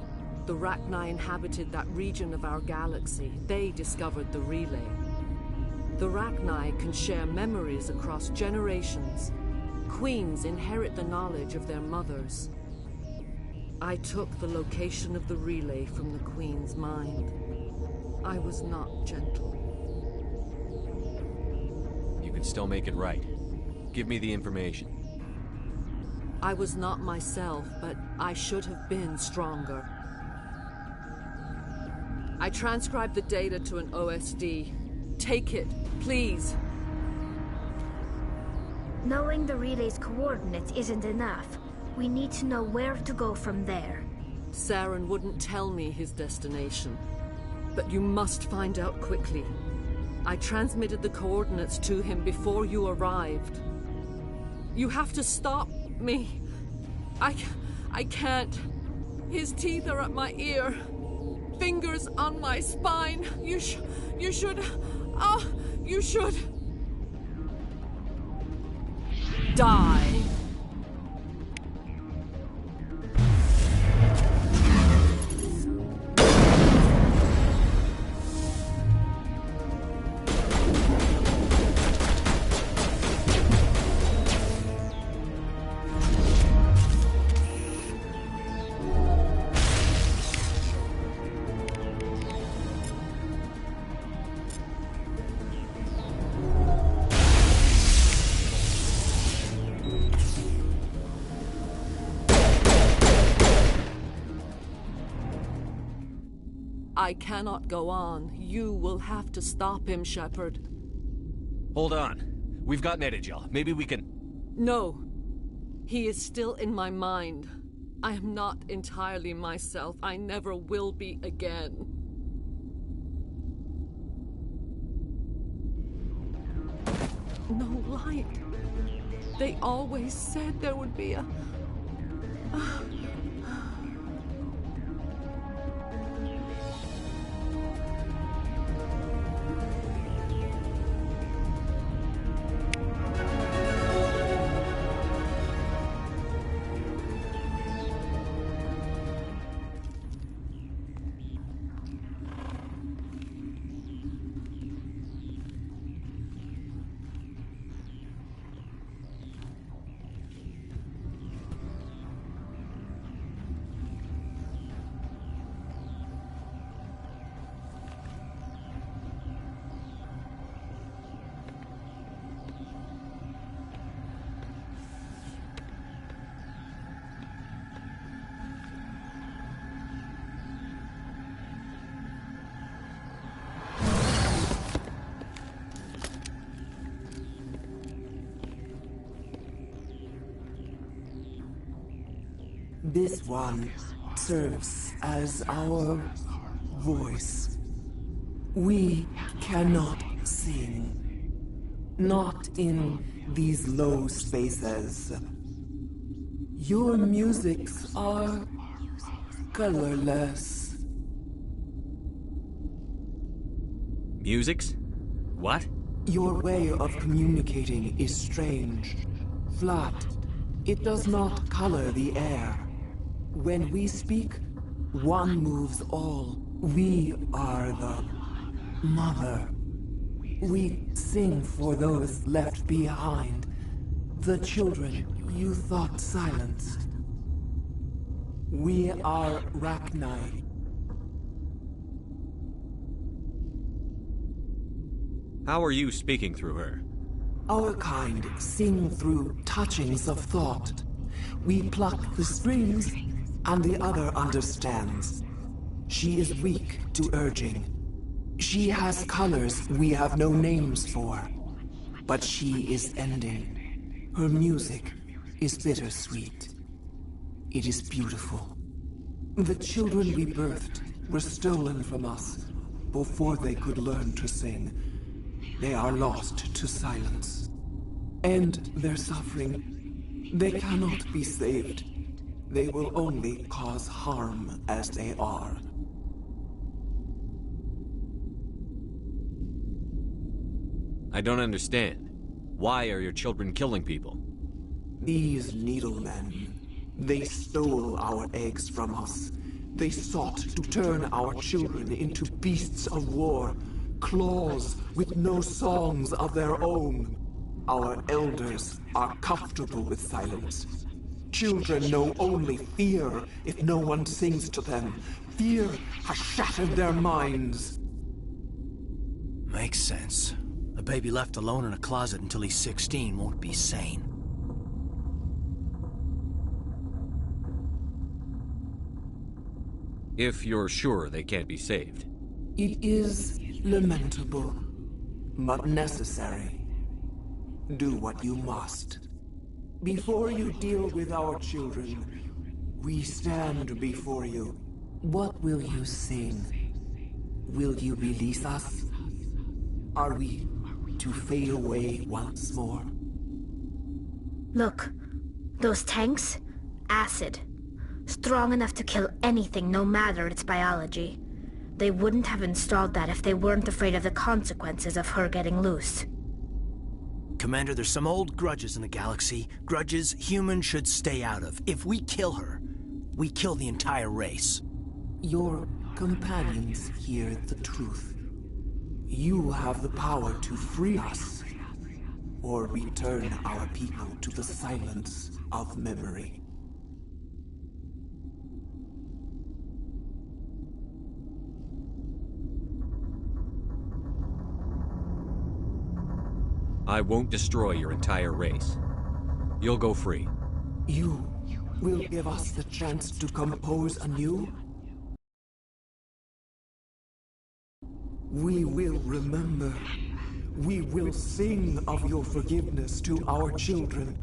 the Rachni inhabited that region of our galaxy. They discovered the relay. The Rachni can share memories across generations. Queens inherit the knowledge of their mothers. I took the location of the relay from the Queen's mind. I was not gentle. You can still make it right. Give me the information. I was not myself, but I should have been stronger. I transcribed the data to an OSD. Take it, please. Knowing the relay's coordinates isn't enough. We need to know where to go from there. Saren wouldn't tell me his destination. But you must find out quickly. I transmitted the coordinates to him before you arrived. You have to stop me. I can't. His teeth are at my ear. Fingers on my spine. You should... you should... die. I cannot go on. You will have to stop him, Shepard. Hold on. We've got Netagel. Maybe we can... No. He is still in my mind. I am not entirely myself. I never will be again. No light. They always said there would be a... This one serves as our voice. We cannot sing. Not in these low spaces. Your musics are colorless. Musics? What? Your way of communicating is strange. Flat. It does not color the air. When we speak, one moves all. We are the mother. We sing for those left behind. The children you thought silenced. We are Rachni. How are you speaking through her? Our kind sing through touchings of thought. We pluck the strings, and the other understands. She is weak to urging. She has colors we have no names for. But she is ending. Her music is bittersweet. It is beautiful. The children we birthed were stolen from us before they could learn to sing. They are lost to silence. And their suffering, they cannot be saved. They will only cause harm as they are. I don't understand. Why are your children killing people? These needlemen, they stole our eggs from us. They sought to turn our children into beasts of war, claws with no songs of their own. Our elders are comfortable with silence. Children know only fear if no one sings to them. Fear has shattered their minds. Makes sense. A baby left alone in a closet until he's 16 won't be sane. If you're sure they can't be saved. It is lamentable, but necessary. Do what you must. Before you deal with our children, we stand before you. What will you sing? Will you release us? Are we to fade away once more? Look, those tanks? Acid. Strong enough to kill anything, no matter its biology. They wouldn't have installed that if they weren't afraid of the consequences of her getting loose. Commander, there's some old grudges in the galaxy. Grudges humans should stay out of. If we kill her, we kill the entire race. Your companions hear the truth. You have the power to free us, or return our people to the silence of memory. I won't destroy your entire race. You'll go free. You will give us the chance to compose anew? We will remember. We will sing of your forgiveness to our children.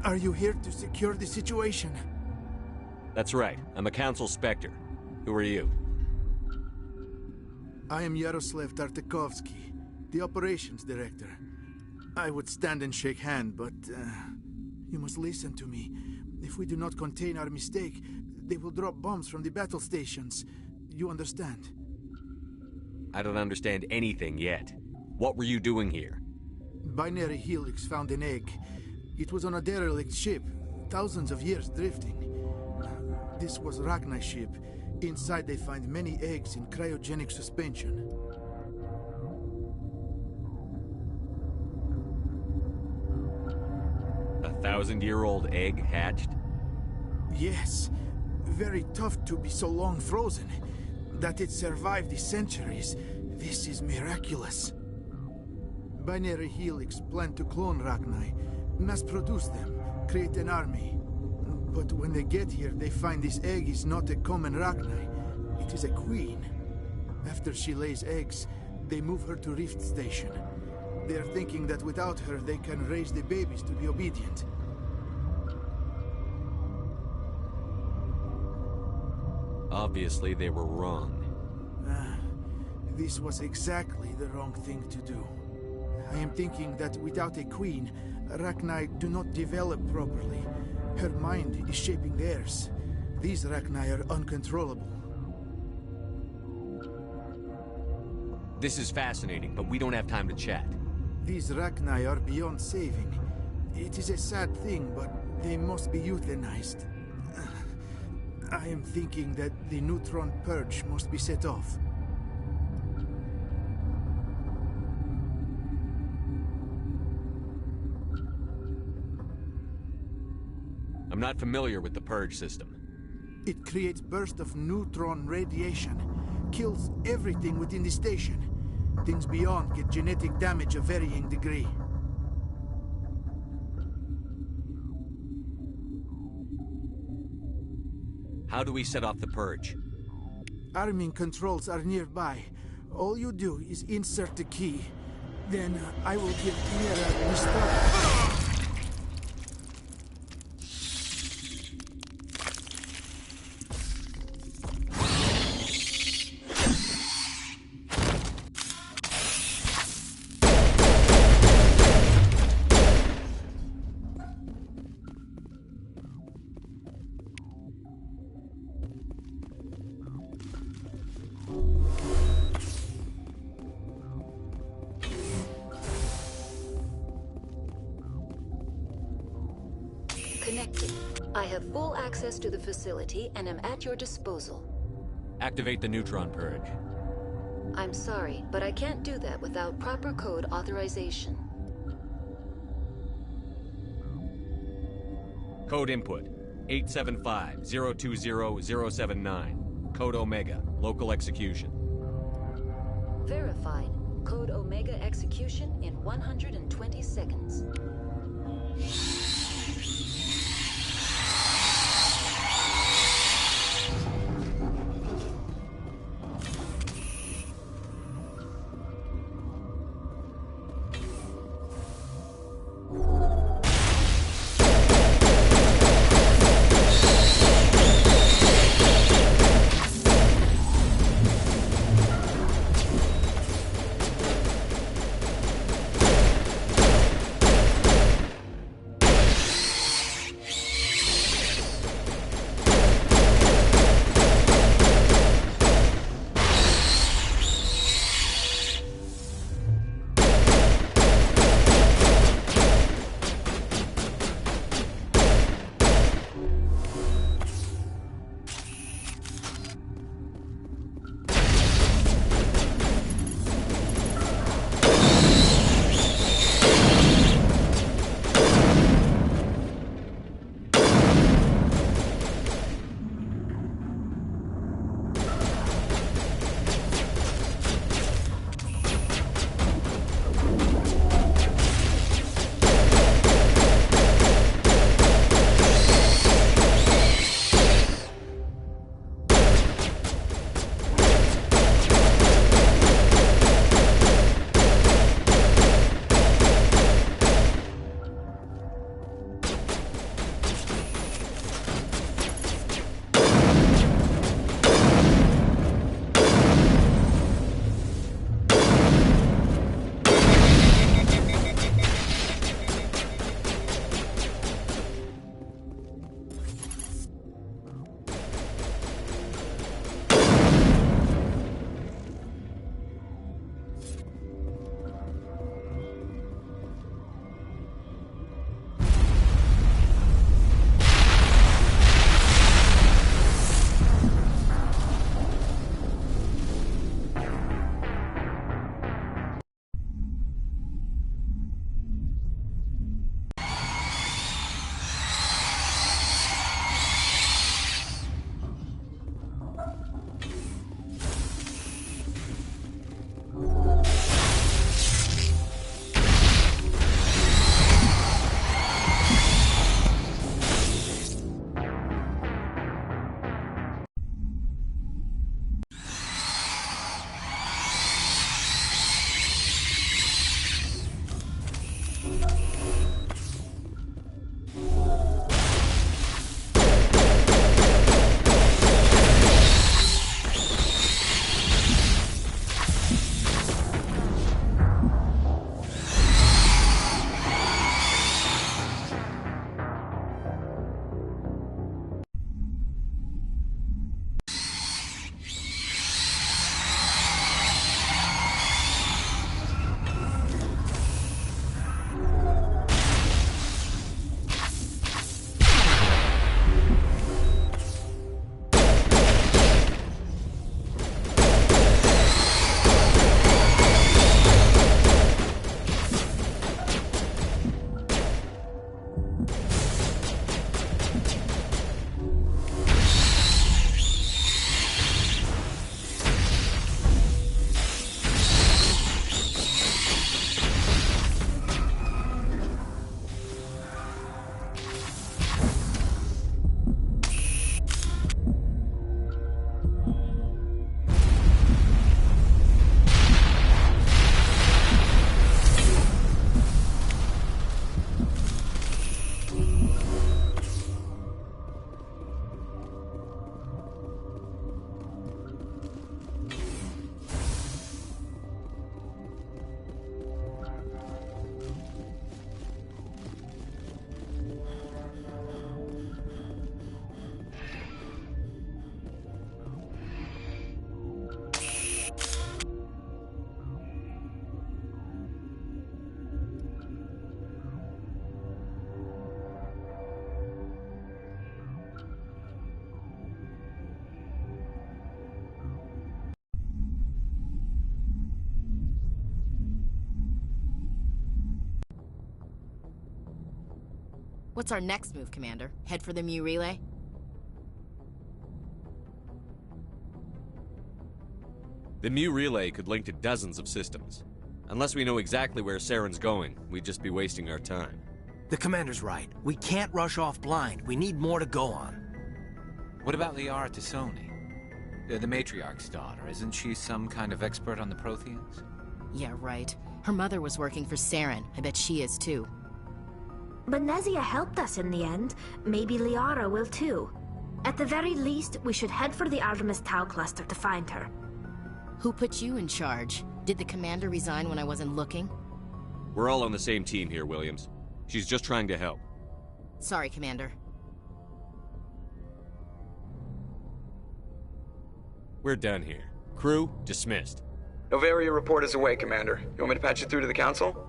Are you here to secure the situation? That's right. I'm a Council Spectre. Who are you? I am Yaroslav Tartakovsky, the Operations Director. I would stand and shake hand, but you must listen to me. If we do not contain our mistake, they will drop bombs from the battle stations. You understand? I don't understand anything yet. What were you doing here? Binary Helix found an egg. It was on a derelict ship, thousands of years drifting. This was Rachni's ship. Inside they find many eggs in cryogenic suspension. A 1,000-year-old egg hatched? Yes. Very tough to be so long frozen. That it survived the centuries, this is miraculous. Binary Helix planned to clone Rachni, mass-produce them, create an army. But when they get here, they find this egg is not a common Rachni. It is a queen. After she lays eggs, they move her to Rift Station. They're thinking that without her, they can raise the babies to be obedient. Obviously, they were wrong. This was exactly the wrong thing to do. I am thinking that without a queen, Rachni do not develop properly. Her mind is shaping theirs. These Rachni are uncontrollable. This is fascinating, but we don't have time to chat. These Rachni are beyond saving. It is a sad thing, but they must be euthanized. I am thinking that the neutron purge must be set off. I'm not familiar with the purge system. It creates bursts of neutron radiation, kills everything within the station. Things beyond get genetic damage of varying degree. How do we set off the purge? Arming controls are nearby. All you do is insert the key. Then I will give Mira the start. Connected. I have full access to the facility and am at your disposal. Activate the neutron purge. I'm sorry, but I can't do that without proper code authorization. Code input 875-020-079. Code Omega. Local execution. Verified. Code Omega execution in 120 seconds. What's our next move, Commander? Head for the Mu relay? The Mu relay could link to dozens of systems. Unless we know exactly where Saren's going, we'd just be wasting our time. The Commander's right. We can't rush off blind. We need more to go on. What about Liara Tassoni? The matriarch's daughter. Isn't she some kind of expert on the Protheans? Yeah, right. Her mother was working for Saren. I bet she is too. But Nezia helped us in the end. Maybe Liara will too. At the very least, we should head for the Artemis Tau cluster to find her. Who put you in charge? Did the Commander resign when I wasn't looking? We're all on the same team here, Williams. She's just trying to help. Sorry, Commander. We're done here. Crew, dismissed. Novaria report is away, Commander. You want me to patch it through to the Council?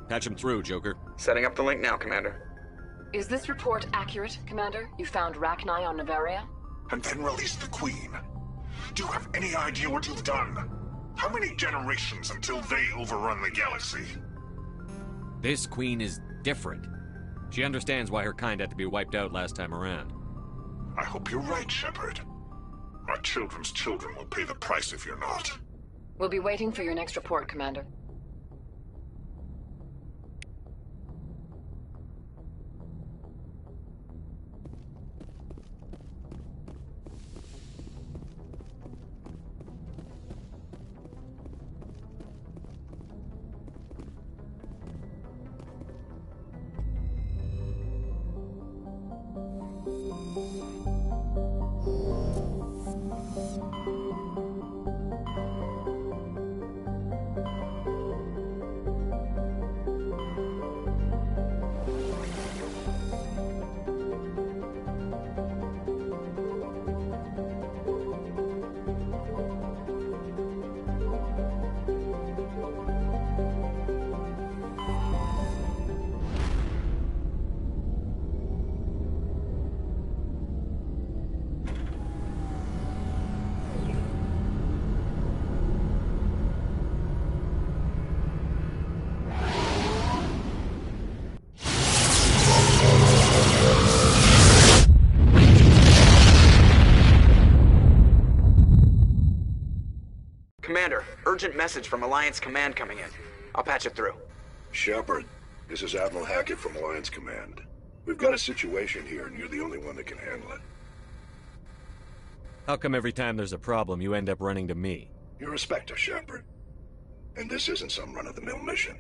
Patch him through, Joker. Setting up the link now, Commander. Is this report accurate, Commander? You found Rachni on Novaria? And then released the Queen. Do you have any idea what you've done? How many generations until they overrun the galaxy? This Queen is different. She understands why her kind had to be wiped out last time around. I hope you're right, Shepard. Our children's children will pay the price if you're not. We'll be waiting for your next report, Commander. Commander, urgent message from Alliance Command coming in. I'll patch it through. Shepard, this is Admiral Hackett from Alliance Command. We've got a situation here, and you're the only one that can handle it. How come every time there's a problem, you end up running to me? You're a Spectre, Shepard. And this isn't some run-of-the-mill mission.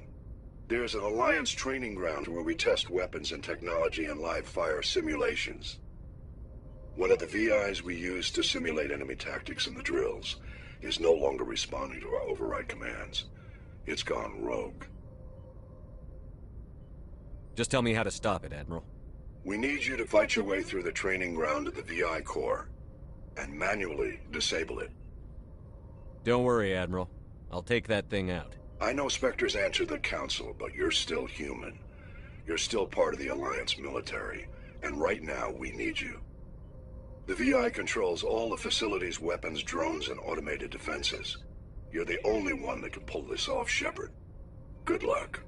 There's an Alliance training ground where we test weapons and technology in live-fire simulations. One of the VIs we use to simulate enemy tactics in the drills is no longer responding to our override commands. It's gone rogue. Just tell me how to stop it, Admiral. We need you to fight your way through the training ground to the VI core and manually disable it. Don't worry, Admiral. I'll take that thing out. I know Spectres answer the Council, but you're still human. You're still part of the Alliance military, and right now we need you. The VI controls all the facility's weapons, drones, and automated defenses. You're the only one that can pull this off, Shepard. Good luck.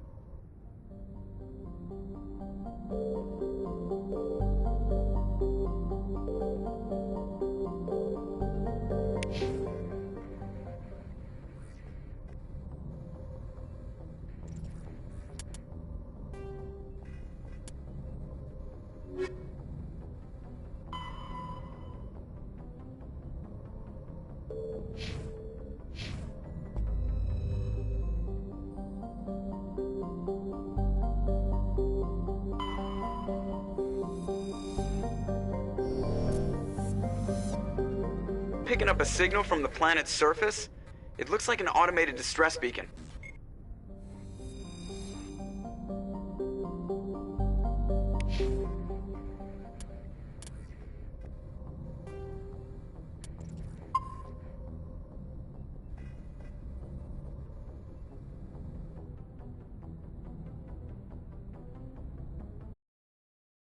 Picking up a signal from the planet's surface? It looks like an automated distress beacon.